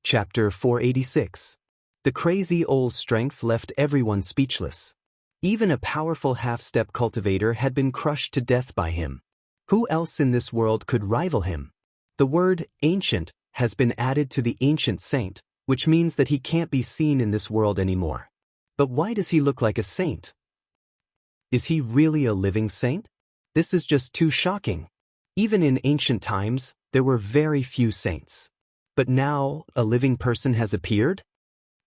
Chapter 486. The crazy old strength left everyone speechless. Even a powerful half-step cultivator had been crushed to death by him. Who else in this world could rival him? The word ancient has been added to the ancient saint, which means that he can't be seen in this world anymore. But why does he look like a saint? Is he really a living saint? This is just too shocking. Even in ancient times, there were very few saints. But now, a living person has appeared?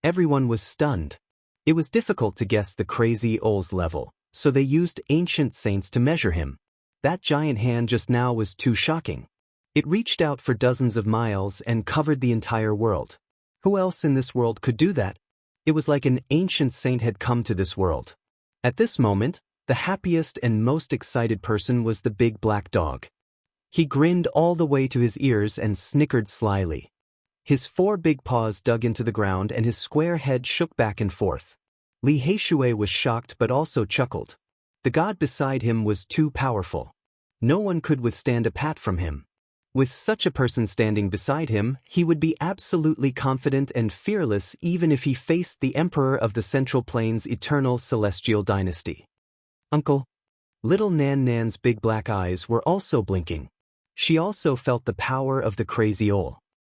Everyone was stunned. It was difficult to guess the crazy old's level, so they used ancient saints to measure him. That giant hand just now was too shocking. It reached out for dozens of miles and covered the entire world. Who else in this world could do that? It was like an ancient saint had come to this world. At this moment, the happiest and most excited person was the big black dog. He grinned all the way to his ears and snickered slyly. His 4 big paws dug into the ground and his square head shook back and forth. Li Heishui was shocked but also chuckled. The god beside him was too powerful. No one could withstand a pat from him. With such a person standing beside him, he would be absolutely confident and fearless even if he faced the emperor of the Central Plains' eternal celestial dynasty. Uncle. Little Nan Nan's big black eyes were also blinking. She also felt the power of the crazy old.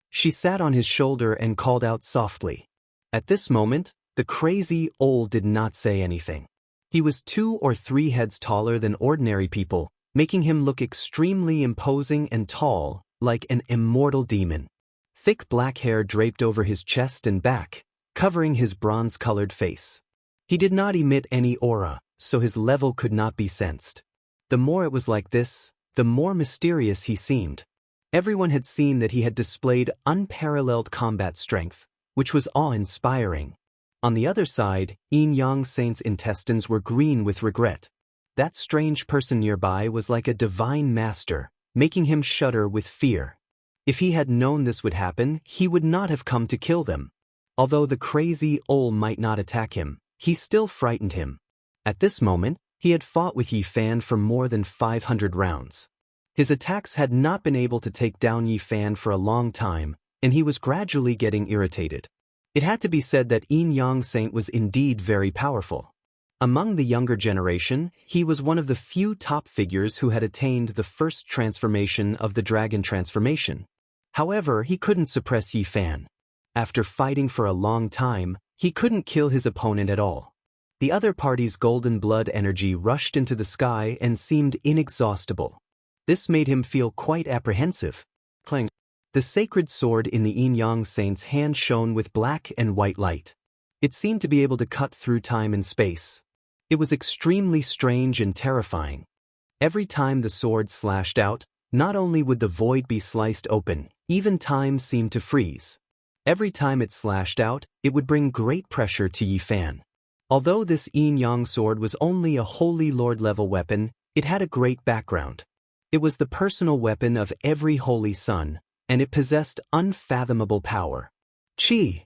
She sat on his shoulder and called out softly. At this moment, the crazy old did not say anything. He was 2 or 3 heads taller than ordinary people, making him look extremely imposing and tall, like an immortal demon. Thick black hair draped over his chest and back, covering his bronze-colored face. He did not emit any aura, so his level could not be sensed. The more it was like this, the more mysterious he seemed. Everyone had seen that he had displayed unparalleled combat strength, which was awe-inspiring. On the other side, Yin Yang Saint's intestines were green with regret. That strange person nearby was like a divine master, making him shudder with fear. If he had known this would happen, he would not have come to kill them. Although the crazy old might not attack him, he still frightened him. At this moment, he had fought with Yi Fan for more than 500 rounds. His attacks had not been able to take down Yi Fan for a long time, and he was gradually getting irritated. It had to be said that Yin Yang Saint was indeed very powerful. Among the younger generation, he was one of the few top figures who had attained the first transformation of the dragon transformation. However, he couldn't suppress Yi Fan. After fighting for a long time, he couldn't kill his opponent at all. The other party's golden blood energy rushed into the sky and seemed inexhaustible. This made him feel quite apprehensive. Clang. The sacred sword in the Yin Yang Saint's hand shone with black and white light. It seemed to be able to cut through time and space. It was extremely strange and terrifying. Every time the sword slashed out, not only would the void be sliced open, even time seemed to freeze. Every time it slashed out, it would bring great pressure to Yi Fan. Although this Yin Yang sword was only a Holy Lord level weapon, it had a great background. It was the personal weapon of every holy son, and it possessed unfathomable power. Chi!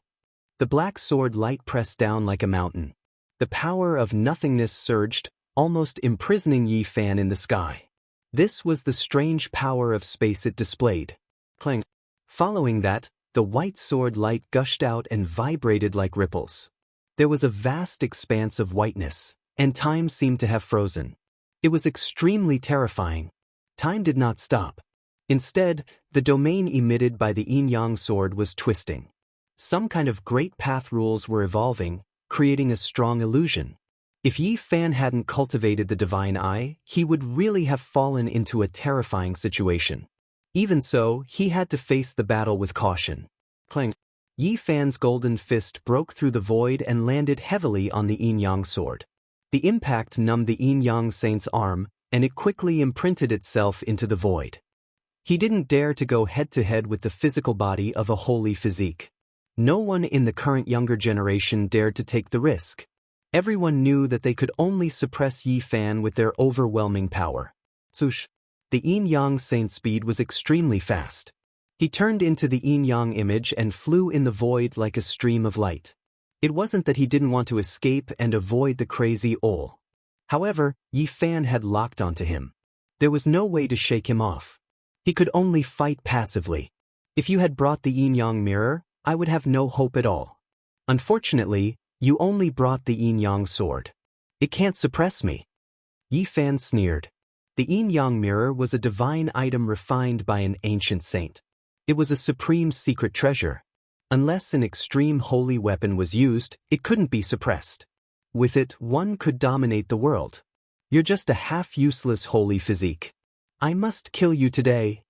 The black sword light pressed down like a mountain. The power of nothingness surged, almost imprisoning Yi Fan in the sky. This was the strange power of space it displayed. Clang. Following that, the white sword light gushed out and vibrated like ripples. There was a vast expanse of whiteness, and time seemed to have frozen. It was extremely terrifying. Time did not stop. Instead, the domain emitted by the Yin Yang sword was twisting. Some kind of great path rules were evolving, creating a strong illusion. If Yi Fan hadn't cultivated the divine eye, he would really have fallen into a terrifying situation. Even so, he had to face the battle with caution. Clang. Yi Fan's golden fist broke through the void and landed heavily on the Yin Yang sword. The impact numbed the Yin Yang Saint's arm, and it quickly imprinted itself into the void. He didn't dare to go head-to-head with the physical body of a holy physique. No one in the current younger generation dared to take the risk. Everyone knew that they could only suppress Yi Fan with their overwhelming power. Swoosh! The Yin Yang Saint's speed was extremely fast. He turned into the Yin Yang image and flew in the void like a stream of light. It wasn't that he didn't want to escape and avoid the crazy old. However, Yi Fan had locked onto him. There was no way to shake him off. He could only fight passively. If you had brought the Yin Yang mirror, I would have no hope at all. Unfortunately, you only brought the yin-yang sword. It can't suppress me. Yi Fan sneered. The yin-yang mirror was a divine item refined by an ancient saint. It was a supreme secret treasure. Unless an extreme holy weapon was used, it couldn't be suppressed. With it, one could dominate the world. You're just a half-useless holy physique. I must kill you today.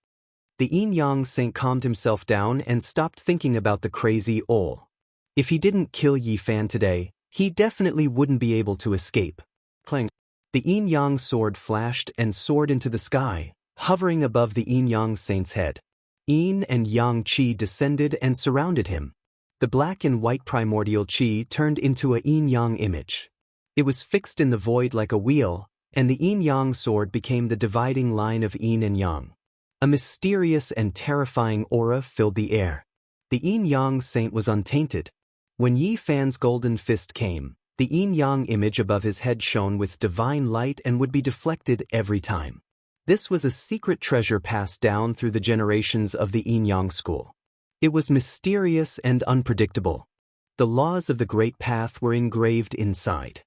The yin-yang saint calmed himself down and stopped thinking about the crazy owl. If he didn't kill Yi Fan today, he definitely wouldn't be able to escape. Clang. The yin-yang sword flashed and soared into the sky, hovering above the yin-yang saint's head. Yin and yang qi descended and surrounded him. The black and white primordial qi turned into a yin-yang image. It was fixed in the void like a wheel, and the yin-yang sword became the dividing line of yin and yang. A mysterious and terrifying aura filled the air. The yin-yang saint was untainted. When Yi Fan's golden fist came, the yin-yang image above his head shone with divine light and would be deflected every time. This was a secret treasure passed down through the generations of the yin-yang school. It was mysterious and unpredictable. The laws of the Great Path were engraved inside.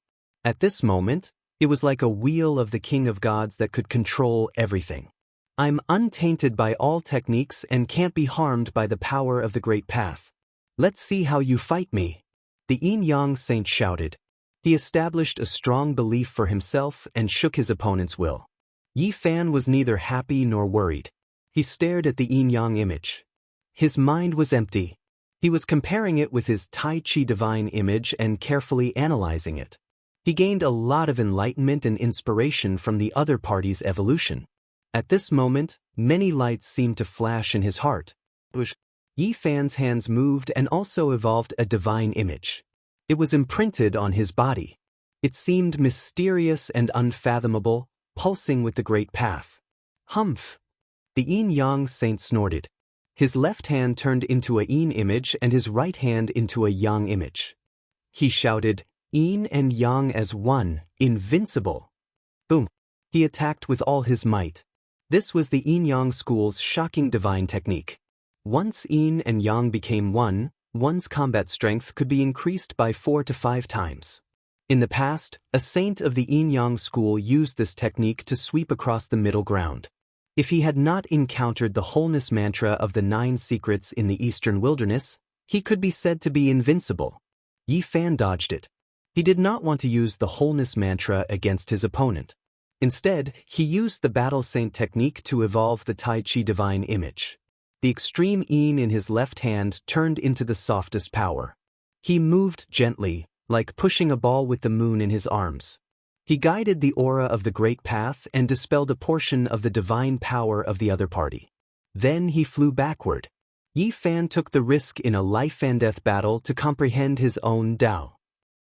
At this moment, it was like a wheel of the King of Gods that could control everything. I'm untainted by all techniques and can't be harmed by the power of the Great Path. Let's see how you fight me. The yin-yang saint shouted. He established a strong belief for himself and shook his opponent's will. Yi Fan was neither happy nor worried. He stared at the yin-yang image. His mind was empty. He was comparing it with his Tai Chi divine image and carefully analyzing it. He gained a lot of enlightenment and inspiration from the other party's evolution. At this moment, many lights seemed to flash in his heart. Yi Fan's hands moved and also evolved a divine image. It was imprinted on his body. It seemed mysterious and unfathomable, pulsing with the Great Path. Humph! The yin-yang saint snorted. His left hand turned into a yin image and his right hand into a yang image. He shouted, Yin and yang as one, invincible. Boom! He attacked with all his might. This was the yin-yang school's shocking divine technique. Once yin and yang became one, one's combat strength could be increased by 4 to 5 times. In the past, a saint of the yin-yang school used this technique to sweep across the middle ground. If he had not encountered the wholeness mantra of the 9 secrets in the eastern wilderness, he could be said to be invincible. Yi Fan dodged it. He did not want to use the wholeness mantra against his opponent. Instead, he used the battle saint technique to evolve the Tai Chi divine image. The extreme yin in his left hand turned into the softest power. He moved gently, like pushing a ball with the moon in his arms. He guided the aura of the Great Path and dispelled a portion of the divine power of the other party. Then he flew backward. Yi Fan took the risk in a life-and-death battle to comprehend his own Tao.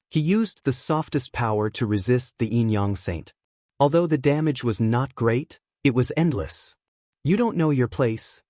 He used the softest power to resist the yin-yang saint. Although the damage was not great, it was endless. You don't know your place.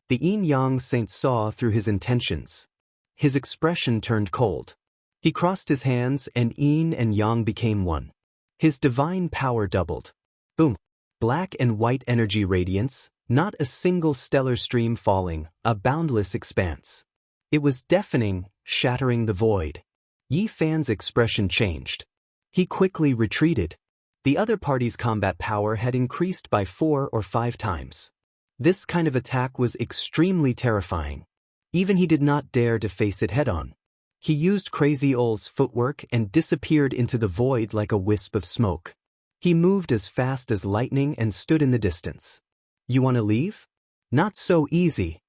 The yin-yang saint saw through his intentions. His expression turned cold. He crossed his hands and yin and yang became one. His divine power doubled. Boom! Black and white energy radiance, not a single stellar stream falling, a boundless expanse. It was deafening, shattering the void. Yi Fan's expression changed. He quickly retreated. The other party's combat power had increased by 4 or 5 times. This kind of attack was extremely terrifying. Even he did not dare to face it head-on. He used Crazy Ole's footwork and disappeared into the void like a wisp of smoke. He moved as fast as lightning and stood in the distance. You want to leave? Not so easy.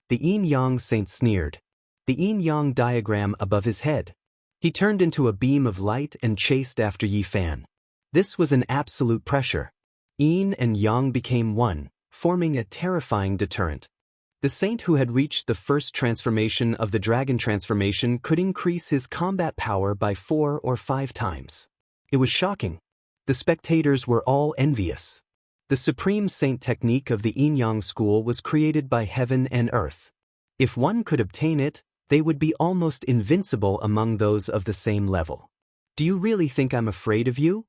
The yin-yang saint sneered. The yin-yang diagram above his head. He turned into a beam of light and chased after Yi Fan. This was an absolute pressure. Yin and yang became one, forming a terrifying deterrent. The saint who had reached the first transformation of the dragon transformation could increase his combat power by 4 or 5 times. It was shocking. The spectators were all envious. The supreme saint technique of the yin-yang school was created by heaven and earth. If one could obtain it, they would be almost invincible among those of the same level. Do you really think I'm afraid of you?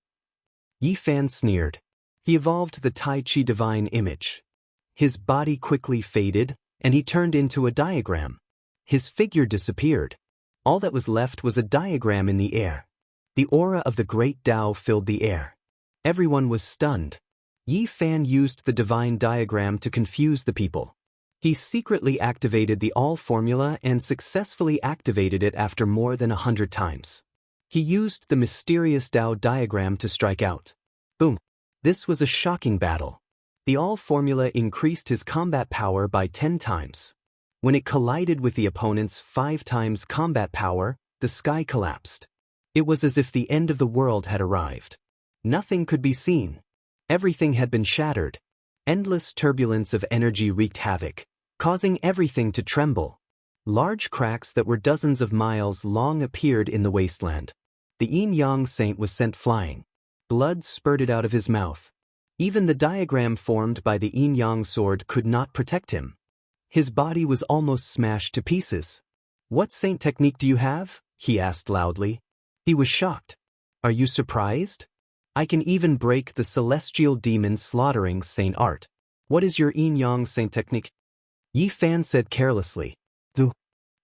Yi Fan sneered. He evolved the Tai Chi divine image. His body quickly faded, and he turned into a diagram. His figure disappeared. All that was left was a diagram in the air. The aura of the great Tao filled the air. Everyone was stunned. Yi Fan used the divine diagram to confuse the people. He secretly activated the All formula and successfully activated it after more than 100 times. He used the mysterious Tao diagram to strike out. Boom! This was a shocking battle. The All formula increased his combat power by 10 times. When it collided with the opponent's 5 times combat power, the sky collapsed. It was as if the end of the world had arrived. Nothing could be seen. Everything had been shattered. Endless turbulence of energy wreaked havoc, causing everything to tremble. Large cracks that were dozens of miles long appeared in the wasteland. The Yin-Yang saint was sent flying. Blood spurted out of his mouth. Even the diagram formed by the Yin-Yang sword could not protect him. His body was almost smashed to pieces. "What saint technique do you have?" he asked loudly. He was shocked. "Are you surprised? I can even break the celestial demon slaughtering saint art. What is your Yin-Yang saint technique?" Yi Fan said carelessly.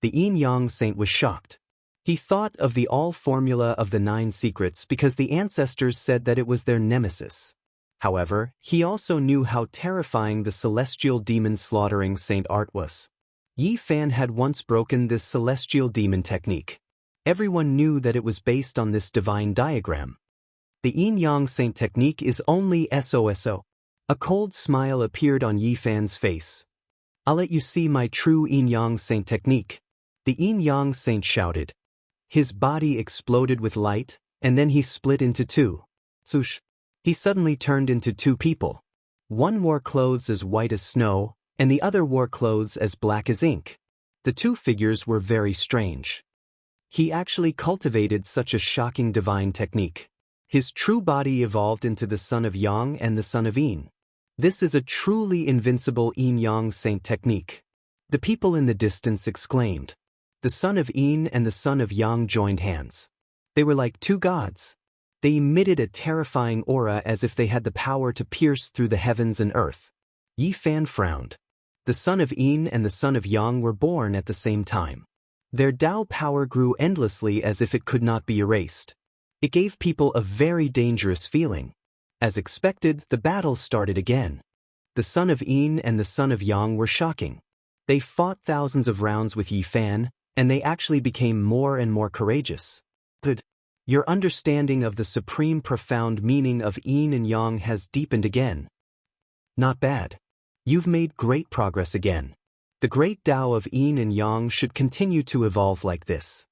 The Yin-Yang saint was shocked. He thought of the All formula of the 9 secrets because the ancestors said that it was their nemesis. However, he also knew how terrifying the celestial demon slaughtering saint art was. Yi Fan had once broken this celestial demon technique. Everyone knew that it was based on this divine diagram. The Yin-Yang saint technique is only SOSO. A cold smile appeared on Yi Fan's face. "I'll let you see my true Yin-Yang saint technique." The Yin-Yang saint shouted. His body exploded with light, and then he split into 2. Swoosh! He suddenly turned into 2 people. One wore clothes as white as snow, and the other wore clothes as black as ink. The 2 figures were very strange. He actually cultivated such a shocking divine technique. His true body evolved into the son of Yang and the son of Yin. This is a truly invincible Yin-Yang saint technique. The people in the distance exclaimed. The son of Yin and the son of Yang joined hands. They were like 2 gods. They emitted a terrifying aura as if they had the power to pierce through the heavens and earth. Yi Fan frowned. The son of Yin and the son of Yang were born at the same time. Their Tao power grew endlessly as if it could not be erased. It gave people a very dangerous feeling. As expected, the battle started again. The son of Yin and the son of Yang were shocking. They fought thousands of rounds with Yi Fan, and they actually became more and more courageous. But your understanding of the supreme profound meaning of Yin and Yang has deepened again. Not bad. You've made great progress again. The great Tao of Yin and Yang should continue to evolve like this.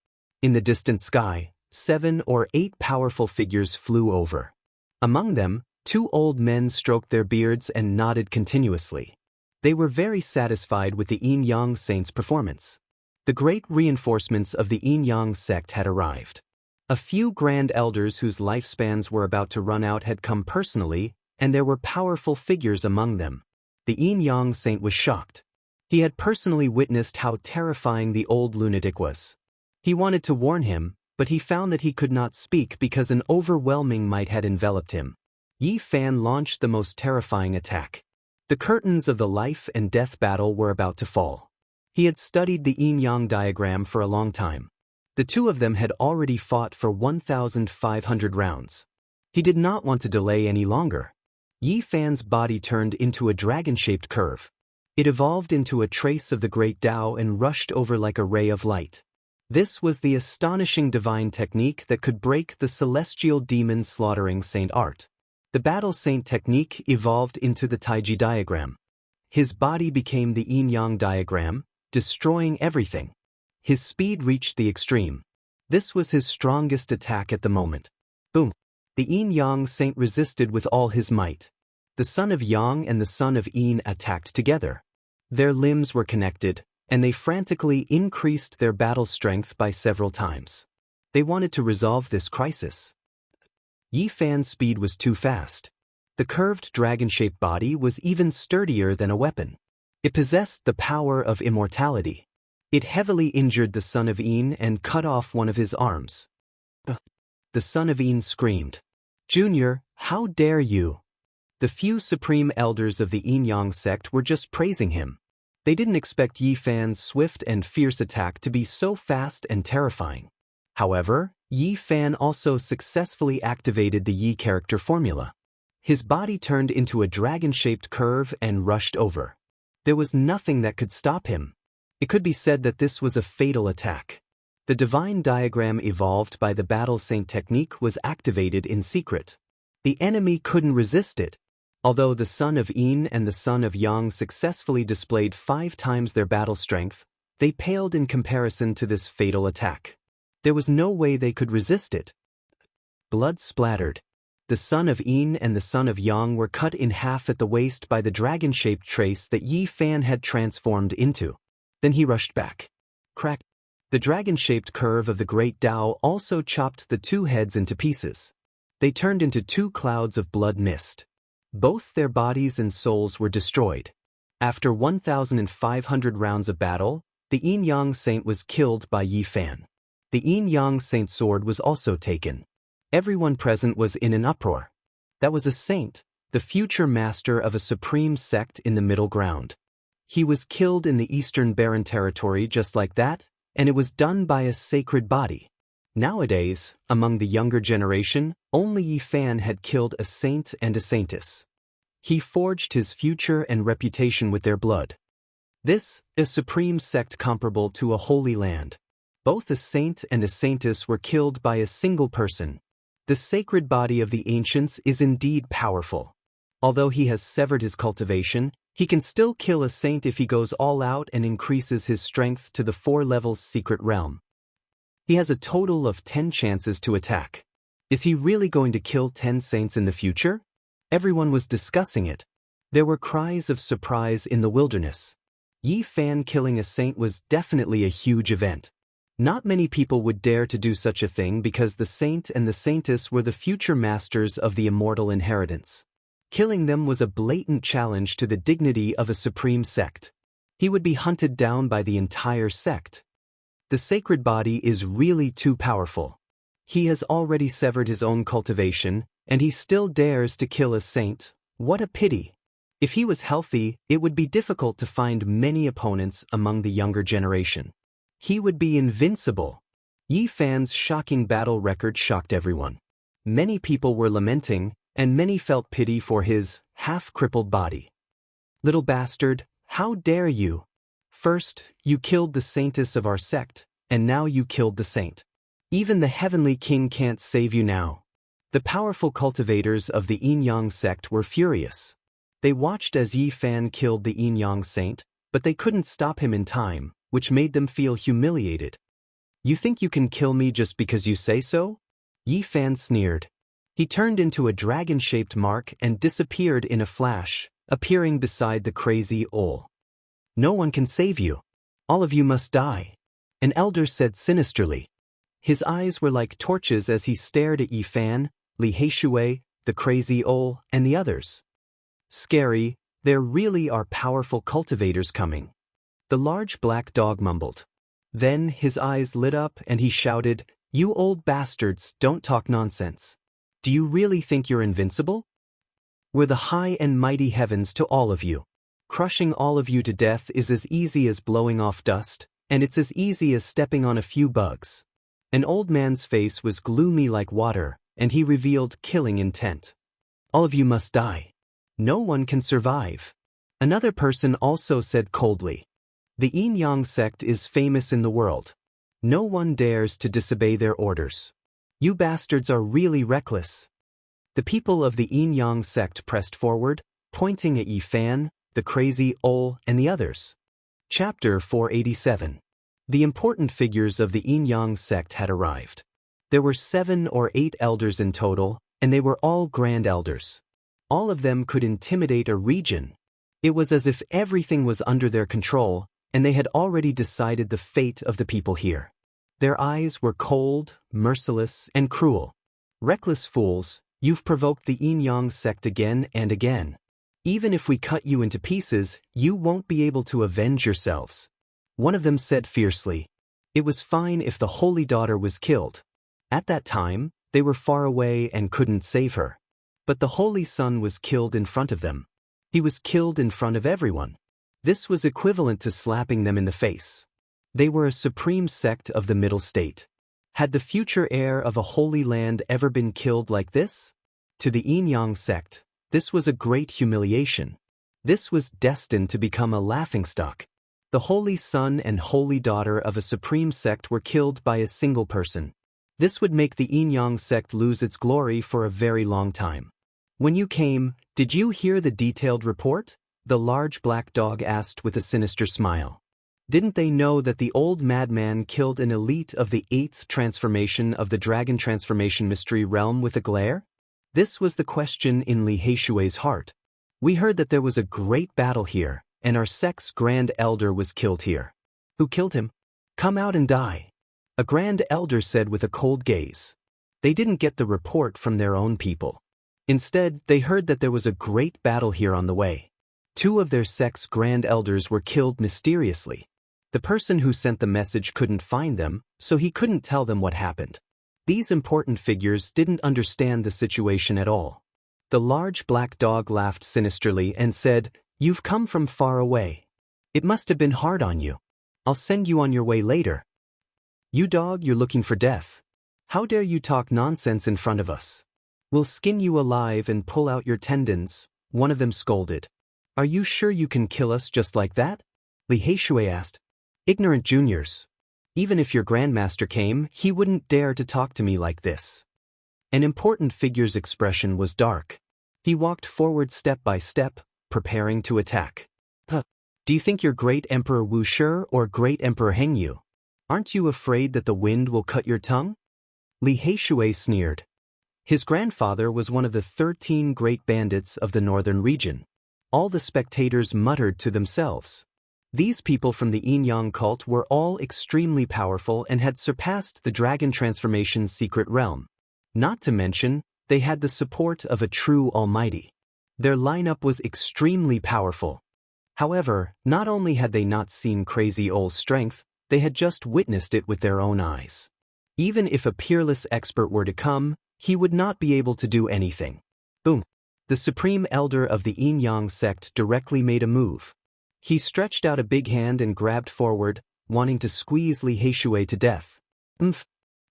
In the distant sky, 7 or 8 powerful figures flew over. Among them, 2 old men stroked their beards and nodded continuously. They were very satisfied with the Yin-Yang saint's performance. The great reinforcements of the Yin-Yang sect had arrived. A few grand elders whose lifespans were about to run out had come personally, and there were powerful figures among them. The Yin-Yang saint was shocked. He had personally witnessed how terrifying the old lunatic was. He wanted to warn him, but he found that he could not speak because an overwhelming might had enveloped him. Yi Fan launched the most terrifying attack. The curtains of the life and death battle were about to fall. He had studied the yin-yang diagram for a long time. The 2 of them had already fought for 1,500 rounds. He did not want to delay any longer. Yi Fan's body turned into a dragon-shaped curve. It evolved into a trace of the great Tao and rushed over like a ray of light. This was the astonishing divine technique that could break the celestial demon slaughtering saint art. The battle saint technique evolved into the Taiji diagram. His body became the yin-yang diagram, destroying everything. His speed reached the extreme. This was his strongest attack at the moment. Boom! The yin-yang saint resisted with all his might. The son of Yang and the son of Yin attacked together. Their limbs were connected, and they frantically increased their battle strength by several times. They wanted to resolve this crisis. Yi Fan's speed was too fast. The curved dragon-shaped body was even sturdier than a weapon. It possessed the power of immortality. It heavily injured the son of Yin and cut off one of his arms. The son of Yin screamed, "Junior, how dare you!" The few supreme elders of the yin-yang sect were just praising him. They didn't expect Yi Fan's swift and fierce attack to be so fast and terrifying. However, Yi Fan also successfully activated the Yi character formula. His body turned into a dragon-shaped curve and rushed over. There was nothing that could stop him. It could be said that this was a fatal attack. The divine diagram evolved by the Battle Saint technique was activated in secret. The enemy couldn't resist it. Although the son of Yin and the son of Yang successfully displayed 5 times their battle strength, they paled in comparison to this fatal attack. There was no way they could resist it. Blood splattered. The son of Yin and the son of Yang were cut in half at the waist by the dragon-shaped trace that Yi Fan had transformed into. Then he rushed back. Crack. The dragon-shaped curve of the great Tao also chopped the 2 heads into pieces. They turned into 2 clouds of blood mist. Both their bodies and souls were destroyed. After 1,500 rounds of battle, the Yin-Yang Saint was killed by Yi Fan. The Yin-Yang Saint's sword was also taken. Everyone present was in an uproar. That was a saint, the future master of a supreme sect in the middle ground. He was killed in the Eastern Barren Territory just like that, and it was done by a sacred body. Nowadays, among the younger generation, only Yi Fan had killed a saint and a saintess. He forged his future and reputation with their blood. This, a supreme sect comparable to a holy land. Both a saint and a saintess were killed by a single person. The sacred body of the ancients is indeed powerful. Although he has severed his cultivation, he can still kill a saint if he goes all out and increases his strength to the 4 levels secret realm. He has a total of 10 chances to attack. Is he really going to kill 10 saints in the future? Everyone was discussing it. There were cries of surprise in the wilderness. Yi Fan killing a saint was definitely a huge event. Not many people would dare to do such a thing because the saint and the saintess were the future masters of the immortal inheritance. Killing them was a blatant challenge to the dignity of a supreme sect. He would be hunted down by the entire sect. The sacred body is really too powerful. He has already severed his own cultivation, and he still dares to kill a saint. What a pity. If he was healthy, it would be difficult to find many opponents among the younger generation. He would be invincible. Yi Fan's shocking battle record shocked everyone. Many people were lamenting, and many felt pity for his half-crippled body. Little bastard, how dare you? First, you killed the saintess of our sect, and now you killed the saint. Even the heavenly king can't save you now. The powerful cultivators of the Yin-Yang sect were furious. They watched as Yi Fan killed the Yin-Yang saint, but they couldn't stop him in time, which made them feel humiliated. You think you can kill me just because you say so? Yi Fan sneered. He turned into a dragon-shaped mark and disappeared in a flash, appearing beside the crazy owl. No one can save you. All of you must die. An elder said sinisterly. His eyes were like torches as he stared at Yi Fan, Li Heishui, the crazy owl, and the others. Scary, there really are powerful cultivators coming. The large black dog mumbled. Then his eyes lit up and he shouted, "You old bastards, don't talk nonsense. Do you really think you're invincible? We're the high and mighty heavens to all of you. Crushing all of you to death is as easy as blowing off dust, and it's as easy as stepping on a few bugs." An old man's face was gloomy like water, and he revealed killing intent. All of you must die. No one can survive. Another person also said coldly. The Yin-Yang sect is famous in the world. No one dares to disobey their orders. You bastards are really reckless. The people of the Yin-Yang sect pressed forward, pointing at Yi Fan, the crazy owl, and the others. Chapter 487. The important figures of the Yin-Yang sect had arrived. There were 7 or 8 elders in total, and they were all grand elders. All of them could intimidate a region. It was as if everything was under their control, and they had already decided the fate of the people here. Their eyes were cold, merciless, and cruel. Reckless fools, you've provoked the Yin-Yang sect again and again. Even if we cut you into pieces, you won't be able to avenge yourselves. One of them said fiercely. It was fine if the holy daughter was killed. At that time, they were far away and couldn't save her. But the holy son was killed in front of them. He was killed in front of everyone. This was equivalent to slapping them in the face. They were a supreme sect of the Middle State. Had the future heir of a holy land ever been killed like this? To the Yin-Yang sect, this was a great humiliation. This was destined to become a laughingstock. The holy son and holy daughter of a supreme sect were killed by a single person. This would make the Yin-Yang sect lose its glory for a very long time. When you came, did you hear the detailed report? The large black dog asked with a sinister smile. Didn't they know that the old madman killed an elite of the 8th transformation of the Dragon Transformation Mystery Realm with a glare? This was the question in Li Heishui's heart. We heard that there was a great battle here, and our sect's Grand Elder was killed here. Who killed him? Come out and die. A Grand Elder said with a cold gaze. They didn't get the report from their own people. Instead, they heard that there was a great battle here on the way. 2 of their sect's Grand Elders were killed mysteriously. The person who sent the message couldn't find them, so he couldn't tell them what happened. These important figures didn't understand the situation at all. The large black dog laughed sinisterly and said, "You've come from far away. It must have been hard on you. I'll send you on your way later." "You dog, you're looking for death. How dare you talk nonsense in front of us? We'll skin you alive and pull out your tendons," one of them scolded. "Are you sure you can kill us just like that?" Li Heishui asked. "Ignorant juniors. Even if your grandmaster came, he wouldn't dare to talk to me like this." An important figure's expression was dark. He walked forward step by step, preparing to attack. Do you think you're Great Emperor Wuxia or Great Emperor Hengyu? Aren't you afraid that the wind will cut your tongue?" Li Heishui sneered. His grandfather was one of the 13 great bandits of the northern region. All the spectators muttered to themselves. These people from the Yin-Yang cult were all extremely powerful and had surpassed the Dragon Transformation's secret realm. Not to mention, they had the support of a true almighty. Their lineup was extremely powerful. However, not only had they not seen Crazy Old's strength, they had just witnessed it with their own eyes. Even if a peerless expert were to come, he would not be able to do anything. Boom! The Supreme Elder of the Yin-Yang sect directly made a move. He stretched out a big hand and grabbed forward, wanting to squeeze Li Heishui to death. "Umph!"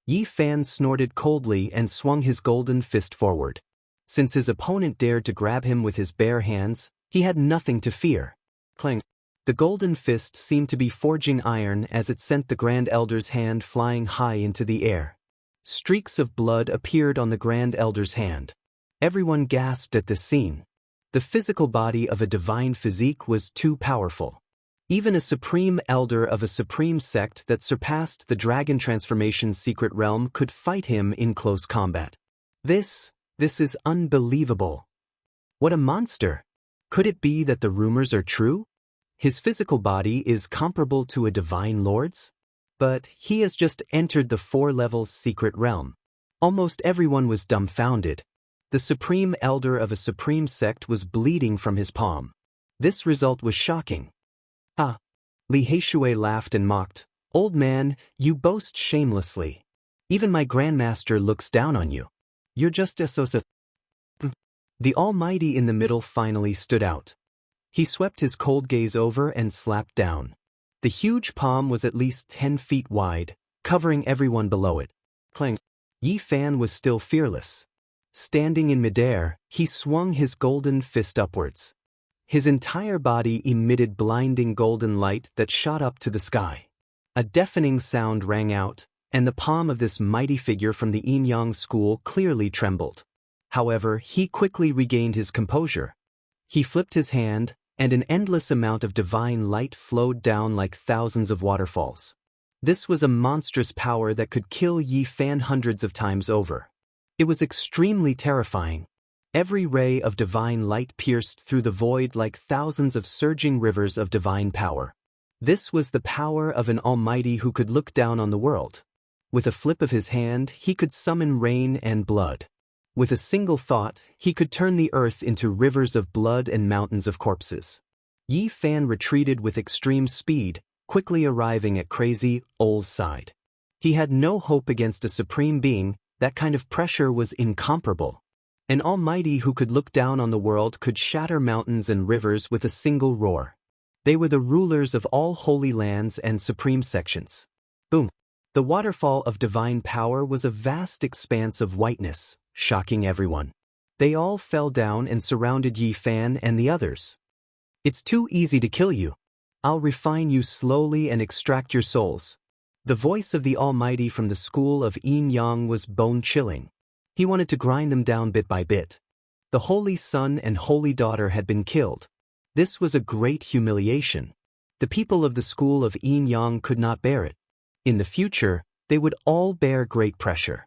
Yi Fan snorted coldly and swung his golden fist forward. Since his opponent dared to grab him with his bare hands, he had nothing to fear. Clang! The golden fist seemed to be forging iron as it sent the Grand Elder's hand flying high into the air. Streaks of blood appeared on the Grand Elder's hand. Everyone gasped at this scene. The physical body of a divine physique was too powerful. Even a supreme elder of a supreme sect that surpassed the Dragon Transformation's secret realm could fight him in close combat. This is unbelievable. What a monster! Could it be that the rumors are true? His physical body is comparable to a divine lord's? But he has just entered the 4 levels secret realm. Almost everyone was dumbfounded. The supreme elder of a supreme sect was bleeding from his palm. This result was shocking. "Ah!" Li Heishui laughed and mocked. "Old man, you boast shamelessly. Even my grandmaster looks down on you. You're just a sosa." The Almighty in the middle finally stood out. He swept his cold gaze over and slapped down. The huge palm was at least 10 feet wide, covering everyone below it. Clang! Yi Fan was still fearless. Standing in midair, he swung his golden fist upwards. His entire body emitted blinding golden light that shot up to the sky. A deafening sound rang out, and the palm of this mighty figure from the Yin-Yang school clearly trembled. However, he quickly regained his composure. He flipped his hand, and an endless amount of divine light flowed down like thousands of waterfalls. This was a monstrous power that could kill Yi Fan hundreds of times over. It was extremely terrifying. Every ray of divine light pierced through the void like thousands of surging rivers of divine power. This was the power of an almighty who could look down on the world. With a flip of his hand, he could summon rain and blood. With a single thought, he could turn the earth into rivers of blood and mountains of corpses. Yi Fan retreated with extreme speed, quickly arriving at Crazy Old's side. He had no hope against a supreme being. That kind of pressure was incomparable. An almighty who could look down on the world could shatter mountains and rivers with a single roar. They were the rulers of all holy lands and supreme sections. Boom! The waterfall of divine power was a vast expanse of whiteness, shocking everyone. They all fell down and surrounded Yi Fan and the others. It's too easy to kill you. I'll refine you slowly and extract your souls. The voice of the Almighty from the school of Yin Yang was bone-chilling. He wanted to grind them down bit by bit. The holy son and holy daughter had been killed. This was a great humiliation. The people of the school of Yin Yang could not bear it. In the future, they would all bear great pressure.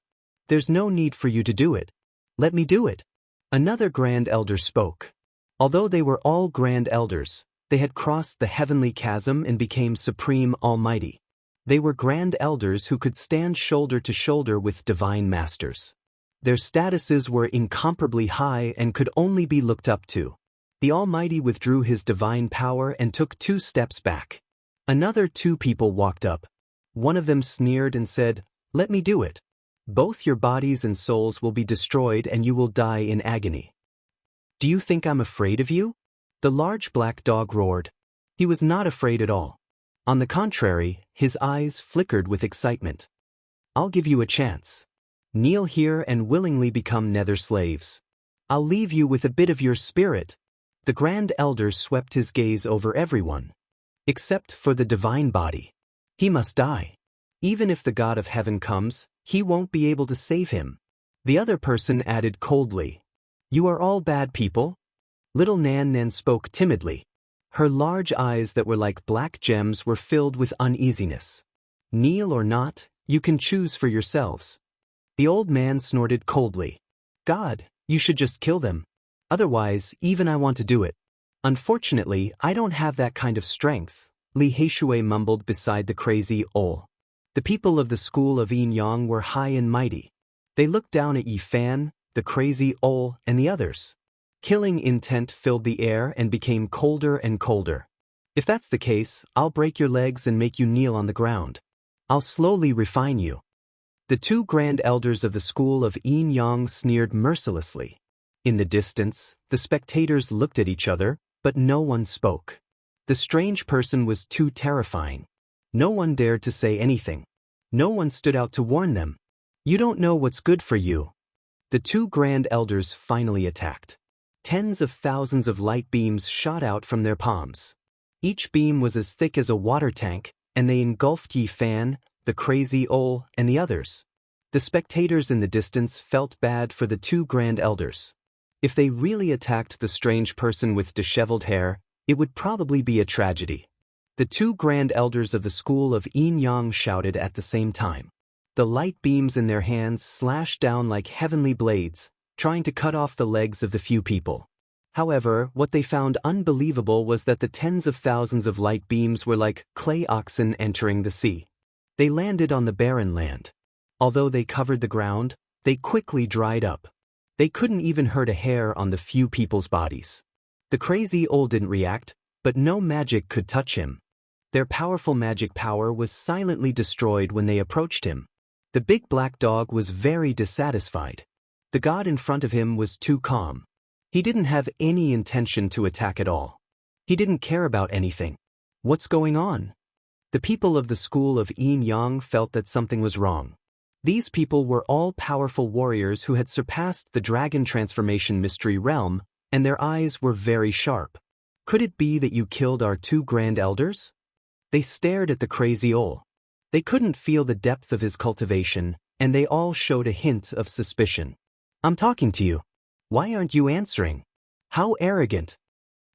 There's no need for you to do it. Let me do it. Another Grand Elder spoke. Although they were all Grand Elders, they had crossed the heavenly chasm and became Supreme Almighty. They were Grand Elders who could stand shoulder to shoulder with Divine Masters. Their statuses were incomparably high and could only be looked up to. The Almighty withdrew his divine power and took 2 steps back. Another 2 people walked up. One of them sneered and said, "Let me do it. Both your bodies and souls will be destroyed and you will die in agony." "Do you think I'm afraid of you?" The large black dog roared. He was not afraid at all. On the contrary, his eyes flickered with excitement. "I'll give you a chance. Kneel here and willingly become nether slaves. I'll leave you with a bit of your spirit." The Grand Elder swept his gaze over everyone. Except for the divine body. He must die. Even if the God of Heaven comes, he won't be able to save him. The other person added coldly, "You are all bad people?" Little Nan Nan spoke timidly. Her large eyes that were like black gems were filled with uneasiness. "Kneel or not, you can choose for yourselves." The old man snorted coldly. "God, you should just kill them. Otherwise, even I want to do it." "Unfortunately, I don't have that kind of strength," Li Heishui mumbled beside the crazy Ol. The people of the school of Yin Yang were high and mighty. They looked down at Yi Fan, the crazy Ol, and the others. Killing intent filled the air and became colder and colder. "If that's the case, I'll break your legs and make you kneel on the ground. I'll slowly refine you." The 2 Grand Elders of the school of Yin Yang sneered mercilessly. In the distance, the spectators looked at each other, but no one spoke. The strange person was too terrifying. No one dared to say anything. No one stood out to warn them. "You don't know what's good for you." The 2 Grand Elders finally attacked. Tens of thousands of light beams shot out from their palms. Each beam was as thick as a water tank, and they engulfed Yi Fan, the crazy Ol, and the others. The spectators in the distance felt bad for the 2 Grand Elders. If they really attacked the strange person with disheveled hair, it would probably be a tragedy. The 2 Grand Elders of the school of Yin Yang shouted at the same time. The light beams in their hands slashed down like heavenly blades, trying to cut off the legs of the few people. However, what they found unbelievable was that the tens of thousands of light beams were like clay oxen entering the sea. They landed on the barren land. Although they covered the ground, they quickly dried up. They couldn't even hurt a hair on the few people's bodies. The crazy Ol didn't react, but no magic could touch him. Their powerful magic power was silently destroyed when they approached him. The big black dog was very dissatisfied. The god in front of him was too calm. He didn't have any intention to attack at all. He didn't care about anything. What's going on? The people of the school of Yin Yang felt that something was wrong. These people were all powerful warriors who had surpassed the dragon transformation mystery realm, and their eyes were very sharp. "Could it be that you killed our 2 Grand Elders?" They stared at the crazy Ol. They couldn't feel the depth of his cultivation, and they all showed a hint of suspicion. "I'm talking to you. Why aren't you answering? How arrogant!"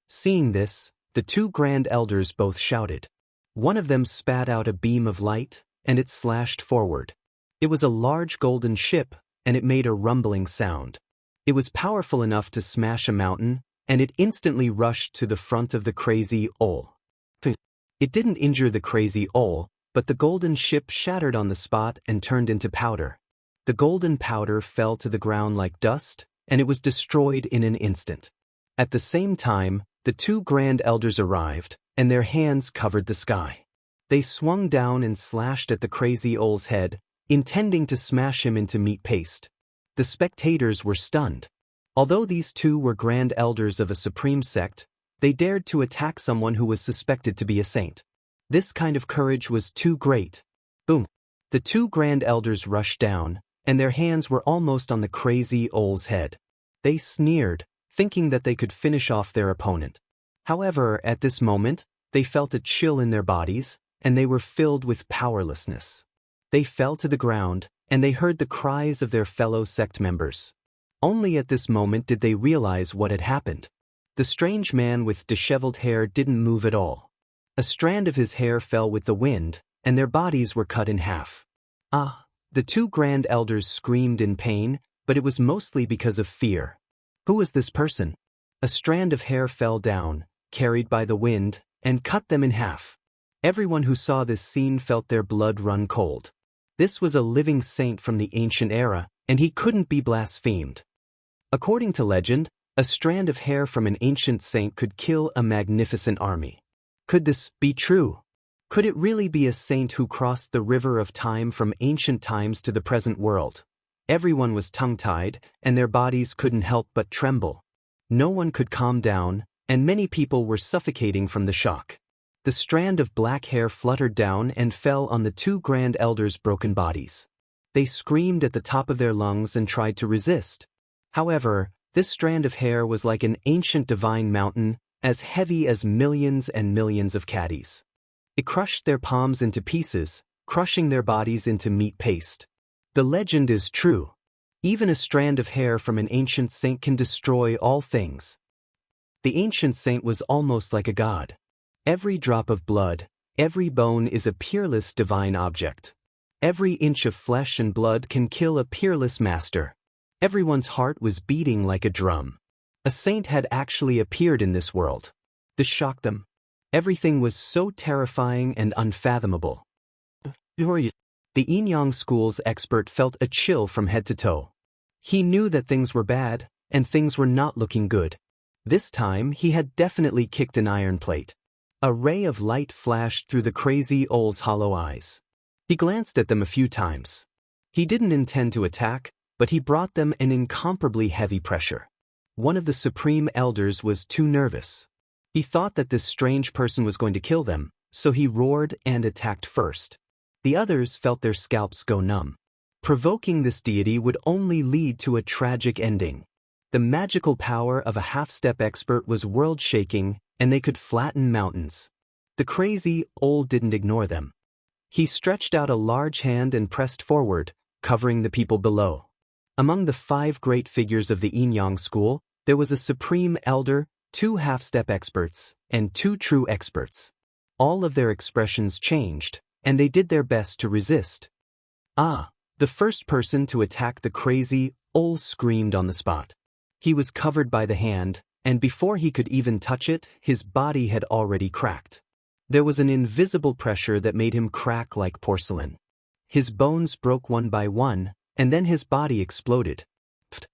Seeing this, the 2 Grand Elders both shouted. One of them spat out a beam of light, and it slashed forward. It was a large golden ship, and it made a rumbling sound. It was powerful enough to smash a mountain, and it instantly rushed to the front of the crazy Ol. It didn't injure the crazy Ol, but the golden ship shattered on the spot and turned into powder. The golden powder fell to the ground like dust, and it was destroyed in an instant. At the same time, the 2 Grand Elders arrived, and their hands covered the sky. They swung down and slashed at the crazy Ol's head, intending to smash him into meat paste. The spectators were stunned. Although these 2 were Grand Elders of a supreme sect, They dared to attack someone who was suspected to be a saint. This kind of courage was too great. Boom. The two grand elders rushed down, and their hands were almost on the crazy Ole's head. They sneered, thinking that they could finish off their opponent. However, at this moment, they felt a chill in their bodies, and they were filled with powerlessness. They fell to the ground, and they heard the cries of their fellow sect members. Only at this moment did they realize what had happened. The strange man with disheveled hair didn't move at all. A strand of his hair fell with the wind, and their bodies were cut in half. Ah! The two grand elders screamed in pain, but it was mostly because of fear. Who was this person? A strand of hair fell down, carried by the wind, and cut them in half. Everyone who saw this scene felt their blood run cold. This was a living saint from the ancient era, and he couldn't be blasphemed. According to legend, a strand of hair from an ancient saint could kill a magnificent army. Could this be true? Could it really be a saint who crossed the river of time from ancient times to the present world? Everyone was tongue-tied, and their bodies couldn't help but tremble. No one could calm down, and many people were suffocating from the shock. The strand of black hair fluttered down and fell on the two grand elders' broken bodies. They screamed at the top of their lungs and tried to resist. However, this strand of hair was like an ancient divine mountain, as heavy as millions and millions of caddies. It crushed their palms into pieces, crushing their bodies into meat paste. The legend is true. Even a strand of hair from an ancient saint can destroy all things. The ancient saint was almost like a god. Every drop of blood, every bone is a peerless divine object. Every inch of flesh and blood can kill a peerless master. Everyone's heart was beating like a drum. A saint had actually appeared in this world. This shocked them. Everything was so terrifying and unfathomable. The Jianghu school's expert felt a chill from head to toe. He knew that things were bad, and things were not looking good. This time he had definitely kicked an iron plate. A ray of light flashed through the crazy Ole's hollow eyes. He glanced at them a few times. He didn't intend to attack, but he brought them an incomparably heavy pressure. One of the supreme elders was too nervous. He thought that this strange person was going to kill them, so he roared and attacked first. The others felt their scalps go numb. Provoking this deity would only lead to a tragic ending. The magical power of a half-step expert was world-shaking, and they could flatten mountains. The crazy Ole didn't ignore them. He stretched out a large hand and pressed forward, covering the people below. Among the 5 great figures of the Jianghu school, there was a supreme elder, 2 half-step experts, and 2 true experts. All of their expressions changed, and they did their best to resist. Ah! The first person to attack the crazy Ole screamed on the spot. He was covered by the hand, and before he could even touch it, his body had already cracked. There was an invisible pressure that made him crack like porcelain. His bones broke one by one, and then his body exploded. Pfft.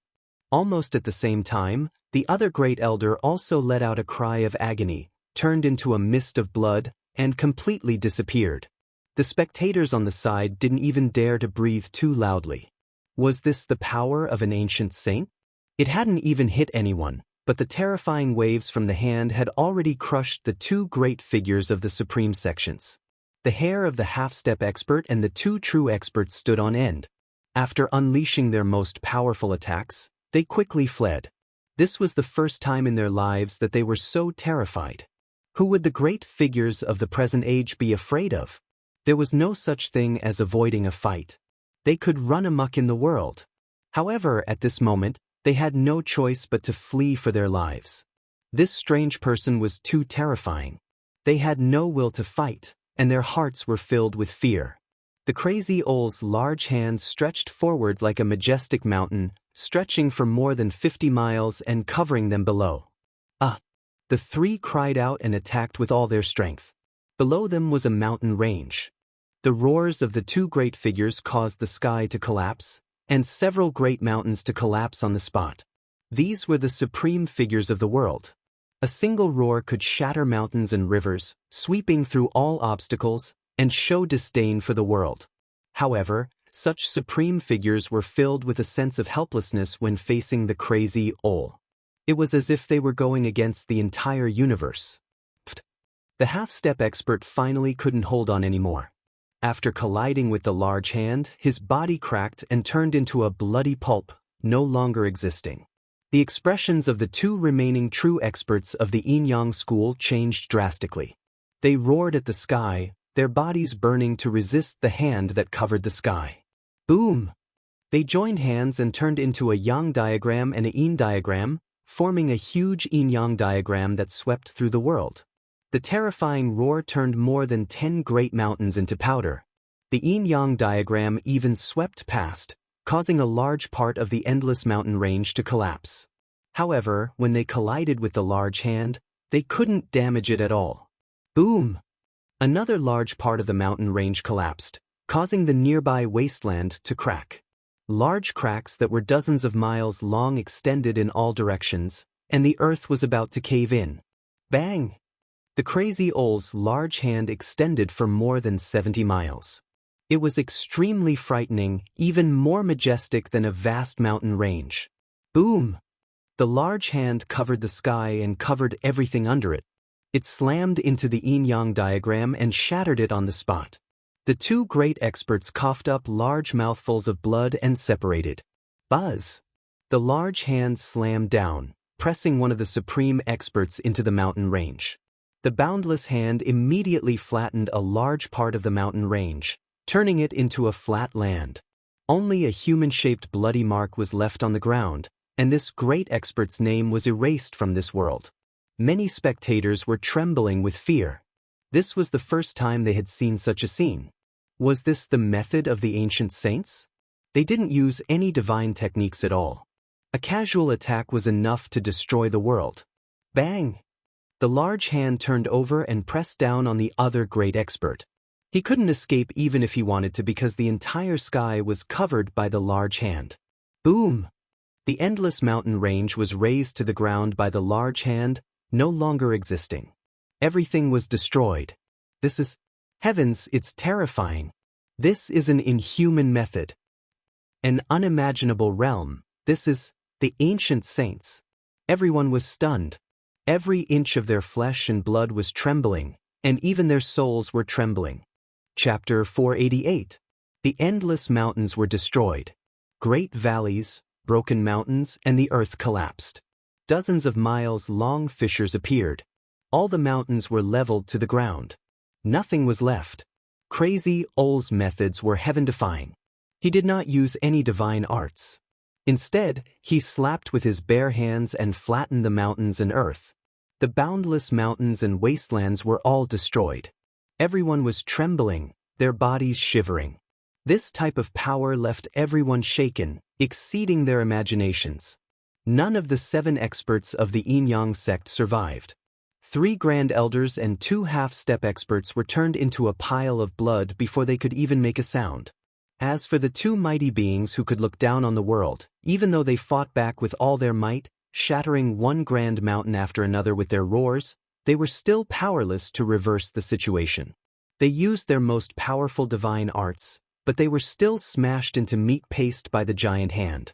Almost at the same time, the other great elder also let out a cry of agony, turned into a mist of blood, and completely disappeared. The spectators on the side didn't even dare to breathe too loudly. Was this the power of an ancient saint? It hadn't even hit anyone, but the terrifying waves from the hand had already crushed the 2 great figures of the supreme sections. The hair of the half-step expert and the 2 true experts stood on end. After unleashing their most powerful attacks, they quickly fled. This was the first time in their lives that they were so terrified. Who would the great figures of the present age be afraid of? There was no such thing as avoiding a fight. They could run amok in the world. However, at this moment, they had no choice but to flee for their lives. This strange person was too terrifying. They had no will to fight, and their hearts were filled with fear. The crazy Ole's large hands stretched forward like a majestic mountain, stretching for more than 50 miles and covering them below. Ah! The 3 cried out and attacked with all their strength. Below them was a mountain range. The roars of the 2 great figures caused the sky to collapse, and several great mountains to collapse on the spot. These were the supreme figures of the world. A single roar could shatter mountains and rivers, sweeping through all obstacles, and show disdain for the world. However, such supreme figures were filled with a sense of helplessness when facing the crazy Ole. It was as if they were going against the entire universe. The half-step expert finally couldn't hold on anymore. After colliding with the large hand, his body cracked and turned into a bloody pulp, no longer existing. The expressions of the two remaining true experts of the Yin-Yang school changed drastically. They roared at the sky, their bodies burning to resist the hand that covered the sky. Boom! They joined hands and turned into a Yang diagram and a Yin diagram, forming a huge Yin-Yang diagram that swept through the world. The terrifying roar turned more than 10 great mountains into powder. The Yin-Yang diagram even swept past, causing a large part of the endless mountain range to collapse. However, when they collided with the large hand, they couldn't damage it at all. Boom! Another large part of the mountain range collapsed, causing the nearby wasteland to crack. Large cracks that were dozens of miles long extended in all directions, and the earth was about to cave in. Bang! The crazy owl's large hand extended for more than 70 miles. It was extremely frightening, even more majestic than a vast mountain range. Boom! The large hand covered the sky and covered everything under it. It slammed into the yin-yang diagram and shattered it on the spot. The two great experts coughed up large mouthfuls of blood and separated. Buzz! The large hand slammed down, pressing one of the supreme experts into the mountain range. The boundless hand immediately flattened a large part of the mountain range, turning it into a flat land. Only a human-shaped bloody mark was left on the ground, and this great expert's name was erased from this world. Many spectators were trembling with fear. This was the first time they had seen such a scene. Was this the method of the ancient saints? They didn't use any divine techniques at all. A casual attack was enough to destroy the world. Bang! The large hand turned over and pressed down on the other great expert. He couldn't escape even if he wanted to because the entire sky was covered by the large hand. Boom! The endless mountain range was razed to the ground by the large hand, no longer existing. Everything was destroyed. This is... Heavens, it's terrifying. This is an inhuman method. An unimaginable realm. This is the ancient saints. Everyone was stunned. Every inch of their flesh and blood was trembling, and even their souls were trembling. Chapter 488. The endless mountains were destroyed. Great valleys, broken mountains, and the earth collapsed. Dozens of miles-long fissures appeared. All the mountains were leveled to the ground. Nothing was left. Crazy Ol's methods were heaven-defying. He did not use any divine arts. Instead, he slapped with his bare hands and flattened the mountains and earth. The boundless mountains and wastelands were all destroyed. Everyone was trembling, their bodies shivering. This type of power left everyone shaken, exceeding their imaginations. None of the 7 experts of the Yin-Yang sect survived. 3 grand elders and 2 half-step experts were turned into a pile of blood before they could even make a sound. As for the 2 mighty beings who could look down on the world, even though they fought back with all their might, shattering one grand mountain after another with their roars, they were still powerless to reverse the situation. They used their most powerful divine arts, but they were still smashed into meat paste by the giant hand.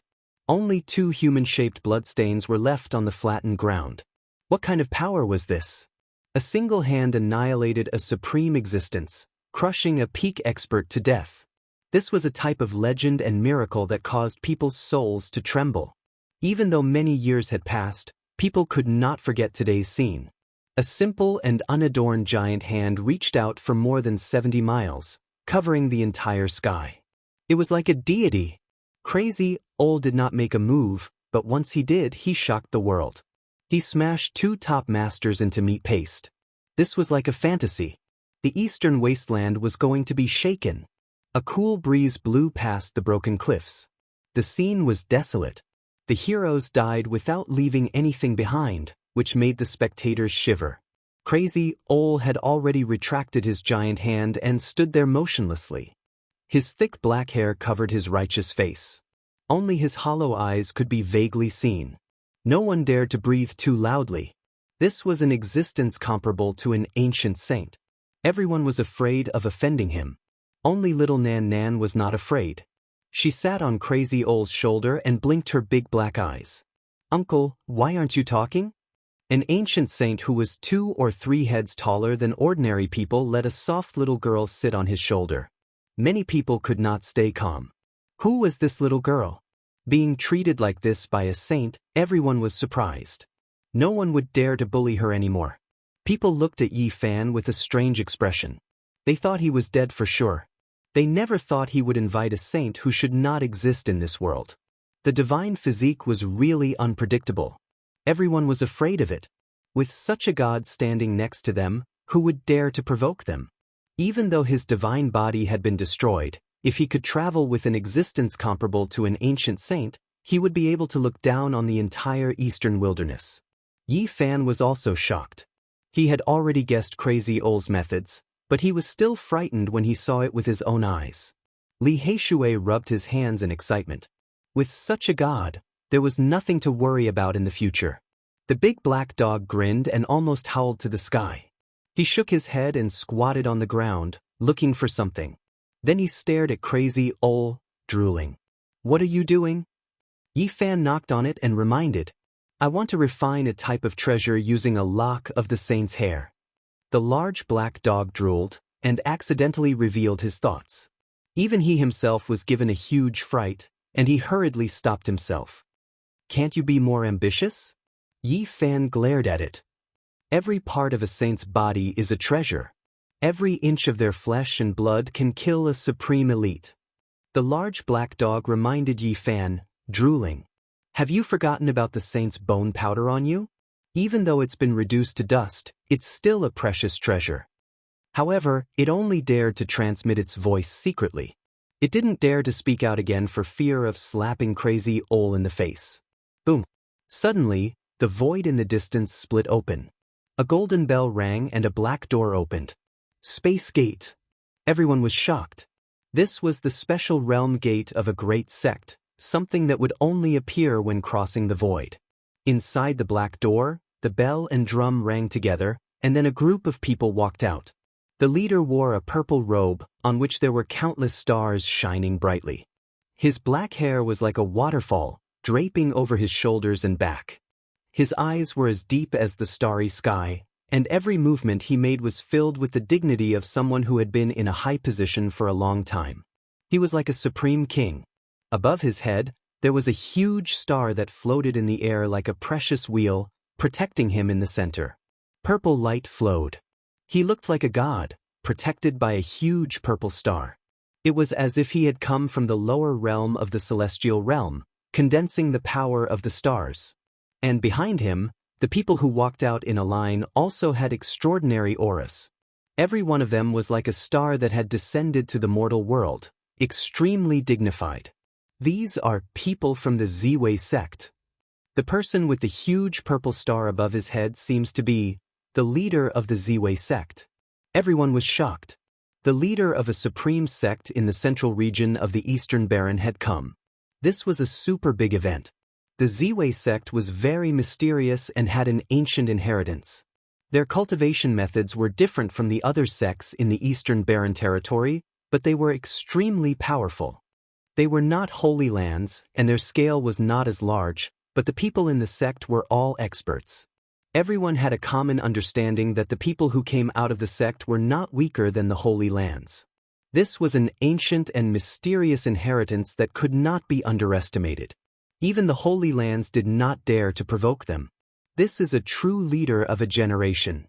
Only 2 human-shaped bloodstains were left on the flattened ground. What kind of power was this? A single hand annihilated a supreme existence, crushing a peak expert to death. This was a type of legend and miracle that caused people's souls to tremble. Even though many years had passed, people could not forget today's scene. A simple and unadorned giant hand reached out for more than 70 miles, covering the entire sky. It was like a deity. Crazy Ol did not make a move, but once he did, he shocked the world. He smashed 2 top masters into meat paste. This was like a fantasy. The eastern wasteland was going to be shaken. A cool breeze blew past the broken cliffs. The scene was desolate. The heroes died without leaving anything behind, which made the spectators shiver. Crazy Ol had already retracted his giant hand and stood there motionlessly. His thick black hair covered his righteous face. Only his hollow eyes could be vaguely seen. No one dared to breathe too loudly. This was an existence comparable to an ancient saint. Everyone was afraid of offending him. Only little Nan Nan was not afraid. She sat on Crazy Ol's shoulder and blinked her big black eyes. "Uncle, why aren't you talking?" An ancient saint who was 2 or 3 heads taller than ordinary people let a soft little girl sit on his shoulder. Many people could not stay calm. Who was this little girl? Being treated like this by a saint, everyone was surprised. No one would dare to bully her anymore. People looked at Yi Fan with a strange expression. They thought he was dead for sure. They never thought he would invite a saint who should not exist in this world. The divine physique was really unpredictable. Everyone was afraid of it. With such a god standing next to them, who would dare to provoke them? Even though his divine body had been destroyed, if he could travel with an existence comparable to an ancient saint, he would be able to look down on the entire eastern wilderness. Yi Fan was also shocked. He had already guessed Crazy Ole's methods, but he was still frightened when he saw it with his own eyes. Li Heishui rubbed his hands in excitement. With such a god, there was nothing to worry about in the future. The big black dog grinned and almost howled to the sky. He shook his head and squatted on the ground, looking for something. Then he stared at Crazy Ole, drooling. "What are you doing?" Yi Fan knocked on it and reminded, "I want to refine a type of treasure using a lock of the saint's hair." The large black dog drooled and accidentally revealed his thoughts. Even he himself was given a huge fright, and he hurriedly stopped himself. "Can't you be more ambitious?" Yi Fan glared at it. Every part of a saint's body is a treasure. Every inch of their flesh and blood can kill a supreme elite. The large black dog reminded Yi Fan, drooling. "Have you forgotten about the saint's bone powder on you? Even though it's been reduced to dust, it's still a precious treasure." However, it only dared to transmit its voice secretly. It didn't dare to speak out again for fear of slapping Crazy Ole in the face. Boom! Suddenly, the void in the distance split open. A golden bell rang and a black door opened. Space Gate. Everyone was shocked. This was the special realm gate of a great sect, something that would only appear when crossing the void. Inside the black door, the bell and drum rang together, and then a group of people walked out. The leader wore a purple robe, on which there were countless stars shining brightly. His black hair was like a waterfall, draping over his shoulders and back. His eyes were as deep as the starry sky, and every movement he made was filled with the dignity of someone who had been in a high position for a long time. He was like a supreme king. Above his head, there was a huge star that floated in the air like a precious wheel, protecting him in the center. Purple light flowed. He looked like a god, protected by a huge purple star. It was as if he had come from the lower realm of the celestial realm, condensing the power of the stars. And behind him, the people who walked out in a line also had extraordinary auras. Every one of them was like a star that had descended to the mortal world, extremely dignified. These are people from the Ziwei sect. The person with the huge purple star above his head seems to be the leader of the Ziwei sect. Everyone was shocked. The leader of a supreme sect in the central region of the Eastern Baron had come. This was a super big event. The Ziwei sect was very mysterious and had an ancient inheritance. Their cultivation methods were different from the other sects in the Eastern Baron territory, but they were extremely powerful. They were not holy lands, and their scale was not as large, but the people in the sect were all experts. Everyone had a common understanding that the people who came out of the sect were not weaker than the Holy Lands. This was an ancient and mysterious inheritance that could not be underestimated. Even the Holy Lands did not dare to provoke them. This is a true leader of a generation.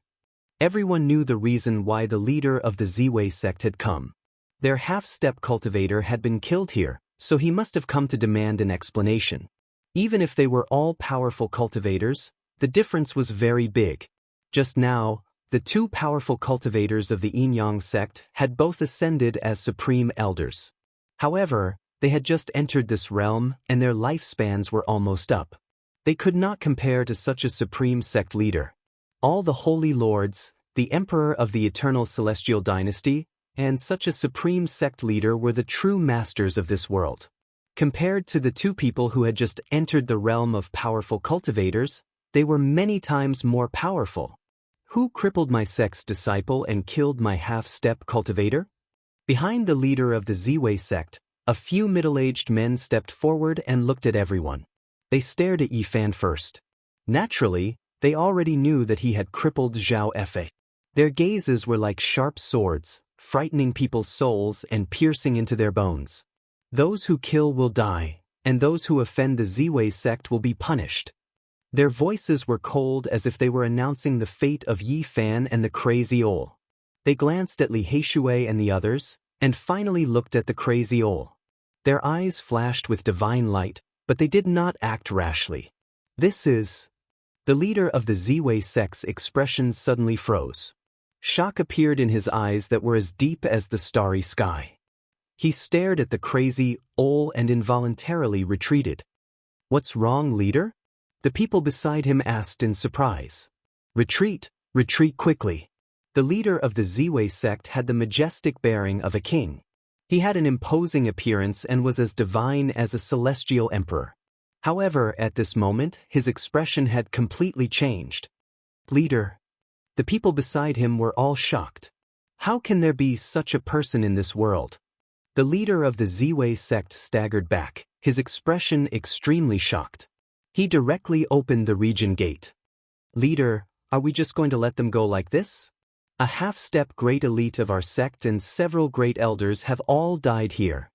Everyone knew the reason why the leader of the Ziwei sect had come. Their half-step cultivator had been killed here, so he must have come to demand an explanation. Even if they were all powerful cultivators, the difference was very big. Just now, the 2 powerful cultivators of the Yin-Yang sect had both ascended as supreme elders. However, they had just entered this realm and their lifespans were almost up. They could not compare to such a supreme sect leader. All the holy lords, the emperor of the eternal celestial dynasty, and such a supreme sect leader were the true masters of this world. Compared to the 2 people who had just entered the realm of powerful cultivators, they were many times more powerful. Who crippled my sect's disciple and killed my half-step cultivator? Behind the leader of the Ziwei sect, a few middle-aged men stepped forward and looked at everyone. They stared at Yi Fan first. Naturally, they already knew that he had crippled Zhao Fe. Their gazes were like sharp swords, frightening people's souls and piercing into their bones. Those who kill will die, and those who offend the Ziwei sect will be punished. Their voices were cold as if they were announcing the fate of Yi Fan and the crazy Ol. They glanced at Li Heishui and the others, and finally looked at the crazy Ol. Their eyes flashed with divine light, but they did not act rashly. This is... The leader of the Ziwei sect's expression suddenly froze. Shock appeared in his eyes that were as deep as the starry sky. He stared at the crazy Ol and involuntarily retreated. "What's wrong, leader?" The people beside him asked in surprise. "Retreat, retreat quickly." The leader of the Ziwei sect had the majestic bearing of a king. He had an imposing appearance and was as divine as a celestial emperor. However, at this moment, his expression had completely changed. "Leader." The people beside him were all shocked. How can there be such a person in this world? The leader of the Ziwei sect staggered back, his expression extremely shocked. He directly opened the region gate. "Leader, are we just going to let them go like this? A half-step great elite of our sect and several great elders have all died here."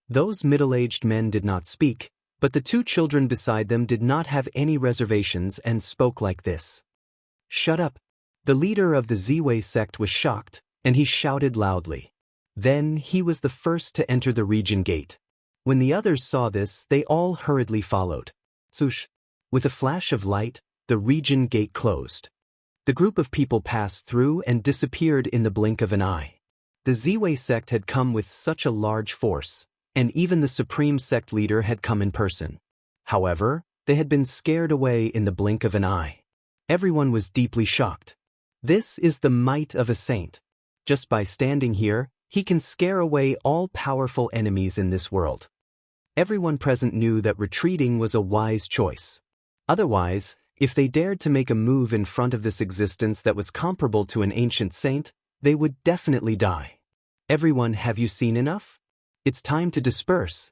Those middle-aged men did not speak, but the two children beside them did not have any reservations and spoke like this. "Shut up." The leader of the Ziwei sect was shocked, and he shouted loudly. Then he was the first to enter the region gate. When the others saw this, they all hurriedly followed. Swoosh! With a flash of light, the region gate closed. The group of people passed through and disappeared in the blink of an eye. The Ziwei sect had come with such a large force, and even the supreme sect leader had come in person. However, they had been scared away in the blink of an eye. Everyone was deeply shocked. This is the might of a saint. Just by standing here, he can scare away all powerful enemies in this world. Everyone present knew that retreating was a wise choice. Otherwise, if they dared to make a move in front of this existence that was comparable to an ancient saint, they would definitely die. "Everyone, have you seen enough? It's time to disperse."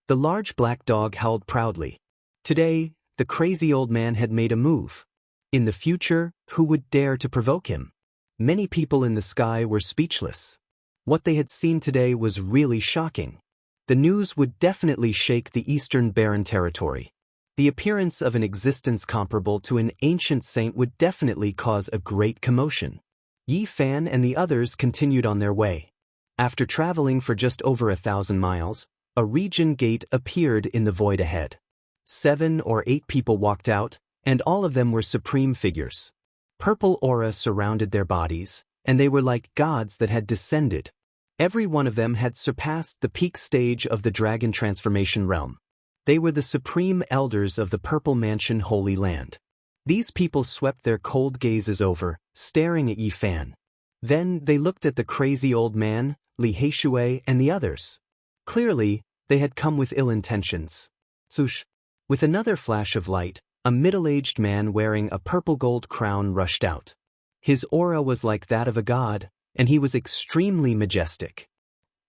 The large black dog howled proudly. Today, the crazy old man had made a move. In the future, who would dare to provoke him? Many people in the sky were speechless. What they had seen today was really shocking. The news would definitely shake the Eastern Barren territory. The appearance of an existence comparable to an ancient saint would definitely cause a great commotion. Yi Fan and the others continued on their way. After traveling for just over 1,000 miles, a region gate appeared in the void ahead. 7 or 8 people walked out, and all of them were supreme figures. Purple aura surrounded their bodies, and they were like gods that had descended. Every one of them had surpassed the peak stage of the dragon transformation realm. They were the supreme elders of the Purple Mansion Holy Land. These people swept their cold gazes over, staring at Yi Fan. Then they looked at the crazy old man, Li Heishui, and the others. Clearly, they had come with ill intentions. Swoosh! With another flash of light, a middle-aged man wearing a purple gold crown rushed out. His aura was like that of a god, and he was extremely majestic.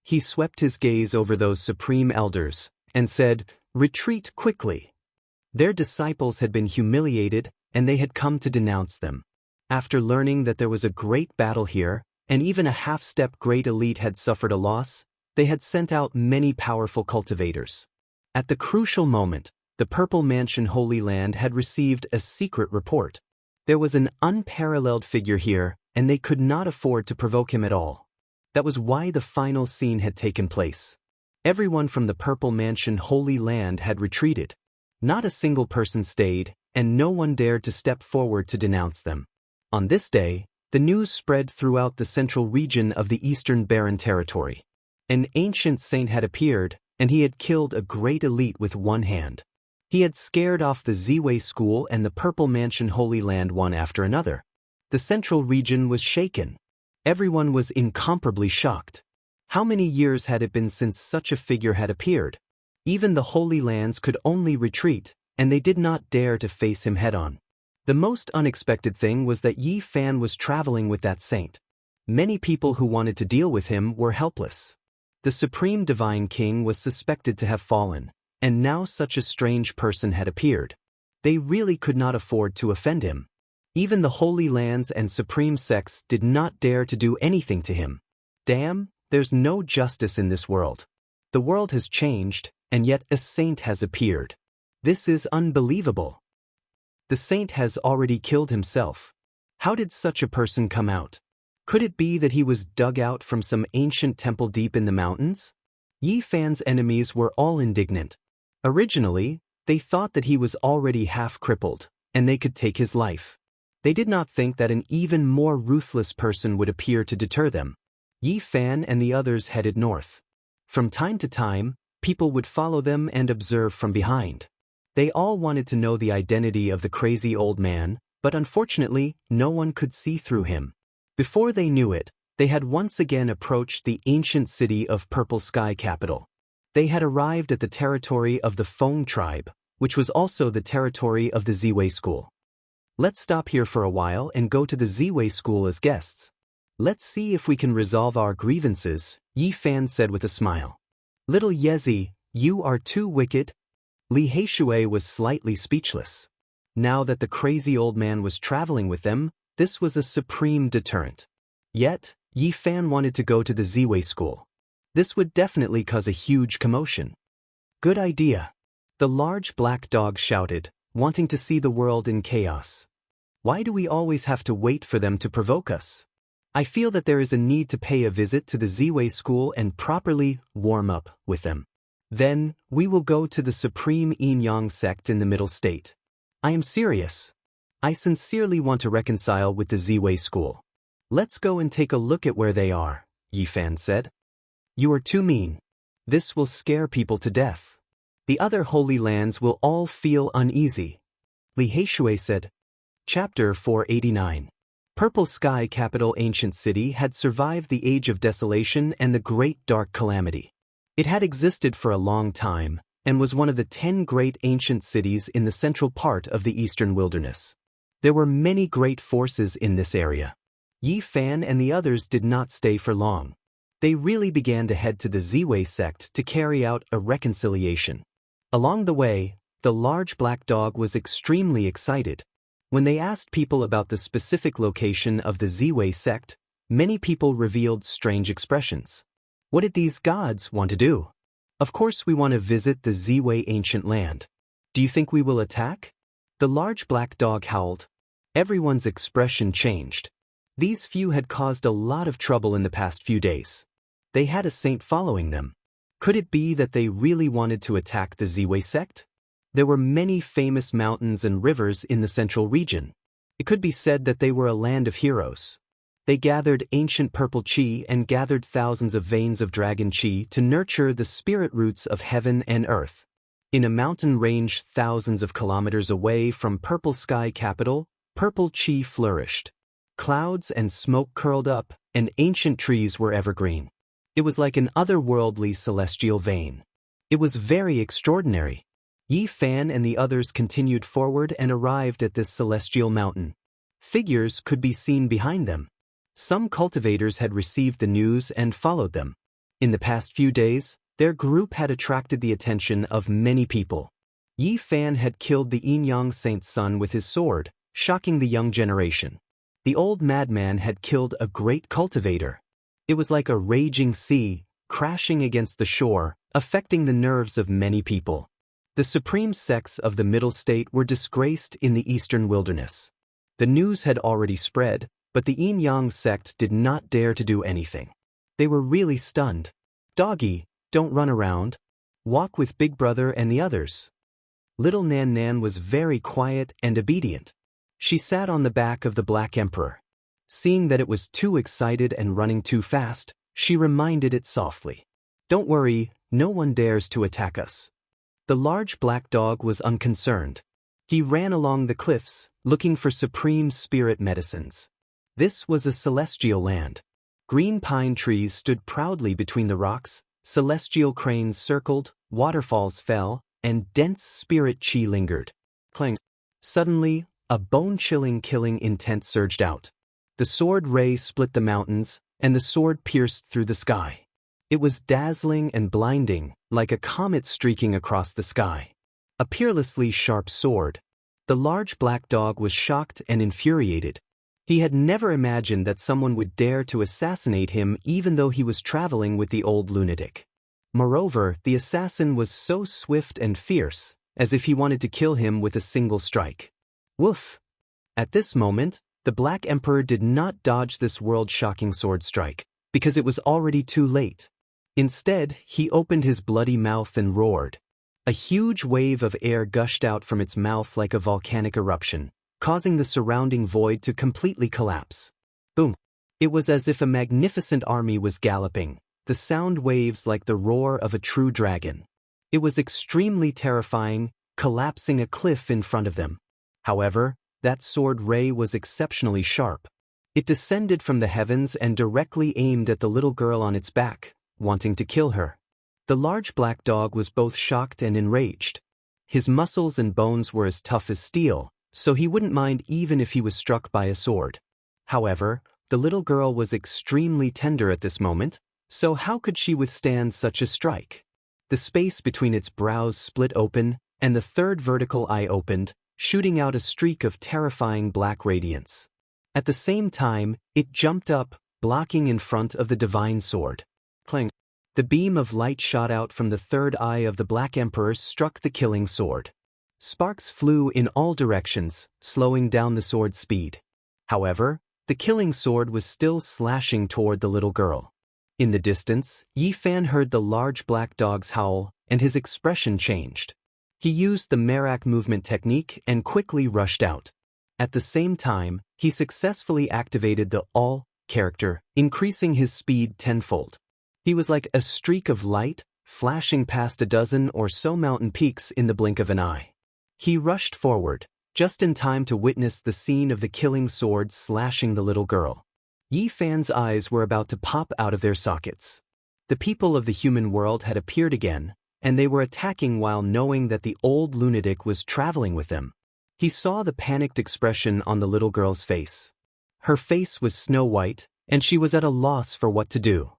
He swept his gaze over those supreme elders, and said, "Retreat quickly." Their disciples had been humiliated, and they had come to denounce them. After learning that there was a great battle here, and even a half-step great elite had suffered a loss, they had sent out many powerful cultivators. At the crucial moment, the Purple Mansion Holy Land had received a secret report. There was an unparalleled figure here, and they could not afford to provoke him at all. That was why the final scene had taken place. Everyone from the Purple Mansion Holy Land had retreated. Not a single person stayed, and no one dared to step forward to denounce them. On this day, the news spread throughout the central region of the Eastern Barren territory. An ancient saint had appeared, and he had killed a great elite with one hand. He had scared off the Ziwei school and the Purple Mansion Holy Land one after another. The central region was shaken. Everyone was incomparably shocked. How many years had it been since such a figure had appeared? Even the Holy Lands could only retreat, and they did not dare to face him head-on. The most unexpected thing was that Yi Fan was traveling with that saint. Many people who wanted to deal with him were helpless. The Supreme Divine King was suspected to have fallen, and now such a strange person had appeared. They really could not afford to offend him. Even the Holy Lands and Supreme Sects did not dare to do anything to him. Damn, there's no justice in this world. The world has changed, and yet a saint has appeared. This is unbelievable. The saint has already killed himself. How did such a person come out? Could it be that he was dug out from some ancient temple deep in the mountains? Yi Fan's enemies were all indignant. Originally, they thought that he was already half-crippled, and they could take his life. They did not think that an even more ruthless person would appear to deter them. Yi Fan and the others headed north. From time to time, people would follow them and observe from behind. They all wanted to know the identity of the crazy old man, but unfortunately, no one could see through him. Before they knew it, they had once again approached the ancient city of Purple Sky Capital. They had arrived at the territory of the Feng tribe, which was also the territory of the Ziwei school. Let's stop here for a while and go to the Ziwei school as guests. Let's see if we can resolve our grievances, Yi Fan said with a smile. Little Yezi, you are too wicked. Li Heishui was slightly speechless. Now that the crazy old man was traveling with them, this was a supreme deterrent. Yet, Yi Fan wanted to go to the Ziwei school. This would definitely cause a huge commotion. Good idea. The large black dog shouted, wanting to see the world in chaos. Why do we always have to wait for them to provoke us? I feel that there is a need to pay a visit to the Ziwei school and properly warm up with them. Then, we will go to the Supreme Yin-Yang sect in the Middle State. I am serious. I sincerely want to reconcile with the Ziwei school. Let's go and take a look at where they are, Yi Fan said. You are too mean. This will scare people to death. The other Holy Lands will all feel uneasy. Li Heishui said. Chapter 489. Purple Sky Capital Ancient City had survived the Age of Desolation and the Great Dark Calamity. It had existed for a long time, and was one of the 10 great ancient cities in the central part of the eastern wilderness. There were many great forces in this area. Yi Fan and the others did not stay for long. They really began to head to the Ziwei sect to carry out a reconciliation. Along the way, the large black dog was extremely excited. When they asked people about the specific location of the Ziwei sect, many people revealed strange expressions. What did these gods want to do? Of course we want to visit the Ziwei ancient land. Do you think we will attack? The large black dog howled. Everyone's expression changed. These few had caused a lot of trouble in the past few days. They had a saint following them. Could it be that they really wanted to attack the Ziwei sect? There were many famous mountains and rivers in the central region. It could be said that they were a land of heroes. They gathered ancient purple qi and gathered thousands of veins of dragon qi to nurture the spirit roots of heaven and earth. In a mountain range thousands of kilometers away from Purple Sky Capital, purple qi flourished. Clouds and smoke curled up, and ancient trees were evergreen. It was like an otherworldly celestial vein. It was very extraordinary. Yi Fan and the others continued forward and arrived at this celestial mountain. Figures could be seen behind them. Some cultivators had received the news and followed them. In the past few days, their group had attracted the attention of many people. Yi Fan had killed the Yin-Yang saint's son with his sword, shocking the young generation. The old madman had killed a great cultivator. It was like a raging sea, crashing against the shore, affecting the nerves of many people. The supreme sects of the Middle State were disgraced in the eastern wilderness. The news had already spread, but the Yin-Yang sect did not dare to do anything. They were really stunned. Doggy, don't run around. Walk with Big Brother and the others. Little Nan Nan was very quiet and obedient. She sat on the back of the Black Emperor. Seeing that it was too excited and running too fast, she reminded it softly. Don't worry, no one dares to attack us. The large black dog was unconcerned. He ran along the cliffs, looking for supreme spirit medicines. This was a celestial land. Green pine trees stood proudly between the rocks, celestial cranes circled, waterfalls fell, and dense spirit qi lingered. Clang. Suddenly, a bone-chilling killing intent surged out. The sword ray split the mountains, and the sword pierced through the sky. It was dazzling and blinding, like a comet streaking across the sky. A peerlessly sharp sword. The large black dog was shocked and infuriated. He had never imagined that someone would dare to assassinate him even though he was traveling with the old lunatic. Moreover, the assassin was so swift and fierce, as if he wanted to kill him with a single strike. Woof! At this moment, the Black Emperor did not dodge this world-shocking sword strike, because it was already too late. Instead, he opened his bloody mouth and roared. A huge wave of air gushed out from its mouth like a volcanic eruption, causing the surrounding void to completely collapse. Boom! It was as if a magnificent army was galloping, the sound waves like the roar of a true dragon. It was extremely terrifying, collapsing a cliff in front of them. However, that sword ray was exceptionally sharp. It descended from the heavens and directly aimed at the little girl on its back, wanting to kill her. The large black dog was both shocked and enraged. His muscles and bones were as tough as steel, so he wouldn't mind even if he was struck by a sword. However, the little girl was extremely tender at this moment, so how could she withstand such a strike? The space between its brows split open, and the third vertical eye opened, shooting out a streak of terrifying black radiance. At the same time, it jumped up, blocking in front of the divine sword. Clang! The beam of light shot out from the third eye of the Black Emperor struck the killing sword. Sparks flew in all directions, slowing down the sword's speed. However, the killing sword was still slashing toward the little girl. In the distance, Yi Fan heard the large black dog's howl, and his expression changed. He used the Merak movement technique and quickly rushed out. At the same time, he successfully activated the All character, increasing his speed tenfold. He was like a streak of light, flashing past a dozen or so mountain peaks in the blink of an eye. He rushed forward, just in time to witness the scene of the killing sword slashing the little girl. Yi Fan's eyes were about to pop out of their sockets. The people of the human world had appeared again, and they were attacking while knowing that the old lunatic was traveling with them. He saw the panicked expression on the little girl's face. Her face was snow white, and she was at a loss for what to do.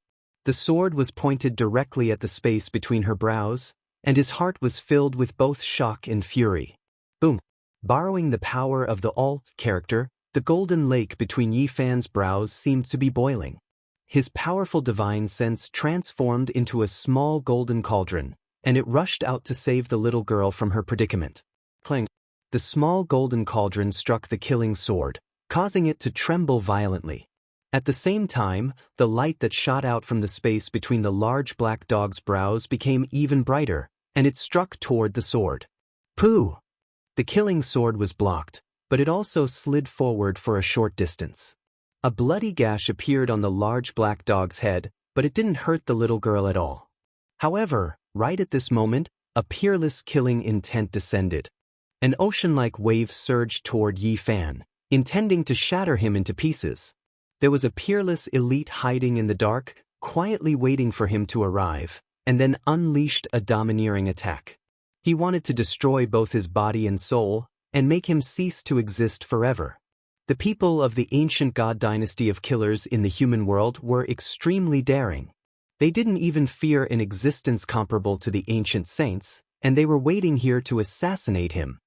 The sword was pointed directly at the space between her brows, and his heart was filled with both shock and fury. Boom! Borrowing the power of the All character, the golden lake between Yi Fan's brows seemed to be boiling. His powerful divine sense transformed into a small golden cauldron, and it rushed out to save the little girl from her predicament. Clang! The small golden cauldron struck the killing sword, causing it to tremble violently. At the same time, the light that shot out from the space between the large black dog's brows became even brighter, and it struck toward the sword. Pooh! The killing sword was blocked, but it also slid forward for a short distance. A bloody gash appeared on the large black dog's head, but it didn't hurt the little girl at all. However, right at this moment, a peerless killing intent descended. An ocean-like wave surged toward Yi Fan, intending to shatter him into pieces. There was a peerless elite hiding in the dark, quietly waiting for him to arrive, and then unleashed a domineering attack. He wanted to destroy both his body and soul, and make him cease to exist forever. The people of the ancient god dynasty of killers in the human world were extremely daring. They didn't even fear an existence comparable to the ancient saints, and they were waiting here to assassinate him.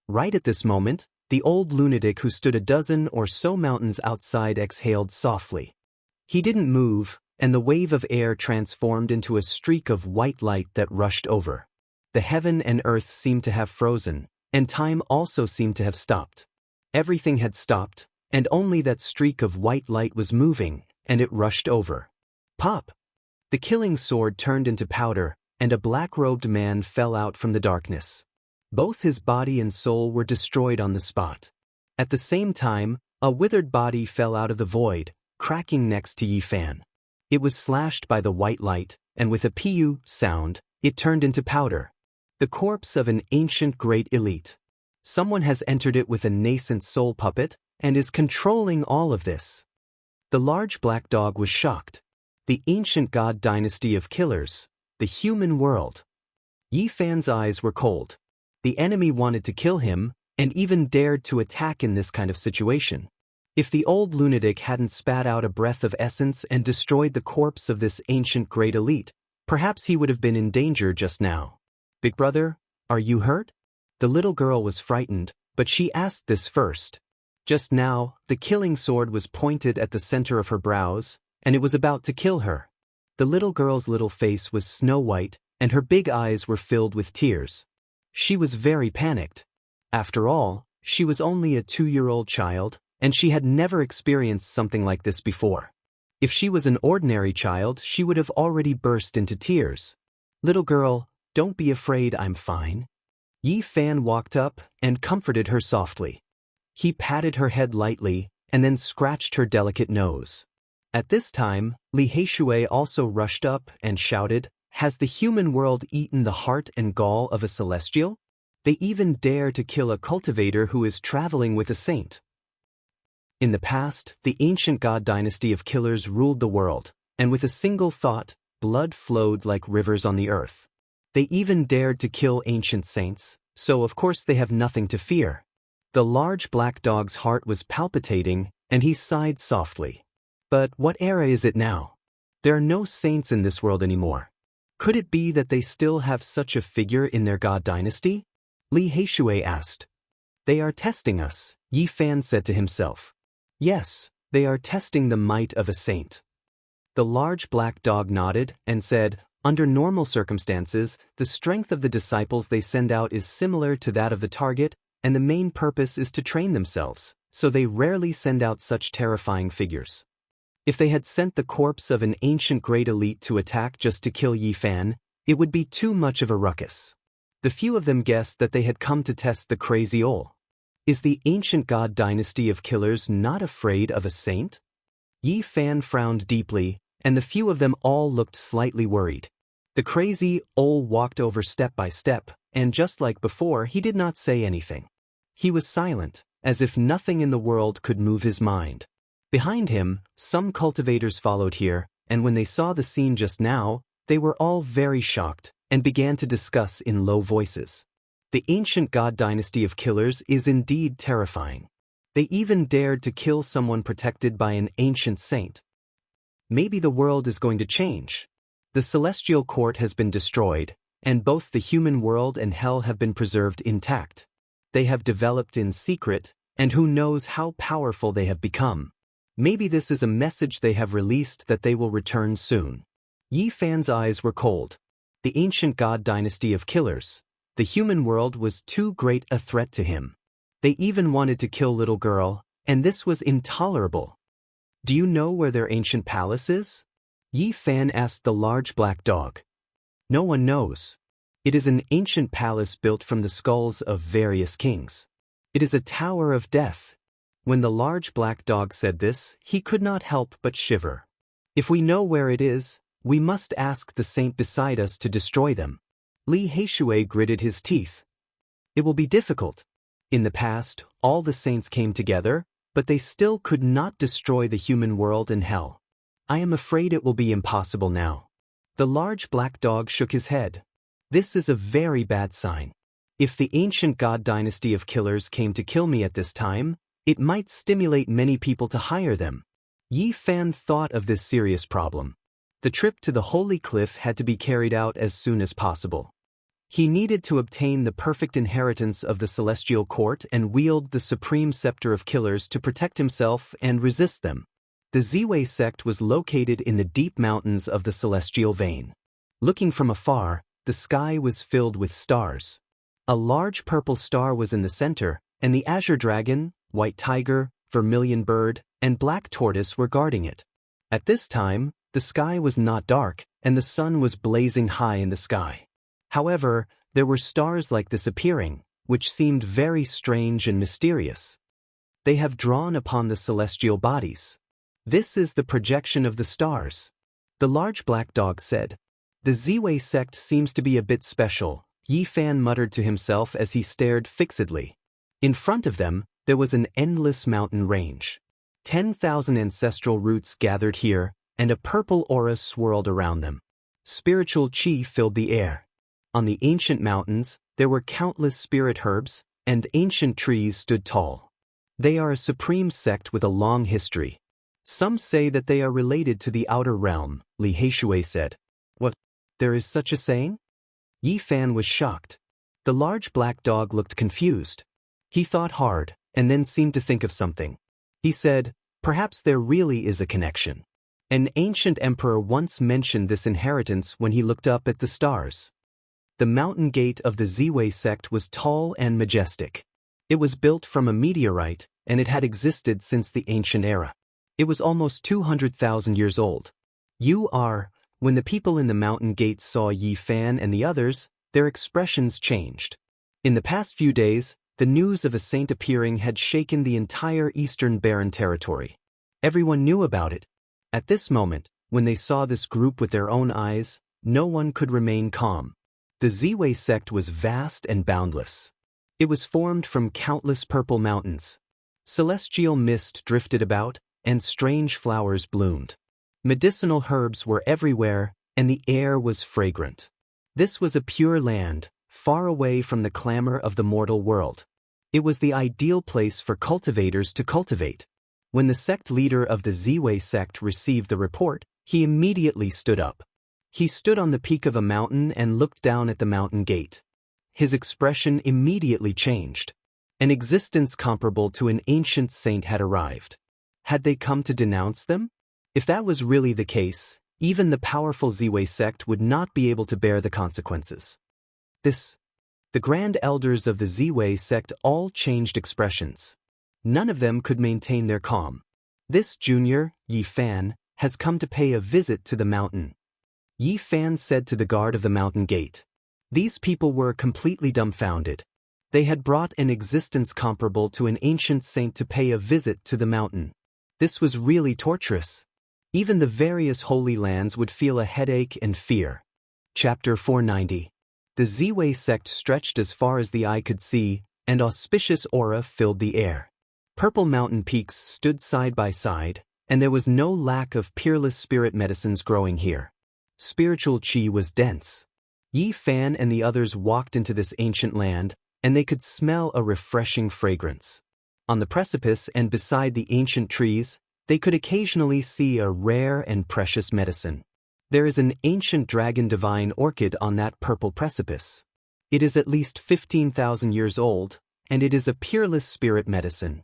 Right at this moment, the old lunatic who stood a dozen or so mountains outside exhaled softly. He didn't move, and the wave of air transformed into a streak of white light that rushed over. The heaven and earth seemed to have frozen, and time also seemed to have stopped. Everything had stopped, and only that streak of white light was moving, and it rushed over. Pop! The killing sword turned into powder, and a black-robed man fell out from the darkness. Both his body and soul were destroyed on the spot. At the same time, a withered body fell out of the void, cracking next to Yi Fan. It was slashed by the white light, and with a "pu" sound, it turned into powder. The corpse of an ancient great elite. Someone has entered it with a nascent soul puppet, and is controlling all of this. The large black dog was shocked. The ancient god dynasty of killers, the human world. Yi Fan's eyes were cold. The enemy wanted to kill him, and even dared to attack in this kind of situation. If the old lunatic hadn't spat out a breath of essence and destroyed the corpse of this ancient great elite, perhaps he would have been in danger just now. Big brother, are you hurt? The little girl was frightened, but she asked this first. Just now, the killing sword was pointed at the center of her brows, and it was about to kill her. The little girl's little face was snow-white, and her big eyes were filled with tears. She was very panicked. After all, she was only a 2-year-old child, and she had never experienced something like this before. If she was an ordinary child, she would have already burst into tears. Little girl, don't be afraid, I'm fine. Yi Fan walked up and comforted her softly. He patted her head lightly and then scratched her delicate nose. At this time, Li Heishui also rushed up and shouted, "Has the human world eaten the heart and gall of a celestial? They even dare to kill a cultivator who is traveling with a saint." In the past, the ancient god dynasty of killers ruled the world, and with a single thought, blood flowed like rivers on the earth. They even dared to kill ancient saints, so of course they have nothing to fear. The large black dog's heart was palpitating, and he sighed softly. But what era is it now? There are no saints in this world anymore. Could it be that they still have such a figure in their god dynasty? Li Heishui asked. They are testing us, Yi Fan said to himself. Yes, they are testing the might of a saint. The large black dog nodded and said, under normal circumstances, the strength of the disciples they send out is similar to that of the target, and the main purpose is to train themselves, so they rarely send out such terrifying figures. If they had sent the corpse of an ancient great elite to attack just to kill Yi Fan, it would be too much of a ruckus. The few of them guessed that they had come to test the crazy old. Is the ancient god dynasty of killers not afraid of a saint? Yi Fan frowned deeply, and the few of them all looked slightly worried. The crazy old walked over step by step, and just like before, he did not say anything. He was silent, as if nothing in the world could move his mind. Behind him, some cultivators followed here, and when they saw the scene just now, they were all very shocked and began to discuss in low voices. The ancient god dynasty of killers is indeed terrifying. They even dared to kill someone protected by an ancient saint. Maybe the world is going to change. The celestial court has been destroyed, and both the human world and hell have been preserved intact. They have developed in secret, and who knows how powerful they have become. Maybe this is a message they have released that they will return soon. Yi Fan's eyes were cold. The ancient god dynasty of killers. The human world was too great a threat to him. They even wanted to kill little girl, and this was intolerable. Do you know where their ancient palace is? Yi Fan asked the large black dog. No one knows. It is an ancient palace built from the skulls of various kings. It is a tower of death. When the large black dog said this, he could not help but shiver. If we know where it is, we must ask the saint beside us to destroy them. Li Heishui gritted his teeth. It will be difficult. In the past, all the saints came together, but they still could not destroy the human world and hell. I am afraid it will be impossible now. The large black dog shook his head. This is a very bad sign. If the ancient god dynasty of killers came to kill me at this time, it might stimulate many people to hire them. Yi Fan thought of this serious problem. The trip to the Holy Cliff had to be carried out as soon as possible. He needed to obtain the perfect inheritance of the celestial court and wield the supreme scepter of killers to protect himself and resist them. The Ziwei sect was located in the deep mountains of the celestial vein. Looking from afar, the sky was filled with stars. A large purple star was in the center, and the azure dragon, white tiger, vermilion bird, and black tortoise were guarding it. At this time, the sky was not dark, and the sun was blazing high in the sky. However, there were stars like this appearing, which seemed very strange and mysterious. They have drawn upon the celestial bodies. This is the projection of the stars. The large black dog said. The Ziwei sect seems to be a bit special, Yi Fan muttered to himself as he stared fixedly. In front of them, there was an endless mountain range. 10,000 ancestral roots gathered here, and a purple aura swirled around them. Spiritual chi filled the air. On the ancient mountains, there were countless spirit herbs, and ancient trees stood tall. They are a supreme sect with a long history. Some say that they are related to the outer realm, Li Heishui said. What? There is such a saying? Yi Fan was shocked. The large black dog looked confused. He thought hard, and then seemed to think of something. He said, perhaps there really is a connection. An ancient emperor once mentioned this inheritance when he looked up at the stars. The mountain gate of the Ziwei sect was tall and majestic. It was built from a meteorite, and it had existed since the ancient era. It was almost 200,000 years old. When the people in the mountain gate saw Yi Fan and the others, their expressions changed. In the past few days, the news of a saint appearing had shaken the entire Eastern Barren territory. Everyone knew about it. At this moment, when they saw this group with their own eyes, no one could remain calm. The Ziwei sect was vast and boundless. It was formed from countless purple mountains. Celestial mist drifted about, and strange flowers bloomed. Medicinal herbs were everywhere, and the air was fragrant. This was a pure land, far away from the clamor of the mortal world. It was the ideal place for cultivators to cultivate. When the sect leader of the Ziwei sect received the report, he immediately stood up. He stood on the peak of a mountain and looked down at the mountain gate. His expression immediately changed. An existence comparable to an ancient saint had arrived. Had they come to denounce them? If that was really the case, even the powerful Ziwei sect would not be able to bear the consequences. The grand elders of the Ziwei sect all changed expressions. None of them could maintain their calm. This junior, Yi Fan, has come to pay a visit to the mountain. Yi Fan said to the guard of the mountain gate. These people were completely dumbfounded. They had brought an existence comparable to an ancient saint to pay a visit to the mountain. This was really torturous. Even the various holy lands would feel a headache and fear. Chapter 490. The Ziwei sect stretched as far as the eye could see, and auspicious aura filled the air. Purple mountain peaks stood side by side, and there was no lack of peerless spirit medicines growing here. Spiritual qi was dense. Yi Fan and the others walked into this ancient land, and they could smell a refreshing fragrance. On the precipice and beside the ancient trees, they could occasionally see a rare and precious medicine. There is an ancient dragon divine orchid on that purple precipice. It is at least 15,000 years old, and it is a peerless spirit medicine.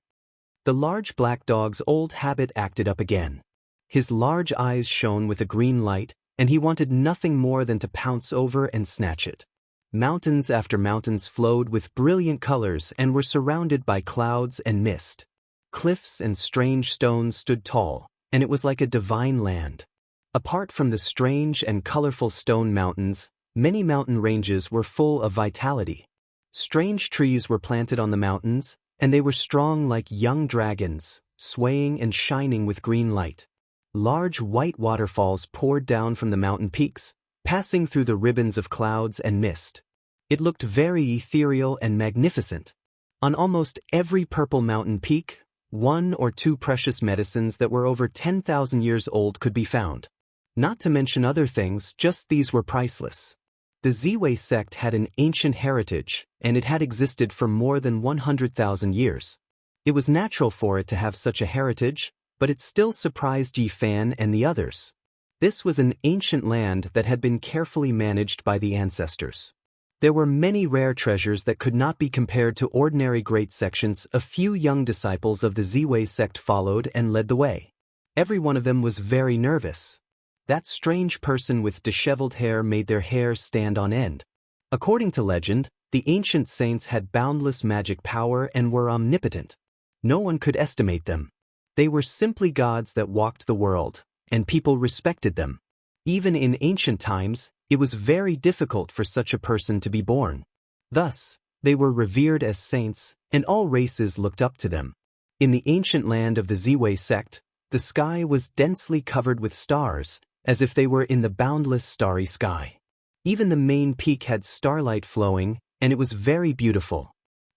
The large black dog's old habit acted up again. His large eyes shone with a green light, and he wanted nothing more than to pounce over and snatch it. Mountains after mountains flowed with brilliant colors and were surrounded by clouds and mist. Cliffs and strange stones stood tall, and it was like a divine land. Apart from the strange and colorful stone mountains, many mountain ranges were full of vitality. Strange trees were planted on the mountains, and they were strong like young dragons, swaying and shining with green light. Large white waterfalls poured down from the mountain peaks, passing through the ribbons of clouds and mist. It looked very ethereal and magnificent. On almost every purple mountain peak, 1 or 2 precious medicines that were over 10,000 years old could be found. Not to mention other things, just these were priceless. The Ziwei sect had an ancient heritage, and it had existed for more than 100,000 years. It was natural for it to have such a heritage, but it still surprised Yi Fan and the others. This was an ancient land that had been carefully managed by the ancestors. There were many rare treasures that could not be compared to ordinary great sections. A few young disciples of the Ziwei sect followed and led the way. Every one of them was very nervous. That strange person with disheveled hair made their hair stand on end. According to legend, the ancient saints had boundless magic power and were omnipotent. No one could estimate them. They were simply gods that walked the world, and people respected them. Even in ancient times, it was very difficult for such a person to be born. Thus, they were revered as saints, and all races looked up to them. In the ancient land of the Ziwei sect, the sky was densely covered with stars, as if they were in the boundless starry sky. Even the main peak had starlight flowing, and it was very beautiful.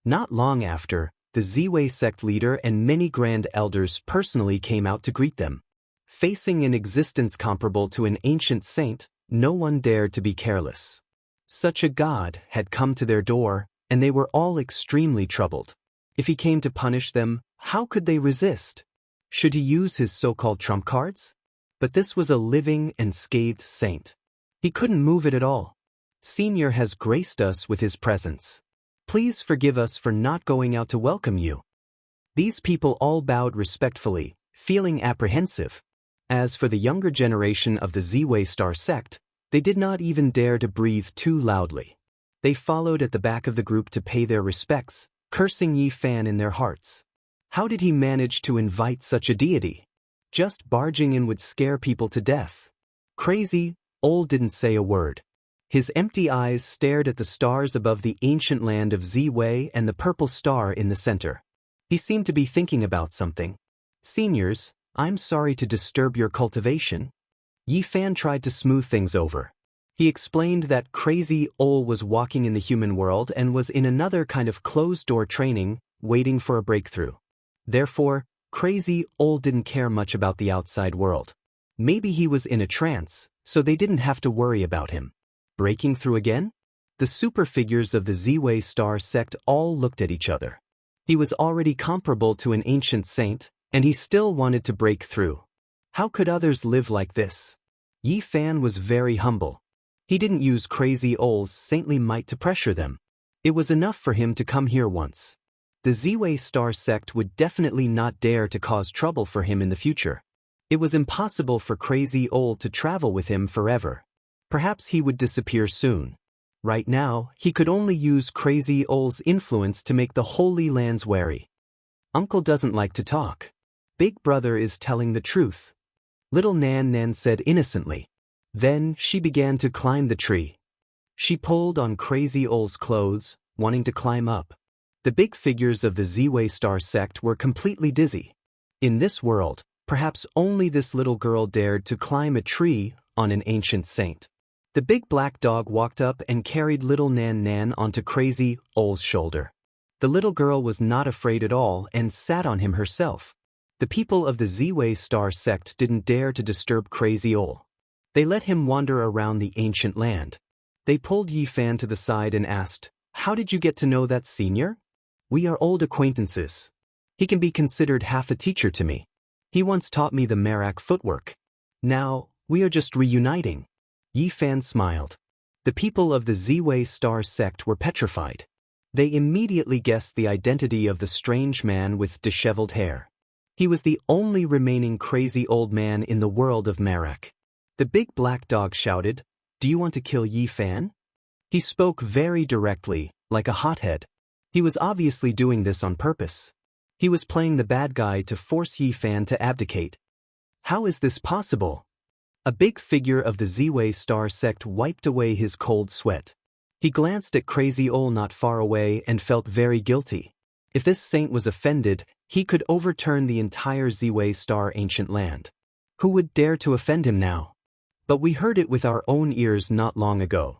Not long after, the Ziwei sect leader and many grand elders personally came out to greet them. Facing an existence comparable to an ancient saint, no one dared to be careless. Such a god had come to their door, and they were all extremely troubled. If he came to punish them, How could they resist? Should he use his so-called trump cards? But this was a living and scathed saint. He couldn't move it at all. Senior has graced us with his presence. Please forgive us for not going out to welcome you. These people all bowed respectfully, feeling apprehensive. As for the younger generation of the Ziwei Star sect, they did not even dare to breathe too loudly. They followed at the back of the group to pay their respects, cursing Yi Fan in their hearts. How did he manage to invite such a deity? Just barging in would scare people to death. Crazy, Old didn't say a word. His empty eyes stared at the stars above the ancient land of Ziwei and the purple star in the center. He seemed to be thinking about something. Seniors, I'm sorry to disturb your cultivation. Yi Fan tried to smooth things over. He explained that Crazy Ol was walking in the human world and was in another kind of closed-door training, waiting for a breakthrough. Therefore, Crazy Ol didn't care much about the outside world. Maybe he was in a trance, so they didn't have to worry about him. Breaking through again? The super figures of the Ziwei Star sect all looked at each other. He was already comparable to an ancient saint, and he still wanted to break through. How could others live like this? Yi Fan was very humble. He didn't use Crazy Ol's saintly might to pressure them. It was enough for him to come here once. The Ziwei Star sect would definitely not dare to cause trouble for him in the future. It was impossible for Crazy Ol to travel with him forever. Perhaps he would disappear soon. Right now, he could only use Crazy Ol's influence to make the Holy Lands wary. Uncle doesn't like to talk. Big brother is telling the truth. Little Nan Nan said innocently. Then she began to climb the tree. She pulled on Crazy Ol's clothes, wanting to climb up. The big figures of the Ziwei Star sect were completely dizzy. In this world, perhaps only this little girl dared to climb a tree on an ancient saint. The big black dog walked up and carried little Nan Nan onto Crazy Ol's shoulder. The little girl was not afraid at all and sat on him herself. The people of the Ziwei Star sect didn't dare to disturb Crazy Ol. They let him wander around the ancient land. They pulled Yi Fan to the side and asked, "How did you get to know that senior?" "We are old acquaintances. He can be considered half a teacher to me. He once taught me the Merak footwork. Now, we are just reuniting." Yi Fan smiled. The people of the Ziwei Star sect were petrified. They immediately guessed the identity of the strange man with disheveled hair. He was the only remaining crazy old man in the world of Merak. The big black dog shouted, "Do you want to kill Yi Fan?" He spoke very directly, like a hothead. He was obviously doing this on purpose. He was playing the bad guy to force Yi Fan to abdicate. How is this possible? A big figure of the Ziwei Star sect wiped away his cold sweat. He glanced at Crazy Ol not far away and felt very guilty. If this saint was offended, he could overturn the entire Ziwei Star ancient land. Who would dare to offend him now? But we heard it with our own ears not long ago.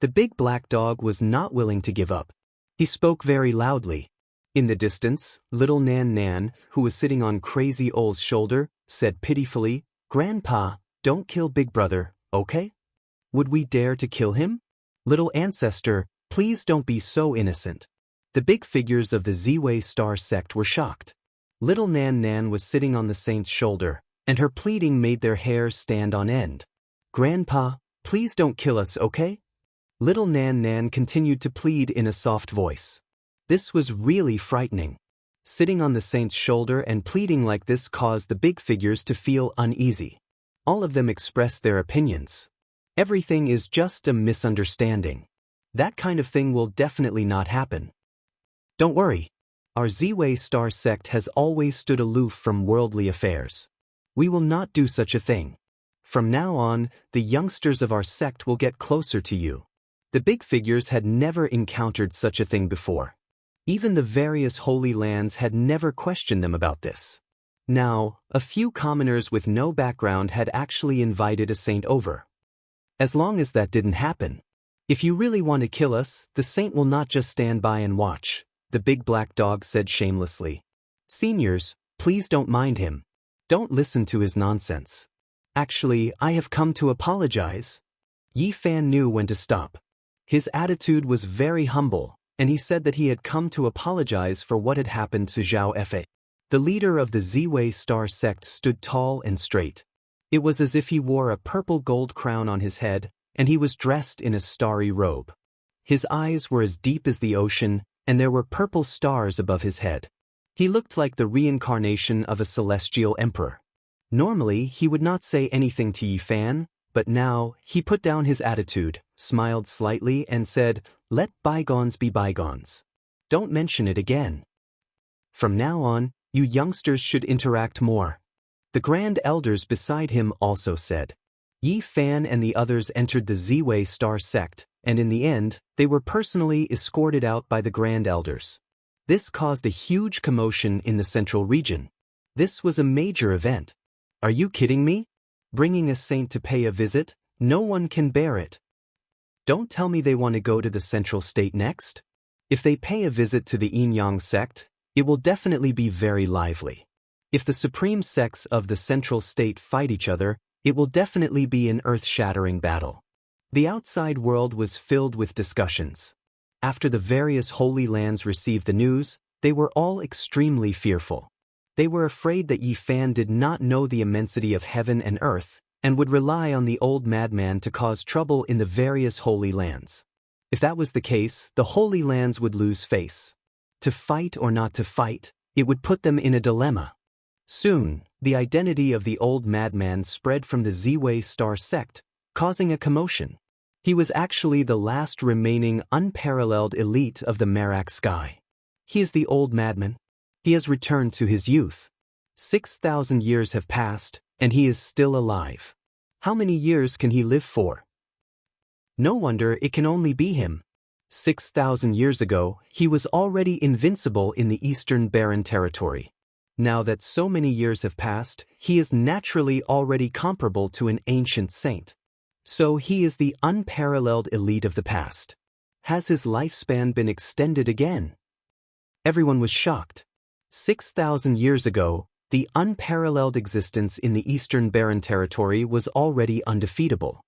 The big black dog was not willing to give up. He spoke very loudly. In the distance, little Nan Nan, who was sitting on Crazy Ol's shoulder, said pitifully, "Grandpa, don't kill Big Brother, okay? Would we dare to kill him? Little ancestor, please don't be so innocent." The big figures of the Ziwei Star sect were shocked. Little Nan Nan was sitting on the saint's shoulder, and her pleading made their hair stand on end. "Grandpa, please don't kill us, okay?" Little Nan Nan continued to plead in a soft voice. This was really frightening. Sitting on the saint's shoulder and pleading like this caused the big figures to feel uneasy. All of them expressed their opinions. Everything is just a misunderstanding. That kind of thing will definitely not happen. Don't worry. Our Ziwei Star sect has always stood aloof from worldly affairs. We will not do such a thing. From now on, the youngsters of our sect will get closer to you. The big figures had never encountered such a thing before. Even the various holy lands had never questioned them about this. Now, a few commoners with no background had actually invited a saint over. As long as that didn't happen. "If you really want to kill us, the saint will not just stand by and watch," the big black dog said shamelessly. "Seniors, please don't mind him. Don't listen to his nonsense. Actually, I have come to apologize." Yi Fan knew when to stop. His attitude was very humble, and he said that he had come to apologize for what had happened to Zhao Fe. The leader of the Ziwei Star sect stood tall and straight. It was as if he wore a purple gold crown on his head, and he was dressed in a starry robe. His eyes were as deep as the ocean, and there were purple stars above his head. He looked like the reincarnation of a celestial emperor. Normally, he would not say anything to Yi Fan, but now, he put down his attitude, smiled slightly and said, "Let bygones be bygones. Don't mention it again. From now on, you youngsters should interact more." The Grand Elders beside him also said. Yi Fan and the others entered the Ziwei Star sect, and in the end, they were personally escorted out by the Grand Elders. This caused a huge commotion in the central region. This was a major event. Are you kidding me? Bringing a saint to pay a visit? No one can bear it. Don't tell me they want to go to the central state next. If they pay a visit to the Yin-Yang sect, it will definitely be very lively. If the supreme sects of the central state fight each other, it will definitely be an earth-shattering battle. The outside world was filled with discussions. After the various holy lands received the news, they were all extremely fearful. They were afraid that Yi Fan did not know the immensity of heaven and earth, and would rely on the old madman to cause trouble in the various holy lands. If that was the case, the holy lands would lose face. To fight or not to fight, it would put them in a dilemma. Soon, the identity of the old madman spread from the Ziwei Star sect, causing a commotion. He was actually the last remaining unparalleled elite of the Merak sky. He is the old madman. He has returned to his youth. 6,000 years have passed, and he is still alive. How many years can he live for? No wonder it can only be him. 6,000 years ago, he was already invincible in the Eastern Barren Territory. Now that so many years have passed, he is naturally already comparable to an ancient saint. So he is the unparalleled elite of the past. Has his lifespan been extended again? Everyone was shocked. 6,000 years ago, the unparalleled existence in the Eastern Barren Territory was already undefeatable.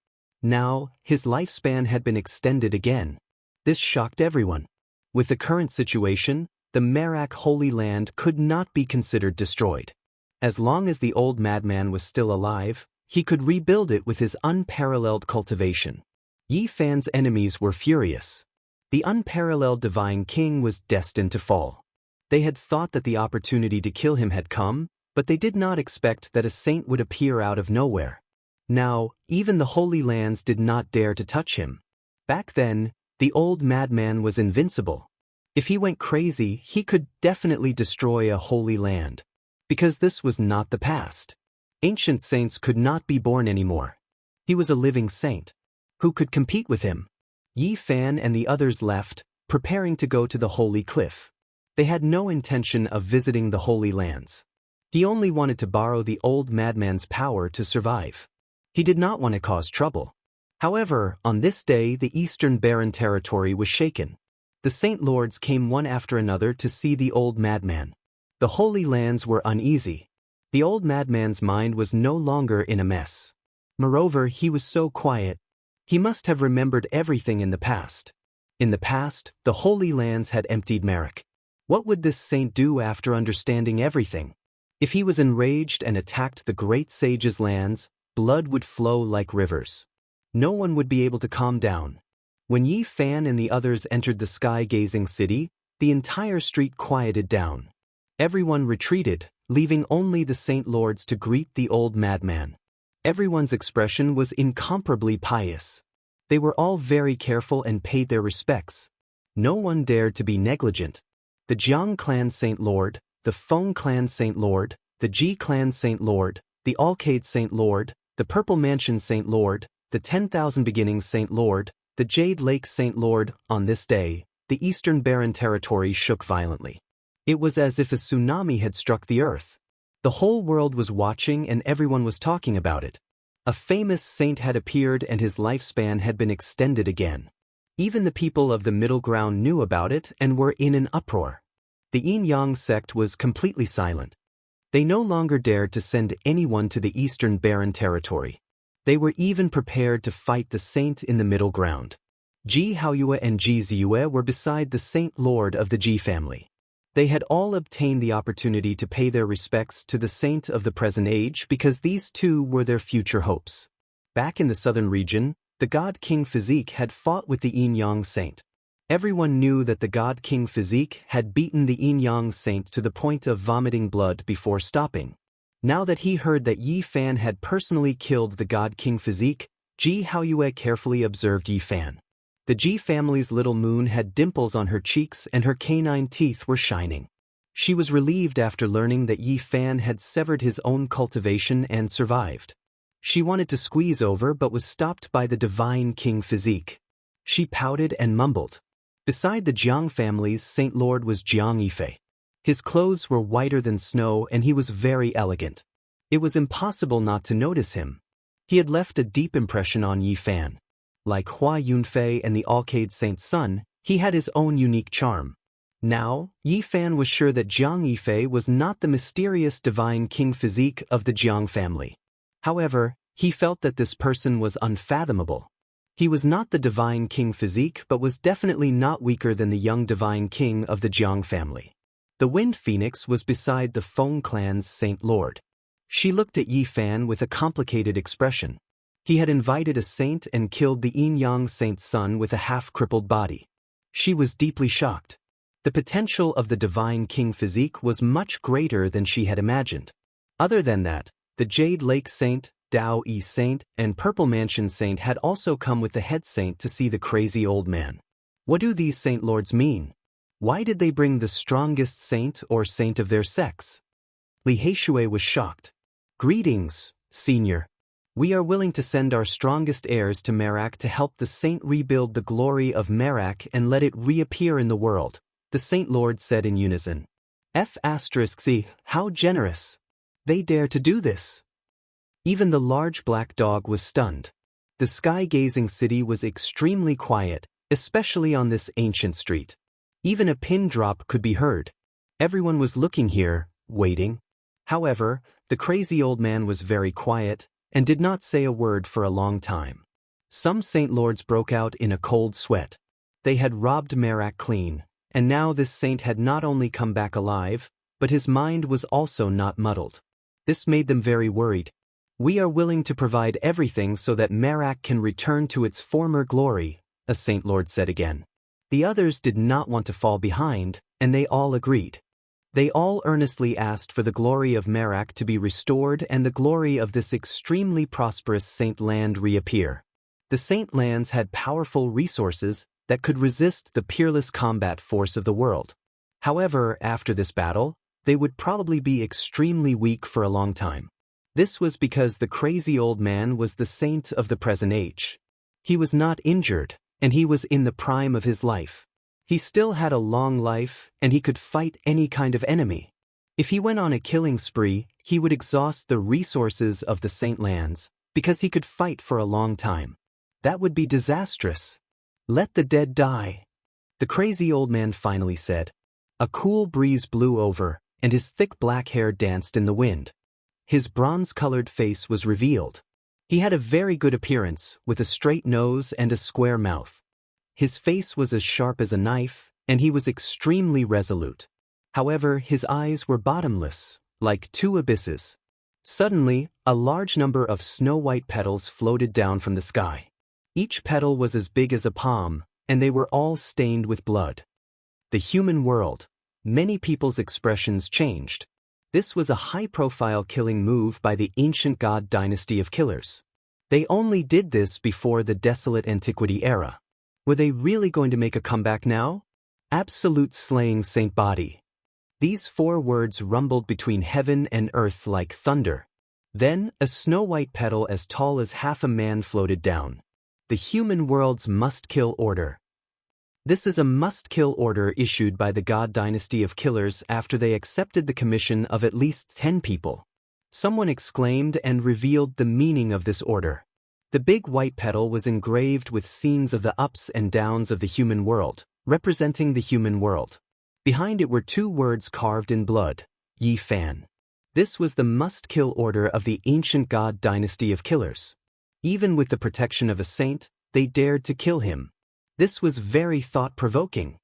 Now, his lifespan had been extended again. This shocked everyone. With the current situation, the Merak Holy Land could not be considered destroyed. As long as the old madman was still alive, he could rebuild it with his unparalleled cultivation. Yi Fan's enemies were furious. The unparalleled divine king was destined to fall. They had thought that the opportunity to kill him had come, but they did not expect that a saint would appear out of nowhere. Now, even the Holy Lands did not dare to touch him. Back then, the old madman was invincible. If he went crazy, he could definitely destroy a holy land. Because this was not the past. Ancient saints could not be born anymore. He was a living saint. Who could compete with him? Yi Fan and the others left, preparing to go to the Holy Cliff. They had no intention of visiting the Holy Lands. He only wanted to borrow the old madman's power to survive. He did not want to cause trouble. However, on this day the Eastern Barren Territory was shaken. The Saint Lords came one after another to see the old madman. The Holy Lands were uneasy. The old madman's mind was no longer in a mess. Moreover, he was so quiet. He must have remembered everything in the past. In the past, the Holy Lands had emptied Merak. What would this saint do after understanding everything? If he was enraged and attacked the great sage's lands, blood would flow like rivers. No one would be able to calm down. When Yi Fan and the others entered the sky-gazing city, the entire street quieted down. Everyone retreated, leaving only the Saint Lords to greet the old madman. Everyone's expression was incomparably pious. They were all very careful and paid their respects. No one dared to be negligent. The Jiang clan Saint Lord, the Feng clan Saint Lord, the Ji clan Saint Lord, the Alcade Saint Lord, the Purple Mansion Saint Lord, the 10,000 Beginnings Saint Lord, the Jade Lake Saint Lord. On this day, the Eastern Barren Territory shook violently. It was as if a tsunami had struck the earth. The whole world was watching and everyone was talking about it. A famous saint had appeared and his lifespan had been extended again. Even the people of the middle ground knew about it and were in an uproar. The Yin-Yang sect was completely silent. They no longer dared to send anyone to the Eastern Barren Territory. They were even prepared to fight the saint in the middle ground. Ji Haoyue and Ji Ziyue were beside the Saint Lord of the Ji family. They had all obtained the opportunity to pay their respects to the saint of the present age because these two were their future hopes. Back in the southern region, the god King Physique had fought with the Yin-Yang saint. Everyone knew that the god King Physique had beaten the Yin-Yang saint to the point of vomiting blood before stopping. Now that he heard that Yi Fan had personally killed the god King Physique, Ji Haoyue carefully observed Yi Fan. The Ji family's little moon had dimples on her cheeks and her canine teeth were shining. She was relieved after learning that Yi Fan had severed his own cultivation and survived. She wanted to squeeze over but was stopped by the divine King Physique. She pouted and mumbled. Beside the Jiang family's Saint Lord was Jiang Yifei. His clothes were whiter than snow and he was very elegant. It was impossible not to notice him. He had left a deep impression on Yi Fan. Like Hua Yunfei and the Alcade Saint's son, he had his own unique charm. Now, Yi Fan was sure that Jiang Yifei was not the mysterious divine King Physique of the Jiang family. However, he felt that this person was unfathomable. He was not the divine King Physique but was definitely not weaker than the young divine king of the Jiang family. The Wind Phoenix was beside the Feng clan's Saint Lord. She looked at Yi Fan with a complicated expression. He had invited a saint and killed the Yin-Yang saint's son with a half-crippled body. She was deeply shocked. The potential of the divine King Physique was much greater than she had imagined. Other than that, the Jade Lake Saint, Dao Yi Saint, and Purple Mansion Saint had also come with the head saint to see the crazy old man. What do these saint lords mean? Why did they bring the strongest saint or saint of their sex? Li Heishui was shocked. Greetings, senior. We are willing to send our strongest heirs to Merak to help the saint rebuild the glory of Merak and let it reappear in the world, the saint lord said in unison. F***C, how generous. They dare to do this. Even the large black dog was stunned. The sky-gazing city was extremely quiet, especially on this ancient street. Even a pin drop could be heard. Everyone was looking here, waiting. However, the crazy old man was very quiet and did not say a word for a long time. Some saint lords broke out in a cold sweat. They had robbed Merak clean, and now this saint had not only come back alive, but his mind was also not muddled. This made them very worried. We are willing to provide everything so that Merak can return to its former glory, a saint lord said again. The others did not want to fall behind, and they all agreed. They all earnestly asked for the glory of Merak to be restored and the glory of this extremely prosperous saint land reappear. The saint lands had powerful resources that could resist the peerless combat force of the world. However, after this battle, they would probably be extremely weak for a long time. This was because the crazy old man was the saint of the present age. He was not injured, and he was in the prime of his life. He still had a long life, and he could fight any kind of enemy. If he went on a killing spree, he would exhaust the resources of the saint lands, because he could fight for a long time. That would be disastrous. Let the dead die. The crazy old man finally said. A cool breeze blew over, and his thick black hair danced in the wind. His bronze-colored face was revealed. He had a very good appearance, with a straight nose and a square mouth. His face was as sharp as a knife, and he was extremely resolute. However, his eyes were bottomless, like two abysses. Suddenly, a large number of snow-white petals floated down from the sky. Each petal was as big as a palm, and they were all stained with blood. The human world. Many people's expressions changed. This was a high-profile killing move by the ancient god dynasty of killers. They only did this before the desolate antiquity era. Were they really going to make a comeback now? Absolute slaying Saint Body. These 4 words rumbled between heaven and earth like thunder. Then, a snow-white petal as tall as half a man floated down. The human world's must-kill order. This is a must-kill order issued by the god dynasty of killers after they accepted the commission of at least 10 people. Someone exclaimed and revealed the meaning of this order. The big white petal was engraved with scenes of the ups and downs of the human world, representing the human world. Behind it were 2 words carved in blood, Yi Fan. This was the must-kill order of the ancient god dynasty of killers. Even with the protection of a saint, they dared to kill him. This was very thought-provoking.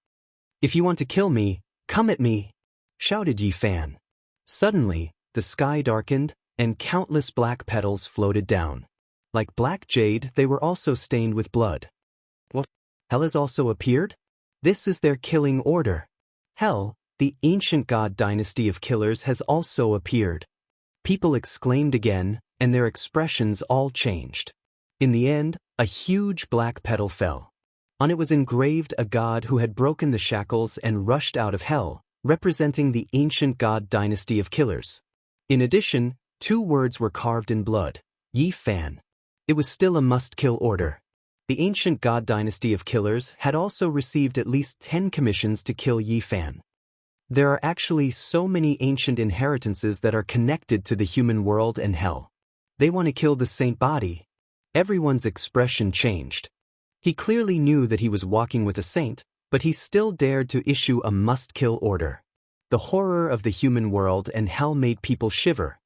If you want to kill me, come at me, shouted Yi Fan. Suddenly, the sky darkened, and countless black petals floated down. Like black jade, they were also stained with blood. What? Hell has also appeared? This is their killing order. Hell, the ancient god dynasty of killers, has also appeared. People exclaimed again, and their expressions all changed. In the end, a huge black petal fell. On it was engraved a god who had broken the shackles and rushed out of hell, representing the ancient god dynasty of killers. In addition, 2 words were carved in blood: Yi Fan. It was still a must-kill order. The ancient god dynasty of killers had also received at least 10 commissions to kill Yi Fan. There are actually so many ancient inheritances that are connected to the human world and hell. They want to kill the saint body. Everyone's expression changed. He clearly knew that he was walking with a saint, but he still dared to issue a must-kill order. The horror of the human world and hell made people shiver.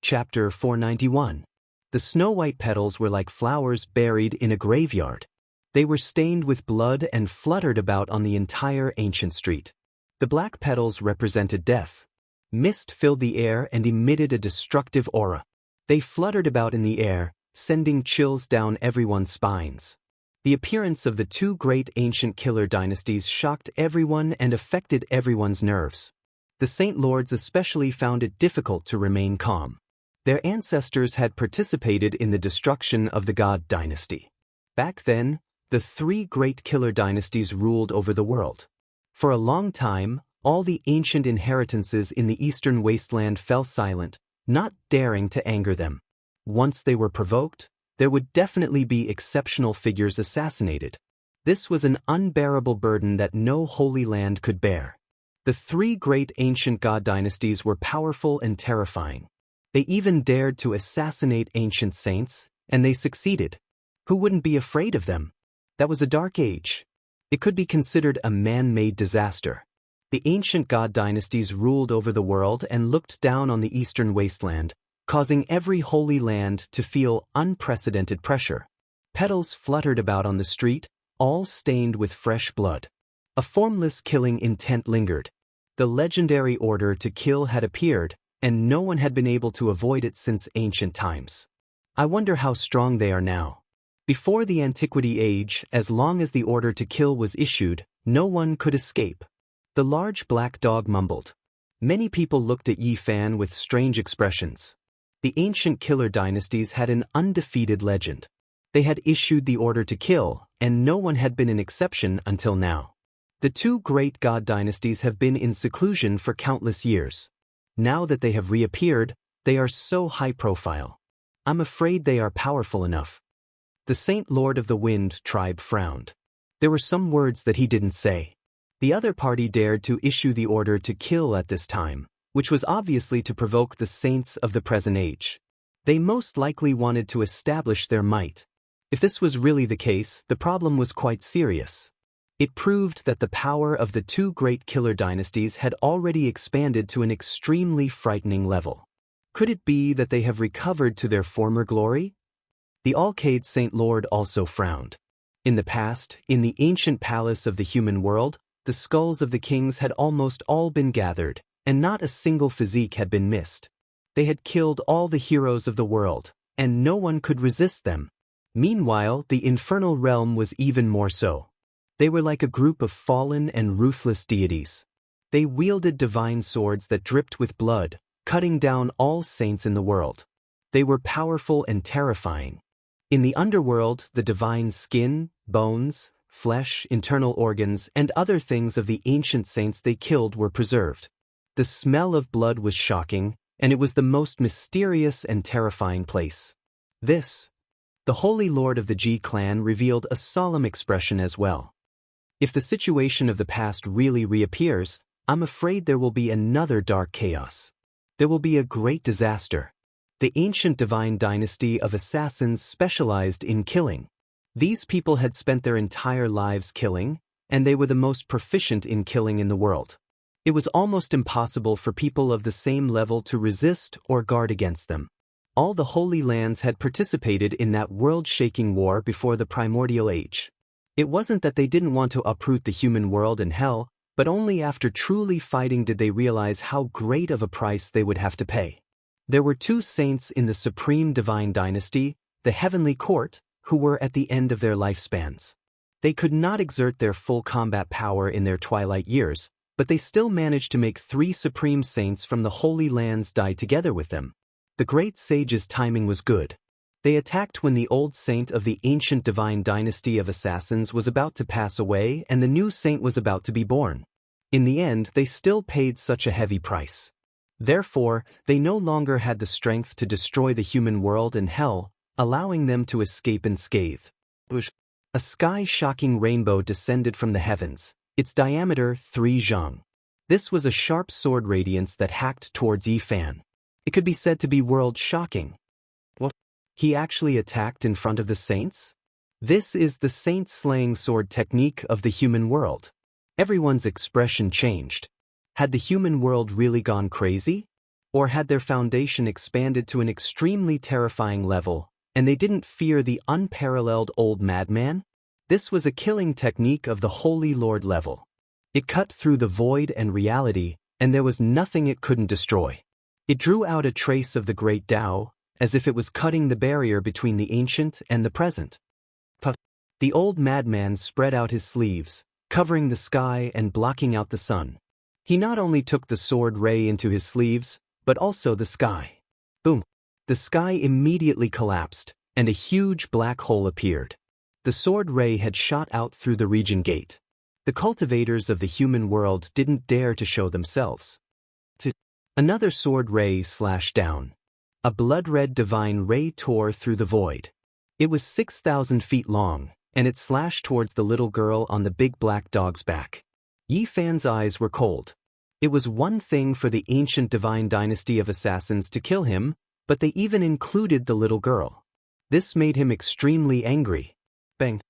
Chapter 491. The snow-white petals were like flowers buried in a graveyard. They were stained with blood and fluttered about on the entire ancient street. The black petals represented death. Mist filled the air and emitted a destructive aura. They fluttered about in the air, sending chills down everyone's spines. The appearance of the 2 great ancient killer dynasties shocked everyone and affected everyone's nerves. The Saint Lords especially found it difficult to remain calm. Their ancestors had participated in the destruction of the god dynasty. Back then, the 3 great killer dynasties ruled over the world. For a long time, all the ancient inheritances in the eastern wasteland fell silent, not daring to anger them. Once they were provoked, there would definitely be exceptional figures assassinated. This was an unbearable burden that no holy land could bear. The 3 great ancient god dynasties were powerful and terrifying. They even dared to assassinate ancient saints, and they succeeded. Who wouldn't be afraid of them? That was a dark age. It could be considered a man-made disaster. The ancient god dynasties ruled over the world and looked down on the eastern wasteland, causing every holy land to feel unprecedented pressure. Petals fluttered about on the street, all stained with fresh blood. A formless killing intent lingered. The legendary order to kill had appeared, and no one had been able to avoid it since ancient times. I wonder how strong they are now. Before the Antiquity Age, as long as the order to kill was issued, no one could escape. The large black dog mumbled. Many people looked at Yi Fan with strange expressions. The ancient killer dynasties had an undefeated legend. They had issued the order to kill, and no one had been an exception until now. The 2 great god dynasties have been in seclusion for countless years. Now that they have reappeared, they are so high-profile. I'm afraid they are powerful enough. The Saint Lord of the Wind tribe frowned. There were some words that he didn't say. The other party dared to issue the order to kill at this time, which was obviously to provoke the saints of the present age. They most likely wanted to establish their might. If this was really the case, the problem was quite serious. It proved that the power of the 2 great killer dynasties had already expanded to an extremely frightening level. Could it be that they have recovered to their former glory? The Alcade Saint Lord also frowned. In the past, in the ancient palace of the human world, the skulls of the kings had almost all been gathered, and not a single physique had been missed. They had killed all the heroes of the world, and no one could resist them. Meanwhile, the infernal realm was even more so. They were like a group of fallen and ruthless deities. They wielded divine swords that dripped with blood, cutting down all saints in the world. They were powerful and terrifying. In the underworld, the divine skin, bones, flesh, internal organs, and other things of the ancient saints they killed were preserved. The smell of blood was shocking, and it was the most mysterious and terrifying place. The Holy Lord of the Ji clan revealed a solemn expression as well. If the situation of the past really reappears, I'm afraid there will be another dark chaos. There will be a great disaster. The ancient divine dynasty of assassins specialized in killing. These people had spent their entire lives killing, and they were the most proficient in killing in the world. It was almost impossible for people of the same level to resist or guard against them. All the Holy Lands had participated in that world-shaking war before the primordial age. It wasn't that they didn't want to uproot the human world and hell, But only after truly fighting did they realize how great of a price they would have to pay. There were two saints in the supreme divine dynasty, the heavenly court, who were at the end of their lifespans. They could not exert their full combat power in their twilight years, but they still managed to make three supreme saints from the Holy Lands die together with them. The great sage's timing was good. They attacked when the old saint of the ancient divine dynasty of assassins was about to pass away and the new saint was about to be born. In the end, they still paid such a heavy price. Therefore, they no longer had the strength to destroy the human world and hell, allowing them to escape unscathed. A sky-shocking rainbow descended from the heavens, its diameter 3 zhang. This was a sharp sword radiance that hacked towards Yi Fan. It could be said to be world-shocking. What? He actually attacked in front of the saints? This is the saint-slaying sword technique of the human world. Everyone's expression changed. Had the human world really gone crazy? Or had their foundation expanded to an extremely terrifying level, and they didn't fear the unparalleled old madman? This was a killing technique of the Holy Lord level. It cut through the void and reality, and there was nothing it couldn't destroy. It drew out a trace of the great Tao, as if it was cutting the barrier between the ancient and the present. The old madman spread out his sleeves, covering the sky and blocking out the sun. He not only took the sword ray into his sleeves, but also the sky. Boom! The sky immediately collapsed, and a huge black hole appeared. The sword ray had shot out through the region gate. The cultivators of the human world didn't dare to show themselves. Another sword ray slashed down. A blood-red divine ray tore through the void. It was 6,000 feet long, and it slashed towards the little girl on the big black dog's back. Yi Fan's eyes were cold. It was one thing for the ancient divine dynasty of assassins to kill him, but they even included the little girl. This made him extremely angry. Bang!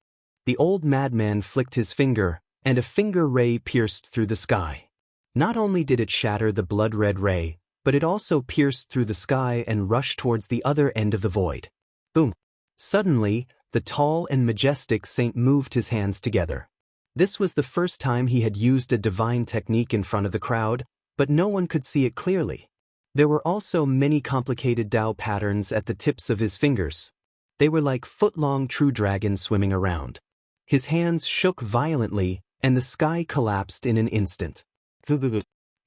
The old madman flicked his finger, and a finger ray pierced through the sky. Not only did it shatter the blood-red ray, but it also pierced through the sky and rushed towards the other end of the void. Boom! Suddenly, the tall and majestic saint moved his hands together. This was the first time he had used a divine technique in front of the crowd, but no one could see it clearly. There were also many complicated Tao patterns at the tips of his fingers. They were like foot-long true dragons swimming around. His hands shook violently, and the sky collapsed in an instant.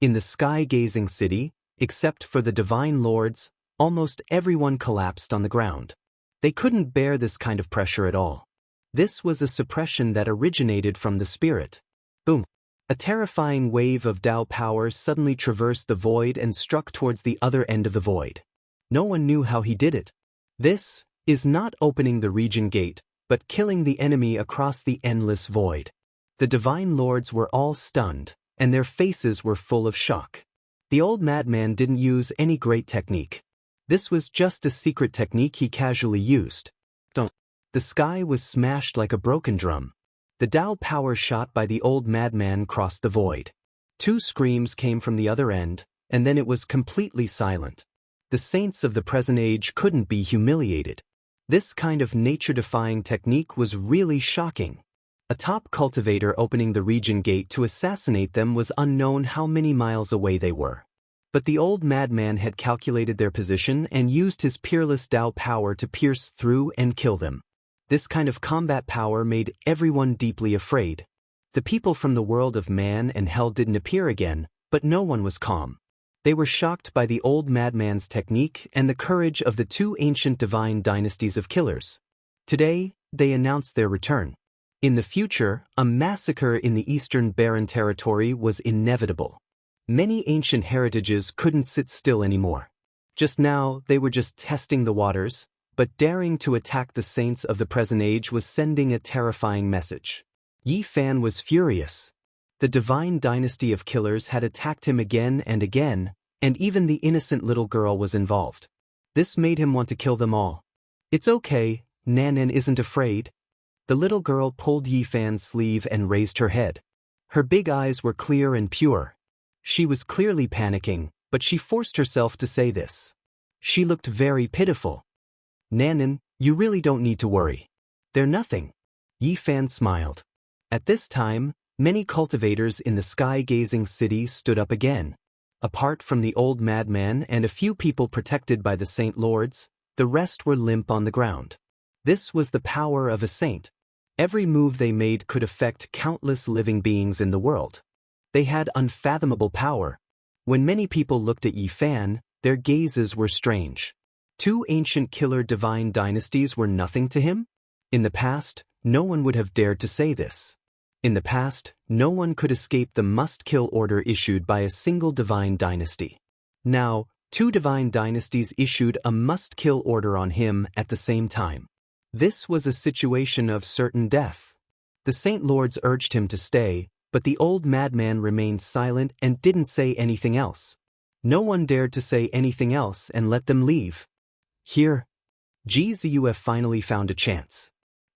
In the sky-gazing city, except for the divine lords, almost everyone collapsed on the ground. They couldn't bear this kind of pressure at all. This was a suppression that originated from the spirit. Boom! A terrifying wave of Tao power suddenly traversed the void and struck towards the other end of the void. No one knew how he did it. This is not opening the region gate, but killing the enemy across the endless void. The divine lords were all stunned, and their faces were full of shock. The old madman didn't use any great technique. This was just a secret technique he casually used. The sky was smashed like a broken drum. The Tao power shot by the old madman crossed the void. Two screams came from the other end, and then it was completely silent. The saints of the present age couldn't be humiliated. This kind of nature-defying technique was really shocking. A top cultivator opening the region gate to assassinate them was unknown how many miles away they were. But the old madman had calculated their position and used his peerless Tao power to pierce through and kill them. This kind of combat power made everyone deeply afraid. The people from the world of man and hell didn't appear again, but no one was calm. They were shocked by the old madman's technique and the courage of the two ancient divine dynasties of killers. Today, they announced their return. In the future, a massacre in the Eastern Barren Territory was inevitable. Many ancient heritages couldn't sit still anymore. Just now, they were just testing the waters, but daring to attack the saints of the present age was sending a terrifying message. Yi Fan was furious. The divine dynasty of killers had attacked him again, and even the innocent little girl was involved. This made him want to kill them all. It's okay, Nanan isn't afraid. The little girl pulled Yi Fan's sleeve and raised her head. Her big eyes were clear and pure. She was clearly panicking, but she forced herself to say this. She looked very pitiful. Nanan, you really don't need to worry. They're nothing. Yi Fan smiled. At this time, Many cultivators in the sky-gazing city stood up again. Apart from the old madman and a few people protected by the Saint Lords, the rest were limp on the ground. This was the power of a saint. Every move they made could affect countless living beings in the world. They had unfathomable power. When many people looked at Yi Fan, their gazes were strange. Two ancient killer divine dynasties were nothing to him? In the past, no one would have dared to say this. In the past, no one could escape the must-kill order issued by a single divine dynasty. Now, two divine dynasties issued a must-kill order on him at the same time. This was a situation of certain death. The Saint Lords urged him to stay, but the old madman remained silent and didn't say anything else. No one dared to say anything else and let them leave. Here, Ji Ziyue finally found a chance.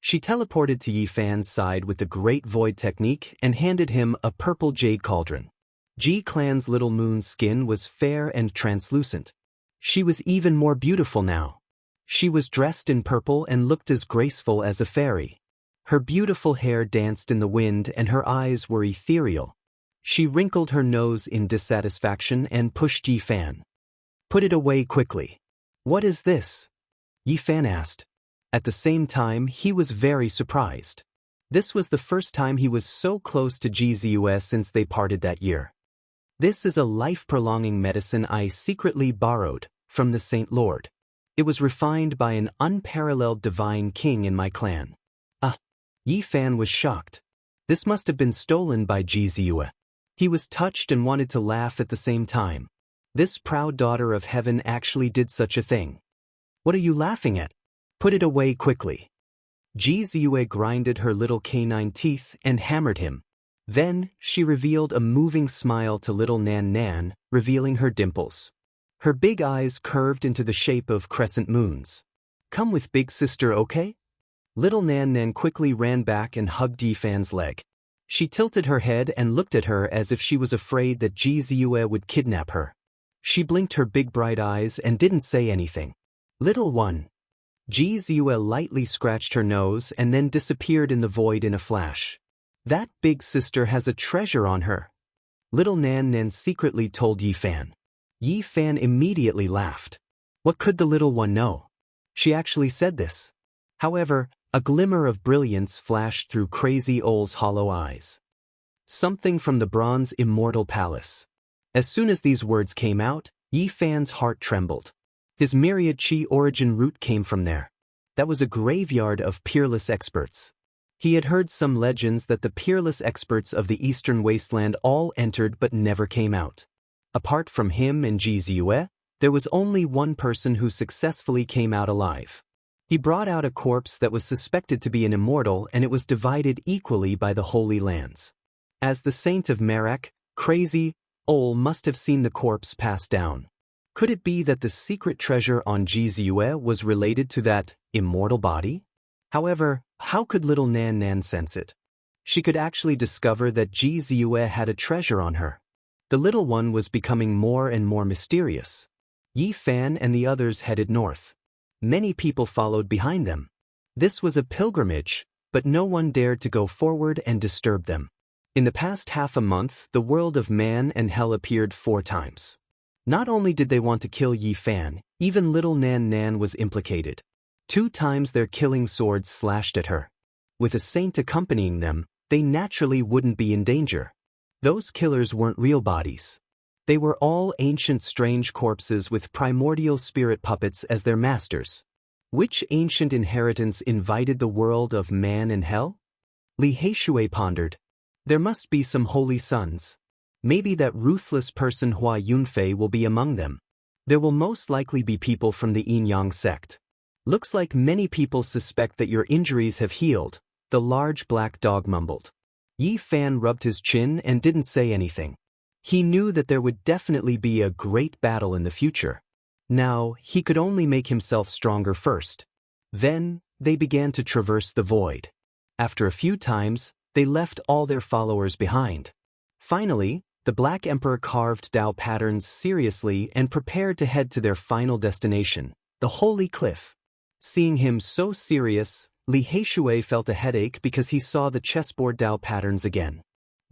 She teleported to Yi Fan's side with the Great Void technique and handed him a purple jade cauldron. Ji Clan's little moon's skin was fair and translucent. She was even more beautiful now. She was dressed in purple and looked as graceful as a fairy. Her beautiful hair danced in the wind and her eyes were ethereal. She wrinkled her nose in dissatisfaction and pushed Yi Fan. "Put it away quickly." "What is this?" Yi Fan asked. At the same time, he was very surprised. This was the first time he was so close to Ji Ziyue since they parted that year. "This is a life-prolonging medicine I secretly borrowed from the Saint Lord. It was refined by an unparalleled divine king in my clan." Yi Fan was shocked. This must have been stolen by Ji Ziyue. He was touched and wanted to laugh at the same time. This proud daughter of heaven actually did such a thing. "What are you laughing at? Put it away quickly." Ji Ziyue grinded her little canine teeth and hammered him. Then, she revealed a moving smile to little Nan Nan, revealing her dimples. Her big eyes curved into the shape of crescent moons. "Come with big sister, okay?" Little Nan Nan quickly ran back and hugged Yi Fan's leg. She tilted her head and looked at her as if she was afraid that Ji Ziyue would kidnap her. She blinked her big bright eyes and didn't say anything. "Little one." Ji Ziyue lightly scratched her nose and then disappeared in the void in a flash. "That big sister has a treasure on her," little Nan Nan secretly told Yi Fan. Yi Fan immediately laughed. What could the little one know? She actually said this. However, a glimmer of brilliance flashed through Crazy Ole's hollow eyes. "Something from the bronze Immortal Palace." As soon as these words came out, Yi Fan's heart trembled. His myriad chi origin root came from there. That was a graveyard of peerless experts. He had heard some legends that the peerless experts of the Eastern Wasteland all entered but never came out. Apart from him and Ji Ziyue, there was only one person who successfully came out alive. He brought out a corpse that was suspected to be an immortal, and it was divided equally by the Holy Lands. As the Saint of Merak, Crazy Ole must have seen the corpse pass down. Could it be that the secret treasure on Ji Ziyue was related to that immortal body? However, how could little Nan Nan sense it? She could actually discover that Ji Ziyue had a treasure on her. The little one was becoming more and more mysterious. Yi Fan and the others headed north. Many people followed behind them. This was a pilgrimage, but no one dared to go forward and disturb them. In the past half a month, the world of man and hell appeared 4 times. Not only did they want to kill Yi Fan, even little Nan Nan was implicated. 2 times their killing swords slashed at her. With a saint accompanying them, they naturally wouldn't be in danger. Those killers weren't real bodies. They were all ancient strange corpses with primordial spirit puppets as their masters. Which ancient inheritance invited the world of man and hell? Li Heishui pondered. There must be some holy sons. Maybe that ruthless person Hua Yunfei will be among them. There will most likely be people from the Yin-Yang sect. Looks like many people suspect that your injuries have healed, the large black dog mumbled. Yi Fan rubbed his chin and didn't say anything. He knew that there would definitely be a great battle in the future. Now, he could only make himself stronger first. Then, they began to traverse the void. After a few times, they left all their followers behind. Finally, the Black Emperor carved Dao patterns seriously and prepared to head to their final destination, the Holy Cliff. Seeing him so serious, Li Heishui felt a headache because he saw the chessboard Dao patterns again.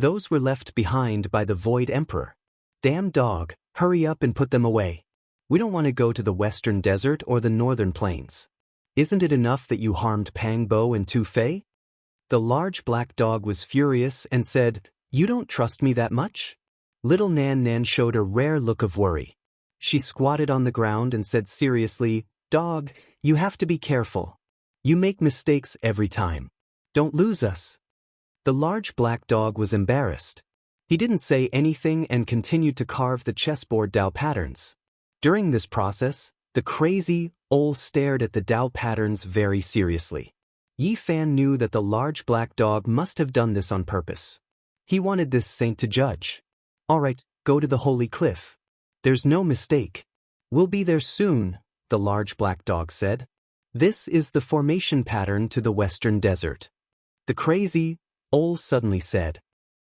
Those were left behind by the Void Emperor. Damn dog, hurry up and put them away. We don't want to go to the western desert or the northern plains. Isn't it enough that you harmed Pangbo and Tu Fei? The large black dog was furious and said, "You don't trust me that much?" Little Nan Nan showed a rare look of worry. She squatted on the ground and said seriously, "Dog, you have to be careful. You make mistakes every time. Don't lose us." The large black dog was embarrassed. He didn't say anything and continued to carve the chessboard Dao patterns. During this process, the crazy owl stared at the Dao patterns very seriously. Yi Fan knew that the large black dog must have done this on purpose. He wanted this saint to judge. "All right, go to the holy cliff. There's no mistake. We'll be there soon," the large black dog said. "This is the formation pattern to the western desert." The crazy owl suddenly said,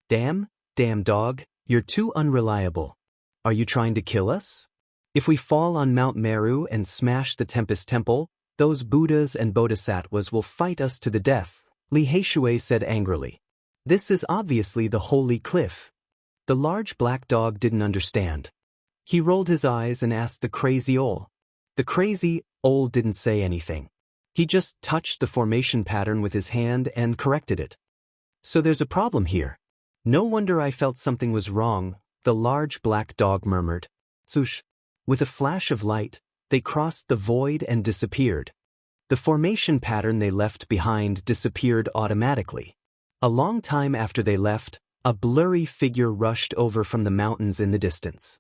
Damn dog, you're too unreliable. Are you trying to kill us? If we fall on Mount Meru and smash the Tempest Temple, those Buddhas and Bodhisattvas will fight us to the death," Li Heishui said angrily. "This is obviously the holy cliff." The large black dog didn't understand. He rolled his eyes and asked the crazy owl. The crazy owl didn't say anything. He just touched the formation pattern with his hand and corrected it. "So there's a problem here. No wonder I felt something was wrong," the large black dog murmured. Swoosh. With a flash of light, they crossed the void and disappeared. The formation pattern they left behind disappeared automatically. A long time after they left, a blurry figure rushed over from the mountains in the distance.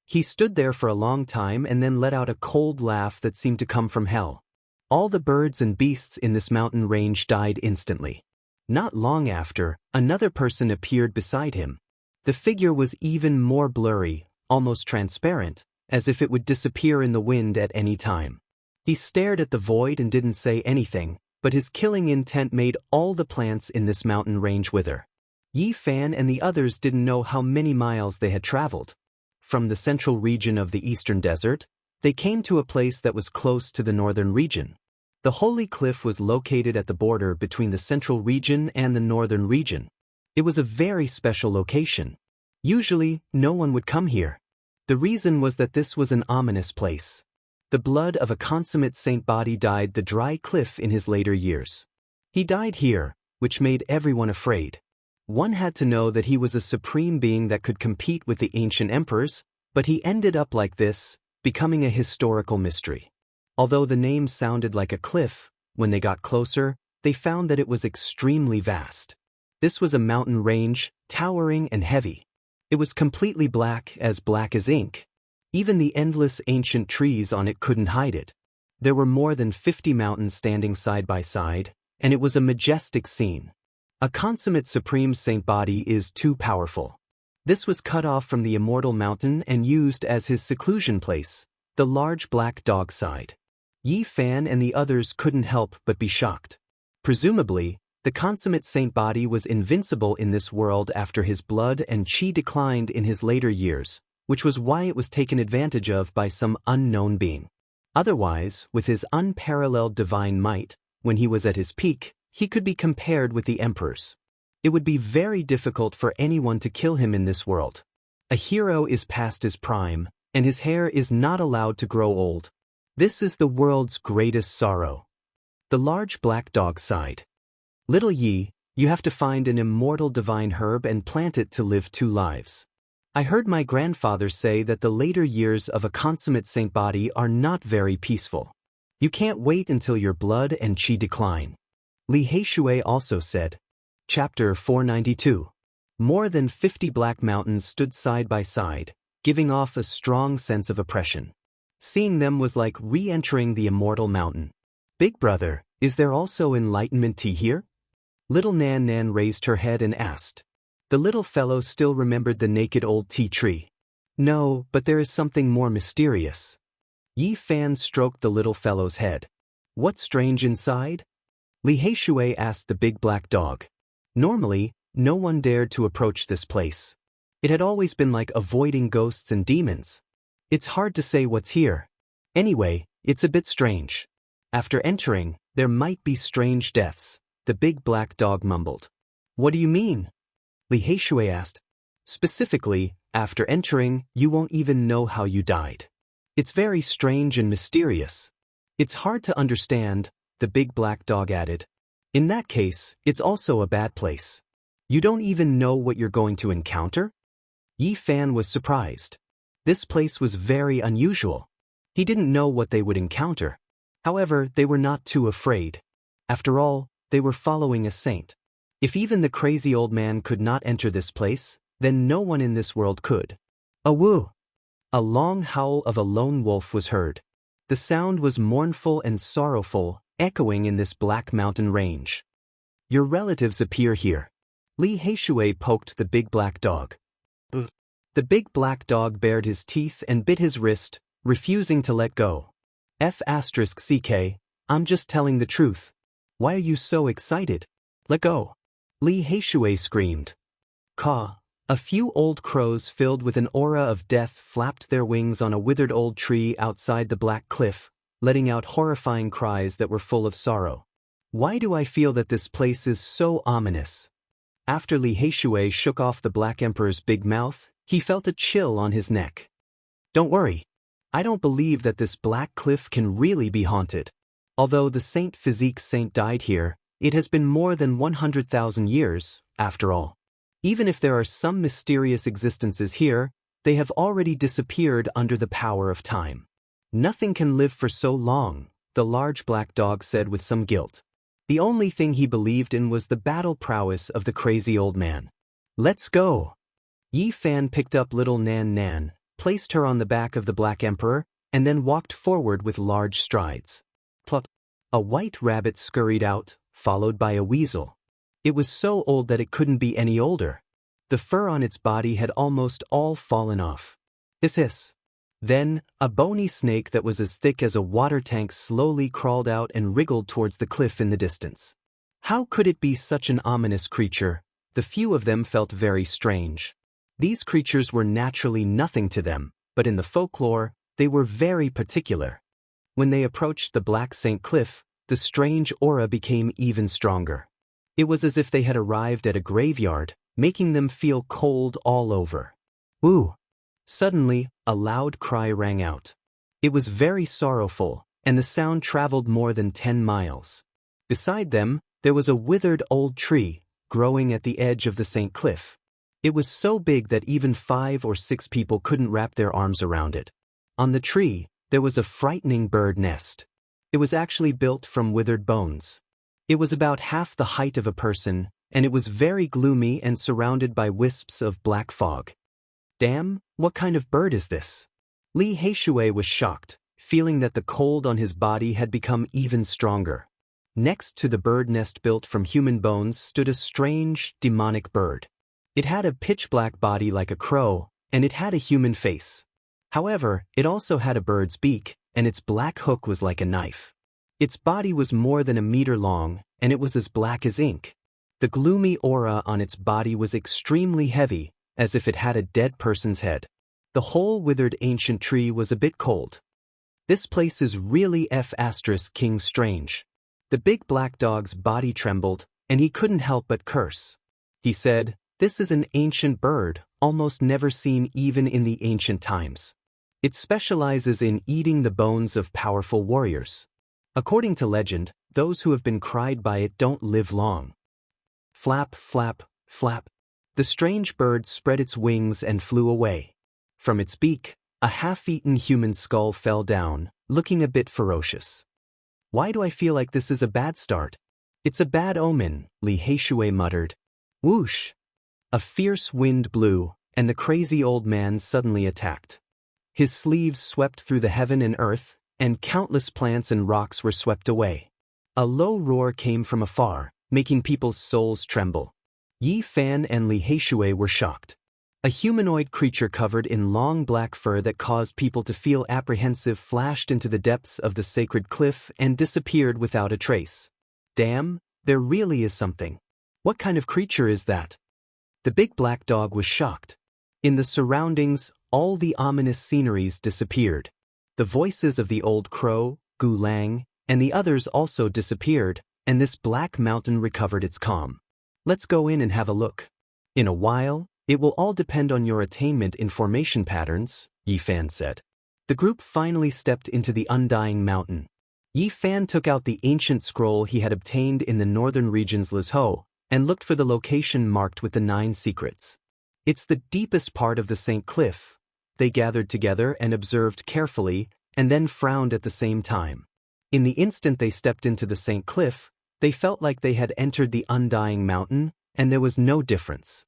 He stood there for a long time and then let out a cold laugh that seemed to come from hell. All the birds and beasts in this mountain range died instantly. Not long after, another person appeared beside him. The figure was even more blurry, almost transparent, as if it would disappear in the wind at any time. He stared at the void and didn't say anything, but his killing intent made all the plants in this mountain range wither. Yi Fan and the others didn't know how many miles they had traveled. From the central region of the eastern desert, they came to a place that was close to the northern region. The holy cliff was located at the border between the central region and the northern region. It was a very special location. Usually, no one would come here. The reason was that this was an ominous place. The blood of a consummate saint body dyed the dry cliff in his later years. He died here, which made everyone afraid. One had to know that he was a supreme being that could compete with the ancient emperors, but he ended up like this, becoming a historical mystery. Although the name sounded like a cliff, when they got closer, they found that it was extremely vast. This was a mountain range, towering and heavy. It was completely black as ink. Even the endless ancient trees on it couldn't hide it. There were more than 50 mountains standing side by side, and it was a majestic scene. A consummate supreme saint body is too powerful. This was cut off from the Immortal mountain and used as his seclusion place, the large black dog side. Yi Fan and the others couldn't help but be shocked. Presumably, the consummate saint body was invincible in this world after his blood and chi declined in his later years, which was why it was taken advantage of by some unknown being. Otherwise, with his unparalleled divine might, when he was at his peak, he could be compared with the emperors. It would be very difficult for anyone to kill him in this world. A hero is past his prime, and his hair is not allowed to grow old. This is the world's greatest sorrow. The large black dog sighed. Little Yi, you have to find an immortal divine herb and plant it to live 2 lives. I heard my grandfather say that the later years of a consummate saint body are not very peaceful. You can't wait until your blood and chi decline. Li Heishui also said. Chapter 492. More than 50 black mountains stood side by side, giving off a strong sense of oppression. Seeing them was like re-entering the Immortal mountain. Big brother, is there also enlightenment tea here? Little Nan Nan raised her head and asked. The little fellow still remembered the naked old tea tree. No, but there is something more mysterious. Yi Fan stroked the little fellow's head. What's strange inside? Li Heishui asked the big black dog. Normally, no one dared to approach this place. It had always been like avoiding ghosts and demons. It's hard to say what's here. Anyway, it's a bit strange. After entering, there might be strange deaths, the big black dog mumbled. What do you mean? Li Heishui asked. Specifically, after entering, you won't even know how you died. It's very strange and mysterious. It's hard to understand, the big black dog added. In that case, it's also a bad place. You don't even know what you're going to encounter? Yi Fan was surprised. This place was very unusual. He didn't know what they would encounter. However, they were not too afraid. After all, they were following a saint. If even the crazy old man could not enter this place, then no one in this world could. A woo! A long howl of a lone wolf was heard. The sound was mournful and sorrowful, echoing in this black mountain range. Your relatives appear here. Li Heishui poked the big black dog. The big black dog bared his teeth and bit his wrist, refusing to let go. F***ck, I'm just telling the truth. Why are you so excited? Let go. Li Heishui screamed. Caw. A few old crows filled with an aura of death flapped their wings on a withered old tree outside the black cliff, letting out horrifying cries that were full of sorrow. Why do I feel that this place is so ominous? After Li Heishui shook off the Black Emperor's big mouth, he felt a chill on his neck. Don't worry. I don't believe that this black cliff can really be haunted. Although the Saint Physique Saint died here, it has been more than 100,000 years, after all. Even if there are some mysterious existences here, they have already disappeared under the power of time. Nothing can live for so long, the large black dog said with some guilt. The only thing he believed in was the battle prowess of the crazy old man. Let's go. Yi Fan picked up little Nan Nan, placed her on the back of the Black Emperor, and then walked forward with large strides. Plop. A white rabbit scurried out, followed by a weasel. It was so old that it couldn't be any older. The fur on its body had almost all fallen off. Hiss hiss. Then, a bony snake that was as thick as a water tank slowly crawled out and wriggled towards the cliff in the distance. How could it be such an ominous creature? The few of them felt very strange. These creatures were naturally nothing to them, but in the folklore, they were very particular. When they approached the Black Saint Cliff, the strange aura became even stronger. It was as if they had arrived at a graveyard, making them feel cold all over. Woo! Suddenly, a loud cry rang out. It was very sorrowful, and the sound traveled more than 10 miles. Beside them, there was a withered old tree, growing at the edge of the St. Cliff. It was so big that even 5 or 6 people couldn't wrap their arms around it. On the tree, there was a frightening bird nest. It was actually built from withered bones. It was about half the height of a person, and it was very gloomy and surrounded by wisps of black fog. Damn, what kind of bird is this? Li Heishui was shocked, feeling that the cold on his body had become even stronger. Next to the bird nest built from human bones stood a strange, demonic bird. It had a pitch-black body like a crow, and it had a human face. However, it also had a bird's beak, and its black hook was like a knife. Its body was more than a meter long, and it was as black as ink. The gloomy aura on its body was extremely heavy, as if it had a dead person's head. The whole withered ancient tree was a bit cold. This place is really F***king strange. The big black dog's body trembled, and he couldn't help but curse. He said, "This is an ancient bird, almost never seen even in the ancient times. It specializes in eating the bones of powerful warriors. According to legend, those who have been cried by it don't live long." Flap, flap, flap. The strange bird spread its wings and flew away. From its beak, a half-eaten human skull fell down, looking a bit ferocious. Why do I feel like this is a bad start? It's a bad omen, Li Heishui muttered. Whoosh! A fierce wind blew, and the crazy old man suddenly attacked. His sleeves swept through the heaven and earth, and countless plants and rocks were swept away. A low roar came from afar, making people's souls tremble. Yi Fan and Li Heishui were shocked. A humanoid creature covered in long black fur that caused people to feel apprehensive flashed into the depths of the sacred cliff and disappeared without a trace. Damn, there really is something. What kind of creature is that? The big black dog was shocked. In the surroundings, all the ominous sceneries disappeared. The voices of the old crow, Gu Lang, and the others also disappeared, and this black mountain recovered its calm. Let's go in and have a look. In a while, it will all depend on your attainment in formation patterns, Yi Fan said. The group finally stepped into the Undying Mountain. Yi Fan took out the ancient scroll he had obtained in the northern region's Lizhou and looked for the location marked with the 9 secrets. It's the deepest part of the St. Cliff. They gathered together and observed carefully, and then frowned at the same time. In the instant they stepped into the St. Cliff, they felt like they had entered the Undying Mountain, and there was no difference.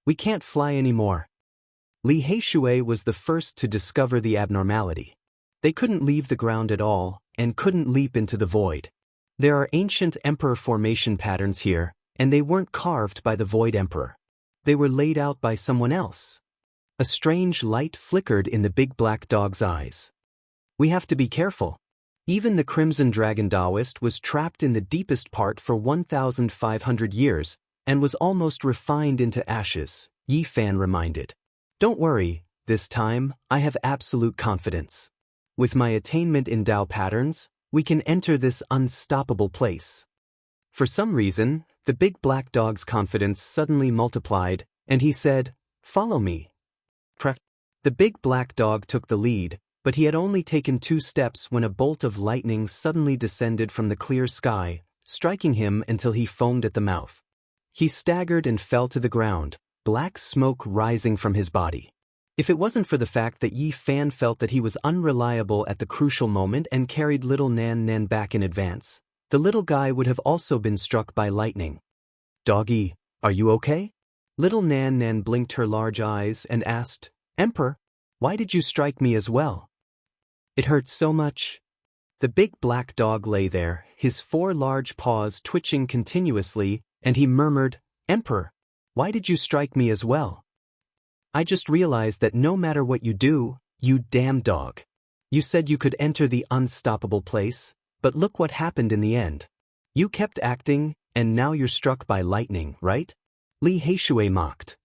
We can't fly anymore. Li Heishui was the first to discover the abnormality. They couldn't leave the ground at all, and couldn't leap into the void. There are ancient emperor formation patterns here, and they weren't carved by the Void Emperor. They were laid out by someone else. A strange light flickered in the big black dog's eyes. We have to be careful. Even the Crimson Dragon Taoist was trapped in the deepest part for 1,500 years, and was almost refined into ashes, Yi Fan reminded. Don't worry, this time, I have absolute confidence. With my attainment in Tao patterns, we can enter this unstoppable place. For some reason, the big black dog's confidence suddenly multiplied, and he said, "Follow me." The big black dog took the lead, but he had only taken 2 steps when a bolt of lightning suddenly descended from the clear sky, striking him until he foamed at the mouth. He staggered and fell to the ground, black smoke rising from his body. If it wasn't for the fact that Yi Fan felt that he was unreliable at the crucial moment and carried little Nan Nan back in advance, the little guy would have also been struck by lightning. "Doggy, are you okay?" Little Nan Nan blinked her large eyes and asked, "Emperor, why did you strike me as well?" "It hurt so much." The big black dog lay there, his 4 large paws twitching continuously, and he murmured, "Emperor, why did you strike me as well?" "I just realized that no matter what you do, you damn dog. You said you could enter the unstoppable place, but look what happened in the end. You kept acting, and now you're struck by lightning, right?" Li Heishui mocked.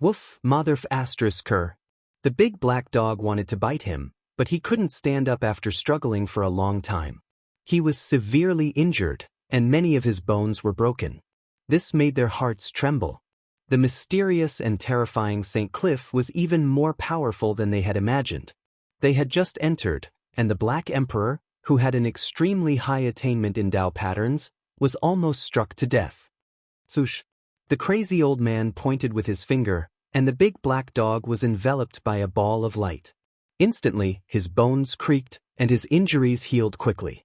"Woof, motherf asterisk cur." The big black dog wanted to bite him, but he couldn't stand up after struggling for a long time. He was severely injured, and many of his bones were broken. This made their hearts tremble. The mysterious and terrifying St. Cliff was even more powerful than they had imagined. They had just entered, and the Black Emperor, who had an extremely high attainment in Tao patterns, was almost struck to death. "Sush!" The crazy old man pointed with his finger, and the big black dog was enveloped by a ball of light. Instantly, his bones creaked, and his injuries healed quickly.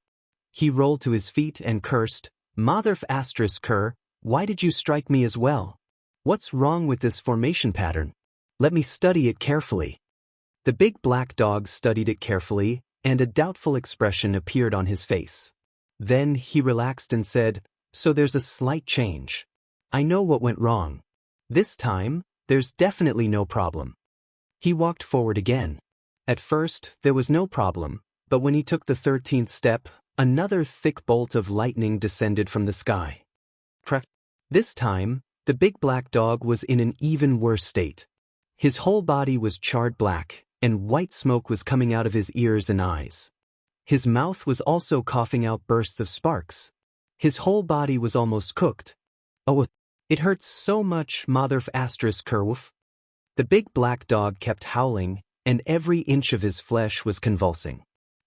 He rolled to his feet and cursed, "Motherf asterisk cur, why did you strike me as well? What's wrong with this formation pattern? Let me study it carefully." The big black dog studied it carefully, and a doubtful expression appeared on his face. Then he relaxed and said, "So there's a slight change. I know what went wrong. This time, there's definitely no problem." He walked forward again. At first, there was no problem, but when he took the 13th step, another thick bolt of lightning descended from the sky. This time, the big black dog was in an even worse state. His whole body was charred black, and white smoke was coming out of his ears and eyes. His mouth was also coughing out bursts of sparks. His whole body was almost cooked. "Oh, it hurts so much, motherf asterisk curwoof." The big black dog kept howling, and every inch of his flesh was convulsing.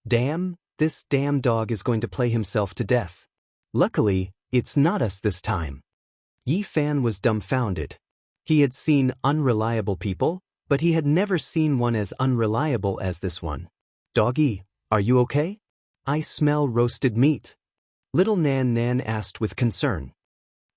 "Damn, this damn dog is going to play himself to death. Luckily, it's not us this time." Yi Fan was dumbfounded. He had seen unreliable people, but he had never seen one as unreliable as this one. "Doggy, are you okay? I smell roasted meat." Little Nan Nan asked with concern.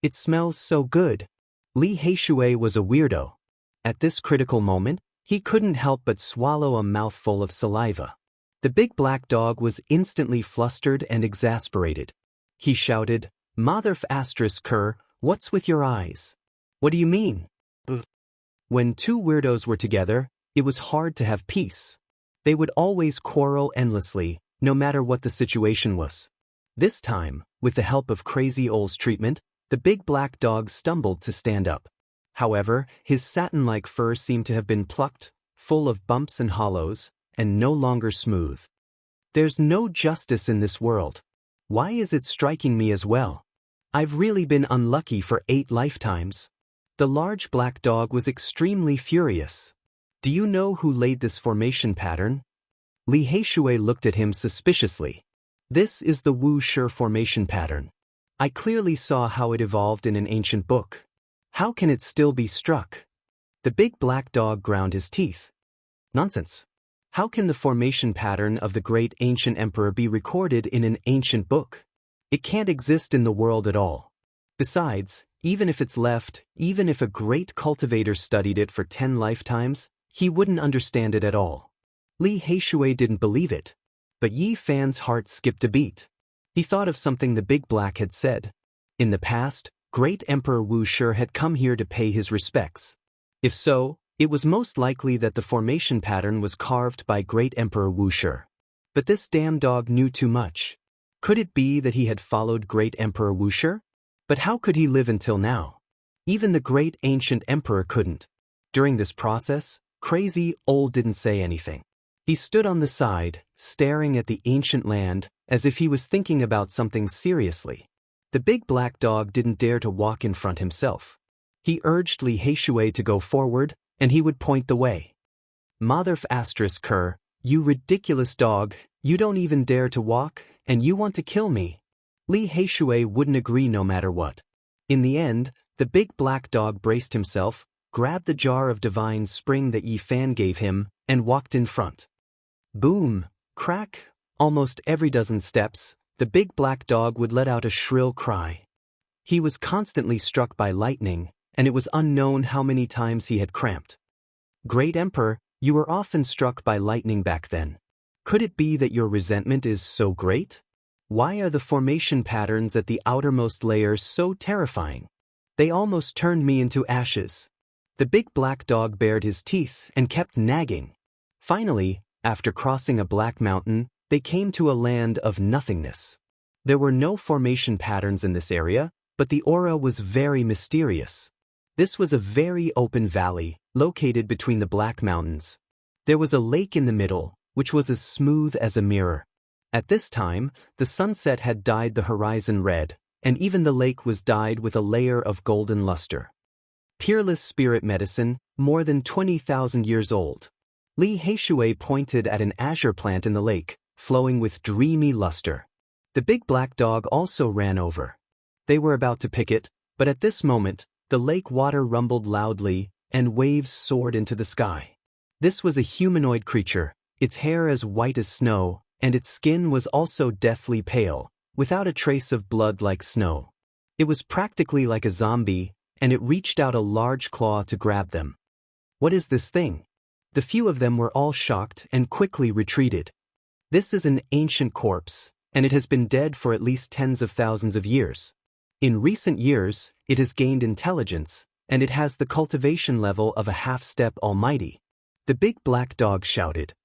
"It smells so good." Li Heishui was a weirdo. At this critical moment, he couldn't help but swallow a mouthful of saliva. The big black dog was instantly flustered and exasperated. He shouted, "Motherf asterisk cur, what's with your eyes? What do you mean?" When 2 weirdos were together, it was hard to have peace. They would always quarrel endlessly, no matter what the situation was. This time, with the help of Crazy Old's treatment, the big black dog stumbled to stand up. However, his satin-like fur seemed to have been plucked, full of bumps and hollows, and no longer smooth. "There's no justice in this world. Why is it striking me as well? I've really been unlucky for 8 lifetimes." The large black dog was extremely furious. Do you know who laid this formation pattern? Li Heishui looked at him suspiciously. This is the Wuxia formation pattern. I clearly saw how it evolved in an ancient book. How can it still be struck? The big black dog ground his teeth. Nonsense. How can the formation pattern of the great ancient emperor be recorded in an ancient book? It can't exist in the world at all. Besides, even if it's left, even if a great cultivator studied it for 10 lifetimes, he wouldn't understand it at all. Li Heishui didn't believe it. But Yi Fan's heart skipped a beat. He thought of something the big black had said. In the past, great Emperor Wuxia had come here to pay his respects. If so, it was most likely that the formation pattern was carved by great Emperor Wuxia. But this damn dog knew too much. Could it be that he had followed great Emperor Wuxia? But how could he live until now? Even the great ancient emperor couldn't. During this process, Crazy Old didn't say anything. He stood on the side, staring at the ancient land, as if he was thinking about something seriously. The big black dog didn't dare to walk in front himself. He urged Li Heishui to go forward, and he would point the way. Motherf asterisk cur, you ridiculous dog, you don't even dare to walk, and you want to kill me. Li Heishui wouldn't agree no matter what. In the end, the big black dog braced himself, grabbed the jar of divine spring that Yi Fan gave him, and walked in front. Boom, crack, almost every dozen steps, the big black dog would let out a shrill cry. He was constantly struck by lightning, and it was unknown how many times he had cramped. Great Emperor, you were often struck by lightning back then. Could it be that your resentment is so great? Why are the formation patterns at the outermost layer so terrifying? They almost turned me into ashes. The big black dog bared his teeth and kept nagging. Finally, after crossing a black mountain, they came to a land of nothingness. There were no formation patterns in this area, but the aura was very mysterious. This was a very open valley, located between the black mountains. There was a lake in the middle, which was as smooth as a mirror. At this time, the sunset had dyed the horizon red, and even the lake was dyed with a layer of golden luster. Peerless spirit medicine, more than 20,000 years old. Li Heishui pointed at an azure plant in the lake, flowing with dreamy luster. The big black dog also ran over. They were about to pick it, but at this moment, the lake water rumbled loudly, and waves soared into the sky. This was a humanoid creature, its hair as white as snow, and its skin was also deathly pale, without a trace of blood like snow. It was practically like a zombie, and it reached out a large claw to grab them. What is this thing? The few of them were all shocked and quickly retreated. This is an ancient corpse, and it has been dead for at least tens of thousands of years. In recent years, it has gained intelligence, and it has the cultivation level of a half-step almighty. The big black dog shouted,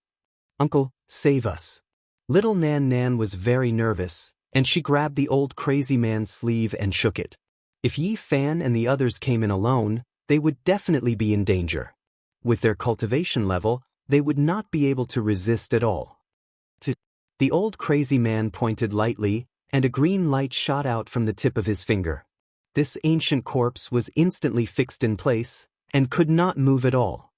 "Uncle, save us." Little Nan Nan was very nervous, and she grabbed the old crazy man's sleeve and shook it. If Yi Fan and the others came in alone, they would definitely be in danger. With their cultivation level, they would not be able to resist at all. The old crazy man pointed lightly, and a green light shot out from the tip of his finger. This ancient corpse was instantly fixed in place, and could not move at all.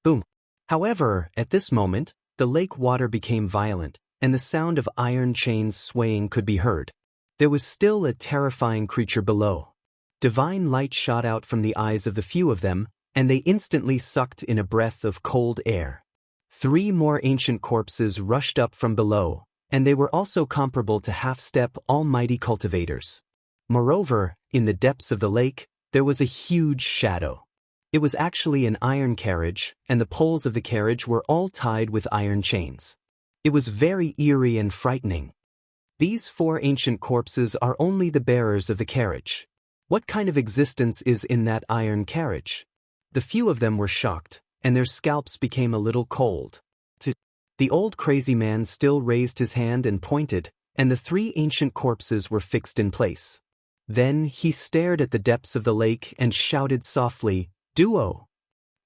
Boom. However, at this moment, the lake water became violent, and the sound of iron chains swaying could be heard. There was still a terrifying creature below. Divine light shot out from the eyes of the few of them, and they instantly sucked in a breath of cold air. 3 more ancient corpses rushed up from below, and they were also comparable to half-step almighty cultivators. Moreover, in the depths of the lake, there was a huge shadow. It was actually an iron carriage, and the poles of the carriage were all tied with iron chains. It was very eerie and frightening. These 4 ancient corpses are only the bearers of the carriage. What kind of existence is in that iron carriage? The few of them were shocked, and their scalps became a little cold. The old crazy man still raised his hand and pointed, and the 3 ancient corpses were fixed in place. Then he stared at the depths of the lake and shouted softly, "Duo!"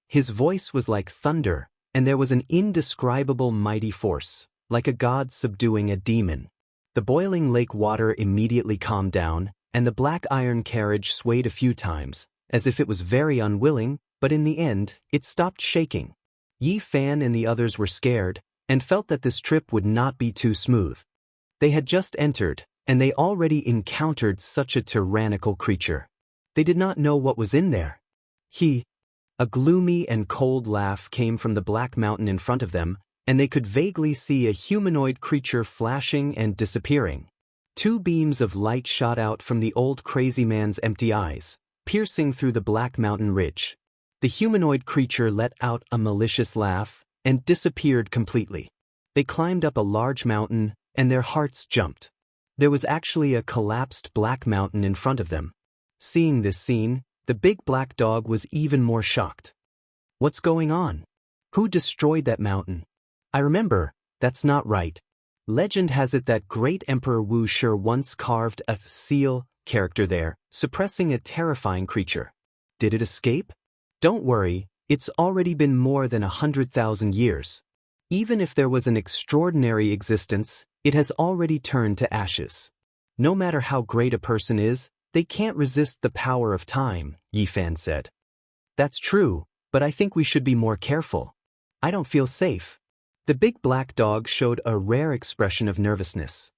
His voice was like thunder, and there was an indescribable mighty force, like a god subduing a demon. The boiling lake water immediately calmed down, and the black iron carriage swayed a few times, as if it was very unwilling, but in the end, it stopped shaking. Yi Fan and the others were scared, and felt that this trip would not be too smooth. They had just entered, and they already encountered such a tyrannical creature. They did not know what was in there. A gloomy and cold laugh came from the black mountain in front of them, and they could vaguely see a humanoid creature flashing and disappearing. 2 beams of light shot out from the old crazy man's empty eyes, piercing through the black mountain ridge. The humanoid creature let out a malicious laugh and disappeared completely. They climbed up a large mountain, and their hearts jumped. There was actually a collapsed black mountain in front of them. Seeing this scene, the big black dog was even more shocked. What's going on? Who destroyed that mountain? I remember, that's not right. Legend has it that great Emperor Wuxia once carved a seal character there, suppressing a terrifying creature. Did it escape? Don't worry, it's already been more than 100,000 years. Even if there was an extraordinary existence, it has already turned to ashes. No matter how great a person is, they can't resist the power of time, Yi Fan said. That's true, but I think we should be more careful. I don't feel safe. The big black dog showed a rare expression of nervousness.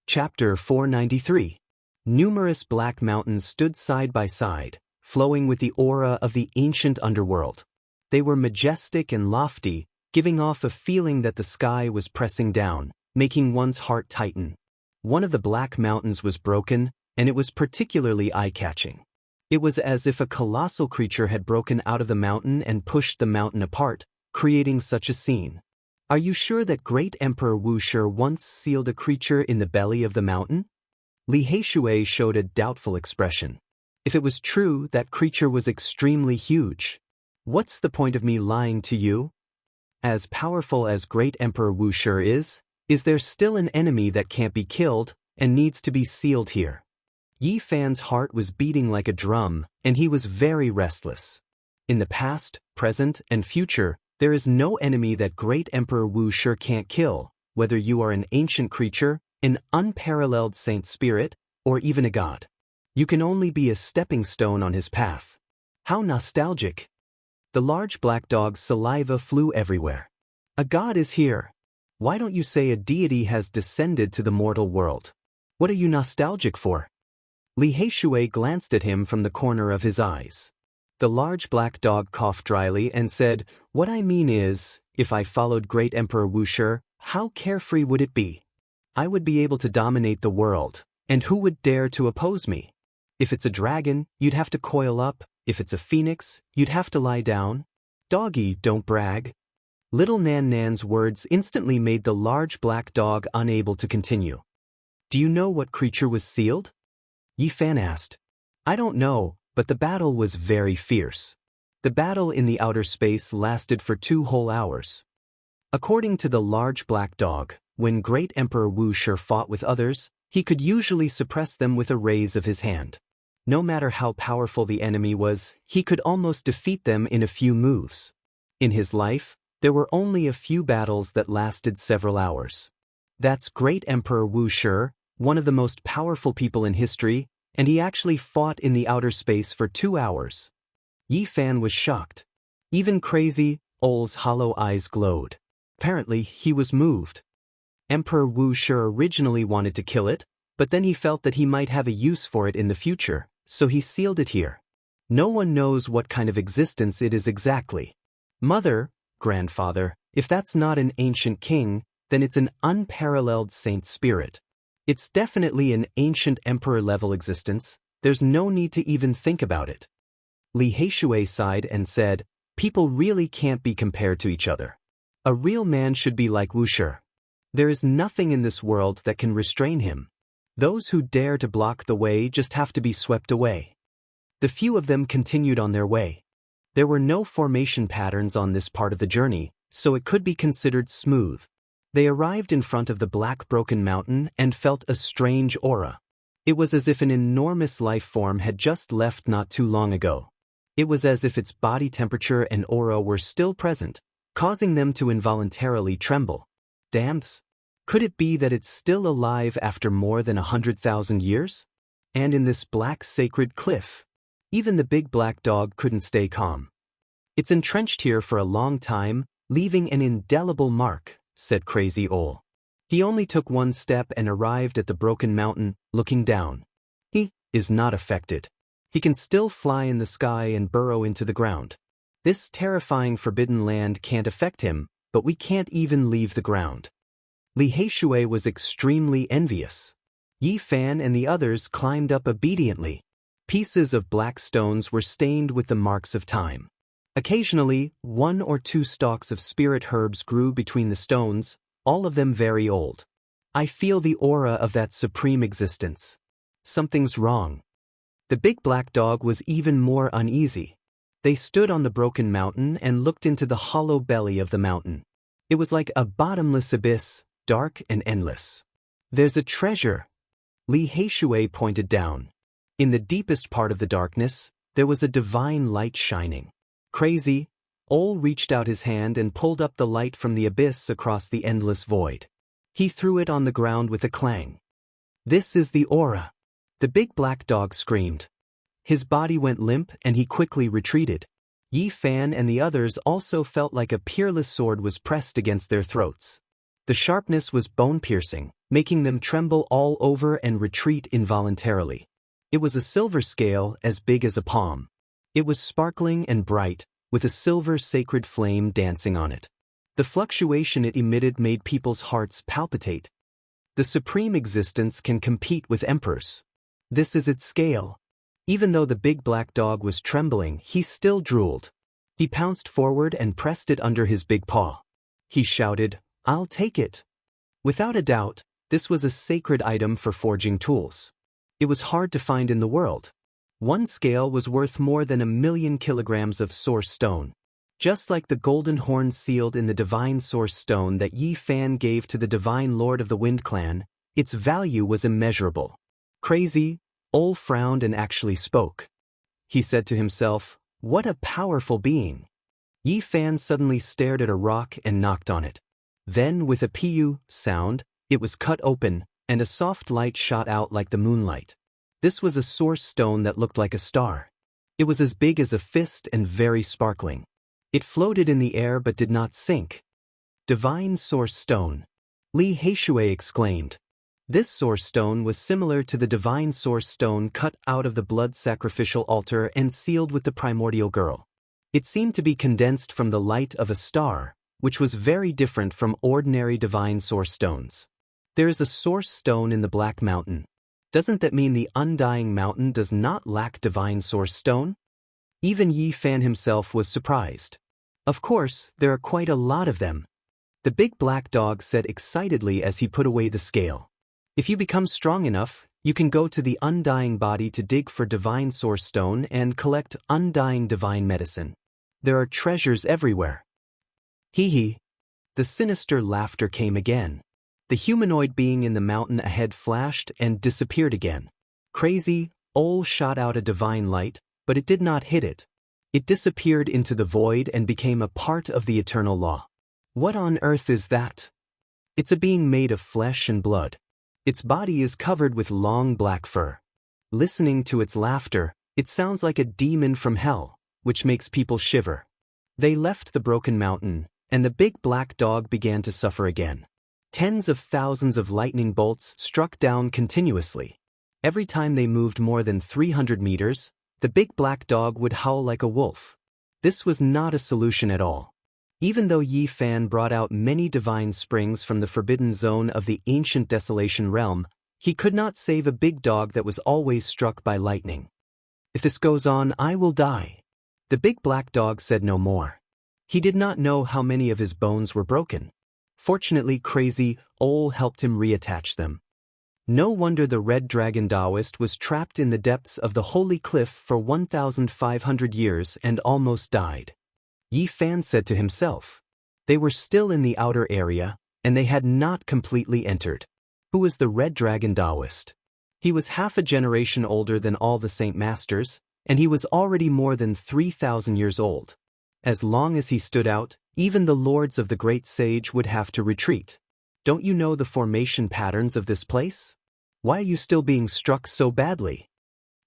Chapter 493. Numerous black mountains stood side by side, flowing with the aura of the ancient underworld. They were majestic and lofty, giving off a feeling that the sky was pressing down, making one's heart tighten. One of the black mountains was broken, and it was particularly eye-catching. It was as if a colossal creature had broken out of the mountain and pushed the mountain apart, creating such a scene. Are you sure that great Emperor Wuxia once sealed a creature in the belly of the mountain? Li Heishui showed a doubtful expression. If it was true, that creature was extremely huge. What's the point of me lying to you? As powerful as great Emperor Wuxia is there still an enemy that can't be killed and needs to be sealed here? Yi Fan's heart was beating like a drum, and he was very restless. In the past, present, and future, there is no enemy that great Emperor Wuxia can't kill, whether you are an ancient creature, an unparalleled saint spirit, or even a god. You can only be a stepping stone on his path. How nostalgic! The large black dog's saliva flew everywhere. A god is here. Why don't you say a deity has descended to the mortal world? What are you nostalgic for? Li Heishui glanced at him from the corner of his eyes. The large black dog coughed dryly and said, "What I mean is, if I followed great Emperor Wuxia, how carefree would it be? I would be able to dominate the world, and who would dare to oppose me? If it's a dragon, you'd have to coil up. If it's a phoenix, you'd have to lie down. Doggy, don't brag." Little Nan Nan's words instantly made the large black dog unable to continue. "Do you know what creature was sealed?" Yi Fan asked. "I don't know, but the battle was very fierce. The battle in the outer space lasted for 2 whole hours. According to the large black dog, when great Emperor Wuxia fought with others, he could usually suppress them with a raise of his hand. No matter how powerful the enemy was, he could almost defeat them in a few moves. In his life, there were only a few battles that lasted several hours. That's great Emperor Wuxia, one of the most powerful people in history, and he actually fought in the outer space for 2 hours. Yi Fan was shocked. Even Crazy Ol's hollow eyes glowed. Apparently, he was moved. Emperor Wuxia originally wanted to kill it, but then he felt that he might have a use for it in the future, so he sealed it here. No one knows what kind of existence it is exactly. Mother, grandfather, if that's not an ancient king, then it's an unparalleled saint spirit. It's definitely an ancient emperor-level existence. There's no need to even think about it. Li Heishui sighed and said, "People really can't be compared to each other. A real man should be like Wuxia. There is nothing in this world that can restrain him. Those who dare to block the way just have to be swept away." The few of them continued on their way. There were no formation patterns on this part of the journey, so it could be considered smooth. They arrived in front of the black broken mountain and felt a strange aura. It was as if an enormous life form had just left not too long ago. It was as if its body temperature and aura were still present, causing them to involuntarily tremble. Damns! Could it be that it's still alive after more than 100,000 years? And in this black sacred cliff? Even the big black dog couldn't stay calm. "It's entrenched here for a long time, leaving an indelible mark," said Crazy Ole. He only took one step and arrived at the broken mountain, looking down. He is not affected. He can still fly in the sky and burrow into the ground. This terrifying forbidden land can't affect him, but we can't even leave the ground. Li Heishui was extremely envious. Yi Fan and the others climbed up obediently. Pieces of black stones were stained with the marks of time. Occasionally, 1 or 2 stalks of spirit herbs grew between the stones, all of them very old. "I feel the aura of that supreme existence. Something's wrong." The big black dog was even more uneasy. They stood on the broken mountain and looked into the hollow belly of the mountain. It was like a bottomless abyss, dark and endless. "There's a treasure," Li Heishui pointed down. In the deepest part of the darkness, there was a divine light shining. Crazy Ole reached out his hand and pulled up the light from the abyss across the endless void. He threw it on the ground with a clang. "This is the aura." The big black dog screamed. His body went limp and he quickly retreated. Yi Fan and the others also felt like a peerless sword was pressed against their throats. The sharpness was bone-piercing, making them tremble all over and retreat involuntarily. It was a silver scale as big as a palm. It was sparkling and bright, with a silver sacred flame dancing on it. The fluctuation it emitted made people's hearts palpitate. The supreme existence can compete with emperors. This is its scale. Even though the big black dog was trembling, he still drooled. He pounced forward and pressed it under his big paw. He shouted, "I'll take it." Without a doubt, this was a sacred item for forging tools. It was hard to find in the world. One scale was worth more than 1,000,000 kilograms of source stone. Just like the golden horn sealed in the divine source stone that Yi Fan gave to the divine lord of the Wind Clan, its value was immeasurable. Crazy Ole frowned and actually spoke. He said to himself, "What a powerful being." Yi Fan suddenly stared at a rock and knocked on it. Then, with a piu sound, it was cut open, and a soft light shot out like the moonlight. This was a source stone that looked like a star. It was as big as a fist and very sparkling. It floated in the air but did not sink. "Divine source stone," Li Heishui exclaimed. This source stone was similar to the divine source stone cut out of the blood sacrificial altar and sealed with the primordial girl. It seemed to be condensed from the light of a star, which was very different from ordinary divine source stones. There is a source stone in the Black Mountain. Doesn't that mean the Undying Mountain does not lack divine source stone? Even Yi Fan himself was surprised. "Of course, there are quite a lot of them," the big black dog said excitedly as he put away the scale. "If you become strong enough, you can go to the Undying Body to dig for divine source stone and collect undying divine medicine. There are treasures everywhere." Hee hee. The sinister laughter came again. The humanoid being in the mountain ahead flashed and disappeared again. Crazy Ole shot out a divine light, but it did not hit it. It disappeared into the void and became a part of the eternal law. "What on earth is that?" "It's a being made of flesh and blood. Its body is covered with long black fur. Listening to its laughter, it sounds like a demon from hell, which makes people shiver." They left the broken mountain, and the big black dog began to suffer again. Tens of thousands of lightning bolts struck down continuously. Every time they moved more than 300 meters, the big black dog would howl like a wolf. This was not a solution at all. Even though Yi Fan brought out many divine springs from the forbidden zone of the ancient Desolation realm, he could not save a big dog that was always struck by lightning. "If this goes on, I will die." The big black dog said no more. He did not know how many of his bones were broken. Fortunately, Crazy Ole helped him reattach them. No wonder the Red Dragon Taoist was trapped in the depths of the Holy Cliff for 1,500 years and almost died. Yi Fan said to himself. They were still in the outer area, and they had not completely entered. Who was the Red Dragon Taoist? He was half a generation older than all the Saint Masters, and he was already more than 3,000 years old. As long as he stood out, even the lords of the Great Sage would have to retreat. "Don't you know the formation patterns of this place? Why are you still being struck so badly?"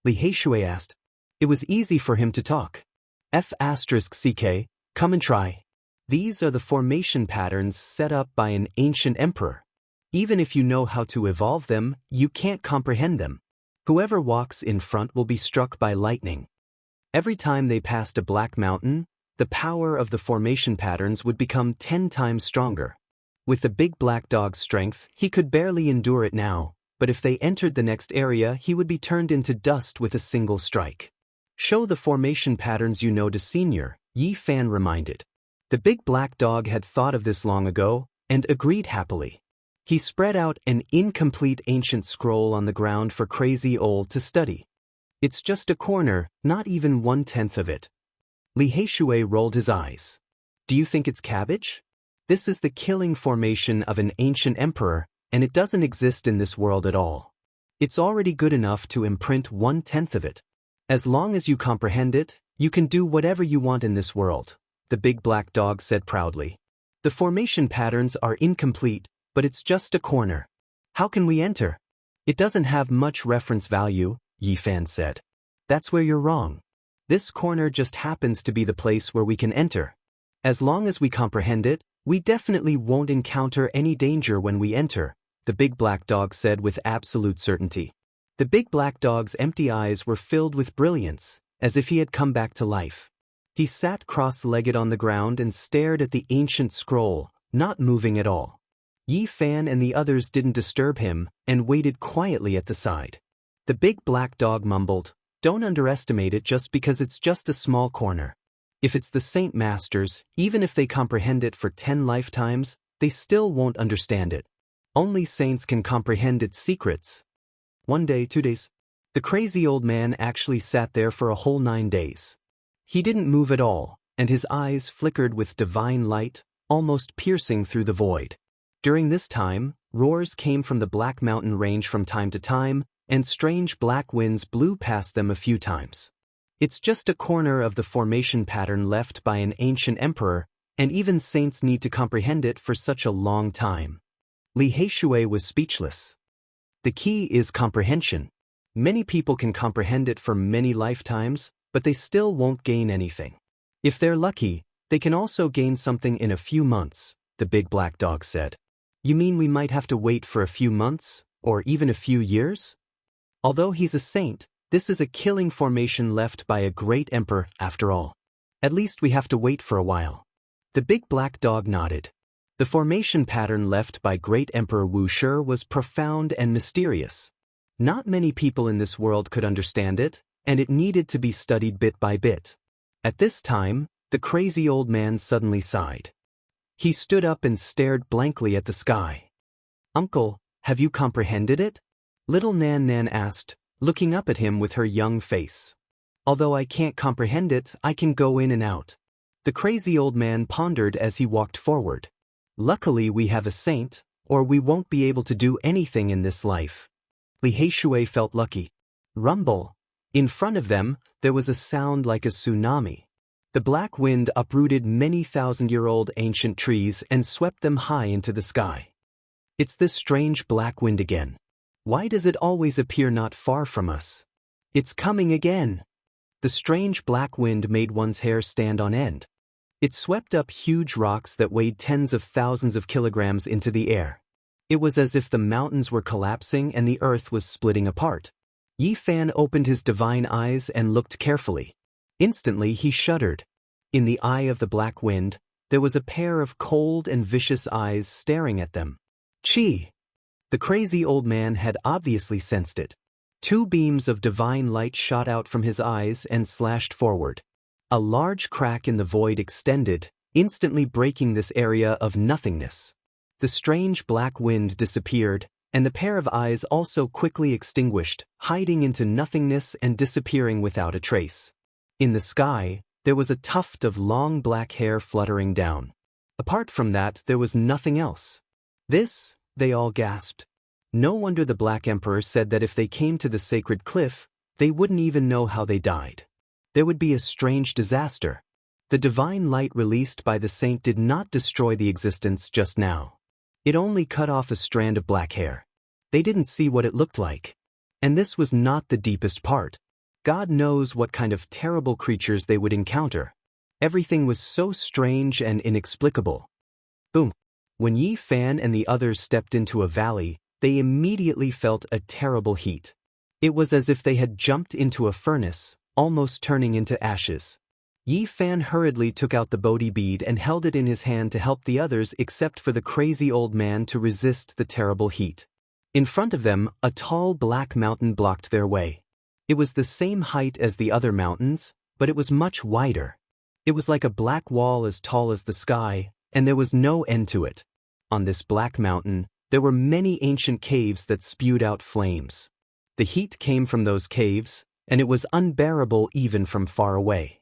Li Heishui asked. It was easy for him to talk. F***ck, come and try. These are the formation patterns set up by an ancient emperor. Even if you know how to evolve them, you can't comprehend them. Whoever walks in front will be struck by lightning. Every time they passed a black mountain, the power of the formation patterns would become 10 times stronger. With the big black dog's strength, he could barely endure it now, but if they entered the next area, he would be turned into dust with a single strike. Show the formation patterns you know to Senior, Yi Fan reminded. The big black dog had thought of this long ago, and agreed happily. He spread out an incomplete ancient scroll on the ground for Crazy Old to study. It's just a corner, not even 1/10 of it. Li Heishui rolled his eyes. Do you think it's cabbage? This is the killing formation of an ancient emperor, and it doesn't exist in this world at all. It's already good enough to imprint 1/10 of it. As long as you comprehend it, you can do whatever you want in this world, the big black dog said proudly. The formation patterns are incomplete, but it's just a corner. How can we enter? It doesn't have much reference value, Yi Fan said. That's where you're wrong. This corner just happens to be the place where we can enter. As long as we comprehend it, we definitely won't encounter any danger when we enter, the big black dog said with absolute certainty. The big black dog's empty eyes were filled with brilliance, as if he had come back to life. He sat cross-legged on the ground and stared at the ancient scroll, not moving at all. Yi Fan and the others didn't disturb him and waited quietly at the side. The big black dog mumbled, "Don't underestimate it just because it's just a small corner. If it's the Saint Masters, even if they comprehend it for 10 lifetimes, they still won't understand it. Only saints can comprehend its secrets." 1 day, 2 days. The crazy old man actually sat there for a whole 9 days. He didn't move at all, and his eyes flickered with divine light, almost piercing through the void. During this time, roars came from the Black Mountain range from time to time, and strange black winds blew past them a few times. It's just a corner of the formation pattern left by an ancient emperor, and even saints need to comprehend it for such a long time. Li Heishui was speechless. The key is comprehension. Many people can comprehend it for many lifetimes, but they still won't gain anything. If they're lucky, they can also gain something in a few months, the big black dog said. You mean we might have to wait for a few months, or even a few years? Although he's a saint, this is a killing formation left by a great emperor after all. At least we have to wait for a while. The big black dog nodded. The formation pattern left by great Emperor Wuxia was profound and mysterious. Not many people in this world could understand it, and it needed to be studied bit by bit. At this time, the crazy old man suddenly sighed. He stood up and stared blankly at the sky. "Uncle, have you comprehended it?" Little Nan Nan asked, looking up at him with her young face. "Although I can't comprehend it, I can go in and out." The crazy old man pondered as he walked forward. "Luckily we have a saint, or we won't be able to do anything in this life." Li Heishui felt lucky. Rumble. In front of them, there was a sound like a tsunami. The black wind uprooted many thousand-year-old ancient trees and swept them high into the sky. It's this strange black wind again. Why does it always appear not far from us? It's coming again. The strange black wind made one's hair stand on end. It swept up huge rocks that weighed tens of thousands of kilograms into the air. It was as if the mountains were collapsing and the earth was splitting apart. Yi Fan opened his divine eyes and looked carefully. Instantly he shuddered. In the eye of the black wind, there was a pair of cold and vicious eyes staring at them. Chi! The crazy old man had obviously sensed it. 2 beams of divine light shot out from his eyes and slashed forward. A large crack in the void extended, instantly breaking this area of nothingness. The strange black wind disappeared, and the pair of eyes also quickly extinguished, hiding into nothingness and disappearing without a trace. In the sky, there was a tuft of long black hair fluttering down. Apart from that, there was nothing else. This, they all gasped. No wonder the Black Emperor said that if they came to the sacred cliff, they wouldn't even know how they died. There would be a strange disaster. The divine light released by the saint did not destroy the existence just now. It only cut off a strand of black hair. They didn't see what it looked like. And this was not the deepest part. God knows what kind of terrible creatures they would encounter. Everything was so strange and inexplicable. Boom. When Yi Fan and the others stepped into a valley, they immediately felt a terrible heat. It was as if they had jumped into a furnace, almost turning into ashes. Yi Fan hurriedly took out the Bodhi bead and held it in his hand to help the others except for the crazy old man to resist the terrible heat. In front of them, a tall black mountain blocked their way. It was the same height as the other mountains, but it was much wider. It was like a black wall as tall as the sky, and there was no end to it. On this black mountain, there were many ancient caves that spewed out flames. The heat came from those caves, and it was unbearable even from far away.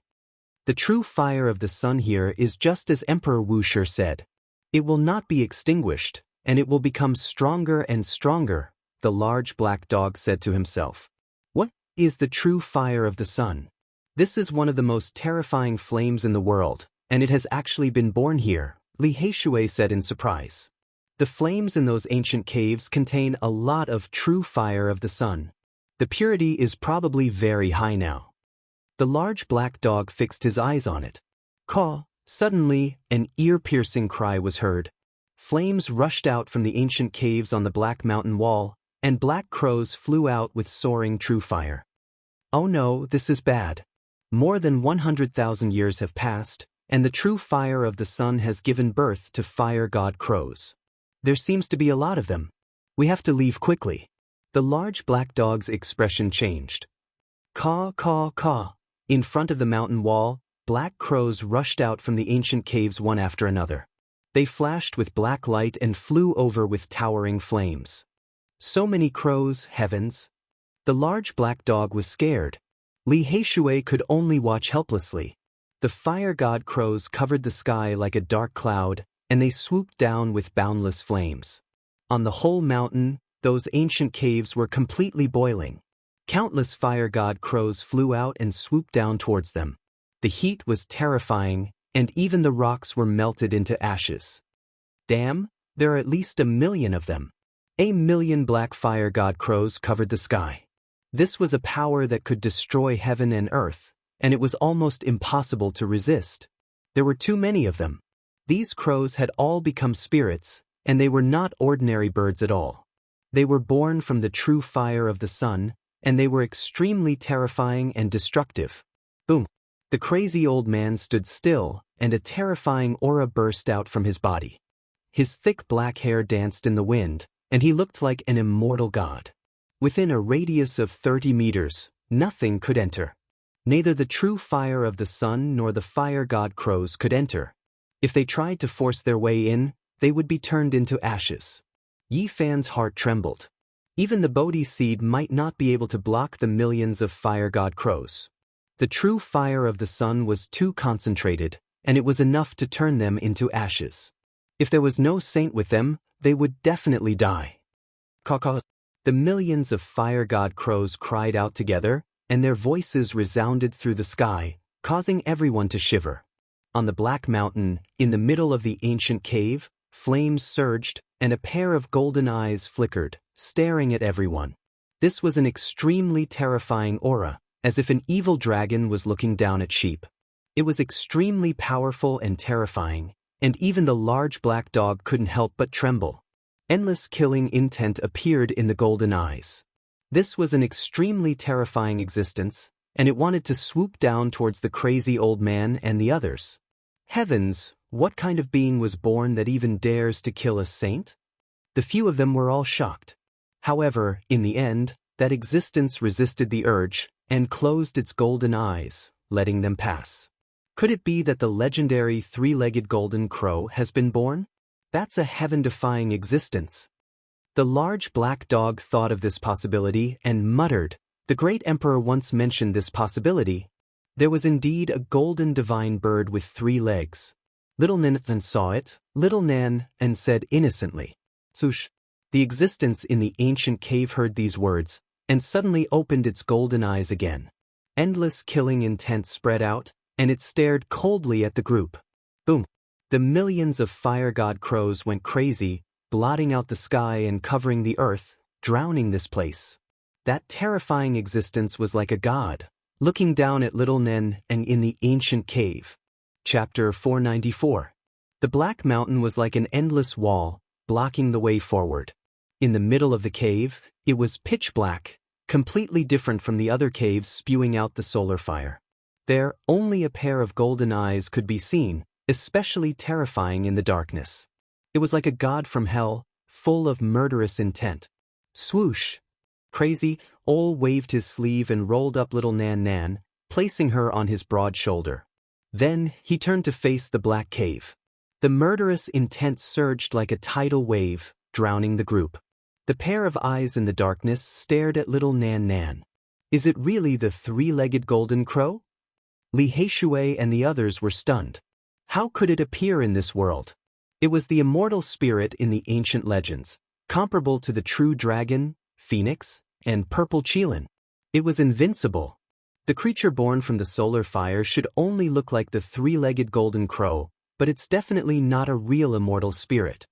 The true fire of the sun here is just as Emperor Wuxia said. It will not be extinguished, and it will become stronger and stronger, the large black dog said to himself. What is the true fire of the sun? This is one of the most terrifying flames in the world, and it has actually been born here, Li Heishui said in surprise. The flames in those ancient caves contain a lot of true fire of the sun. The purity is probably very high now. The large black dog fixed his eyes on it. Caw! Suddenly, an ear-piercing cry was heard. Flames rushed out from the ancient caves on the black mountain wall, and black crows flew out with soaring true fire. Oh no, this is bad. More than 100,000 years have passed, and the true fire of the sun has given birth to fire god crows. There seems to be a lot of them. We have to leave quickly. The large black dog's expression changed. Caw, caw, caw. In front of the mountain wall, black crows rushed out from the ancient caves one after another. They flashed with black light and flew over with towering flames. So many crows, heavens! The large black dog was scared. Li Heishui could only watch helplessly. The fire god crows covered the sky like a dark cloud, and they swooped down with boundless flames. On the whole mountain, those ancient caves were completely boiling. Countless fire god crows flew out and swooped down towards them. The heat was terrifying, and even the rocks were melted into ashes. Damn, there are at least 1 million of them. 1 million black fire god crows covered the sky. This was a power that could destroy heaven and earth, and it was almost impossible to resist. There were too many of them. These crows had all become spirits, and they were not ordinary birds at all. They were born from the true fire of the sun, and they were extremely terrifying and destructive. Boom! The crazy old man stood still, and a terrifying aura burst out from his body. His thick black hair danced in the wind, and he looked like an immortal god. Within a radius of 30 meters, nothing could enter. Neither the true fire of the sun nor the fire god crows could enter. If they tried to force their way in, they would be turned into ashes. Yi Fan's heart trembled. Even the Bodhi seed might not be able to block the millions of fire god crows. The true fire of the sun was too concentrated, and it was enough to turn them into ashes. If there was no saint with them, they would definitely die. Caw-caw. The millions of fire god crows cried out together, and their voices resounded through the sky, causing everyone to shiver. On the black mountain, in the middle of the ancient cave, flames surged, and a pair of golden eyes flickered, staring at everyone. This was an extremely terrifying aura, as if an evil dragon was looking down at sheep. It was extremely powerful and terrifying, and even the large black dog couldn't help but tremble. Endless killing intent appeared in the golden eyes. This was an extremely terrifying existence, and it wanted to swoop down towards the crazy old man and the others. Heavens, what kind of being was born that even dares to kill a saint? The few of them were all shocked. However, in the end, that existence resisted the urge and closed its golden eyes, letting them pass. Could it be that the legendary three-legged golden crow has been born? That's a heaven-defying existence. The large black dog thought of this possibility and muttered, "The great emperor once mentioned this possibility." There was indeed a golden divine bird with 3 legs. Little Nan saw it, Little Nan, and said innocently, "Sush." The existence in the ancient cave heard these words, and suddenly opened its golden eyes again. Endless killing intent spread out, and it stared coldly at the group. Boom! The millions of fire god crows went crazy, blotting out the sky and covering the earth, drowning this place. That terrifying existence was like a god, Looking down at little Nen and in the ancient cave. Chapter 494. The Black Mountain was like an endless wall, blocking the way forward. In the middle of the cave, it was pitch black, completely different from the other caves spewing out the solar fire. There, only a pair of golden eyes could be seen, especially terrifying in the darkness. It was like a god from hell, full of murderous intent. Swoosh! Crazy Ol waved his sleeve and rolled up little Nan, placing her on his broad shoulder. Then, he turned to face the black cave. The murderous intent surged like a tidal wave, drowning the group. The pair of eyes in the darkness stared at little Nan. Is it really the three-legged golden crow? Li Heishui and the others were stunned. How could it appear in this world? It was the immortal spirit in the ancient legends, comparable to the true dragon, phoenix, and purple qilin. It was invincible. The creature born from the solar fire should only look like the three-legged golden crow, but it's definitely not a real immortal spirit.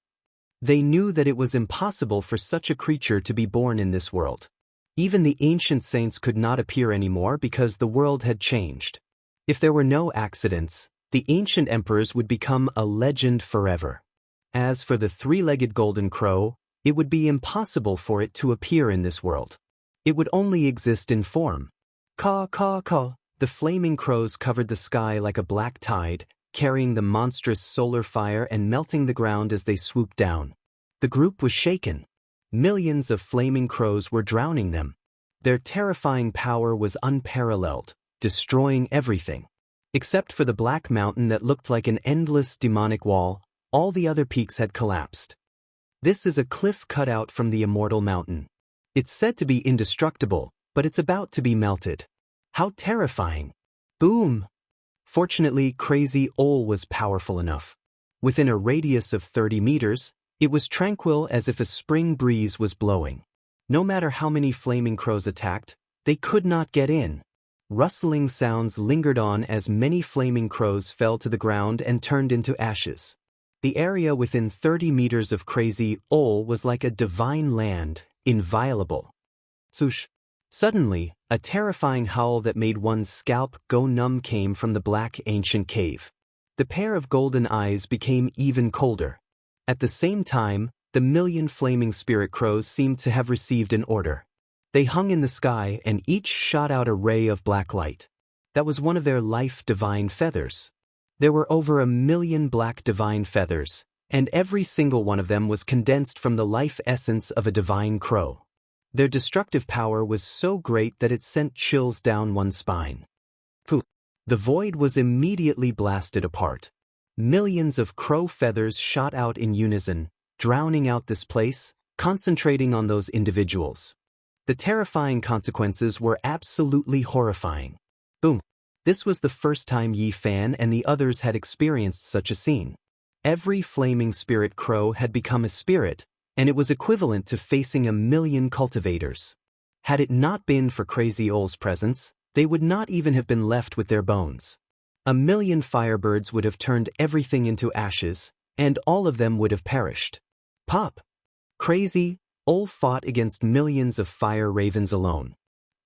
They knew that it was impossible for such a creature to be born in this world. Even the ancient saints could not appear anymore because the world had changed. If there were no accidents, the ancient emperors would become a legend forever. As for the three-legged golden crow, it would be impossible for it to appear in this world. It would only exist in form. Caw, caw, caw. The flaming crows covered the sky like a black tide, carrying the monstrous solar fire and melting the ground as they swooped down. The group was shaken. Millions of flaming crows were drowning them. Their terrifying power was unparalleled, destroying everything. Except for the Black Mountain that looked like an endless demonic wall, all the other peaks had collapsed. This is a cliff cut out from the Immortal Mountain. It's said to be indestructible, but it's about to be melted. How terrifying! Boom! Fortunately, Crazy Ol was powerful enough. Within a radius of 30 meters, it was tranquil as if a spring breeze was blowing. No matter how many flaming crows attacked, they could not get in. Rustling sounds lingered on as many flaming crows fell to the ground and turned into ashes. The area within 30 meters of Crazy Ol was like a divine land, inviolable. Swoosh! Suddenly, a terrifying howl that made one's scalp go numb came from the black ancient cave. The pair of golden eyes became even colder. At the same time, the million flaming spirit crows seemed to have received an order. They hung in the sky and each shot out a ray of black light. That was one of their life divine feathers. There were over 1 million black divine feathers, and every single one of them was condensed from the life essence of a divine crow. Their destructive power was so great that it sent chills down one's spine. Poof! The void was immediately blasted apart. Millions of crow feathers shot out in unison, drowning out this place, concentrating on those individuals. The terrifying consequences were absolutely horrifying. Boom! This was the first time Yi Fan and the others had experienced such a scene. Every flaming spirit crow had become a spirit, and it was equivalent to facing 1 million cultivators. Had it not been for Crazy Ol's presence, they would not even have been left with their bones. 1 million firebirds would have turned everything into ashes, and all of them would have perished. Pop! Crazy Ol fought against millions of fire ravens alone.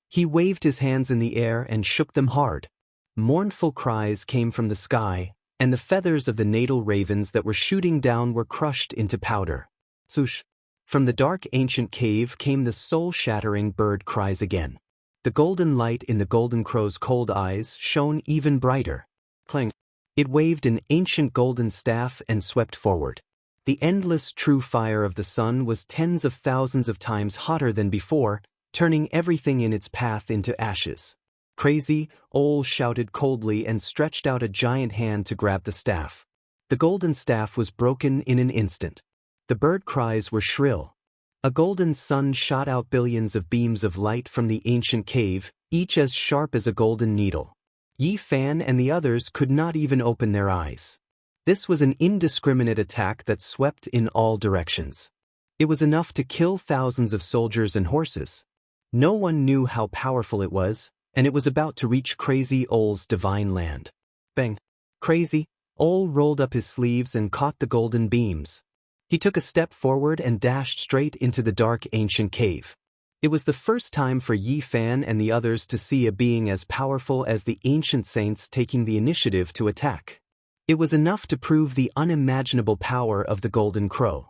He waved his hands in the air and shook them hard. Mournful cries came from the sky, and the feathers of the natal ravens that were shooting down were crushed into powder. Swoosh! From the dark ancient cave came the soul-shattering bird cries again. The golden light in the golden crow's cold eyes shone even brighter. Clang! It waved an ancient golden staff and swept forward. The endless true fire of the sun was tens of thousands of times hotter than before, turning everything in its path into ashes. Crazy Ol shouted coldly and stretched out a giant hand to grab the staff. The golden staff was broken in an instant. The bird cries were shrill. A golden sun shot out billions of beams of light from the ancient cave, each as sharp as a golden needle. Yi Fan and the others could not even open their eyes. This was an indiscriminate attack that swept in all directions. It was enough to kill thousands of soldiers and horses. No one knew how powerful it was, and it was about to reach Crazy Ol's divine land. Bang! Crazy Ol rolled up his sleeves and caught the golden beams. He took a step forward and dashed straight into the dark ancient cave. It was the first time for Yi Fan and the others to see a being as powerful as the ancient saints taking the initiative to attack. It was enough to prove the unimaginable power of the Golden Crow.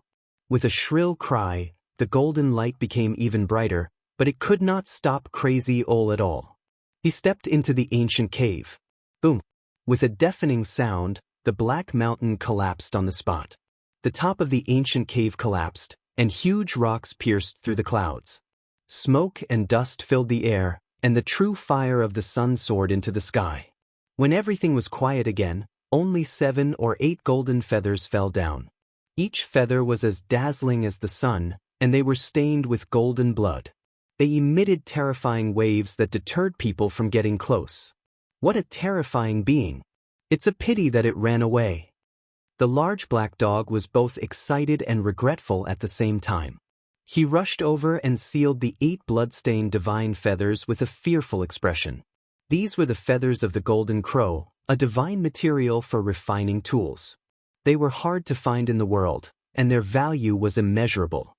With a shrill cry, the golden light became even brighter, but it could not stop Crazy Ol at all. He stepped into the ancient cave. Boom! With a deafening sound, the black mountain collapsed on the spot. The top of the ancient cave collapsed, and huge rocks pierced through the clouds. Smoke and dust filled the air, and the true fire of the sun soared into the sky. When everything was quiet again, only 7 or 8 golden feathers fell down. Each feather was as dazzling as the sun, and they were stained with golden blood. They emitted terrifying waves that deterred people from getting close. What a terrifying being! It's a pity that it ran away. The large black dog was both excited and regretful at the same time. He rushed over and sealed the 8 blood-stained divine feathers with a fearful expression. These were the feathers of the Golden Crow, a divine material for refining tools. They were hard to find in the world, and their value was immeasurable.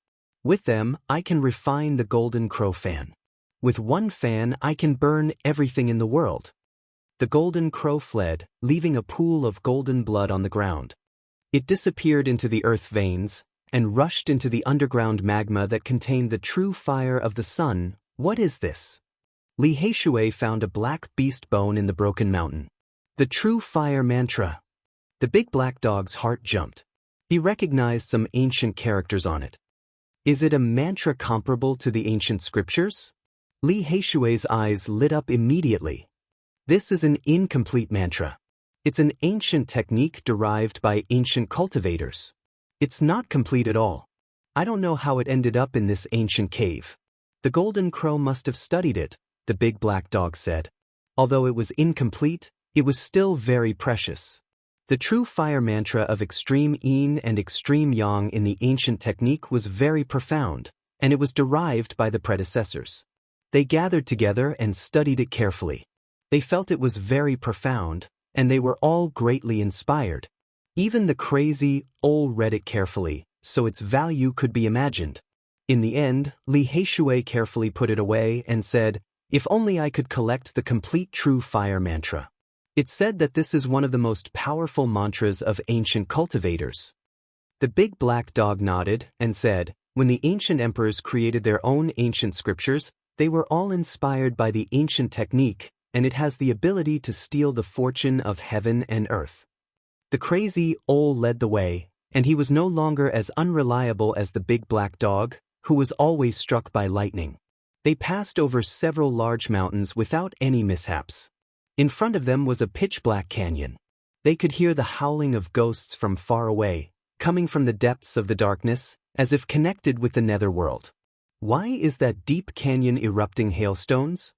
With them, I can refine the Golden Crow fan. With one fan, I can burn everything in the world. The Golden Crow fled, leaving a pool of golden blood on the ground. It disappeared into the earth veins, and rushed into the underground magma that contained the true fire of the sun. What is this? Li Heishui found a black beast bone in the broken mountain. The true fire mantra. The big black dog's heart jumped. He recognized some ancient characters on it. Is it a mantra comparable to the ancient scriptures? Li Heishui's eyes lit up immediately. This is an incomplete mantra. It's an ancient technique derived by ancient cultivators. It's not complete at all. I don't know how it ended up in this ancient cave. The Golden Crow must have studied it, the big black dog said. Although it was incomplete, it was still very precious. The true fire mantra of extreme yin and extreme yang in the ancient technique was very profound, and it was derived by the predecessors. They gathered together and studied it carefully. They felt it was very profound, and they were all greatly inspired. Even the Crazy Ol read it carefully, so its value could be imagined. In the end, Li Heishui carefully put it away and said, "If only I could collect the complete true fire mantra." It said that this is one of the most powerful mantras of ancient cultivators. The big black dog nodded and said, when the ancient emperors created their own ancient scriptures, they were all inspired by the ancient technique, and it has the ability to steal the fortune of heaven and earth. The Crazy Ol led the way, and he was no longer as unreliable as the big black dog, who was always struck by lightning. They passed over several large mountains without any mishaps. In front of them was a pitch-black canyon. They could hear the howling of ghosts from far away, coming from the depths of the darkness, as if connected with the netherworld. Why is that deep canyon erupting hailstones?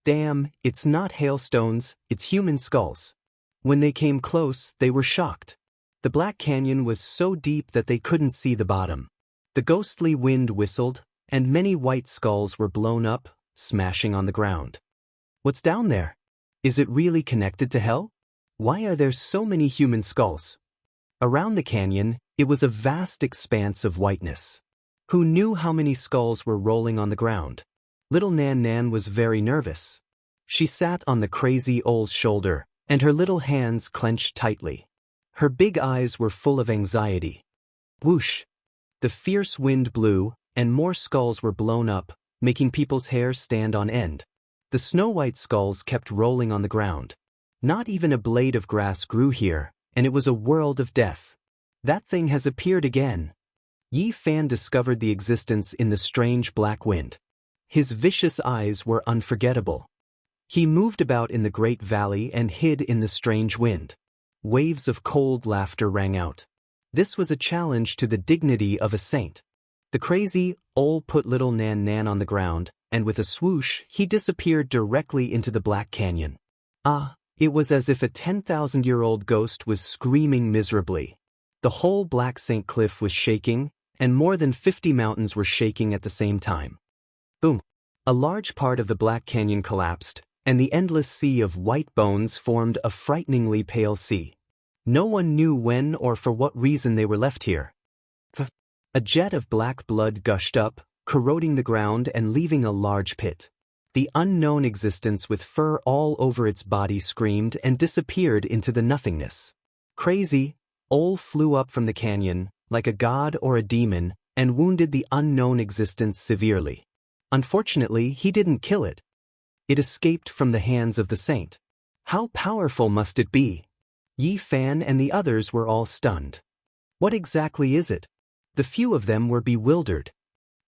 Damn, it's not hailstones, it's human skulls. When they came close, they were shocked. The Black Canyon was so deep that they couldn't see the bottom. The ghostly wind whistled, and many white skulls were blown up, smashing on the ground. What's down there? Is it really connected to hell? Why are there so many human skulls? Around the canyon, it was a vast expanse of whiteness. Who knew how many skulls were rolling on the ground? Little Nan Nan was very nervous. She sat on the Crazy Ol's shoulder, and her little hands clenched tightly. Her big eyes were full of anxiety. Whoosh! The fierce wind blew, and more skulls were blown up, making people's hair stand on end. The snow-white skulls kept rolling on the ground. Not even a blade of grass grew here, and it was a world of death. That thing has appeared again. Yi Fan discovered the existence in the strange black wind. His vicious eyes were unforgettable. He moved about in the great valley and hid in the strange wind. Waves of cold laughter rang out. This was a challenge to the dignity of a saint. The Crazy Ol put little Nan Nan on the ground, and with a swoosh, he disappeared directly into the Black Canyon. Ah, it was as if a 10,000-year-old ghost was screaming miserably. The whole Black St. Cliff was shaking, and more than 50 mountains were shaking at the same time. Boom! A large part of the Black Canyon collapsed, and the endless sea of white bones formed a frighteningly pale sea. No one knew when or for what reason they were left here. A jet of black blood gushed up, corroding the ground and leaving a large pit. The unknown existence with fur all over its body screamed and disappeared into the nothingness. Crazy, Ol flew up from the canyon, like a god or a demon, and wounded the unknown existence severely. Unfortunately, he didn't kill it. It escaped from the hands of the saint. How powerful must it be? Yi Fan and the others were all stunned. What exactly is it? The few of them were bewildered.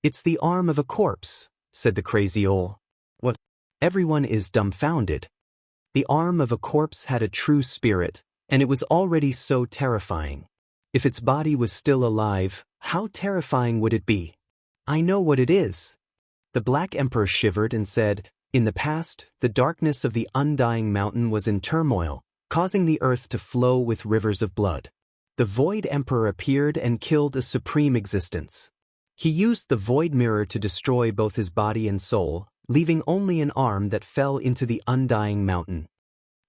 It's the arm of a corpse, said the crazy Ol. What? Everyone is dumbfounded. The arm of a corpse had a true spirit, and it was already so terrifying. If its body was still alive, how terrifying would it be? I know what it is. The Black Emperor shivered and said, in the past, the darkness of the undying mountain was in turmoil, causing the earth to flow with rivers of blood. The Void Emperor appeared and killed a supreme existence. He used the Void Mirror to destroy both his body and soul, leaving only an arm that fell into the undying mountain.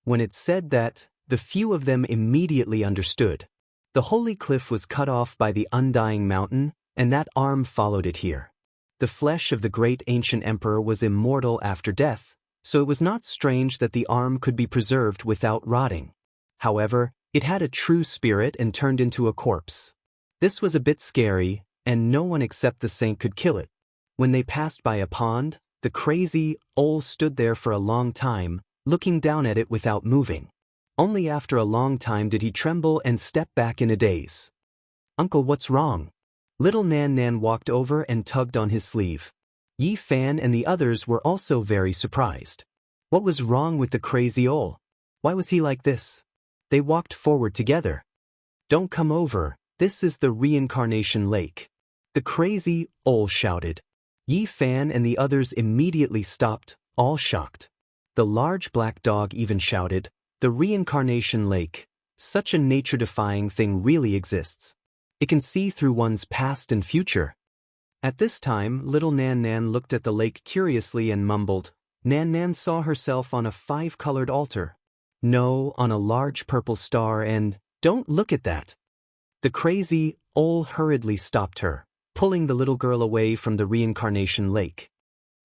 When it said that, the few of them immediately understood. The holy cliff was cut off by the undying mountain, and that arm followed it here. The flesh of the great ancient emperor was immortal after death, so it was not strange that the arm could be preserved without rotting. However, it had a true spirit and turned into a corpse. This was a bit scary, and no one except the saint could kill it. When they passed by a pond, the crazy Ol stood there for a long time, looking down at it without moving. Only after a long time did he tremble and step back in a daze. Uncle, what's wrong? Little Nan Nan walked over and tugged on his sleeve. Yi Fan and the others were also very surprised. What was wrong with the crazy Ol? Why was he like this? They walked forward together. Don't come over, this is the reincarnation lake. The crazy Ol shouted. Yi Fan and the others immediately stopped, all shocked. The large black dog even shouted, the reincarnation lake, such a nature-defying thing really exists. It can see through one's past and future. At this time, little Nan Nan looked at the lake curiously and mumbled. Nan Nan saw herself on a 5-colored altar. No, on a large purple star and, don't look at that. The crazy Ol hurriedly stopped her, pulling the little girl away from the reincarnation lake.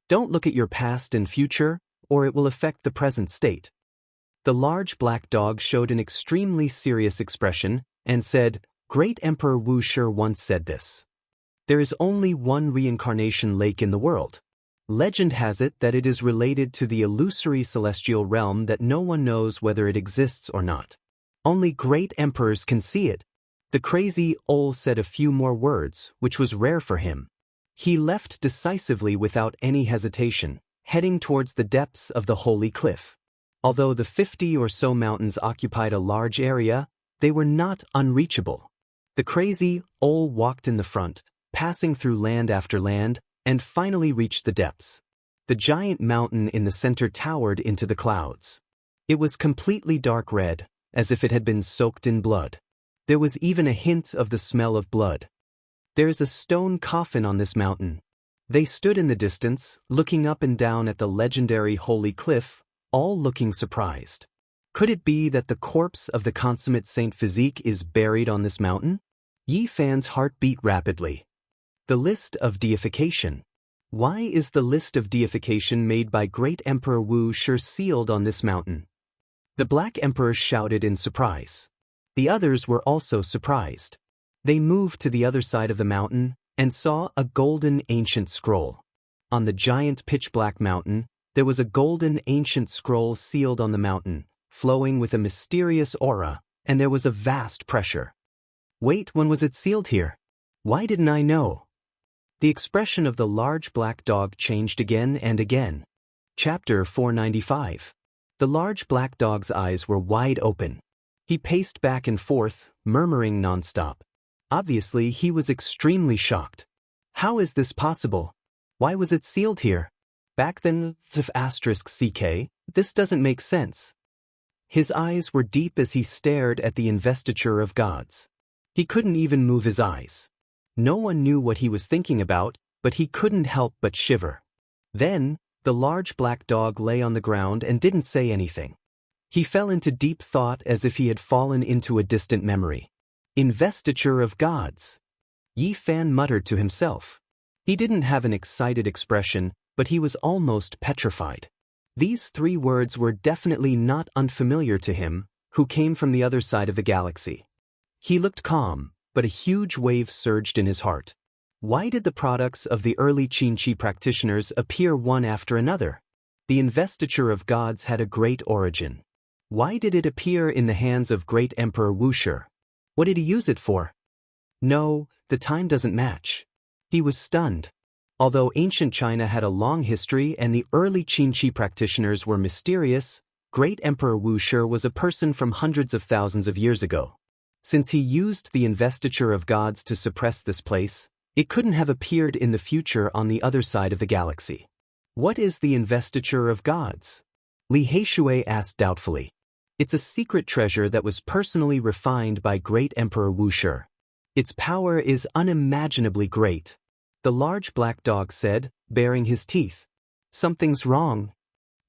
Don't look at your past and future, or it will affect the present state. The large black dog showed an extremely serious expression and said, Great Emperor Wuxia once said this. There is only one reincarnation lake in the world. Legend has it that it is related to the illusory celestial realm that no one knows whether it exists or not. Only great emperors can see it. The crazy Ol said a few more words, which was rare for him. He left decisively without any hesitation, heading towards the depths of the holy cliff. Although the 50 or so mountains occupied a large area, they were not unreachable. The crazy Ol walked in the front, passing through land after land, and finally reached the depths. The giant mountain in the center towered into the clouds. It was completely dark red, as if it had been soaked in blood. There was even a hint of the smell of blood. There is a stone coffin on this mountain. They stood in the distance, looking up and down at the legendary holy cliff, all looking surprised. Could it be that the corpse of the consummate Saint Physique is buried on this mountain? Yi Fan's heart beat rapidly. The list of deification. Why is the list of deification made by Great Emperor Wuxia sealed on this mountain? The Black Emperor shouted in surprise. The others were also surprised. They moved to the other side of the mountain and saw a golden ancient scroll. On the giant pitch-black mountain, there was a golden ancient scroll sealed on the mountain, flowing with a mysterious aura, and there was a vast pressure. Wait, when was it sealed here? Why didn't I know? The expression of the large black dog changed again and again. Chapter 495. The large black dog's eyes were wide open. He paced back and forth, murmuring nonstop. Obviously, he was extremely shocked. How is this possible? Why was it sealed here? Back then, *CK, this doesn't make sense. His eyes were deep as he stared at the investiture of gods. He couldn't even move his eyes. No one knew what he was thinking about, but he couldn't help but shiver. Then, the large black dog lay on the ground and didn't say anything. He fell into deep thought as if he had fallen into a distant memory. Investiture of gods. Yi Fan muttered to himself. He didn't have an excited expression, but he was almost petrified. These 3 words were definitely not unfamiliar to him, who came from the other side of the galaxy. He looked calm, but a huge wave surged in his heart. Why did the products of the early Qin practitioners appear one after another? The investiture of gods had a great origin. Why did it appear in the hands of great Emperor Wuxia? What did he use it for? No, the time doesn't match. He was stunned. Although ancient China had a long history and the early Qin practitioners were mysterious, great Emperor Wuxia was a person from hundreds of thousands of years ago. Since he used the investiture of gods to suppress this place, it couldn't have appeared in the future on the other side of the galaxy. What is the investiture of gods? Li Heishui asked doubtfully. It's a secret treasure that was personally refined by great Emperor Wuxia. Its power is unimaginably great. The large black dog said, baring his teeth. Something's wrong.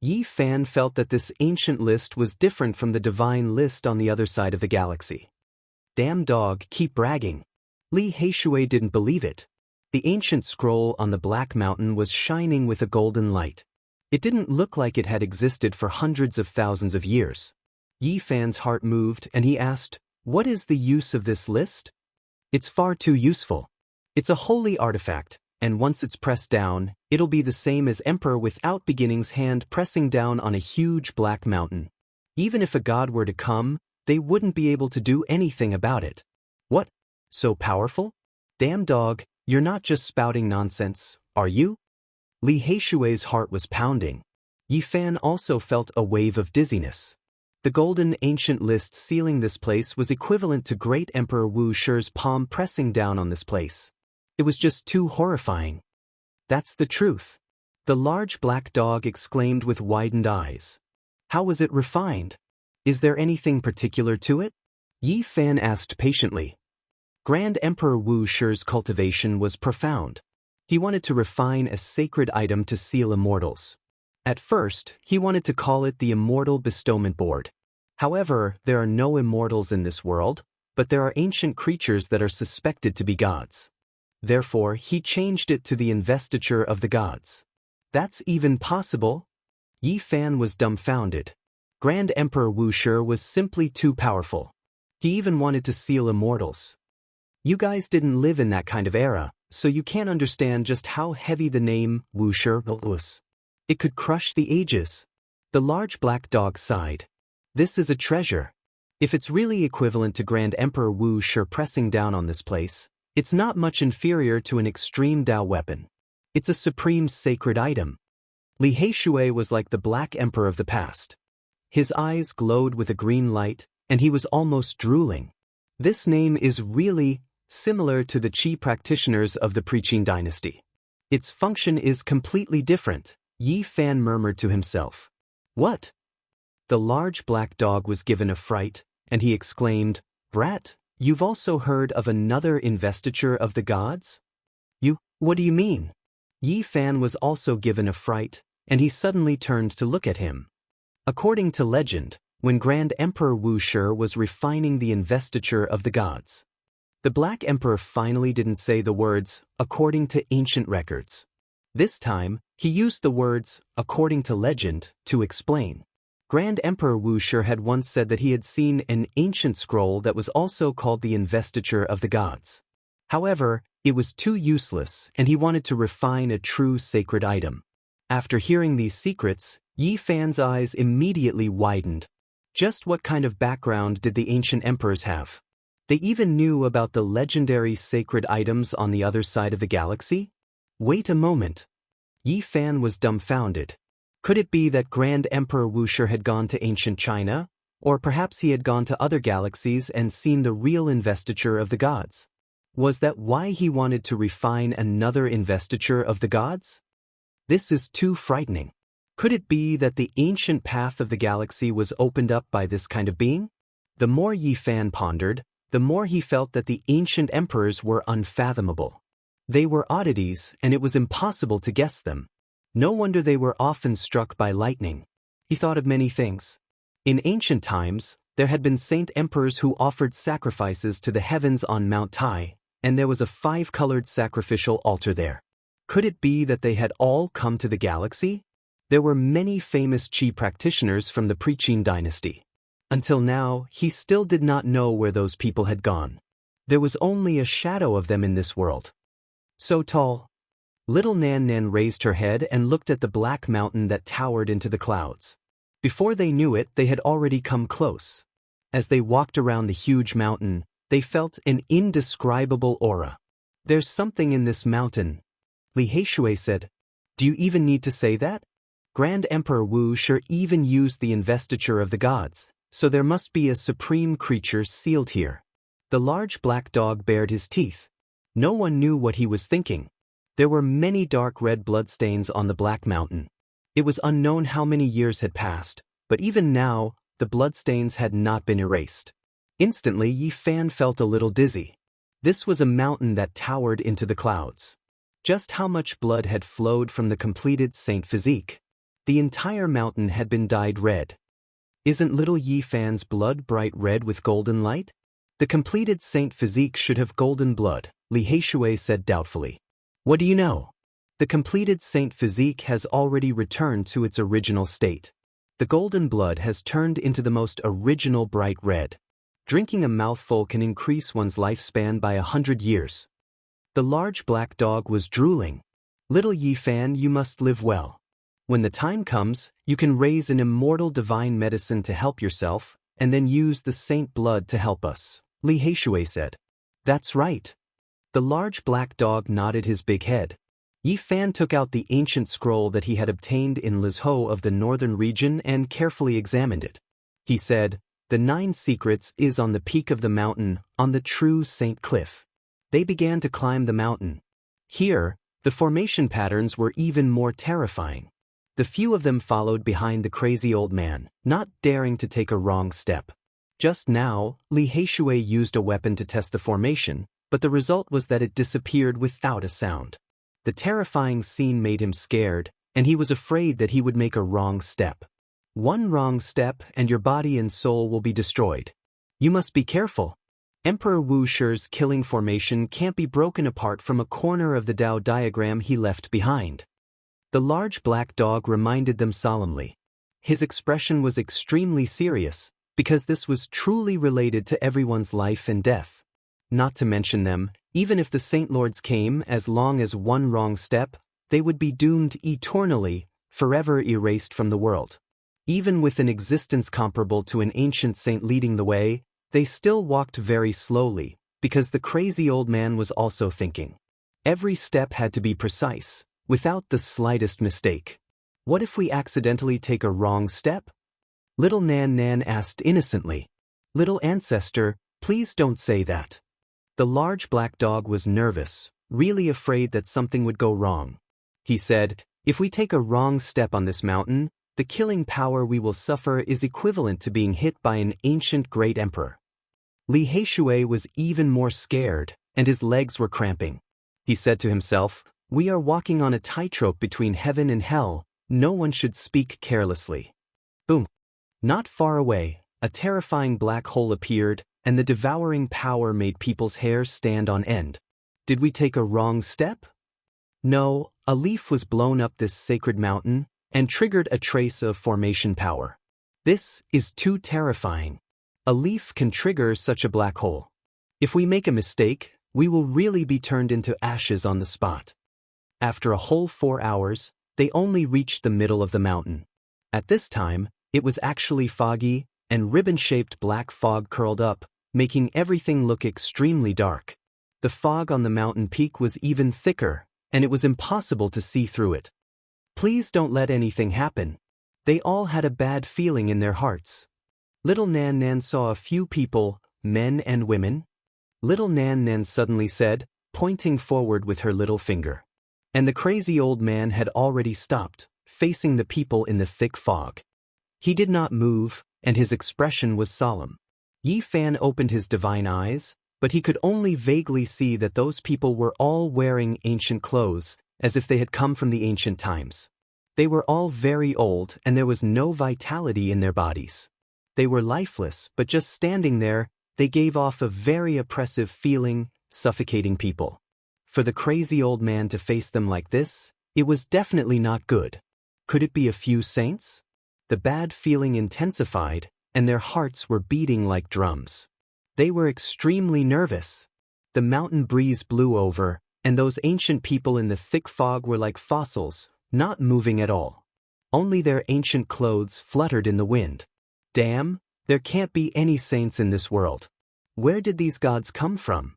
Yi Fan felt that this ancient list was different from the divine list on the other side of the galaxy. Damn dog, keep bragging. Li Heishui didn't believe it. The ancient scroll on the Black Mountain was shining with a golden light. It didn't look like it had existed for hundreds of thousands of years. Yi Fan's heart moved and he asked, "What is the use of this list?" "It's far too useful. It's a holy artifact, and once it's pressed down, it'll be the same as Emperor Without Beginning's hand pressing down on a huge black mountain. Even if a god were to come, they wouldn't be able to do anything about it." "What? So powerful?" "Damn dog, you're not just spouting nonsense, are you?" Li Heishui's heart was pounding. Yi Fan also felt a wave of dizziness. The golden ancient list sealing this place was equivalent to great Emperor Wu Shi's palm pressing down on this place. It was just too horrifying. "That's the truth," the large black dog exclaimed with widened eyes. "How was it refined? Is there anything particular to it?" Yi Fan asked patiently. Grand Emperor Wu Shi's cultivation was profound. He wanted to refine a sacred item to seal immortals. At first, he wanted to call it the Immortal Bestowment Board. However, there are no immortals in this world, but there are ancient creatures that are suspected to be gods. Therefore, he changed it to the Investiture of the Gods. "That's even possible?" Yi Fan was dumbfounded. Grand Emperor Wu Shi was simply too powerful. He even wanted to seal immortals. You guys didn't live in that kind of era, so you can't understand just how heavy the name Wu Shi was. It could crush the ages. The large black dog sighed. "This is a treasure. If it's really equivalent to Grand Emperor Wu Shi pressing down on this place, it's not much inferior to an extreme Dao weapon. It's a supreme sacred item." Li Heishui was like the Black Emperor of the past. His eyes glowed with a green light, and he was almost drooling. This name is really similar to the Qi practitioners of the pre-Qin dynasty. Its function is completely different, Yi Fan murmured to himself. "What?" The large black dog was given a fright, and he exclaimed, "Brat, you've also heard of another investiture of the gods?" What do you mean?" Yi Fan was also given a fright, and he suddenly turned to look at him. According to legend, when Grand Emperor Wu Shi was refining the investiture of the gods, the Black Emperor finally didn't say the words, "according to ancient records." This time, he used the words, "according to legend," to explain. Grand Emperor Wu Shi had once said that he had seen an ancient scroll that was also called the Investiture of the Gods. However, it was too useless, and he wanted to refine a true sacred item. After hearing these secrets, Yi Fan's eyes immediately widened. Just what kind of background did the ancient emperors have? They even knew about the legendary sacred items on the other side of the galaxy? Wait a moment. Yi Fan was dumbfounded. Could it be that Grand Emperor Wu Shi had gone to ancient China? Or perhaps he had gone to other galaxies and seen the real investiture of the gods? Was that why he wanted to refine another investiture of the gods? This is too frightening. Could it be that the ancient path of the galaxy was opened up by this kind of being? The more Yi Fan pondered, the more he felt that the ancient emperors were unfathomable. They were oddities, and it was impossible to guess them. No wonder they were often struck by lightning. He thought of many things. In ancient times, there had been saint emperors who offered sacrifices to the heavens on Mount Tai, and there was a 5-colored sacrificial altar there. Could it be that they had all come to the galaxy? There were many famous Qi practitioners from the pre-Qin dynasty. Until now, he still did not know where those people had gone. There was only a shadow of them in this world. So tall. Little Nan Nan raised her head and looked at the black mountain that towered into the clouds. Before they knew it, they had already come close. As they walked around the huge mountain, they felt an indescribable aura. "There's something in this mountain," Li Heishui said. "Do you even need to say that? Grand Emperor Wu sure even used the investiture of the gods, so there must be a supreme creature sealed here." The large black dog bared his teeth. No one knew what he was thinking. There were many dark red bloodstains on the black mountain. It was unknown how many years had passed, but even now, the bloodstains had not been erased. Instantly, Yi Fan felt a little dizzy. This was a mountain that towered into the clouds. Just how much blood had flowed from the completed saint physique? The entire mountain had been dyed red. Isn't little Yi Fan's blood bright red with golden light? The completed saint physique should have golden blood, Li Heishui said doubtfully. What do you know? The completed saint physique has already returned to its original state. The golden blood has turned into the most original bright red. Drinking a mouthful can increase one's lifespan by 100 years. The large black dog was drooling. Little Yi Fan, you must live well. When the time comes, you can raise an immortal divine medicine to help yourself, and then use the saint blood to help us, Li Heishui said. That's right. The large black dog nodded his big head. Yi Fan took out the ancient scroll that he had obtained in Lizhou of the northern region and carefully examined it. He said, "The 9 secrets is on the peak of the mountain, on the true Saint Cliff." They began to climb the mountain. Here, the formation patterns were even more terrifying. The few of them followed behind the crazy old man, not daring to take a wrong step. Just now, Li Heishui used a weapon to test the formation, but the result was that it disappeared without a sound. The terrifying scene made him scared, and he was afraid that he would make a wrong step. One wrong step and your body and soul will be destroyed. You must be careful. Emperor Wu Shi's killing formation can't be broken apart from a corner of the Tao diagram he left behind. The large black dog reminded them solemnly. His expression was extremely serious, because this was truly related to everyone's life and death. Not to mention them, even if the Saint Lords came, as long as one wrong step, they would be doomed eternally, forever erased from the world. Even with an existence comparable to an ancient saint leading the way, they still walked very slowly, because the crazy old man was also thinking. Every step had to be precise, without the slightest mistake. What if we accidentally take a wrong step? Little Nan Nan asked innocently. Little ancestor, please don't say that. The large black dog was nervous, really afraid that something would go wrong. He said, if we take a wrong step on this mountain, the killing power we will suffer is equivalent to being hit by an ancient great emperor. Li Heishui was even more scared, and his legs were cramping. He said to himself, we are walking on a tightrope between heaven and hell, no one should speak carelessly. Boom! Not far away, a terrifying black hole appeared, and the devouring power made people's hair stand on end. Did we take a wrong step? No, a leaf was blown up this sacred mountain, and triggered a trace of formation power. This is too terrifying. A leaf can trigger such a black hole. If we make a mistake, we will really be turned into ashes on the spot. After a whole 4 hours, they only reached the middle of the mountain. At this time, it was actually foggy, and ribbon-shaped black fog curled up, making everything look extremely dark. The fog on the mountain peak was even thicker, and it was impossible to see through it. Please don't let anything happen. They all had a bad feeling in their hearts. Little Nan Nan saw a few people, men and women. Little Nan Nan suddenly said, pointing forward with her little finger. And the crazy old man had already stopped, facing the people in the thick fog. He did not move, and his expression was solemn. Yi Fan opened his divine eyes, but he could only vaguely see that those people were all wearing ancient clothes, as if they had come from the ancient times. They were all very old, and there was no vitality in their bodies. They were lifeless, but just standing there, they gave off a very oppressive feeling, suffocating people. For the crazy old man to face them like this, it was definitely not good. Could it be a few saints? The bad feeling intensified, and their hearts were beating like drums. They were extremely nervous. The mountain breeze blew over, and those ancient people in the thick fog were like fossils, not moving at all. Only their ancient clothes fluttered in the wind. Damn, there can't be any saints in this world. Where did these gods come from?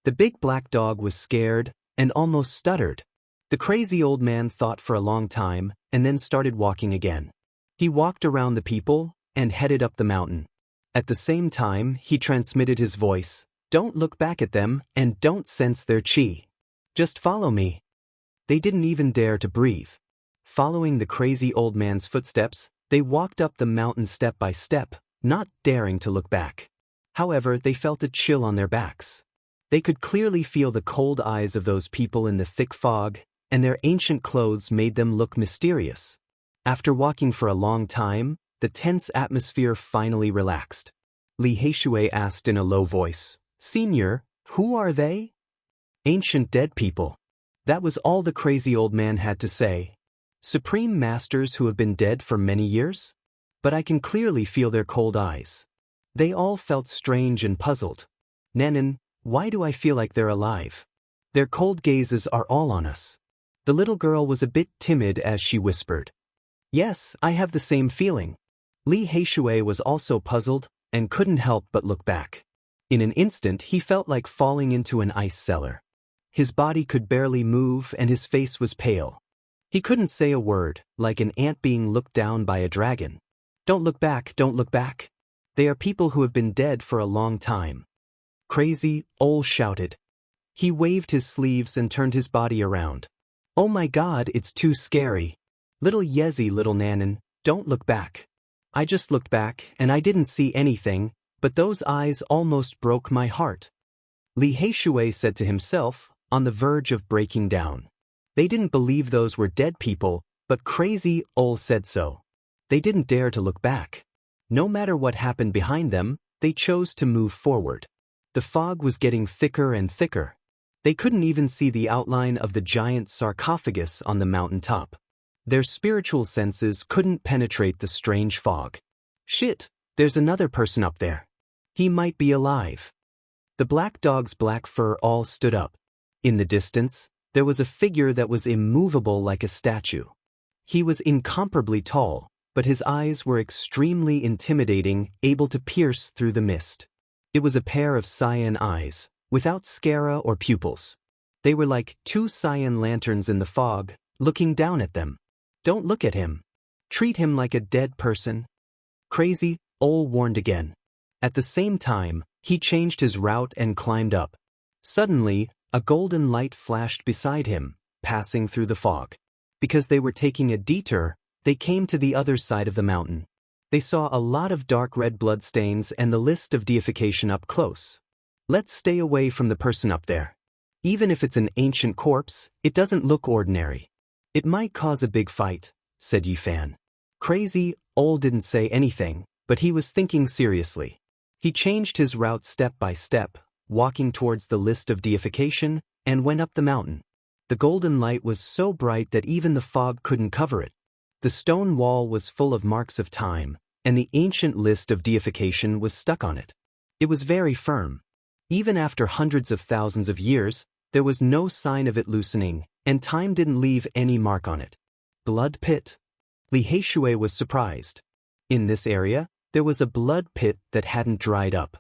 The big black dog was scared and almost stuttered. The crazy old man thought for a long time and then started walking again. He walked around the people and headed up the mountain. At the same time, he transmitted his voice, "Don't look back at them and don't sense their chi. Just follow me." They didn't even dare to breathe. Following the crazy old man's footsteps, they walked up the mountain step by step, not daring to look back. However, they felt a chill on their backs. They could clearly feel the cold eyes of those people in the thick fog, and their ancient clothes made them look mysterious. After walking for a long time, the tense atmosphere finally relaxed. Li Heishui asked in a low voice, "Senior, who are they?" "Ancient dead people." That was all the crazy old man had to say. "Supreme masters who have been dead for many years? But I can clearly feel their cold eyes." They all felt strange and puzzled. "Nanan, why do I feel like they're alive? Their cold gazes are all on us." The little girl was a bit timid as she whispered, "Yes, I have the same feeling." Li Heishui was also puzzled and couldn't help but look back. In an instant he felt like falling into an ice cellar. His body could barely move and his face was pale. He couldn't say a word, like an ant being looked down by a dragon. "Don't look back, don't look back. They are people who have been dead for a long time." Crazy, Ol shouted. He waved his sleeves and turned his body around. "Oh my God, it's too scary. Little Yezi, little Nanan, don't look back." "I just looked back and I didn't see anything, but those eyes almost broke my heart." Li Heishui said to himself, on the verge of breaking down. They didn't believe those were dead people, but crazy Ol said so. They didn't dare to look back. No matter what happened behind them, they chose to move forward. The fog was getting thicker and thicker. They couldn't even see the outline of the giant sarcophagus on the mountain top. Their spiritual senses couldn't penetrate the strange fog. "Shit, there's another person up there. He might be alive." The black dog's black fur all stood up. In the distance, there was a figure that was immovable like a statue. He was incomparably tall, but his eyes were extremely intimidating, able to pierce through the mist. It was a pair of cyan eyes, without sclera or pupils. They were like two cyan lanterns in the fog, looking down at them. "Don't look at him. Treat him like a dead person." Crazy Ol warned again. At the same time, he changed his route and climbed up. Suddenly, a golden light flashed beside him, passing through the fog. Because they were taking a detour, they came to the other side of the mountain. They saw a lot of dark red bloodstains and the list of deification up close. "Let's stay away from the person up there. Even if it's an ancient corpse, it doesn't look ordinary. It might cause a big fight," said Yifan. Crazy Ol didn't say anything, but he was thinking seriously. He changed his route step by step, walking towards the list of deification, and went up the mountain. The golden light was so bright that even the fog couldn't cover it. The stone wall was full of marks of time, and the ancient list of deification was stuck on it. It was very firm. Even after hundreds of thousands of years, there was no sign of it loosening, and time didn't leave any mark on it. Blood pit. Li Heishui was surprised. In this area, there was a blood pit that hadn't dried up.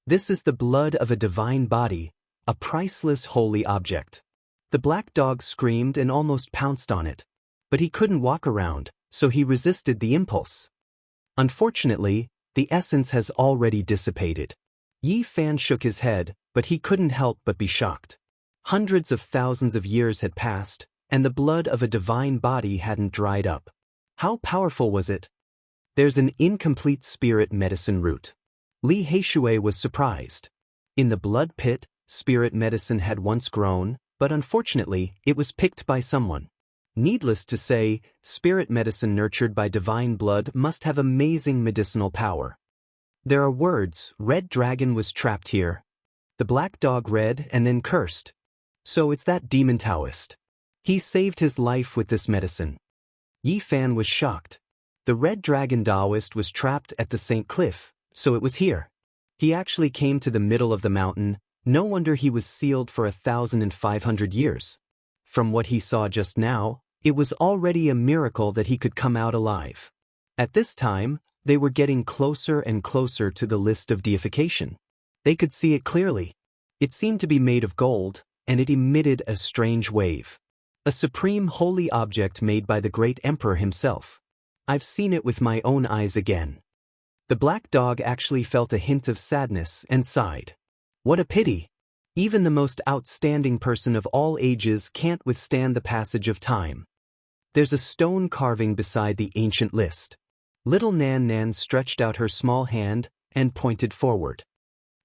This is the blood of a divine body, a priceless holy object. The black dog screamed and almost pounced on it. But he couldn't walk around, so he resisted the impulse. Unfortunately, the essence has already dissipated. Yi Fan shook his head, but he couldn't help but be shocked. Hundreds of thousands of years had passed, and the blood of a divine body hadn't dried up. How powerful was it? "There's an incomplete spirit medicine root." Li Heishui was surprised. In the blood pit, spirit medicine had once grown, but unfortunately, it was picked by someone. Needless to say, spirit medicine nurtured by divine blood must have amazing medicinal power. There are words, "Red Dragon was trapped here." The black dog read and then cursed. So it's that demon Taoist. He saved his life with this medicine. Yi Fan was shocked. The Red Dragon Taoist was trapped at the St. Cliff, so it was here. He actually came to the middle of the mountain. No wonder he was sealed for 1,500 years. From what he saw just now, it was already a miracle that he could come out alive. At this time, they were getting closer and closer to the list of deification. They could see it clearly. It seemed to be made of gold, and it emitted a strange wave. A supreme holy object made by the great emperor himself. I've seen it with my own eyes again. The black dog actually felt a hint of sadness and sighed. What a pity! Even the most outstanding person of all ages can't withstand the passage of time. There's a stone carving beside the ancient list. Little Nan Nan stretched out her small hand and pointed forward.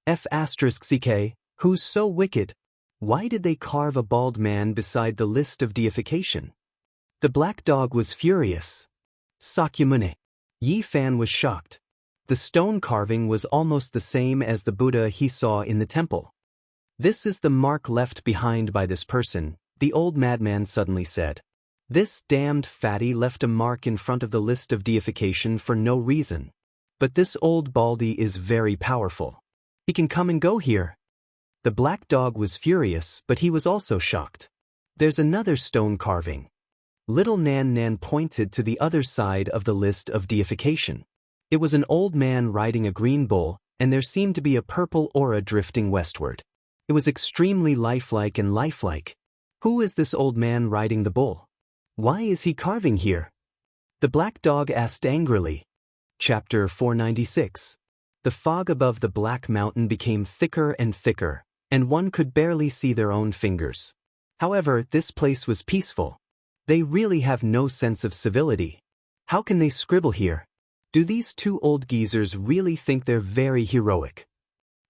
F***ck, who's so wicked? Why did they carve a bald man beside the list of deification? The black dog was furious. Sakyamuni. Yi Fan was shocked. The stone carving was almost the same as the Buddha he saw in the temple. This is the mark left behind by this person, the old madman suddenly said. This damned fatty left a mark in front of the list of deification for no reason. But this old baldy is very powerful. He can come and go here. The black dog was furious, but he was also shocked. There's another stone carving. Little Nan Nan pointed to the other side of the list of deification. It was an old man riding a green bull, and there seemed to be a purple aura drifting westward. It was extremely lifelike and lifelike. Who is this old man riding the bull? Why is he carving here? The black dog asked angrily. Chapter 496. The fog above the black mountain became thicker and thicker, and one could barely see their own fingers. However, this place was peaceful. They really have no sense of civility. How can they scribble here? Do these two old geezers really think they're very heroic?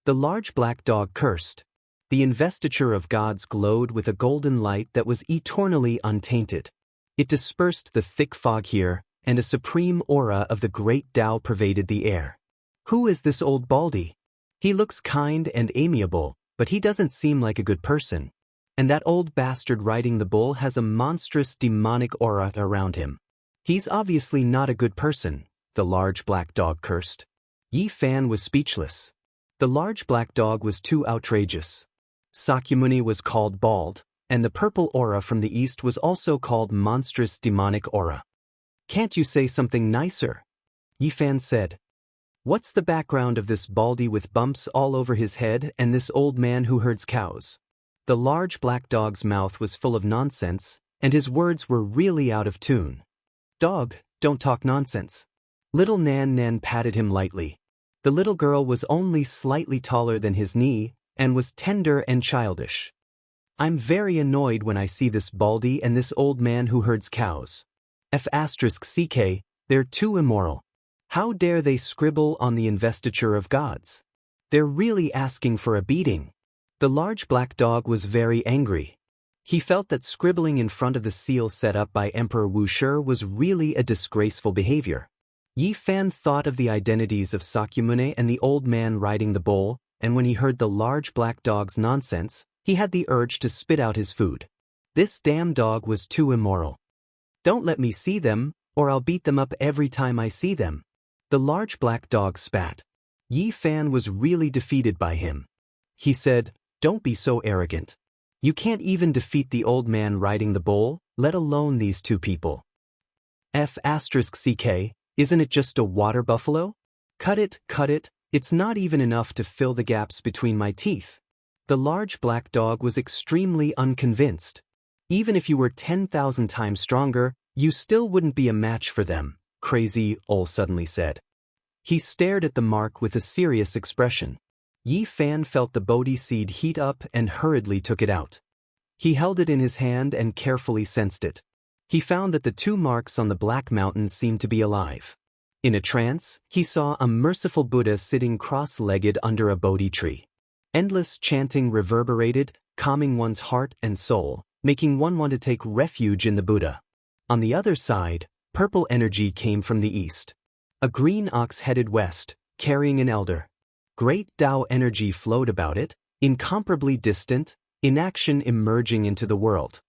The large black dog cursed. The investiture of gods glowed with a golden light that was eternally untainted. It dispersed the thick fog here, and a supreme aura of the great Tao pervaded the air. Who is this old baldy? He looks kind and amiable, but he doesn't seem like a good person. And that old bastard riding the bull has a monstrous demonic aura around him. He's obviously not a good person, the large black dog cursed. Yi Fan was speechless. The large black dog was too outrageous. Sakyamuni was called bald, and the purple aura from the east was also called monstrous demonic aura. Can't you say something nicer? Yi Fan said. What's the background of this baldy with bumps all over his head and this old man who herds cows? The large black dog's mouth was full of nonsense, and his words were really out of tune. Dog, don't talk nonsense. Little Nan Nan patted him lightly. The little girl was only slightly taller than his knee, and was tender and childish. I'm very annoyed when I see this baldy and this old man who herds cows. F***ck, they're too immoral. How dare they scribble on the investiture of gods? They're really asking for a beating. The large black dog was very angry. He felt that scribbling in front of the seal set up by Emperor Wuxia was really a disgraceful behavior. Yi Fan thought of the identities of Sakyamuni and the old man riding the bull, and when he heard the large black dog's nonsense, he had the urge to spit out his food. This damn dog was too immoral. Don't let me see them, or I'll beat them up every time I see them. The large black dog spat. Yi Fan was really defeated by him. He said, Don't be so arrogant. You can't even defeat the old man riding the bull, let alone these two people. F***ck, isn't it just a water buffalo? Cut it, it's not even enough to fill the gaps between my teeth. The large black dog was extremely unconvinced. Even if you were 10,000 times stronger, you still wouldn't be a match for them, Crazy Ol suddenly said. He stared at the mark with a serious expression. Yi Fan felt the Bodhi seed heat up and hurriedly took it out. He held it in his hand and carefully sensed it. He found that the two marks on the black mountain seemed to be alive. In a trance, he saw a merciful Buddha sitting cross-legged under a Bodhi tree. Endless chanting reverberated, calming one's heart and soul, making one want to take refuge in the Buddha. On the other side, purple energy came from the east. A green ox headed west, carrying an elder. Great Tao energy flowed about it, incomparably distant, inaction emerging into the world.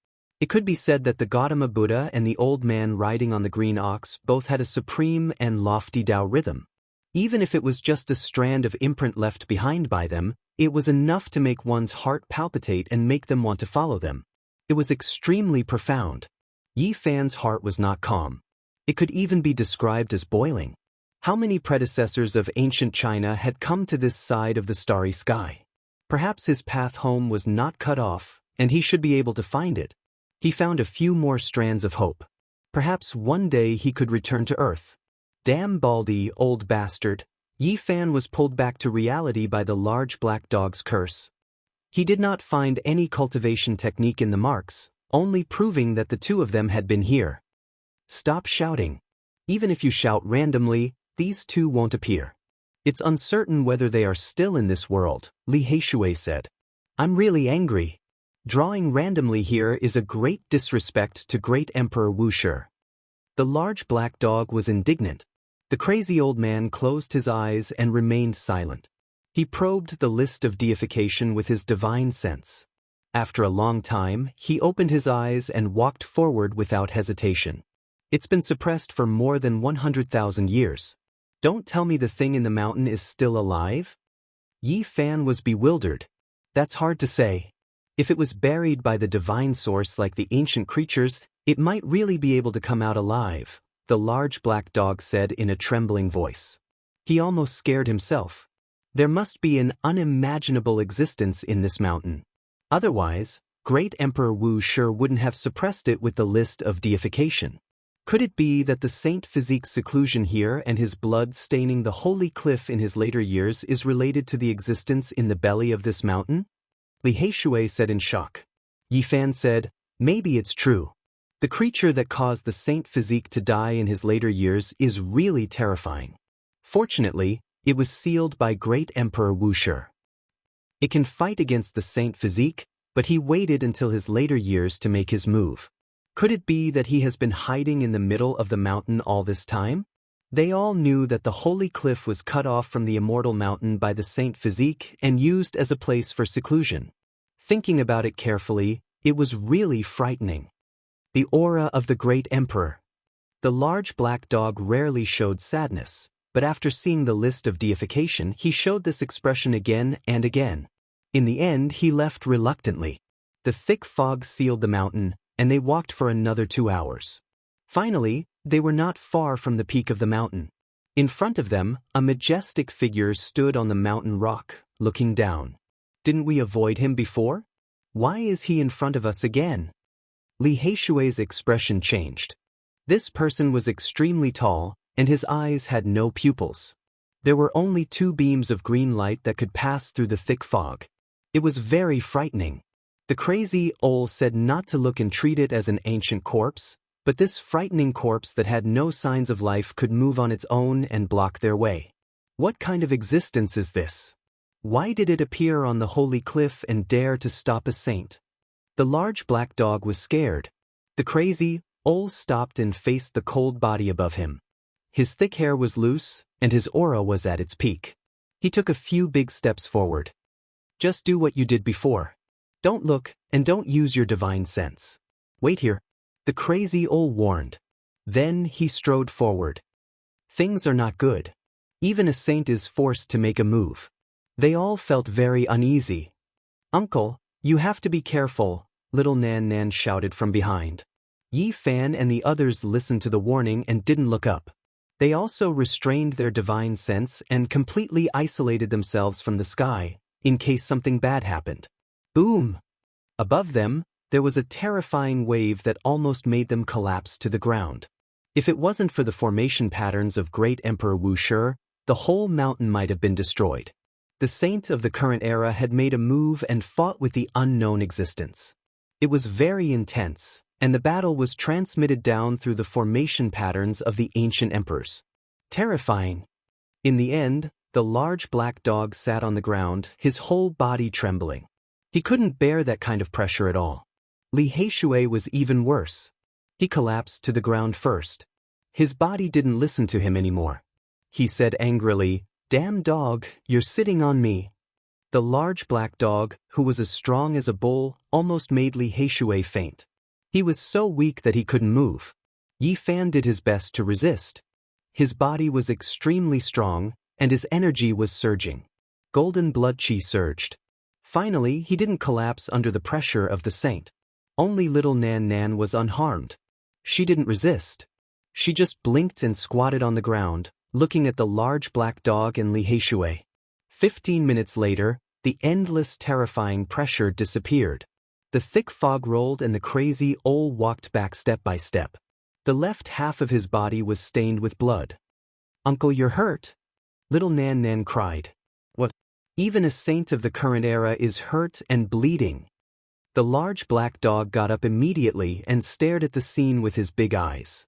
It could be said that the Gautama Buddha and the old man riding on the green ox both had a supreme and lofty Tao rhythm. Even if it was just a strand of imprint left behind by them, it was enough to make one's heart palpitate and make them want to follow them. It was extremely profound. Yi Fan's heart was not calm. It could even be described as boiling. How many predecessors of ancient China had come to this side of the starry sky? Perhaps his path home was not cut off, and he should be able to find it. He found a few more strands of hope. Perhaps one day he could return to Earth. Damn baldy, old bastard. Yi Fan was pulled back to reality by the large black dog's curse. He did not find any cultivation technique in the marks, only proving that the two of them had been here. Stop shouting. Even if you shout randomly, these two won't appear. It's uncertain whether they are still in this world, Li Heishui said. I'm really angry. Drawing randomly here is a great disrespect to great Emperor Wuxia. The large black dog was indignant. The crazy old man closed his eyes and remained silent. He probed the list of deification with his divine sense. After a long time, he opened his eyes and walked forward without hesitation. It's been suppressed for more than 100,000 years. Don't tell me the thing in the mountain is still alive? Yi Fan was bewildered. That's hard to say. If it was buried by the divine source like the ancient creatures, it might really be able to come out alive, the large black dog said in a trembling voice. He almost scared himself. There must be an unimaginable existence in this mountain. Otherwise, great Emperor Wu sure wouldn't have suppressed it with the list of deification. Could it be that the saint physique's seclusion here and his blood staining the holy cliff in his later years is related to the existence in the belly of this mountain? Li Heishui said in shock. Yi Fan said, maybe it's true. The creature that caused the saint physique to die in his later years is really terrifying. Fortunately, it was sealed by great Emperor Wuxia. It can fight against the saint physique, but he waited until his later years to make his move. Could it be that he has been hiding in the middle of the mountain all this time? They all knew that the holy cliff was cut off from the immortal mountain by the saint physique and used as a place for seclusion. Thinking about it carefully, it was really frightening. The aura of the great emperor. The large black dog rarely showed sadness, but after seeing the list of deification he showed this expression again and again. In the end he left reluctantly. The thick fog sealed the mountain, and they walked for another 2 hours. Finally, they were not far from the peak of the mountain. In front of them, a majestic figure stood on the mountain rock, looking down. Didn't we avoid him before? Why is he in front of us again? Li Heishui's expression changed. This person was extremely tall, and his eyes had no pupils. There were only 2 beams of green light that could pass through the thick fog. It was very frightening. The crazy owl said not to look and treat it as an ancient corpse, but this frightening corpse that had no signs of life could move on its own and block their way. What kind of existence is this? Why did it appear on the holy cliff and dare to stop a saint? The large black dog was scared. The crazy owl stopped and faced the cold body above him. His thick hair was loose, and his aura was at its peak. He took a few big steps forward. Just do what you did before. Don't look, and don't use your divine sense. Wait here. The crazy owl warned. Then he strode forward. Things are not good. Even a saint is forced to make a move. They all felt very uneasy. Uncle, you have to be careful, little Nan Nan shouted from behind. Yi Fan and the others listened to the warning and didn't look up. They also restrained their divine sense and completely isolated themselves from the sky, in case something bad happened. Boom! Above them, there was a terrifying wave that almost made them collapse to the ground. If it wasn't for the formation patterns of great Emperor Wuxia, the whole mountain might have been destroyed. The saint of the current era had made a move and fought with the unknown existence. It was very intense, and the battle was transmitted down through the formation patterns of the ancient emperors. Terrifying. In the end, the large black dog sat on the ground, his whole body trembling. He couldn't bear that kind of pressure at all. Li Heishui was even worse. He collapsed to the ground first. His body didn't listen to him anymore. He said angrily, "Damn dog, you're sitting on me." The large black dog, who was as strong as a bull, almost made Li Heishui faint. He was so weak that he couldn't move. Yi Fan did his best to resist. His body was extremely strong, and his energy was surging. Golden blood chi surged. Finally, he didn't collapse under the pressure of the saint. Only little Nan Nan was unharmed. She didn't resist. She just blinked and squatted on the ground, looking at the large black dog and Li Heishui. 15 minutes later, the endless terrifying pressure disappeared. The thick fog rolled and the crazy owl walked back step by step. The left half of his body was stained with blood. "Uncle, you're hurt?" Little Nan Nan cried. "What? Even a saint of the current era is hurt and bleeding." The large black dog got up immediately and stared at the scene with his big eyes.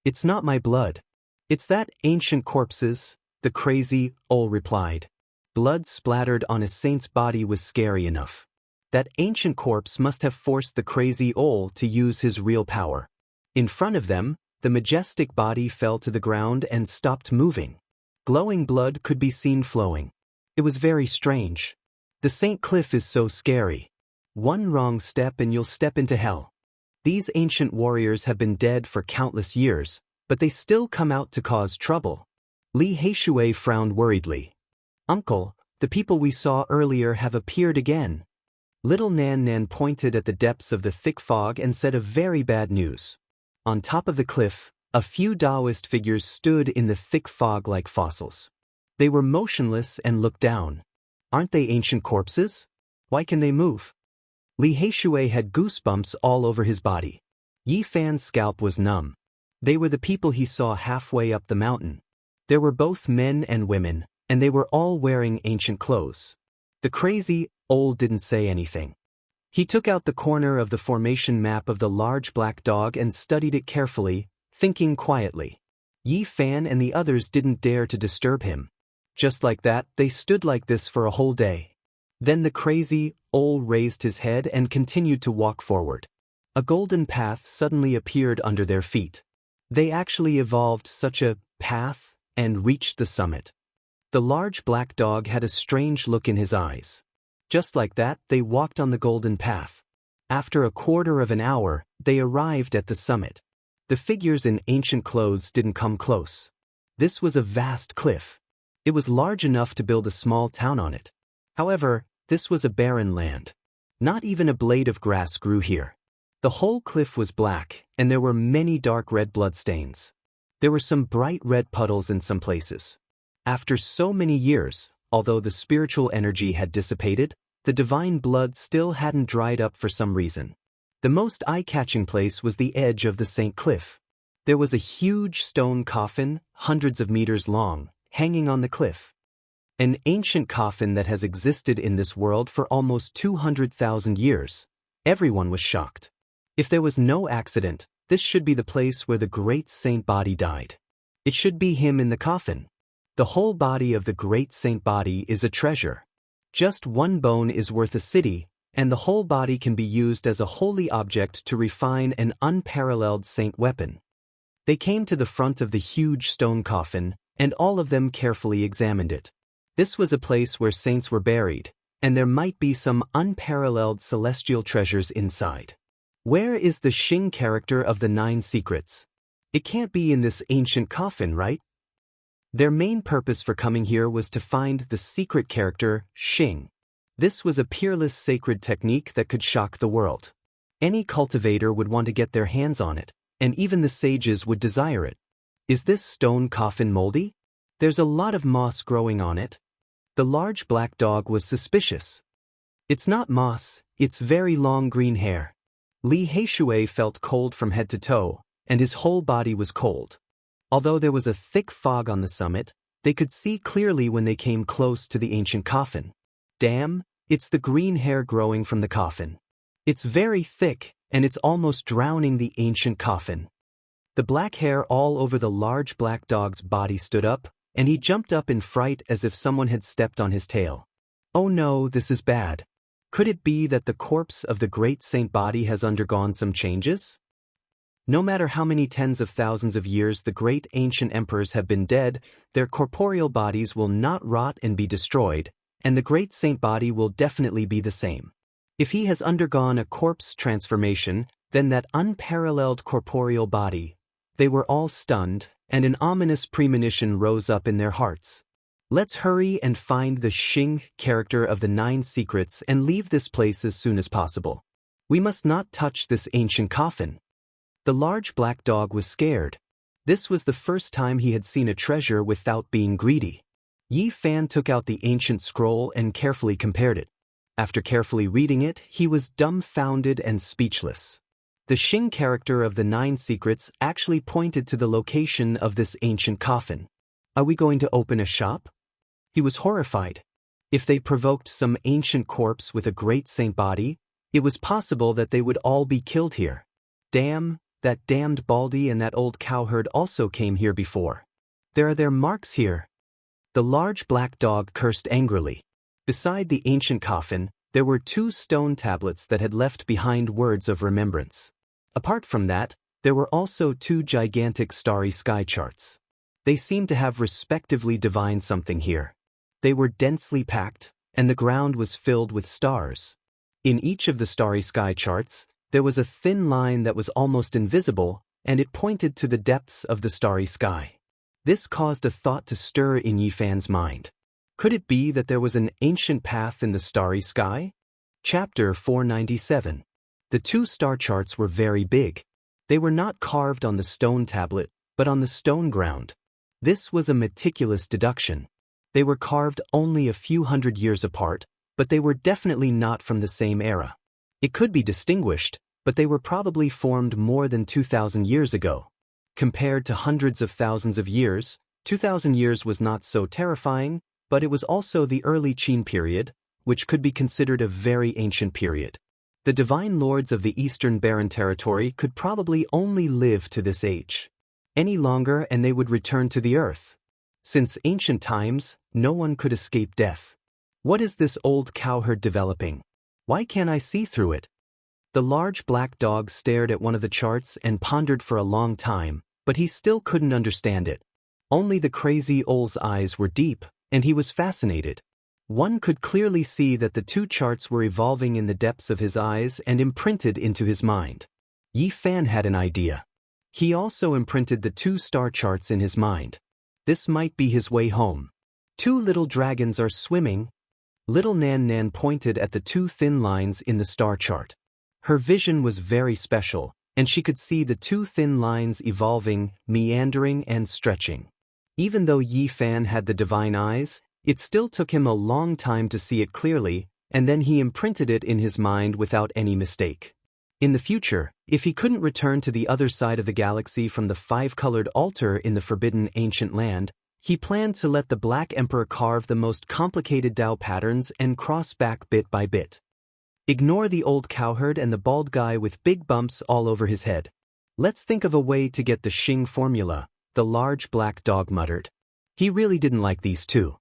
"It's not my blood. It's that ancient corpse's," the crazy owl replied. Blood splattered on a saint's body was scary enough. That ancient corpse must have forced the crazy owl to use his real power. In front of them, the majestic body fell to the ground and stopped moving. Glowing blood could be seen flowing. It was very strange. The St. Cliff is so scary. One wrong step and you'll step into hell. These ancient warriors have been dead for countless years, but they still come out to cause trouble. Li Heishui frowned worriedly. "Uncle, the people we saw earlier have appeared again." Little Nan Nan pointed at the depths of the thick fog and said of very bad news. On top of the cliff, a few Taoist figures stood in the thick fog like fossils. They were motionless and looked down. "Aren't they ancient corpses? Why can they move?" Li Heishui had goosebumps all over his body. Yi Fan's scalp was numb. They were the people he saw halfway up the mountain. There were both men and women, and they were all wearing ancient clothes. The crazy owl didn't say anything. He took out the corner of the formation map of the large black dog and studied it carefully, thinking quietly. Yi Fan and the others didn't dare to disturb him. Just like that, they stood like this for a whole day. Then the crazy owl raised his head and continued to walk forward. A golden path suddenly appeared under their feet. They actually evolved such a path and reached the summit. The large black dog had a strange look in his eyes. Just like that, they walked on the golden path. After a quarter of an hour, they arrived at the summit. The figures in ancient clothes didn't come close. This was a vast cliff. It was large enough to build a small town on it. However, this was a barren land. Not even a blade of grass grew here. The whole cliff was black, and there were many dark red bloodstains. There were some bright red puddles in some places. After so many years, although the spiritual energy had dissipated, the divine blood still hadn't dried up for some reason. The most eye-catching place was the edge of the St. Cliff. There was a huge stone coffin, hundreds of meters long, hanging on the cliff. An ancient coffin that has existed in this world for almost 200,000 years. Everyone was shocked. If there was no accident, this should be the place where the great saint body died. It should be him in the coffin. The whole body of the great saint body is a treasure. Just one bone is worth a city, and the whole body can be used as a holy object to refine an unparalleled saint weapon. They came to the front of the huge stone coffin, and all of them carefully examined it. This was a place where saints were buried, and there might be some unparalleled celestial treasures inside. Where is the Xing character of the 9 secrets? It can't be in this ancient coffin, right? Their main purpose for coming here was to find the secret character, Xing. This was a peerless sacred technique that could shock the world. Any cultivator would want to get their hands on it, and even the sages would desire it. Is this stone coffin moldy? There's a lot of moss growing on it. The large black dog was suspicious. It's not moss, it's very long green hair. Li Heishui felt cold from head to toe, and his whole body was cold. Although there was a thick fog on the summit, they could see clearly when they came close to the ancient coffin. Damn, it's the green hair growing from the coffin. It's very thick, and it's almost drowning the ancient coffin. The black hair all over the large black dog's body stood up, and he jumped up in fright as if someone had stepped on his tail. Oh no, this is bad. Could it be that the corpse of the great saint body has undergone some changes? No matter how many tens of thousands of years the great ancient emperors have been dead, their corporeal bodies will not rot and be destroyed, and the great saint body will definitely be the same. If he has undergone a corpse transformation, then that unparalleled corporeal body. They were all stunned, and an ominous premonition rose up in their hearts. Let's hurry and find the Xing character of the 9 secrets and leave this place as soon as possible. We must not touch this ancient coffin. The large black dog was scared. This was the first time he had seen a treasure without being greedy. Yi Fan took out the ancient scroll and carefully compared it. After carefully reading it, he was dumbfounded and speechless. The Xing character of the 9 secrets actually pointed to the location of this ancient coffin. Are we going to open a shop? He was horrified. If they provoked some ancient corpse with a great saint body, it was possible that they would all be killed here. Damn, that damned Baldy and that old cowherd also came here before. There are their marks here. The large black dog cursed angrily. Beside the ancient coffin, there were 2 stone tablets that had left behind words of remembrance. Apart from that, there were also 2 gigantic starry sky charts. They seemed to have respectively divined something here. They were densely packed, and the ground was filled with stars. In each of the starry sky charts, there was a thin line that was almost invisible, and it pointed to the depths of the starry sky. This caused a thought to stir in Yi Fan's mind. Could it be that there was an ancient path in the starry sky? Chapter 497. The 2 star charts were very big. They were not carved on the stone tablet, but on the stone ground. This was a meticulous deduction. They were carved only a few hundred years apart, but they were definitely not from the same era. It could be distinguished, but they were probably formed more than 2,000 years ago. Compared to hundreds of thousands of years, 2,000 years was not so terrifying, but it was also the early Qin period, which could be considered a very ancient period. The divine lords of the Eastern Barren Territory could probably only live to this age. Any longer and they would return to the earth. Since ancient times, no one could escape death. What is this old cowherd developing? Why can't I see through it? The large black dog stared at one of the charts and pondered for a long time, but he still couldn't understand it. Only the crazy old's eyes were deep, and he was fascinated. One could clearly see that the 2 charts were evolving in the depths of his eyes and imprinted into his mind. Yi Fan had an idea. He also imprinted the 2 star charts in his mind. This might be his way home. 2 little dragons are swimming. Little Nan Nan pointed at the 2 thin lines in the star chart. Her vision was very special, and she could see the 2 thin lines evolving, meandering and stretching. Even though Yi Fan had the divine eyes, it still took him a long time to see it clearly, and then he imprinted it in his mind without any mistake. In the future, if he couldn't return to the other side of the galaxy from the 5-colored altar in the forbidden ancient land, he planned to let the Black Emperor carve the most complicated Dao patterns and cross back bit by bit. Ignore the old cowherd and the bald guy with big bumps all over his head. Let's think of a way to get the Xing formula, the large black dog muttered. He really didn't like these 2.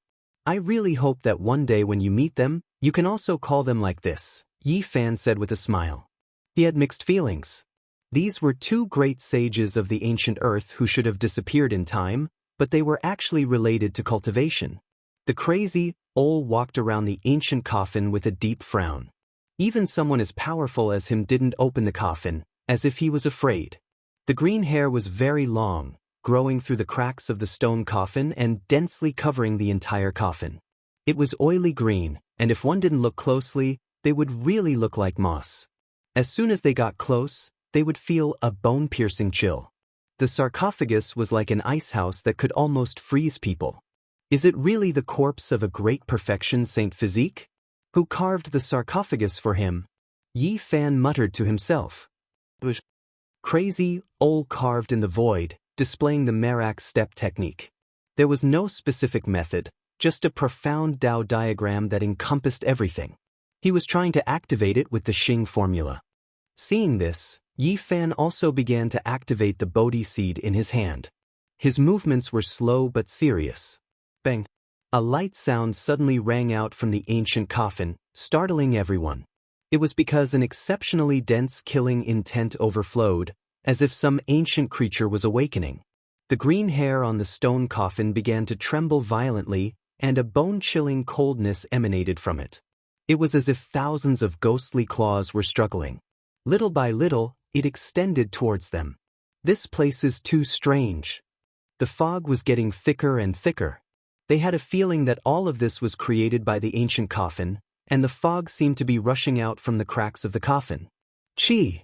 I really hope that one day when you meet them, you can also call them like this, Yi Fan said with a smile. He had mixed feelings. These were 2 great sages of the ancient earth who should have disappeared in time, but they were actually related to cultivation. The crazy old walked around the ancient coffin with a deep frown. Even someone as powerful as him didn't open the coffin, as if he was afraid. The green hair was very long, growing through the cracks of the stone coffin and densely covering the entire coffin. It was oily green, and if one didn't look closely, they would really look like moss. As soon as they got close, they would feel a bone-piercing chill. The sarcophagus was like an ice house that could almost freeze people. Is it really the corpse of a great perfection Saint Physique? Who carved the sarcophagus for him? Yi Fan muttered to himself. Crazy, old carved in the void, displaying the Merak step technique. There was no specific method, just a profound Dao diagram that encompassed everything. He was trying to activate it with the Xing formula. Seeing this, Yi Fan also began to activate the Bodhi seed in his hand. His movements were slow but serious. Bang! A light sound suddenly rang out from the ancient coffin, startling everyone. It was because an exceptionally dense killing intent overflowed, as if some ancient creature was awakening. The green hair on the stone coffin began to tremble violently, and a bone-chilling coldness emanated from it. It was as if thousands of ghostly claws were struggling. Little by little, it extended towards them. This place is too strange. The fog was getting thicker and thicker. They had a feeling that all of this was created by the ancient coffin, and the fog seemed to be rushing out from the cracks of the coffin. Chi!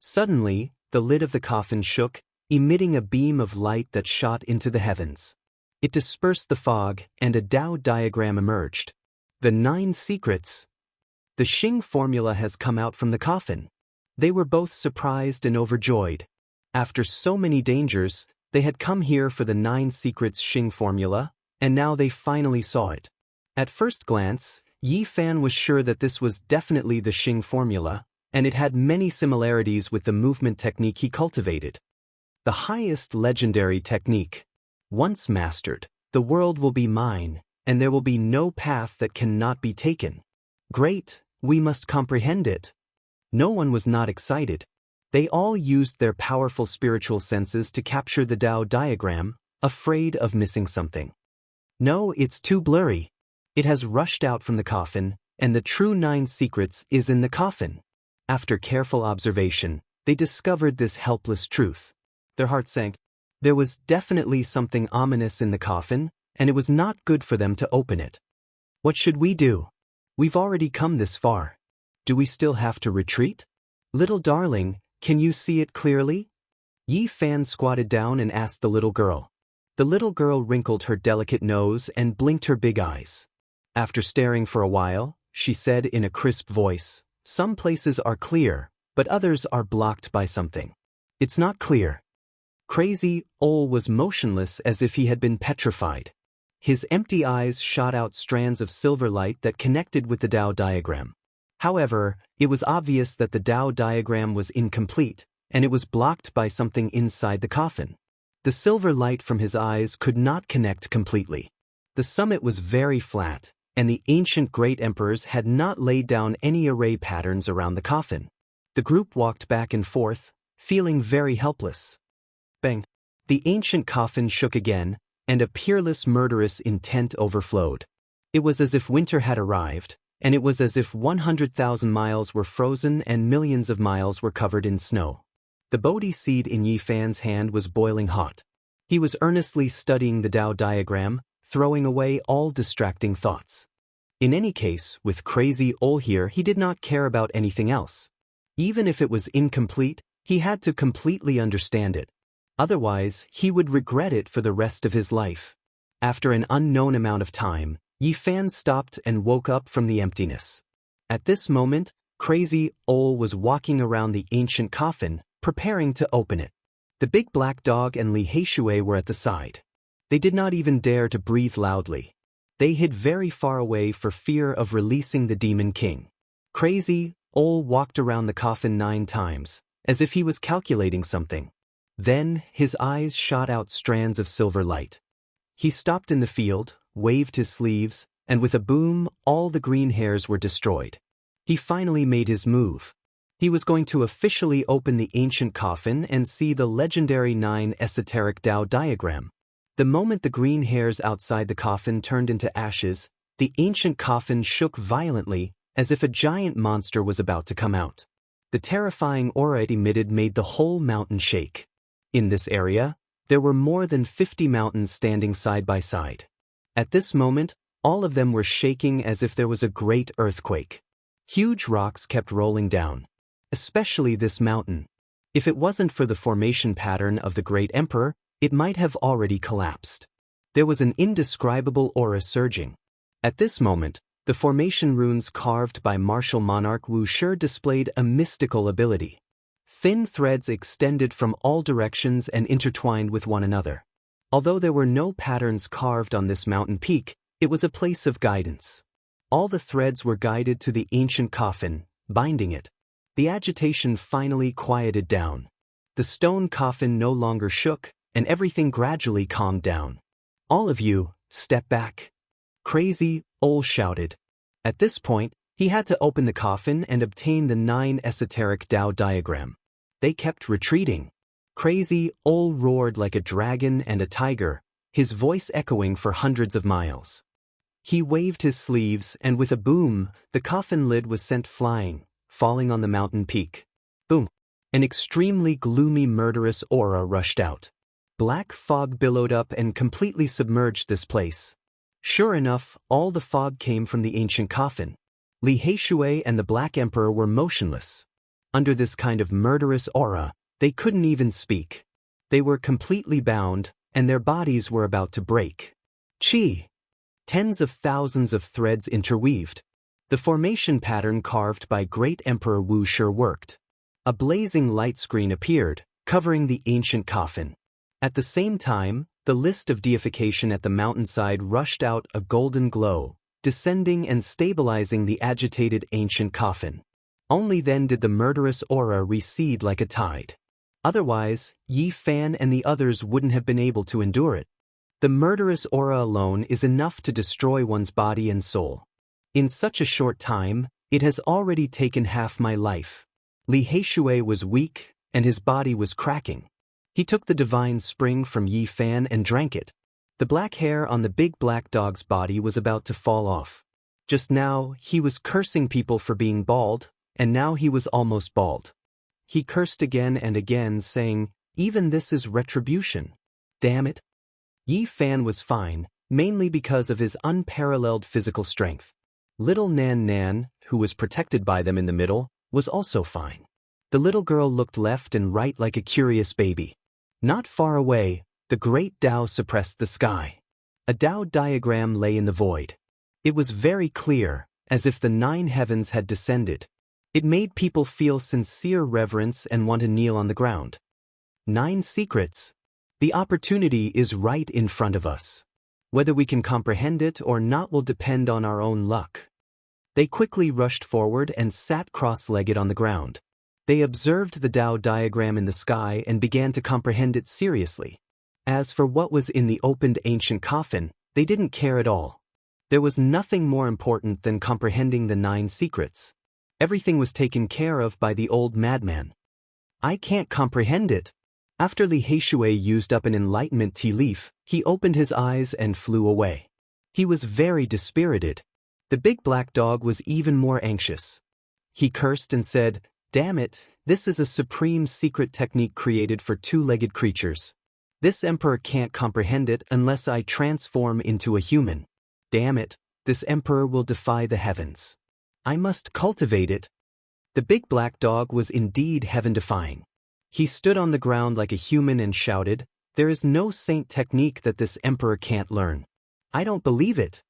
Suddenly, the lid of the coffin shook, emitting a beam of light that shot into the heavens. It dispersed the fog, and a Tao diagram emerged. The 9 secrets. The Xing formula has come out from the coffin. They were both surprised and overjoyed. After so many dangers, they had come here for the 9 secrets Xing formula, and now they finally saw it. At first glance, Yi Fan was sure that this was definitely the Xing formula, and it had many similarities with the movement technique he cultivated. The highest legendary technique. Once mastered, the world will be mine, and there will be no path that cannot be taken. Great, we must comprehend it. No one was not excited. They all used their powerful spiritual senses to capture the Tao diagram, afraid of missing something. No, it's too blurry. It has rushed out from the coffin, and the true 9 secrets is in the coffin. After careful observation, they discovered this helpless truth. Their heart sank. There was definitely something ominous in the coffin, and it was not good for them to open it. What should we do? We've already come this far. Do we still have to retreat? Little darling, can you see it clearly? Yi Fan squatted down and asked the little girl. The little girl wrinkled her delicate nose and blinked her big eyes. After staring for a while, she said in a crisp voice, "Some places are clear, but others are blocked by something. It's not clear." Crazy Ol was motionless as if he had been petrified. His empty eyes shot out strands of silver light that connected with the Tao diagram. However, it was obvious that the Tao diagram was incomplete, and it was blocked by something inside the coffin. The silver light from his eyes could not connect completely. The summit was very flat, and the ancient great emperors had not laid down any array patterns around the coffin. The group walked back and forth, feeling very helpless. Bang! The ancient coffin shook again, and a peerless murderous intent overflowed. It was as if winter had arrived, and it was as if 100,000 miles were frozen and millions of miles were covered in snow. The Bodhi seed in Yi Fan's hand was boiling hot. He was earnestly studying the Tao diagram, throwing away all distracting thoughts. In any case, with Crazy Ol here, he did not care about anything else. Even if it was incomplete, he had to completely understand it. Otherwise, he would regret it for the rest of his life. After an unknown amount of time, Yi Fan stopped and woke up from the emptiness. At this moment, Crazy Ol was walking around the ancient coffin, preparing to open it. The big black dog and Li Heishui were at the side. They did not even dare to breathe loudly. They hid very far away for fear of releasing the Demon King. Crazy Ol walked around the coffin 9 times, as if he was calculating something. Then, his eyes shot out strands of silver light. He stopped in the field, waved his sleeves, and with a boom, all the green hairs were destroyed. He finally made his move. He was going to officially open the ancient coffin and see the legendary 9 esoteric Tao diagram. The moment the green hairs outside the coffin turned into ashes, the ancient coffin shook violently, as if a giant monster was about to come out. The terrifying aura it emitted made the whole mountain shake. In this area, there were more than 50 mountains standing side by side. At this moment, all of them were shaking as if there was a great earthquake. Huge rocks kept rolling down. Especially this mountain. If it wasn't for the formation pattern of the great emperor, it might have already collapsed. There was an indescribable aura surging. At this moment, the formation runes carved by martial monarch Wuxia displayed a mystical ability. Thin threads extended from all directions and intertwined with one another. Although there were no patterns carved on this mountain peak, it was a place of guidance. All the threads were guided to the ancient coffin, binding it. The agitation finally quieted down. The stone coffin no longer shook, and everything gradually calmed down. "All of you, step back." Crazy Ol shouted. At this point, he had to open the coffin and obtain the 9 esoteric Tao diagram. They kept retreating. Crazy Ol roared like a dragon and a tiger, his voice echoing for hundreds of miles. He waved his sleeves, and with a boom, the coffin lid was sent flying, falling on the mountain peak. Boom! An extremely gloomy, murderous aura rushed out. Black fog billowed up and completely submerged this place. Sure enough, all the fog came from the ancient coffin. Li Heishui and the Black Emperor were motionless. Under this kind of murderous aura, they couldn't even speak. They were completely bound, and their bodies were about to break. Chi! Tens of thousands of threads interweaved. The formation pattern carved by Great Emperor Wuxia worked. A blazing light screen appeared, covering the ancient coffin. At the same time, the list of deification at the mountainside rushed out a golden glow, descending and stabilizing the agitated ancient coffin. Only then did the murderous aura recede like a tide. Otherwise, Yi Fan and the others wouldn't have been able to endure it. The murderous aura alone is enough to destroy one's body and soul. In such a short time, it has already taken half my life. Li Heishui was weak, and his body was cracking. He took the divine spring from Yi Fan and drank it. The black hair on the big black dog's body was about to fall off. Just now, he was cursing people for being bald, and now he was almost bald. He cursed again and again, saying, "Even this is retribution. Damn it." Yi Fan was fine, mainly because of his unparalleled physical strength. Little Nan Nan, who was protected by them in the middle, was also fine. The little girl looked left and right like a curious baby. Not far away, the great Tao suppressed the sky. A Tao diagram lay in the void. It was very clear, as if the 9 heavens had descended. It made people feel sincere reverence and want to kneel on the ground. 9 secrets. The opportunity is right in front of us. Whether we can comprehend it or not will depend on our own luck. They quickly rushed forward and sat cross-legged on the ground. They observed the Tao diagram in the sky and began to comprehend it seriously. As for what was in the opened ancient coffin, they didn't care at all. There was nothing more important than comprehending the 9 secrets. Everything was taken care of by the old madman. I can't comprehend it. After Li Heishui used up an enlightenment tea leaf, he opened his eyes and flew away. He was very dispirited. The big black dog was even more anxious. He cursed and said, "Damn it, this is a supreme secret technique created for 2-legged creatures. This emperor can't comprehend it unless I transform into a human. Damn it, this emperor will defy the heavens. I must cultivate it." The big black dog was indeed heaven-defying. He stood on the ground like a human and shouted, "There is no saint technique that this emperor can't learn. I don't believe it.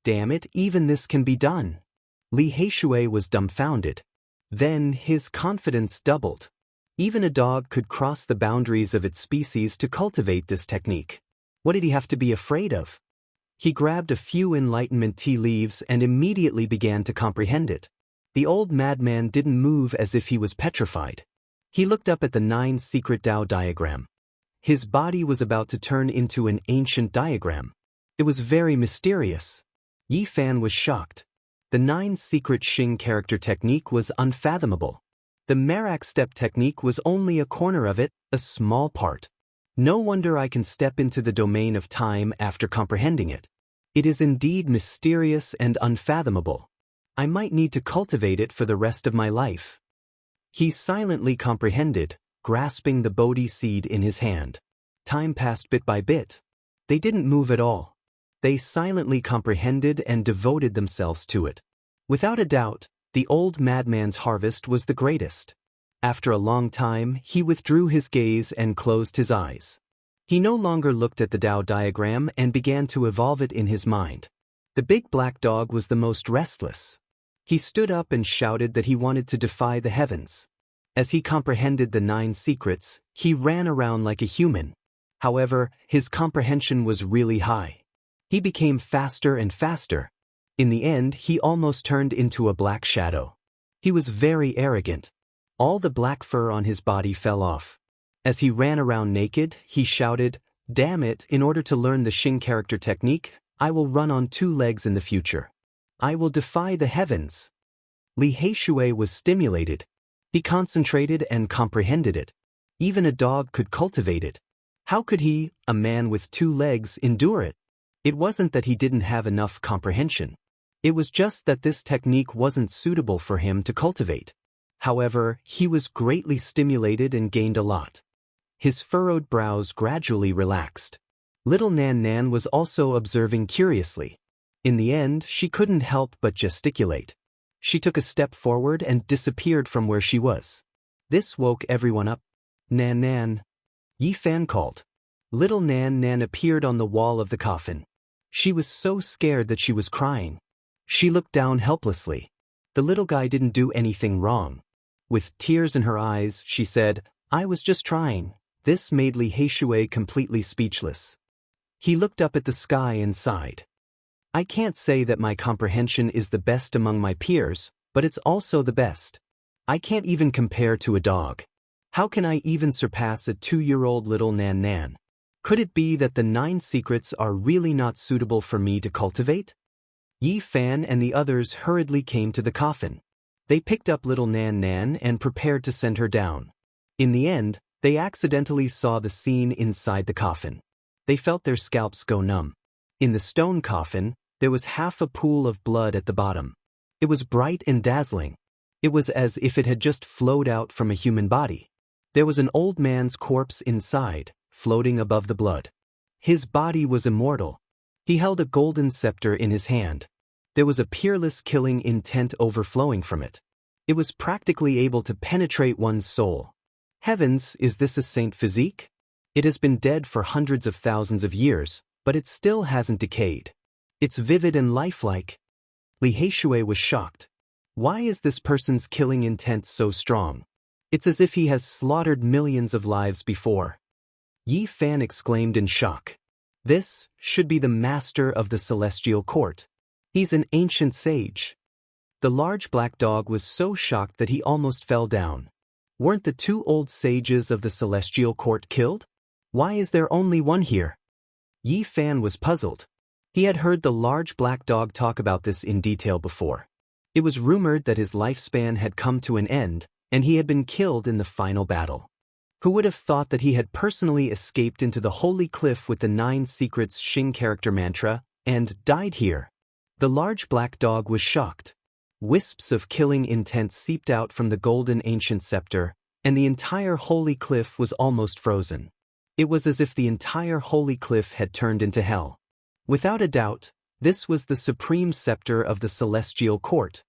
Damn it, even this can be done." Li Heishui was dumbfounded. Then his confidence doubled. Even a dog could cross the boundaries of its species to cultivate this technique. What did he have to be afraid of? He grabbed a few enlightenment tea leaves and immediately began to comprehend it. The old madman didn't move as if he was petrified. He looked up at the 9 secret Tao diagram. His body was about to turn into an ancient diagram. It was very mysterious. Yi Fan was shocked. The 9 secret Xing character technique was unfathomable. The Merak step technique was only a corner of it, a small part. No wonder I can step into the domain of time after comprehending it. It is indeed mysterious and unfathomable. I might need to cultivate it for the rest of my life. He silently comprehended, grasping the Bodhi seed in his hand. Time passed bit by bit. They didn't move at all. They silently comprehended and devoted themselves to it. Without a doubt, the old madman's harvest was the greatest. After a long time, he withdrew his gaze and closed his eyes. He no longer looked at the Tao diagram and began to evolve it in his mind. The big black dog was the most restless. He stood up and shouted that he wanted to defy the heavens. As he comprehended the 9 secrets, he ran around like a human. However, his comprehension was really high. He became faster and faster. In the end, he almost turned into a black shadow. He was very arrogant. All the black fur on his body fell off. As he ran around naked, he shouted, "Damn it, in order to learn the Xing character technique, I will run on 2 legs in the future. I will defy the heavens." Li Heishui was stimulated. He concentrated and comprehended it. Even a dog could cultivate it. How could he, a man with 2 legs, endure it? It wasn't that he didn't have enough comprehension. It was just that this technique wasn't suitable for him to cultivate. However, he was greatly stimulated and gained a lot. His furrowed brows gradually relaxed. Little Nan Nan was also observing curiously. In the end, she couldn't help but gesticulate. She took a step forward and disappeared from where she was. This woke everyone up. Nan Nan. Yi Fan called. Little Nan Nan appeared on the wall of the coffin. She was so scared that she was crying. She looked down helplessly. The little guy didn't do anything wrong. With tears in her eyes, she said, "I was just trying." This made Li Heishui completely speechless. He looked up at the sky and sighed. "I can't say that my comprehension is the best among my peers, but it's also the best. I can't even compare to a dog. How can I even surpass a 2-year-old little Nan Nan? Could it be that the 9 secrets are really not suitable for me to cultivate?" Yi Fan and the others hurriedly came to the coffin. They picked up little Nan Nan and prepared to send her down. In the end, they accidentally saw the scene inside the coffin. They felt their scalps go numb. In the stone coffin, there was half a pool of blood at the bottom. It was bright and dazzling. It was as if it had just flowed out from a human body. There was an old man's corpse inside, floating above the blood. His body was immortal. He held a golden scepter in his hand. There was a peerless killing intent overflowing from it. It was practically able to penetrate one's soul. Heavens, is this a saint physique? It has been dead for hundreds of thousands of years, but it still hasn't decayed. It's vivid and lifelike. Li Heishui was shocked. Why is this person's killing intent so strong? It's as if he has slaughtered millions of lives before. Yi Fan exclaimed in shock. This should be the master of the celestial court. He's an ancient sage. The large black dog was so shocked that he almost fell down. Weren't the 2 old sages of the celestial court killed? Why is there only one here? Yi Fan was puzzled. He had heard the large black dog talk about this in detail before. It was rumored that his lifespan had come to an end, and he had been killed in the final battle. Who would have thought that he had personally escaped into the holy cliff with the 9 secrets Xing character mantra, and died here? The large black dog was shocked. Wisps of killing intent seeped out from the golden ancient scepter, and the entire holy cliff was almost frozen. It was as if the entire holy cliff had turned into hell. Without a doubt, this was the supreme scepter of the celestial court.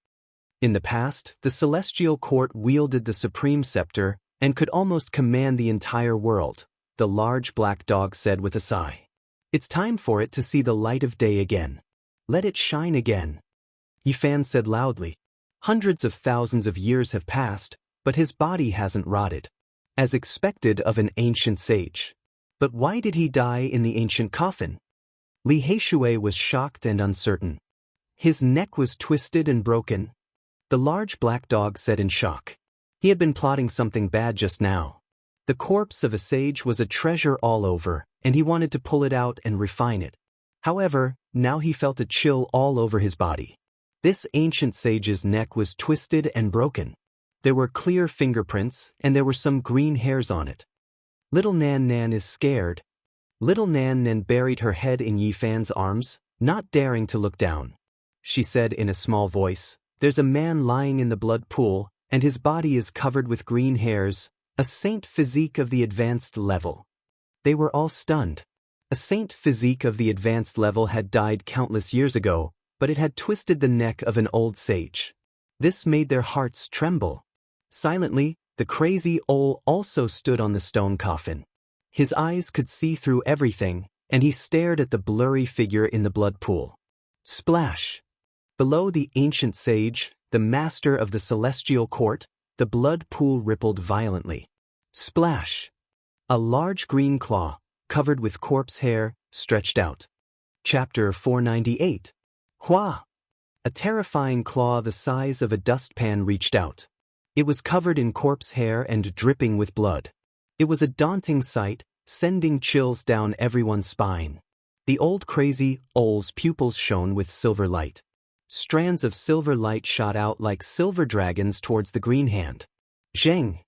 In the past, the celestial court wielded the supreme scepter and could almost command the entire world, the large black dog said with a sigh. It's time for it to see the light of day again. Let it shine again. Yi Fan said loudly. Hundreds of thousands of years have passed, but his body hasn't rotted. As expected of an ancient sage. But why did he die in the ancient coffin? Li Heishui was shocked and uncertain. His neck was twisted and broken. The large black dog said in shock. He had been plotting something bad just now. The corpse of a sage was a treasure all over, and he wanted to pull it out and refine it. However, now he felt a chill all over his body. This ancient sage's neck was twisted and broken. There were clear fingerprints, and there were some green hairs on it. Little Nan Nan is scared. Little Nan Nan buried her head in Yi Fan's arms, not daring to look down. She said in a small voice, "There's a man lying in the blood pool, and his body is covered with green hairs, a saint physique of the advanced level." They were all stunned. A saint physique of the advanced level had died countless years ago, but it had twisted the neck of an old sage. This made their hearts tremble. Silently, the crazy owl also stood on the stone coffin. His eyes could see through everything, and he stared at the blurry figure in the blood pool. Splash! Below the ancient sage, the master of the celestial court, the blood pool rippled violently. Splash! A large green claw, covered with corpse hair, stretched out. Chapter 498. Hua! A terrifying claw the size of a dustpan reached out. It was covered in corpse hair and dripping with blood. It was a daunting sight, sending chills down everyone's spine. The old crazy owl's pupils shone with silver light. Strands of silver light shot out like silver dragons towards the green hand. Zheng!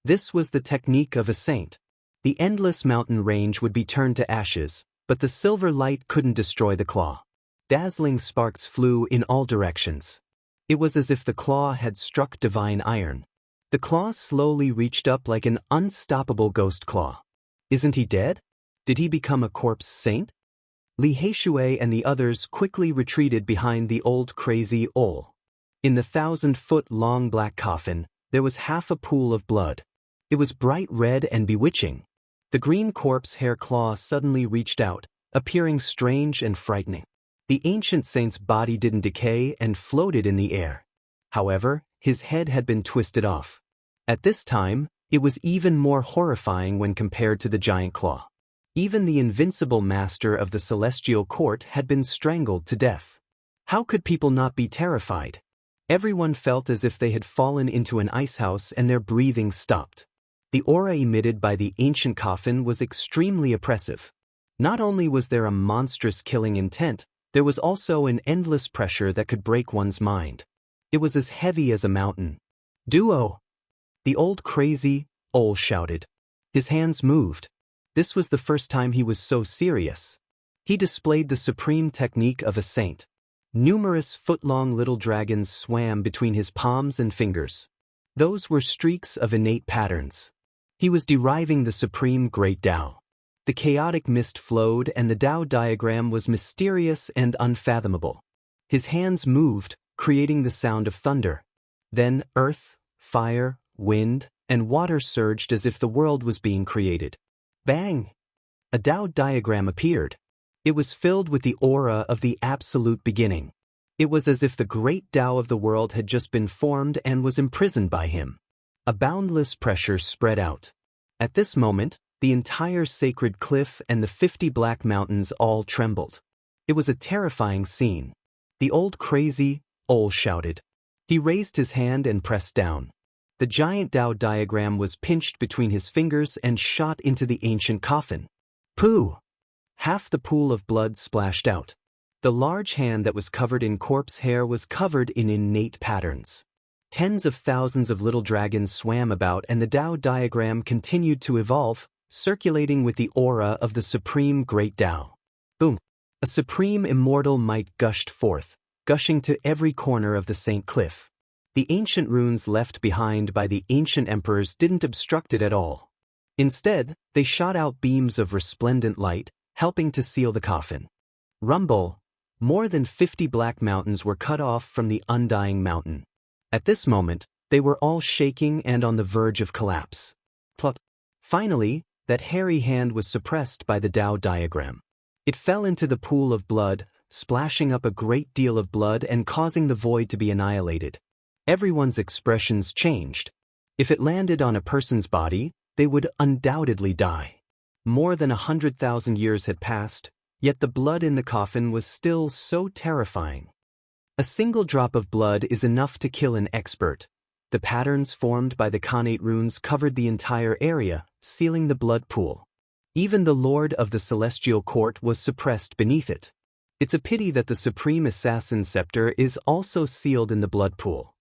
This was the technique of a saint. The endless mountain range would be turned to ashes, But the silver light couldn't destroy the claw. Dazzling sparks flew in all directions. It was as if the claw had struck divine iron. The claw slowly reached up like an unstoppable ghost claw. Isn't he dead? Did he become a corpse saint? Li Heishui and the others quickly retreated behind the old crazy owl. In the 1,000-foot-long black coffin, there was half a pool of blood. It was bright red and bewitching. The green corpse hair claw suddenly reached out, appearing strange and frightening. The ancient saint's body didn't decay and floated in the air. However, his head had been twisted off. At this time, it was even more horrifying when compared to the giant claw. Even the invincible master of the celestial court had been strangled to death. How could people not be terrified? Everyone felt as if they had fallen into an icehouse and their breathing stopped. The aura emitted by the ancient coffin was extremely oppressive. Not only was there a monstrous killing intent, there was also an endless pressure that could break one's mind. It was as heavy as a mountain. "Duo!" The old crazy owl shouted. His hands moved. This was the first time he was so serious. He displayed the supreme technique of a saint. Numerous foot-long little dragons swam between his palms and fingers. Those were streaks of innate patterns. He was deriving the supreme great Tao. The chaotic mist flowed and the Tao diagram was mysterious and unfathomable. His hands moved, creating the sound of thunder. Then earth, fire, wind, and water surged as if the world was being created. Bang! A Tao diagram appeared. It was filled with the aura of the absolute beginning. It was as if the great Tao of the world had just been formed and was imprisoned by him. A boundless pressure spread out. At this moment, the entire sacred cliff and the 50 black mountains all trembled. It was a terrifying scene. The old crazy owl shouted. He raised his hand and pressed down. The giant Tao diagram was pinched between his fingers and shot into the ancient coffin. Pooh! Half the pool of blood splashed out. The large hand that was covered in corpse hair was covered in innate patterns. Tens of thousands of little dragons swam about and the Tao diagram continued to evolve, circulating with the aura of the supreme great Tao. Boom! A supreme immortal might gushed forth, gushing to every corner of the Saint Cliff. The ancient runes left behind by the ancient emperors didn't obstruct it at all. Instead, they shot out beams of resplendent light, helping to seal the coffin. Rumble! More than 50 black mountains were cut off from the undying mountain. At this moment, they were all shaking and on the verge of collapse. Plop! Finally, that hairy hand was suppressed by the Tao diagram. It fell into the pool of blood, splashing up a great deal of blood and causing the void to be annihilated. Everyone's expressions changed. If it landed on a person's body, they would undoubtedly die. More than 100,000 years had passed, yet the blood in the coffin was still so terrifying. A single drop of blood is enough to kill an expert. The patterns formed by the Khanate runes covered the entire area, sealing the blood pool. Even the Lord of the Celestial Court was suppressed beneath it. It's a pity that the Supreme Assassin Scepter is also sealed in the blood pool.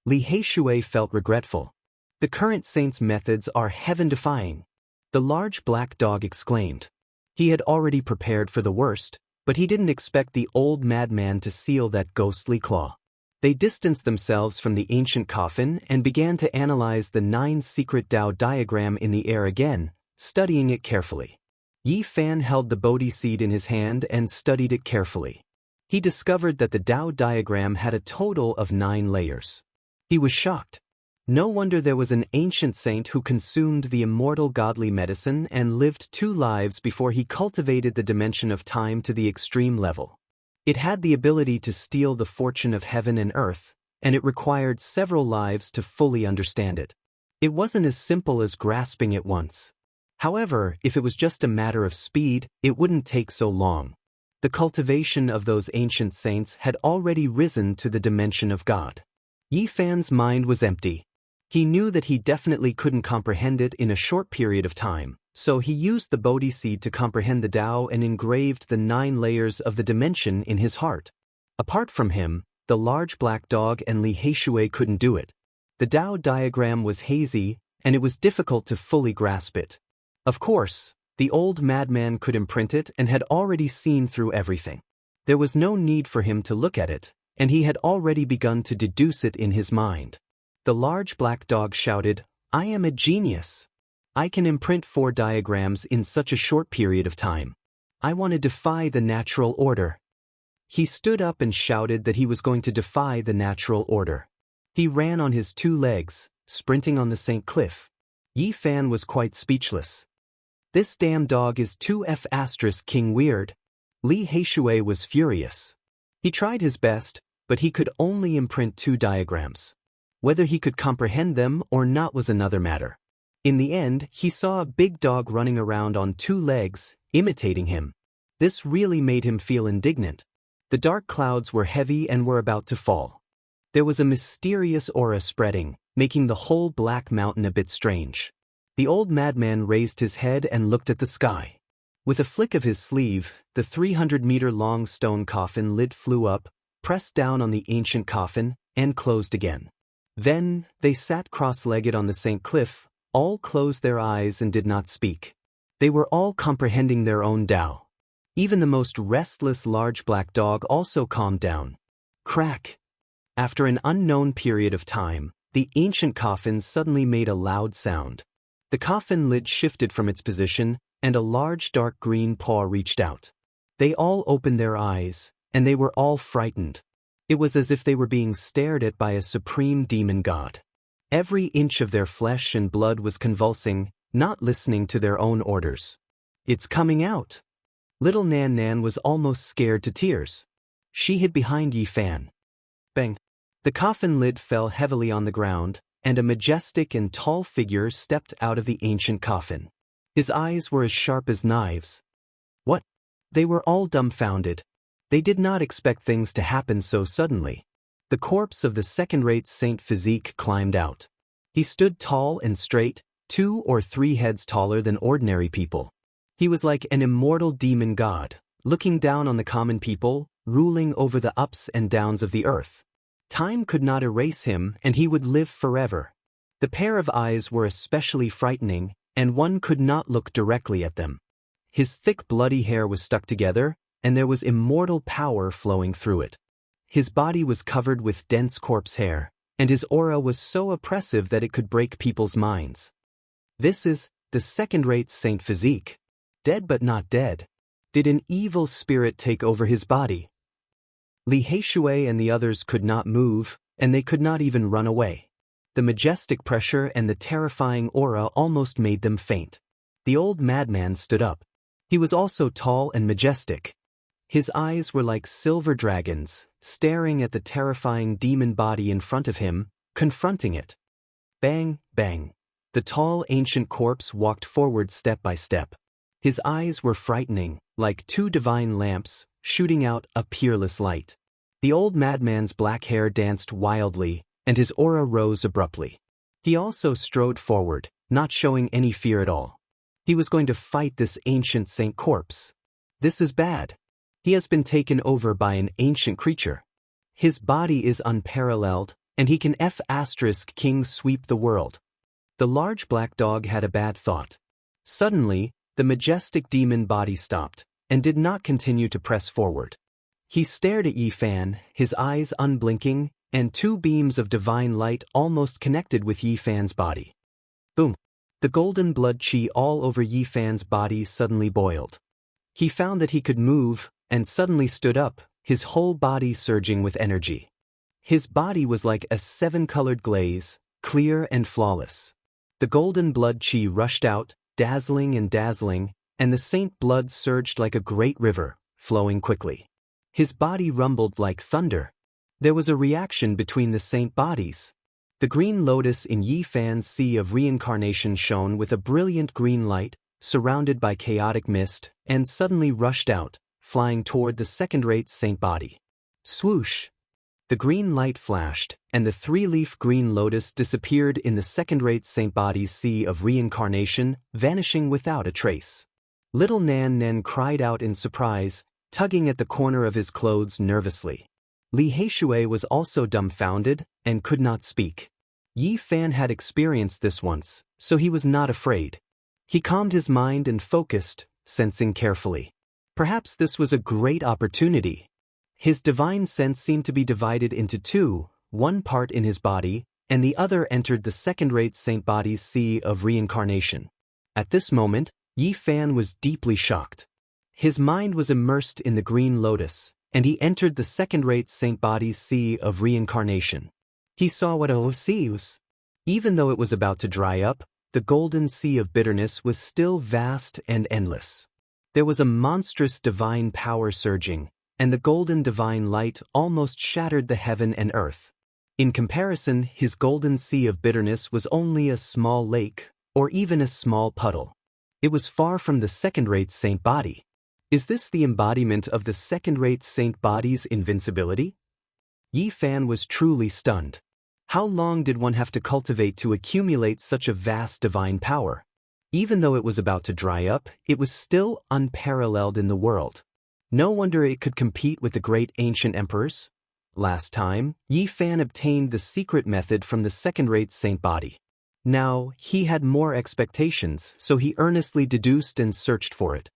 Li Heishui felt regretful. The current saint's methods are heaven-defying. The large black dog exclaimed. He had already prepared for the worst, but he didn't expect the old madman to seal that ghostly claw. They distanced themselves from the ancient coffin and began to analyze the 9 secret Tao diagram in the air again, studying it carefully. Yi Fan held the Bodhi seed in his hand and studied it carefully. He discovered that the Tao diagram had a total of 9 layers. He was shocked. No wonder there was an ancient saint who consumed the immortal godly medicine and lived 2 lives before he cultivated the dimension of time to the extreme level. It had the ability to steal the fortune of heaven and earth, and it required several lives to fully understand it. It wasn't as simple as grasping it once. However, if it was just a matter of speed, it wouldn't take so long. The cultivation of those ancient saints had already risen to the dimension of God. Yi Fan's mind was empty. He knew that he definitely couldn't comprehend it in a short period of time, so he used the Bodhi seed to comprehend the Tao and engraved the 9 layers of the dimension in his heart. Apart from him, the large black dog and Li Heishui couldn't do it. The Tao diagram was hazy, and it was difficult to fully grasp it. Of course, The old madman could imprint it and had already seen through everything. There was no need for him to look at it, and he had already begun to deduce it in his mind. The large black dog shouted, "I am a genius. I can imprint 4 diagrams in such a short period of time. I want to defy the natural order." He stood up and shouted that he was going to defy the natural order. He ran on his 2 legs, sprinting on the St. Cliff. Yi Fan was quite speechless. "This damn dog is 2F** King Weird." Li Heishui was furious. He tried his best, but he could only imprint 2 diagrams. Whether he could comprehend them or not was another matter. In the end, he saw a big dog running around on 2 legs, imitating him. This really made him feel indignant. The dark clouds were heavy and were about to fall. There was a mysterious aura spreading, making the whole black mountain a bit strange. The old madman raised his head and looked at the sky. With a flick of his sleeve, the 300-meter-long stone coffin lid flew up, pressed down on the ancient coffin, and closed again. Then, they sat cross-legged on the St. Cliff, all closed their eyes and did not speak. They were all comprehending their own Tao. Even the most restless large black dog also calmed down. Crack! After an unknown period of time, the ancient coffin suddenly made a loud sound. The coffin lid shifted from its position, and a large dark green paw reached out. They all opened their eyes, and they were all frightened. It was as if they were being stared at by a supreme demon god. Every inch of their flesh and blood was convulsing, not listening to their own orders. "It's coming out!" Little Nan Nan was almost scared to tears. She hid behind Yi Fan. Bang! The coffin lid fell heavily on the ground, and a majestic and tall figure stepped out of the ancient coffin. His eyes were as sharp as knives. What? They were all dumbfounded. They did not expect things to happen so suddenly. The corpse of the second-rate Saint Physique climbed out. He stood tall and straight, 2 or 3 heads taller than ordinary people. He was like an immortal demon god, looking down on the common people, ruling over the ups and downs of the earth. Time could not erase him, and he would live forever. The pair of eyes were especially frightening, and one could not look directly at them. His thick bloody hair was stuck together, and there was immortal power flowing through it. His body was covered with dense corpse hair, and his aura was so oppressive that it could break people's minds. This is the second-rate Saint Physique. Dead but not dead. Did an evil spirit take over his body? Li Heishui and the others could not move, and they could not even run away. The majestic pressure and the terrifying aura almost made them faint. The old madman stood up. He was also tall and majestic. His eyes were like silver dragons, staring at the terrifying demon body in front of him, confronting it. Bang, bang. The tall ancient corpse walked forward step by step. His eyes were frightening, like 2 divine lamps, shooting out a peerless light. The old madman's black hair danced wildly, and his aura rose abruptly. He also strode forward, not showing any fear at all. He was going to fight this ancient saint corpse. This is bad. He has been taken over by an ancient creature. His body is unparalleled, and he can King sweep the world. The large black dog had a bad thought. Suddenly, the majestic demon body stopped, and did not continue to press forward. He stared at Yi Fan, his eyes unblinking, and 2 beams of divine light almost connected with Yi Fan's body. Boom! The golden blood qi all over Yi Fan's body suddenly boiled. He found that he could move, and suddenly stood up, his whole body surging with energy. His body was like a 7-colored glaze, clear and flawless. The golden blood qi rushed out, dazzling, and the saint blood surged like a great river, flowing quickly. His body rumbled like thunder. There was a reaction between the saint bodies. The green lotus in Yi Fan's sea of reincarnation shone with a brilliant green light, surrounded by chaotic mist, and suddenly rushed out, flying toward the second-rate saint body. Swoosh! The green light flashed, and the 3-leaf green lotus disappeared in the second-rate saint body's sea of reincarnation, vanishing without a trace. Little Nan Nan cried out in surprise, tugging at the corner of his clothes nervously. Li Heishui was also dumbfounded, and could not speak. Yi Fan had experienced this once, so he was not afraid. He calmed his mind and focused, sensing carefully. Perhaps this was a great opportunity. His divine sense seemed to be divided into two, one part in his body, and the other entered the second-rate saint body's sea of reincarnation. At this moment, Yi Fan was deeply shocked. His mind was immersed in the green lotus, and he entered the second-rate saint body's sea of reincarnation. He saw what a sea was. Even though it was about to dry up, the golden sea of bitterness was still vast and endless. There was a monstrous divine power surging, and the golden divine light almost shattered the heaven and earth. In comparison, his golden sea of bitterness was only a small lake, or even a small puddle. It was far from the second-rate saint body. Is this the embodiment of the second-rate saint body's invincibility? Yi Fan was truly stunned. How long did one have to cultivate to accumulate such a vast divine power? Even though it was about to dry up, it was still unparalleled in the world. No wonder it could compete with the great ancient emperors. Last time, Yi Fan obtained the secret method from the second-rate saint body. Now, he had more expectations, so he earnestly deduced and searched for it.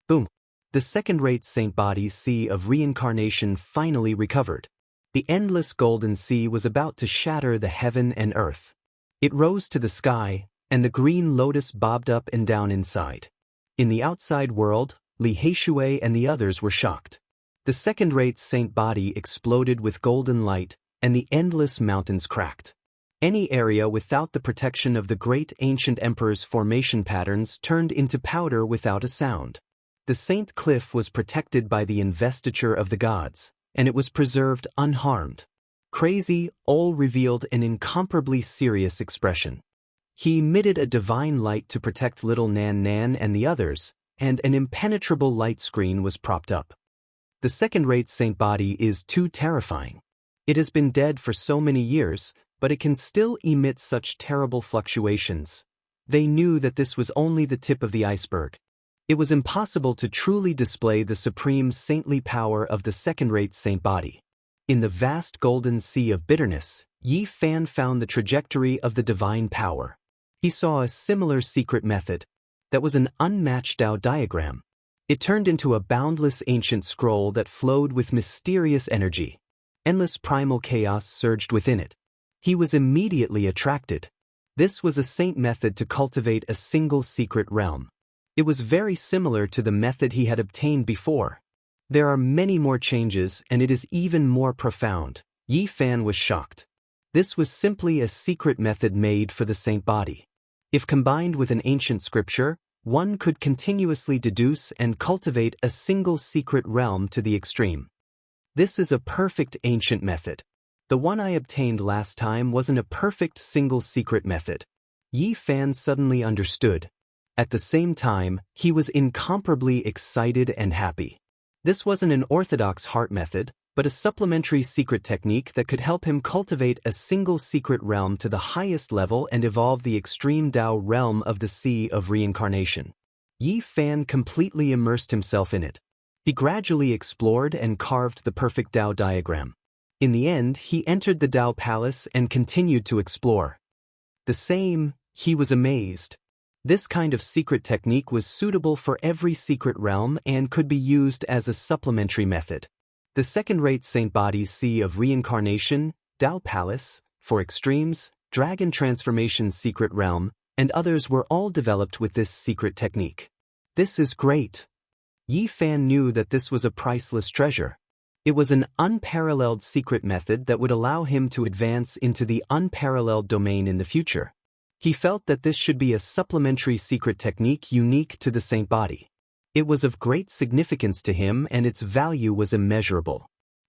Boom! The second-rate saint body's sea of reincarnation finally recovered. The endless golden sea was about to shatter the heaven and earth. It rose to the sky, and the green lotus bobbed up and down inside. In the outside world, Li Heishui and the others were shocked. The second-rate saint body exploded with golden light, and the endless mountains cracked. Any area without the protection of the great ancient emperor's formation patterns turned into powder without a sound. The Saint Cliff was protected by the investiture of the gods, and it was preserved unharmed. Crazy Ol revealed an incomparably serious expression. He emitted a divine light to protect little Nan Nan and the others, and an impenetrable light screen was propped up. The second-rate saint body is too terrifying. It has been dead for so many years, but it can still emit such terrible fluctuations. They knew that this was only the tip of the iceberg. It was impossible to truly display the supreme saintly power of the second-rate saint body. In the vast golden sea of bitterness, Yi Fan found the trajectory of the divine power. He saw a similar secret method. That was an unmatched Tao diagram. It turned into a boundless ancient scroll that flowed with mysterious energy. Endless primal chaos surged within it. He was immediately attracted. This was a saint method to cultivate a single secret realm. It was very similar to the method he had obtained before. There are many more changes, and it is even more profound. Yi Fan was shocked. This was simply a secret method made for the saint body. If combined with an ancient scripture, one could continuously deduce and cultivate a single secret realm to the extreme. This is a perfect ancient method. The one I obtained last time wasn't a perfect single secret method. Yi Fan suddenly understood. At the same time, he was incomparably excited and happy. This wasn't an orthodox heart method, but a supplementary secret technique that could help him cultivate a single secret realm to the highest level and evolve the extreme Tao realm of the Sea of Reincarnation. Yi Fan completely immersed himself in it. He gradually explored and carved the perfect Tao diagram. In the end, he entered the Tao Palace and continued to explore. He was amazed. This kind of secret technique was suitable for every secret realm and could be used as a supplementary method. The second-rate Saint Body's Sea of Reincarnation, Tao Palace, for extremes, Dragon Transformation Secret Realm, and others were all developed with this secret technique. This is great. Yi Fan knew that this was a priceless treasure. It was an unparalleled secret method that would allow him to advance into the unparalleled domain in the future. He felt that this should be a supplementary secret technique unique to the Saint Body. It was of great significance to him and its value was immeasurable.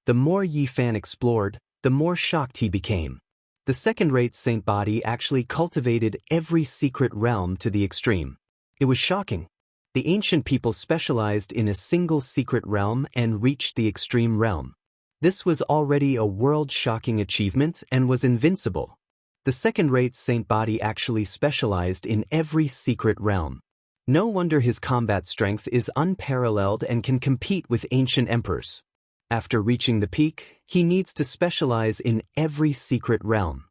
The more Yi Fan explored, the more shocked he became. The second-rate Saint Body actually cultivated every secret realm to the extreme. It was shocking. The ancient people specialized in a single secret realm and reached the extreme realm. This was already a world-shocking achievement and was invincible. The second-rate Saint Body actually specialized in every secret realm. No wonder his combat strength is unparalleled and can compete with ancient emperors. After reaching the peak, he needs to specialize in every secret realm.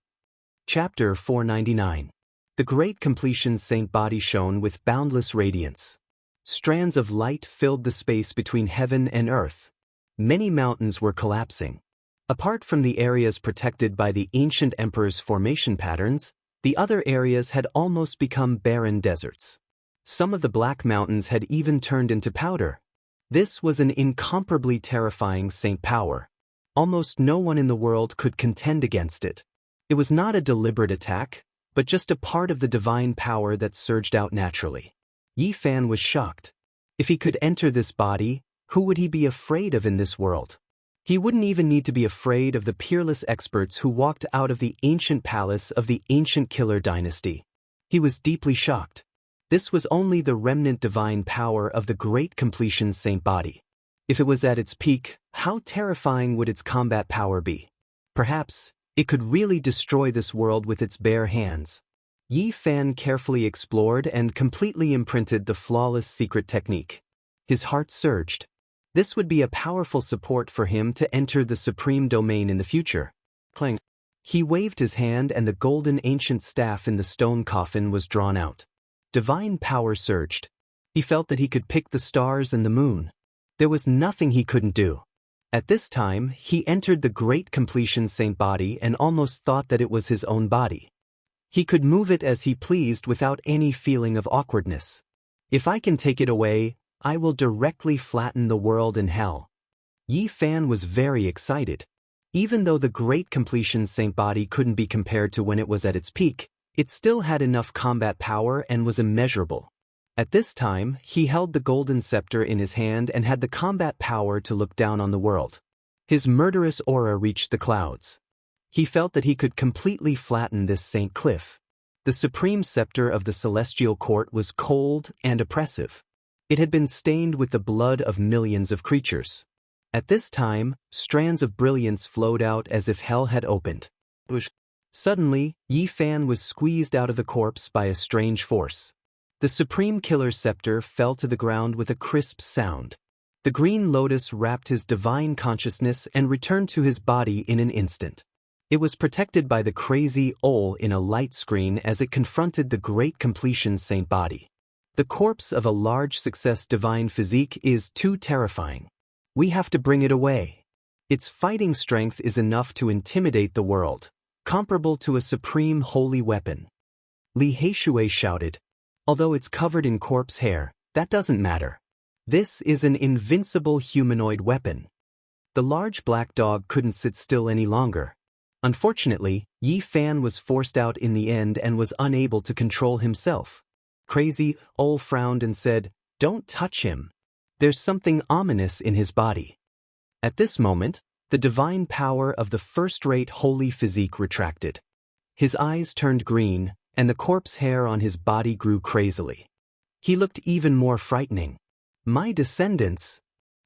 Chapter 499. The great completion saint body shone with boundless radiance. Strands of light filled the space between heaven and earth. Many mountains were collapsing. Apart from the areas protected by the ancient emperor's formation patterns, the other areas had almost become barren deserts. Some of the black mountains had even turned into powder. This was an incomparably terrifying saint power. Almost no one in the world could contend against it. It was not a deliberate attack, but just a part of the divine power that surged out naturally. Yi Fan was shocked. If he could enter this body, who would he be afraid of in this world? He wouldn't even need to be afraid of the peerless experts who walked out of the ancient palace of the ancient killer dynasty. He was deeply shocked. This was only the remnant divine power of the great completion saint body. If it was at its peak, how terrifying would its combat power be? Perhaps it could really destroy this world with its bare hands. Yi Fan carefully explored and completely imprinted the flawless secret technique. His heart surged. This would be a powerful support for him to enter the supreme domain in the future. Clang. He waved his hand and the golden ancient staff in the stone coffin was drawn out. Divine power surged. He felt that he could pick the stars and the moon. There was nothing he couldn't do. At this time, he entered the great completion saint body and almost thought that it was his own body. He could move it as he pleased without any feeling of awkwardness. If I can take it away, I will directly flatten the world in hell. Yi Fan was very excited. Even though the great completion saint body couldn't be compared to when it was at its peak, it still had enough combat power and was immeasurable. At this time, he held the golden scepter in his hand and had the combat power to look down on the world. His murderous aura reached the clouds. He felt that he could completely flatten this saint cliff. The supreme scepter of the celestial court was cold and oppressive. It had been stained with the blood of millions of creatures. At this time, strands of brilliance flowed out as if hell had opened. Suddenly, Yi Fan was squeezed out of the corpse by a strange force. The supreme killer's scepter fell to the ground with a crisp sound. The green lotus wrapped his divine consciousness and returned to his body in an instant. It was protected by the crazy Ol in a light screen as it confronted the great completion saint body. The corpse of a large success divine physique is too terrifying. We have to bring it away. Its fighting strength is enough to intimidate the world, comparable to a supreme holy weapon. Li Heishui shouted. Although it's covered in corpse hair, that doesn't matter. This is an invincible humanoid weapon. The large black dog couldn't sit still any longer. Unfortunately, Yi Fan was forced out in the end and was unable to control himself. Crazy Ol frowned and said, "Don't touch him. There's something ominous in his body." At this moment, the divine power of the first-rate holy physique retracted. His eyes turned green, and the corpse hair on his body grew crazily. He looked even more frightening. "My descendants."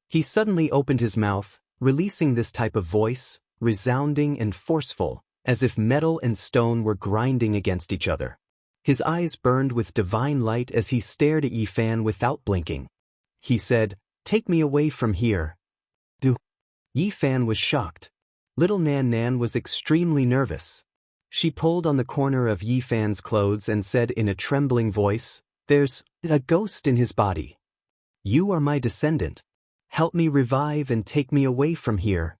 He suddenly opened his mouth, releasing this type of voice, resounding and forceful, as if metal and stone were grinding against each other. His eyes burned with divine light as he stared at Yi Fan without blinking. He said, "Take me away from here." Yi Fan was shocked. Little Nan Nan was extremely nervous. She pulled on the corner of Yi Fan's clothes and said in a trembling voice, "There's a ghost in his body. You are my descendant. Help me revive and take me away from here."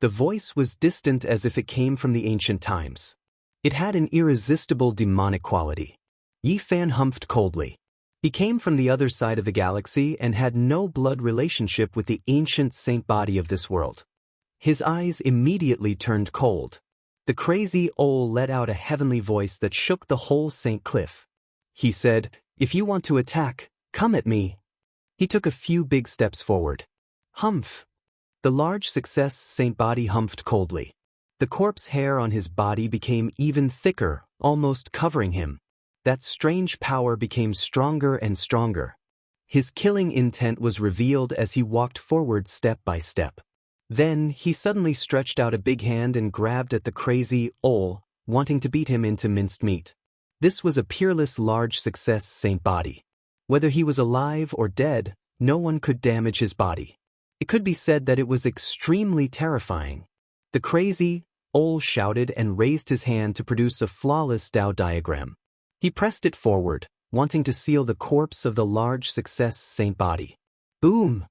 The voice was distant as if it came from the ancient times. It had an irresistible demonic quality. Yi Fan humphed coldly. He came from the other side of the galaxy and had no blood relationship with the ancient saint body of this world. His eyes immediately turned cold. The crazy Ol let out a heavenly voice that shook the whole saint cliff. He said, "If you want to attack, come at me." He took a few big steps forward. Humph! The large success saint body humphed coldly. The corpse hair on his body became even thicker, almost covering him. That strange power became stronger and stronger. His killing intent was revealed as he walked forward step by step. Then, he suddenly stretched out a big hand and grabbed at the crazy Ol, wanting to beat him into minced meat. This was a peerless large success saint body. Whether he was alive or dead, no one could damage his body. It could be said that it was extremely terrifying. The crazy Ol shouted and raised his hand to produce a flawless Tao diagram. He pressed it forward, wanting to seal the corpse of the large success saint body. Boom!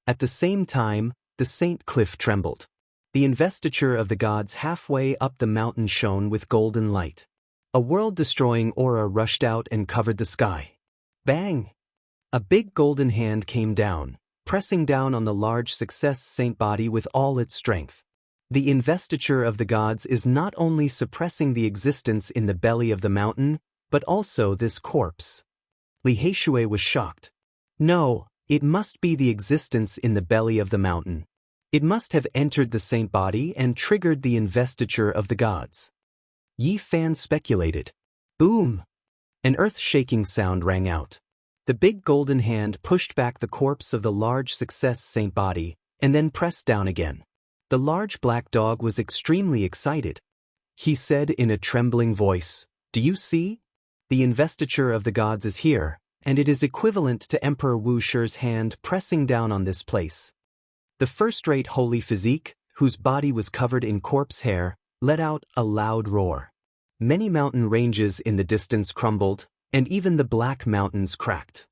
At the same time, the saint cliff trembled. The investiture of the gods halfway up the mountain shone with golden light. A world-destroying aura rushed out and covered the sky. Bang! A big golden hand came down, pressing down on the large success saint body with all its strength. The investiture of the gods is not only suppressing the existence in the belly of the mountain, but also this corpse. Li Heishui was shocked. No, it must be the existence in the belly of the mountain. It must have entered the saint body and triggered the investiture of the gods. Yi Fan speculated. Boom! An earth-shaking sound rang out. The big golden hand pushed back the corpse of the large success saint body, and then pressed down again. The large black dog was extremely excited. He said in a trembling voice, "Do you see? The investiture of the gods is here, and it is equivalent to Emperor Wuxia's hand pressing down on this place." The first-rate holy physique, whose body was covered in corpse hair, let out a loud roar. Many mountain ranges in the distance crumbled, and even the black mountains cracked.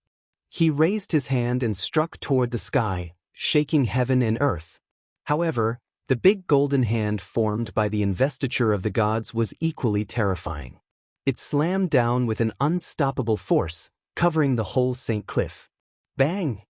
He raised his hand and struck toward the sky, shaking heaven and earth. However, the big golden hand formed by the investiture of the gods was equally terrifying. It slammed down with an unstoppable force, covering the whole saint cliff. Bang!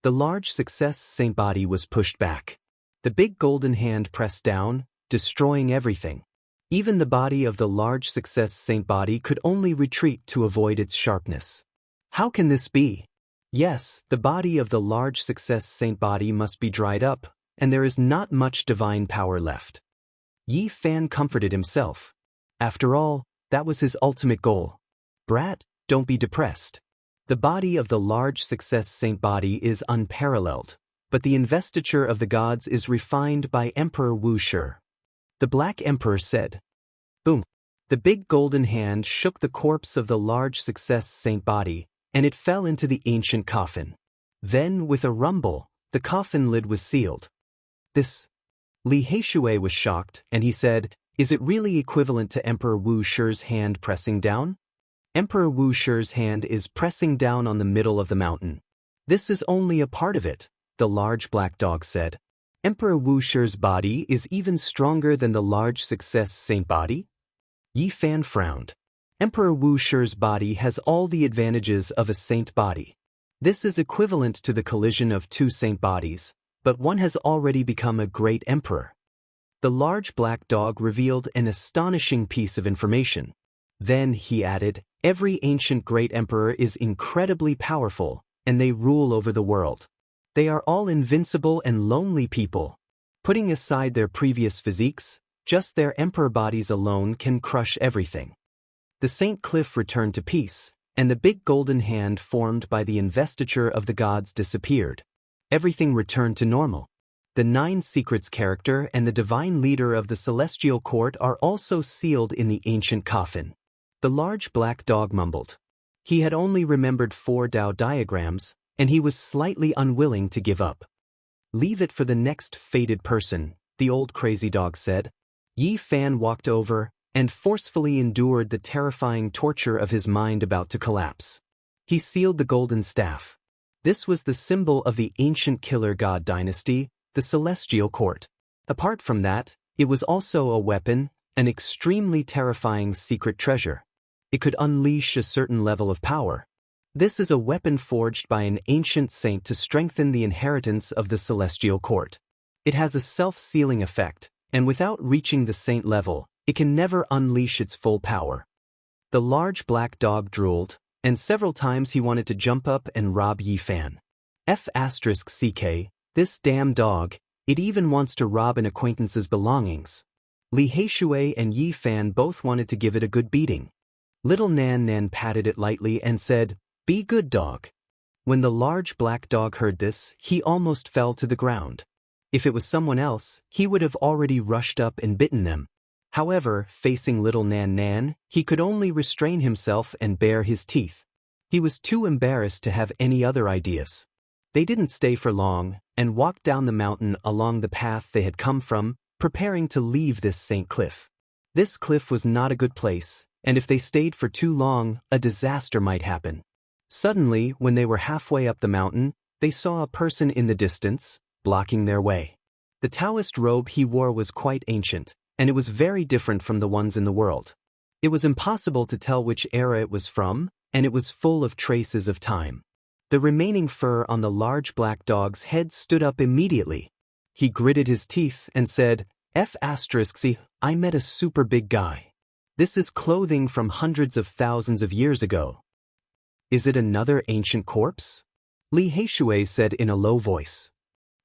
The large success saint body was pushed back. The big golden hand pressed down, destroying everything. Even the body of the large success saint body could only retreat to avoid its sharpness. How can this be? Yes, the body of the large success saint body must be dried up, and there is not much divine power left. Yi Fan comforted himself. After all, that was his ultimate goal. Brat, don't be depressed. The body of the large success saint body is unparalleled, but the investiture of the gods is refined by Emperor Wuxia. The Black Emperor said. Boom! The big golden hand shook the corpse of the large success saint body, and it fell into the ancient coffin. Then, with a rumble, the coffin lid was sealed. Li Heishui was shocked, and he said, "Is it really equivalent to Emperor Wuxia's hand pressing down?" Emperor Wuxia's hand is pressing down on the middle of the mountain. This is only a part of it, the large black dog said. Emperor Wuxia's body is even stronger than the large success saint body? Yi Fan frowned. Emperor Wuxia's body has all the advantages of a saint body. This is equivalent to the collision of two saint bodies, but one has already become a great emperor. The large black dog revealed an astonishing piece of information. Then, he added, every ancient great emperor is incredibly powerful, and they rule over the world. They are all invincible and lonely people. Putting aside their previous physiques, just their emperor bodies alone can crush everything. The Saint Cliff returned to peace, and the big golden hand formed by the investiture of the gods disappeared. Everything returned to normal. The 9 Secrets character and the divine leader of the celestial court are also sealed in the ancient coffin. The large black dog mumbled. He had only remembered 4 Dao diagrams, and he was slightly unwilling to give up. "Leave it for the next fated person," the old crazy dog said. Yi Fan walked over and forcefully endured the terrifying torture of his mind about to collapse. He sealed the golden staff. This was the symbol of the ancient killer god dynasty, the celestial court. Apart from that, it was also a weapon, an extremely terrifying secret treasure. It could unleash a certain level of power. This is a weapon forged by an ancient saint to strengthen the inheritance of the celestial court. It has a self-sealing effect, and without reaching the saint level, it can never unleash its full power. The large black dog drooled, and several times he wanted to jump up and rob Yi Fan. F***CK, this damn dog, it even wants to rob an acquaintance's belongings. Li Heishui and Yi Fan both wanted to give it a good beating. Little Nan Nan patted it lightly and said, "Be good, dog." When the large black dog heard this, he almost fell to the ground. If it was someone else, he would have already rushed up and bitten them. However, facing little Nan Nan, he could only restrain himself and bare his teeth. He was too embarrassed to have any other ideas. They didn't stay for long, and walked down the mountain along the path they had come from, preparing to leave this Saint Cliff. This cliff was not a good place, and if they stayed for too long, a disaster might happen. Suddenly, when they were halfway up the mountain, they saw a person in the distance, blocking their way. The Taoist robe he wore was quite ancient, and it was very different from the ones in the world. It was impossible to tell which era it was from, and it was full of traces of time. The remaining fur on the large black dog's head stood up immediately. He gritted his teeth and said, "F***, I met a super big guy. This is clothing from hundreds of thousands of years ago." "Is it another ancient corpse?" Li Heishui said in a low voice.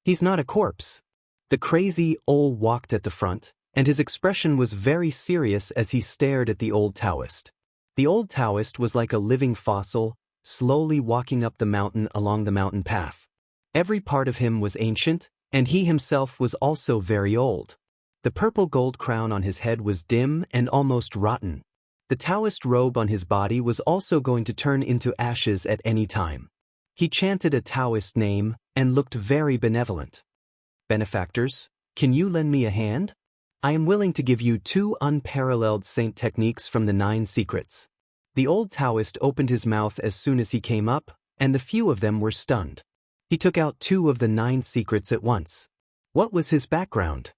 "He's not a corpse." The crazy old walked at the front, and his expression was very serious as he stared at the old Taoist. The old Taoist was like a living fossil, slowly walking up the mountain along the mountain path. Every part of him was ancient, and he himself was also very old. The purple gold crown on his head was dim and almost rotten. The Taoist robe on his body was also going to turn into ashes at any time. He chanted a Taoist name and looked very benevolent. "Benefactors, can you lend me a hand? I am willing to give you 2 unparalleled saint techniques from the 9 secrets." The old Taoist opened his mouth as soon as he came up, and the few of them were stunned. He took out 2 of the 9 secrets at once. What was his background?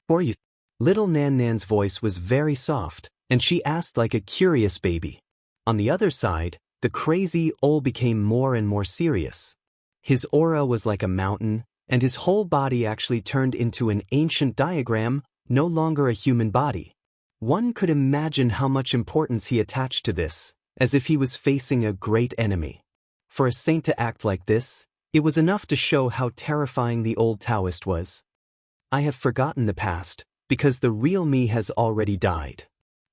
"For you." Little Nan Nan's voice was very soft, and she asked like a curious baby. On the other side, the crazy old became more and more serious. His aura was like a mountain, and his whole body actually turned into an ancient diagram, no longer a human body. One could imagine how much importance he attached to this, as if he was facing a great enemy. For a saint to act like this, it was enough to show how terrifying the old Taoist was. "I have forgotten the past, because the real me has already died.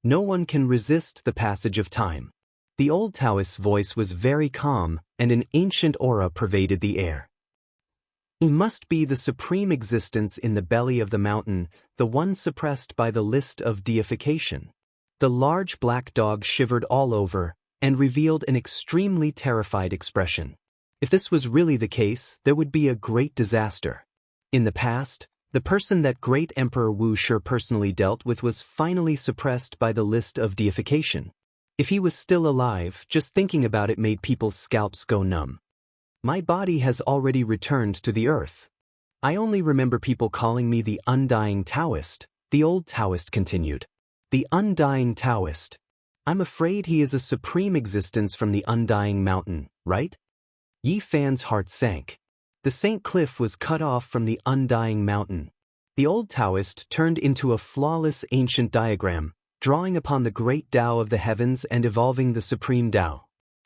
No one can resist the passage of time." The old Taoist's voice was very calm, and an ancient aura pervaded the air. "He must be the supreme existence in the belly of the mountain, the one suppressed by the list of deification." The large black dog shivered all over, and revealed an extremely terrified expression. If this was really the case, there would be a great disaster. In the past, the person that great Emperor Wuxia personally dealt with was finally suppressed by the list of deification. If he was still alive, just thinking about it made people's scalps go numb. "My body has already returned to the earth. I only remember people calling me the Undying Taoist," the old Taoist continued. "The Undying Taoist. I'm afraid he is a supreme existence from the Undying Mountain, right?" Yi Fan's heart sank. The St. Cliff was cut off from the Undying Mountain. The old Taoist turned into a flawless ancient diagram, drawing upon the great Tao of the heavens and evolving the supreme Tao.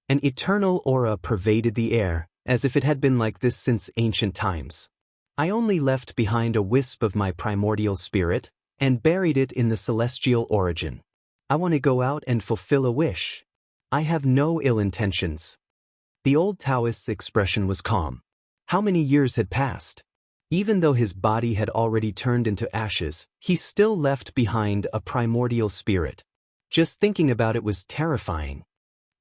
An eternal aura pervaded the air, as if it had been like this since ancient times. "I only left behind a wisp of my primordial spirit, and buried it in the celestial origin. I want to go out and fulfill a wish. I have no ill intentions." The old Taoist's expression was calm. How many years had passed? Even though his body had already turned into ashes, he still left behind a primordial spirit. Just thinking about it was terrifying.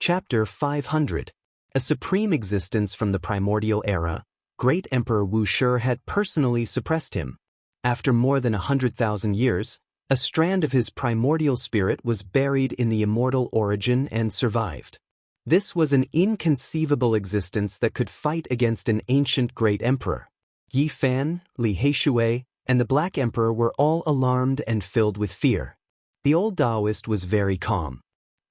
Chapter 500. A supreme existence from the primordial era, great Emperor Wuxia had personally suppressed him. After more than 100,000 years, a strand of his primordial spirit was buried in the immortal origin and survived. This was an inconceivable existence that could fight against an ancient great emperor. Yi Fan, Li Heishui, and the Black Emperor were all alarmed and filled with fear. The old Taoist was very calm.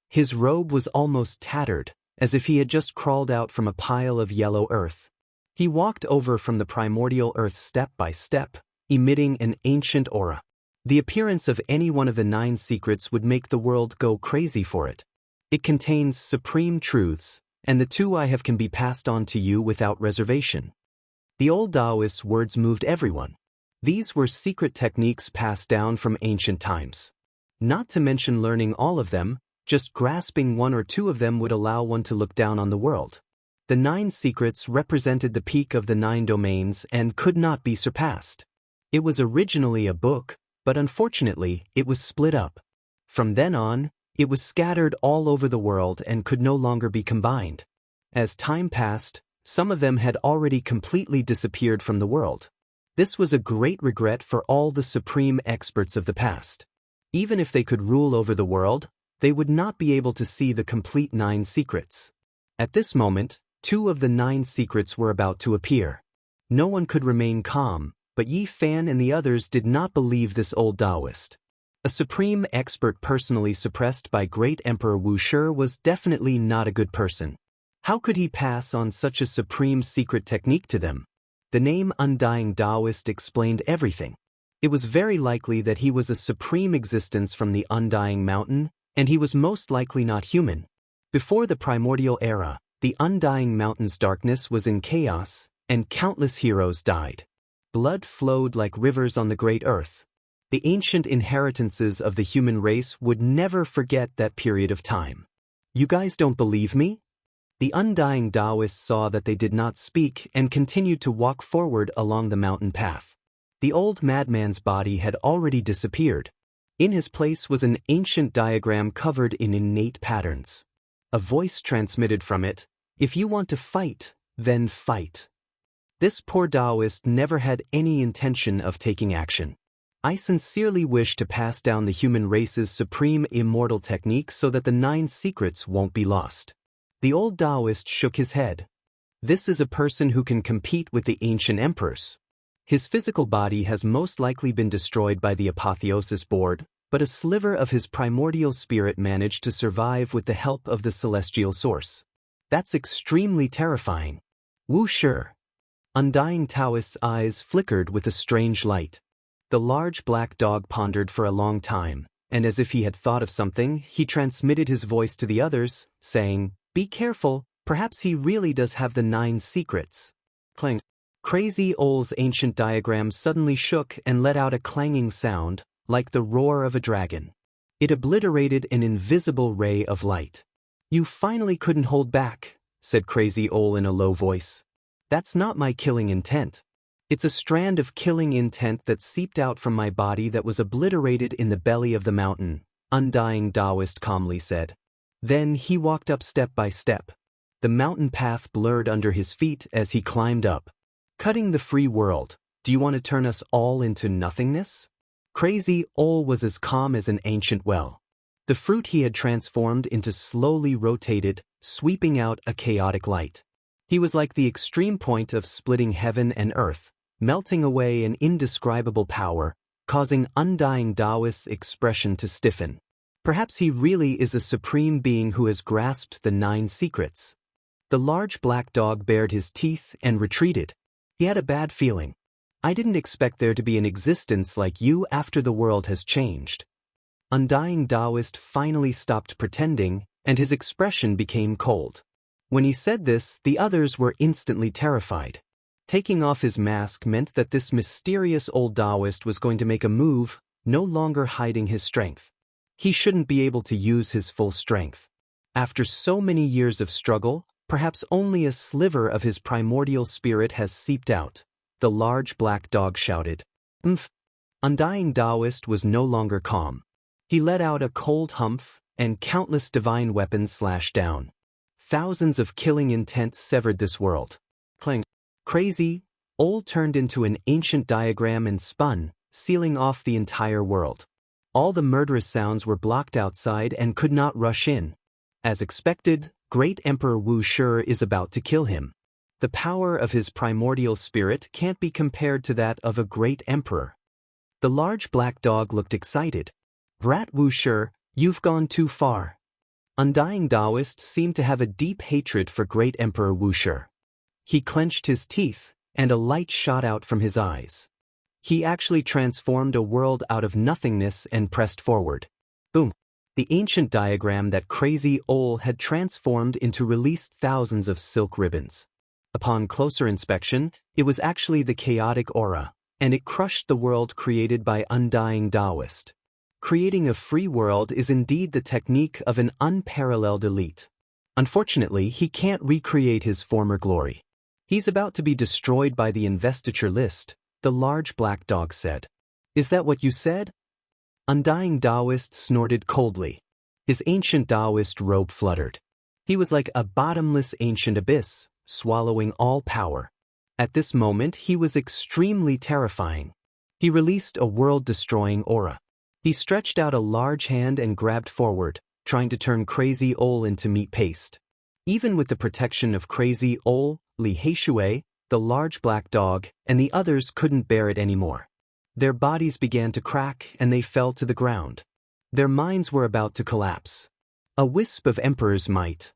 His robe was almost tattered, as if he had just crawled out from a pile of yellow earth. He walked over from the primordial earth step by step, emitting an ancient aura. The appearance of any one of the 9 secrets would make the world go crazy for it. It contains supreme truths, and the 2 I have can be passed on to you without reservation. The old Taoist's words moved everyone. These were secret techniques passed down from ancient times. Not to mention learning all of them, just grasping 1 or 2 of them would allow one to look down on the world. The 9 secrets represented the peak of the 9 domains and could not be surpassed. It was originally a book, but unfortunately, it was split up. From then on, it was scattered all over the world and could no longer be combined. As time passed, some of them had already completely disappeared from the world. This was a great regret for all the supreme experts of the past. Even if they could rule over the world, they would not be able to see the complete 9 secrets. At this moment, 2 of the 9 secrets were about to appear. No one could remain calm, but Yi Fan and the others did not believe this old Taoist. A supreme expert personally suppressed by great Emperor Wuxia was definitely not a good person. How could he pass on such a supreme secret technique to them? The name Undying Taoist explained everything. It was very likely that he was a supreme existence from the Undying Mountain, and he was most likely not human. Before the primordial era, the Undying Mountain's darkness was in chaos, and countless heroes died. Blood flowed like rivers on the great earth. The ancient inheritances of the human race would never forget that period of time. You guys don't believe me? The Undying Taoists saw that they did not speak and continued to walk forward along the mountain path. The old madman's body had already disappeared. In his place was an ancient diagram covered in innate patterns. A voice transmitted from it, "If you want to fight, then fight." This poor Taoist never had any intention of taking action. I sincerely wish to pass down the human race's supreme immortal technique so that the 9 secrets won't be lost. The old Taoist shook his head. This is a person who can compete with the ancient emperors. His physical body has most likely been destroyed by the apotheosis board, but a sliver of his primordial spirit managed to survive with the help of the celestial source. That's extremely terrifying. Wuxia. Undying Taoist's eyes flickered with a strange light. The large black dog pondered for a long time, and as if he had thought of something, he transmitted his voice to the others, saying, "Be careful, perhaps he really does have the 9 secrets." Clang. Crazy Ole's ancient diagram suddenly shook and let out a clanging sound, like the roar of a dragon. It obliterated an invisible ray of light. "You finally couldn't hold back," said Crazy Ole in a low voice. "That's not my killing intent. It's a strand of killing intent that seeped out from my body that was obliterated in the belly of the mountain," Undying Taoist calmly said. Then he walked up step by step. The mountain path blurred under his feet as he climbed up. "Cutting the free world, do you want to turn us all into nothingness?" Crazy Ole was as calm as an ancient well. The fruit he had transformed into slowly rotated, sweeping out a chaotic light. He was like the extreme point of splitting heaven and earth, melting away an indescribable power, causing Undying Taoist's expression to stiffen. Perhaps he really is a supreme being who has grasped the 9 secrets. The large black dog bared his teeth and retreated. He had a bad feeling. "I didn't expect there to be an existence like you after the world has changed." Undying Taoist finally stopped pretending, and his expression became cold. When he said this, the others were instantly terrified. Taking off his mask meant that this mysterious old Taoist was going to make a move, no longer hiding his strength. He shouldn't be able to use his full strength. After so many years of struggle, perhaps only a sliver of his primordial spirit has seeped out. The large black dog shouted. "Umph." Undying Taoist was no longer calm. He let out a cold humph, and countless divine weapons slashed down. Thousands of killing intent severed this world. Clang. Crazy Ole turned into an ancient diagram and spun, sealing off the entire world. All the murderous sounds were blocked outside and could not rush in. As expected, Great Emperor Wuxia is about to kill him. The power of his primordial spirit can't be compared to that of a great emperor. The large black dog looked excited. "Brat Wuxia, you've gone too far." Undying Taoist seemed to have a deep hatred for Great Emperor Wuxia. He clenched his teeth, and a light shot out from his eyes. He actually transformed a world out of nothingness and pressed forward. Boom! The ancient diagram that Crazy Ole had transformed into released thousands of silk ribbons. Upon closer inspection, it was actually the chaotic aura, and it crushed the world created by Undying Taoist. Creating a free world is indeed the technique of an unparalleled elite. Unfortunately, he can't recreate his former glory. He's about to be destroyed by the investiture list, the large black dog said. "Is that what you said?" Undying Taoist snorted coldly. His ancient Taoist robe fluttered. He was like a bottomless ancient abyss, swallowing all power. At this moment, he was extremely terrifying. He released a world-destroying aura. He stretched out a large hand and grabbed forward, trying to turn Crazy Ol into meat paste. Even with the protection of Crazy Ol, Li Heishui, the large black dog, and the others couldn't bear it anymore. Their bodies began to crack and they fell to the ground. Their minds were about to collapse. A wisp of Emperor's might.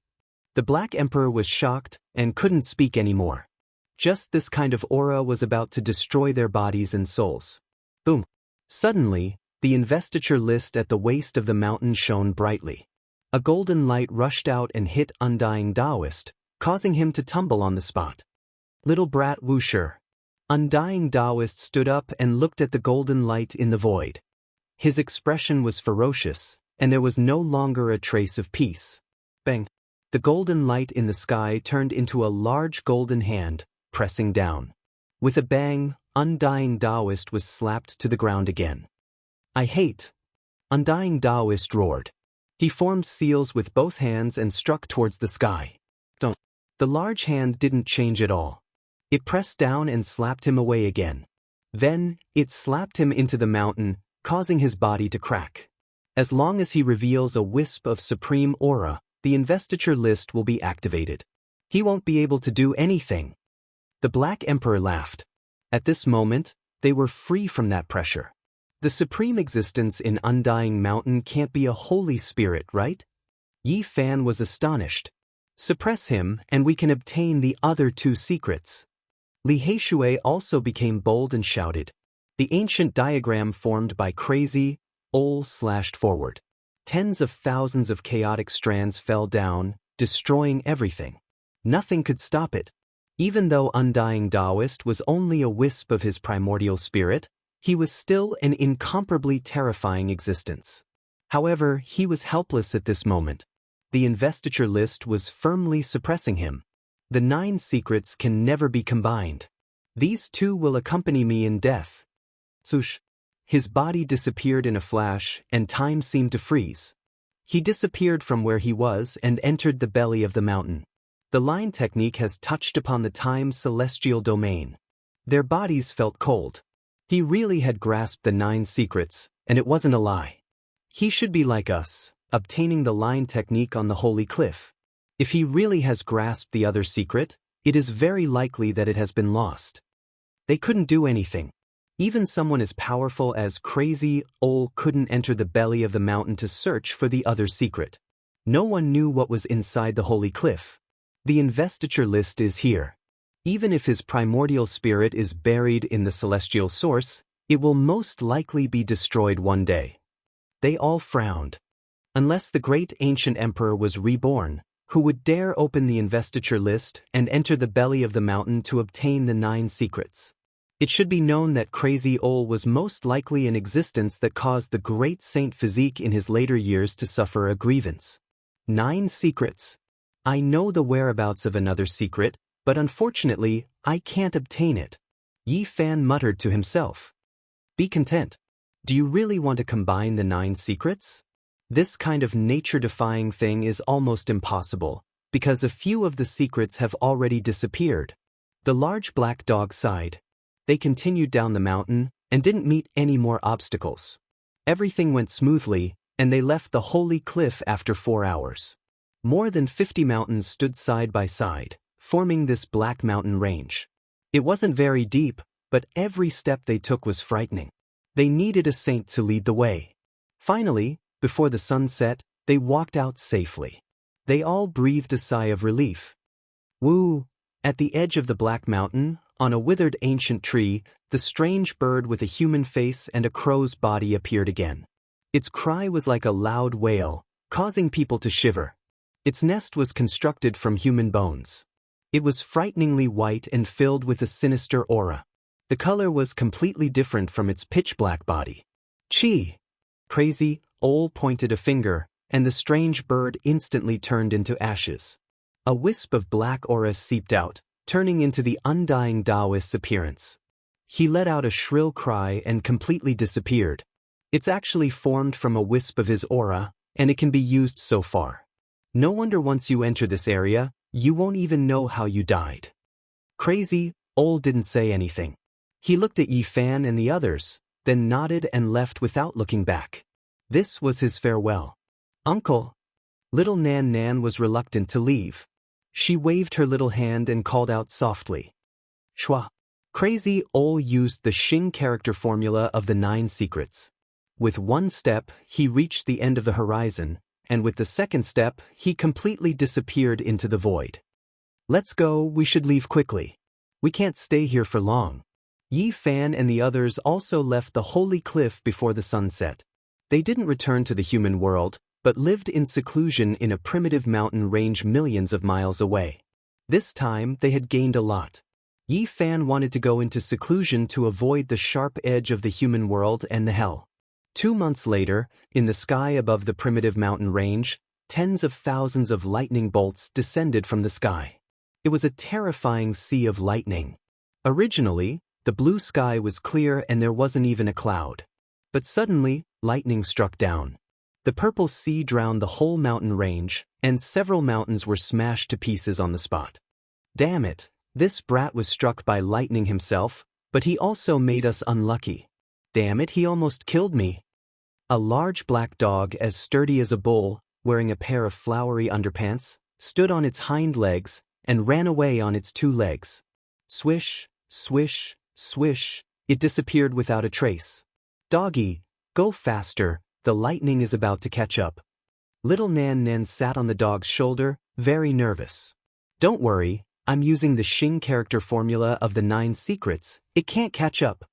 The Black Emperor was shocked and couldn't speak anymore. Just this kind of aura was about to destroy their bodies and souls. Boom. Suddenly, the investiture list at the waist of the mountain shone brightly. A golden light rushed out and hit Undying Taoist, causing him to tumble on the spot. Little brat Wuxia. Undying Taoist stood up and looked at the golden light in the void. His expression was ferocious, and there was no longer a trace of peace. Bang! The golden light in the sky turned into a large golden hand, pressing down. With a bang, Undying Taoist was slapped to the ground again. I hate! Undying Taoist roared. He formed seals with both hands and struck towards the sky. Don't. The large hand didn't change at all. It pressed down and slapped him away again. Then, it slapped him into the mountain, causing his body to crack. As long as he reveals a wisp of supreme aura, the investiture list will be activated. He won't be able to do anything. The Black Emperor laughed. At this moment, they were free from that pressure. The supreme existence in Undying Mountain can't be a holy spirit, right? Yi Fan was astonished. Suppress him and we can obtain the other two secrets. Li Heishui also became bold and shouted. The ancient diagram formed by Crazy Ol slashed forward. Tens of thousands of chaotic strands fell down, destroying everything. Nothing could stop it. Even though Undying Taoist was only a wisp of his primordial spirit, he was still an incomparably terrifying existence. However, he was helpless at this moment. The investiture list was firmly suppressing him. The 9 secrets can never be combined. These two will accompany me in death. Swoosh. His body disappeared in a flash, and time seemed to freeze. He disappeared from where he was and entered the belly of the mountain. The line technique has touched upon the time's celestial domain. Their bodies felt cold. He really had grasped the 9 secrets, and it wasn't a lie. He should be like us, obtaining the line technique on the holy cliff. If he really has grasped the other secret, it is very likely that it has been lost. They couldn't do anything. Even someone as powerful as Crazy Ol couldn't enter the belly of the mountain to search for the other secret. No one knew what was inside the holy cliff. The investiture list is here. Even if his primordial spirit is buried in the celestial source, it will most likely be destroyed one day. They all frowned. Unless the great ancient emperor was reborn, who would dare open the investiture list and enter the belly of the mountain to obtain the 9 secrets? It should be known that Crazy Ol was most likely an existence that caused the great Saint Physique in his later years to suffer a grievance. 9 secrets. I know the whereabouts of another secret, but unfortunately, I can't obtain it. Yi Fan muttered to himself. Be content. Do you really want to combine the 9 secrets? This kind of nature-defying thing is almost impossible, because a few of the secrets have already disappeared. The large black dog sighed. They continued down the mountain and didn't meet any more obstacles. Everything went smoothly, and they left the holy cliff after 4 hours. More than 50 mountains stood side by side, forming this black mountain range. It wasn't very deep, but every step they took was frightening. They needed a saint to lead the way. Finally, before the sun set, they walked out safely. They all breathed a sigh of relief. Woo! At the edge of the Black Mountain, on a withered ancient tree, the strange bird with a human face and a crow's body appeared again. Its cry was like a loud wail, causing people to shiver. Its nest was constructed from human bones. It was frighteningly white and filled with a sinister aura. The color was completely different from its pitch-black body. Chi! Crazy Ol pointed a finger, and the strange bird instantly turned into ashes. A wisp of black aura seeped out, turning into the Undying Taoist's appearance. He let out a shrill cry and completely disappeared. It's actually formed from a wisp of his aura, and it can be used so far. No wonder once you enter this area, you won't even know how you died. Crazy Ol didn't say anything. He looked at Yi Fan and the others, then nodded and left without looking back. This was his farewell. Uncle, Little Nan Nan was reluctant to leave. She waved her little hand and called out softly. Shua. Crazy Ol used the Xing character formula of the 9 secrets. With one step, he reached the end of the horizon, and with the second step, he completely disappeared into the void. Let's go, we should leave quickly. We can't stay here for long. Yi Fan and the others also left the holy cliff before the sun set. They didn't return to the human world, but lived in seclusion in a primitive mountain range millions of miles away. This time, they had gained a lot. Yi Fan wanted to go into seclusion to avoid the sharp edge of the human world and the hell. 2 months later, in the sky above the primitive mountain range, tens of thousands of lightning bolts descended from the sky. It was a terrifying sea of lightning. Originally, the blue sky was clear and there wasn't even a cloud. But suddenly, lightning struck down. The purple sea drowned the whole mountain range, and several mountains were smashed to pieces on the spot. Damn it, this brat was struck by lightning himself, but he also made us unlucky. Damn it, he almost killed me. A large black dog as sturdy as a bull, wearing a pair of flowery underpants, stood on its hind legs and ran away on its 2 legs. Swish, swish, swish, it disappeared without a trace. Doggy, go faster, the lightning is about to catch up. Little Nan Nan sat on the dog's shoulder, very nervous. Don't worry, I'm using the Xing character formula of the 9 secrets, it can't catch up.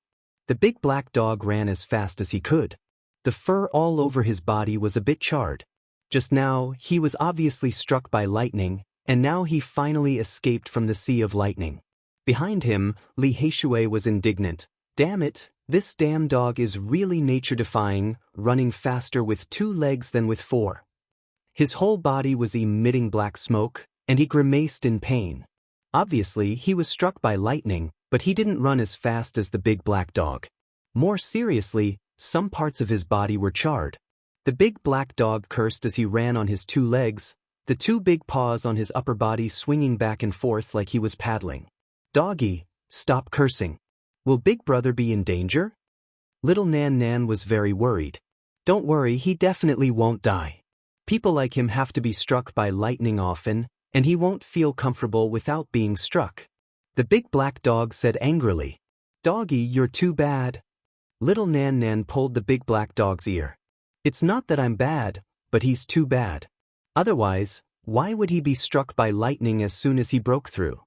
The big black dog ran as fast as he could. The fur all over his body was a bit charred. Just now, he was obviously struck by lightning, and now he finally escaped from the sea of lightning. Behind him, Li Heishui was indignant. Damn it, this damn dog is really nature-defying, running faster with 2 legs than with 4. His whole body was emitting black smoke, and he grimaced in pain. Obviously, he was struck by lightning, but he didn't run as fast as the big black dog. More seriously, some parts of his body were charred. The big black dog cursed as he ran on his 2 legs, the 2 big paws on his upper body swinging back and forth like he was paddling. Doggy, stop cursing. Will Big Brother be in danger? Little Nan Nan was very worried. Don't worry, he definitely won't die. People like him have to be struck by lightning often, and he won't feel comfortable without being struck. The big black dog said angrily. Doggy, you're too bad. Little Nan Nan pulled the big black dog's ear. It's not that I'm bad, but he's too bad. Otherwise, why would he be struck by lightning as soon as he broke through?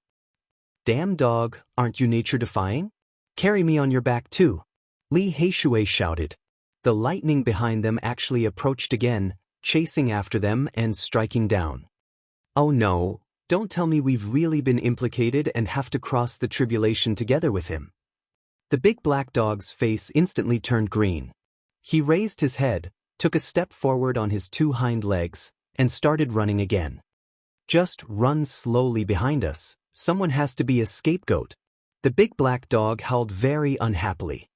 Damn dog, aren't you nature-defying? Carry me on your back too. Li Heishui shouted. The lightning behind them actually approached again, chasing after them and striking down. Oh no, don't tell me we've really been implicated and have to cross the tribulation together with him. The big black dog's face instantly turned green. He raised his head, took a step forward on his 2 hind legs, and started running again. Just run slowly behind us, someone has to be a scapegoat. The big black dog howled very unhappily.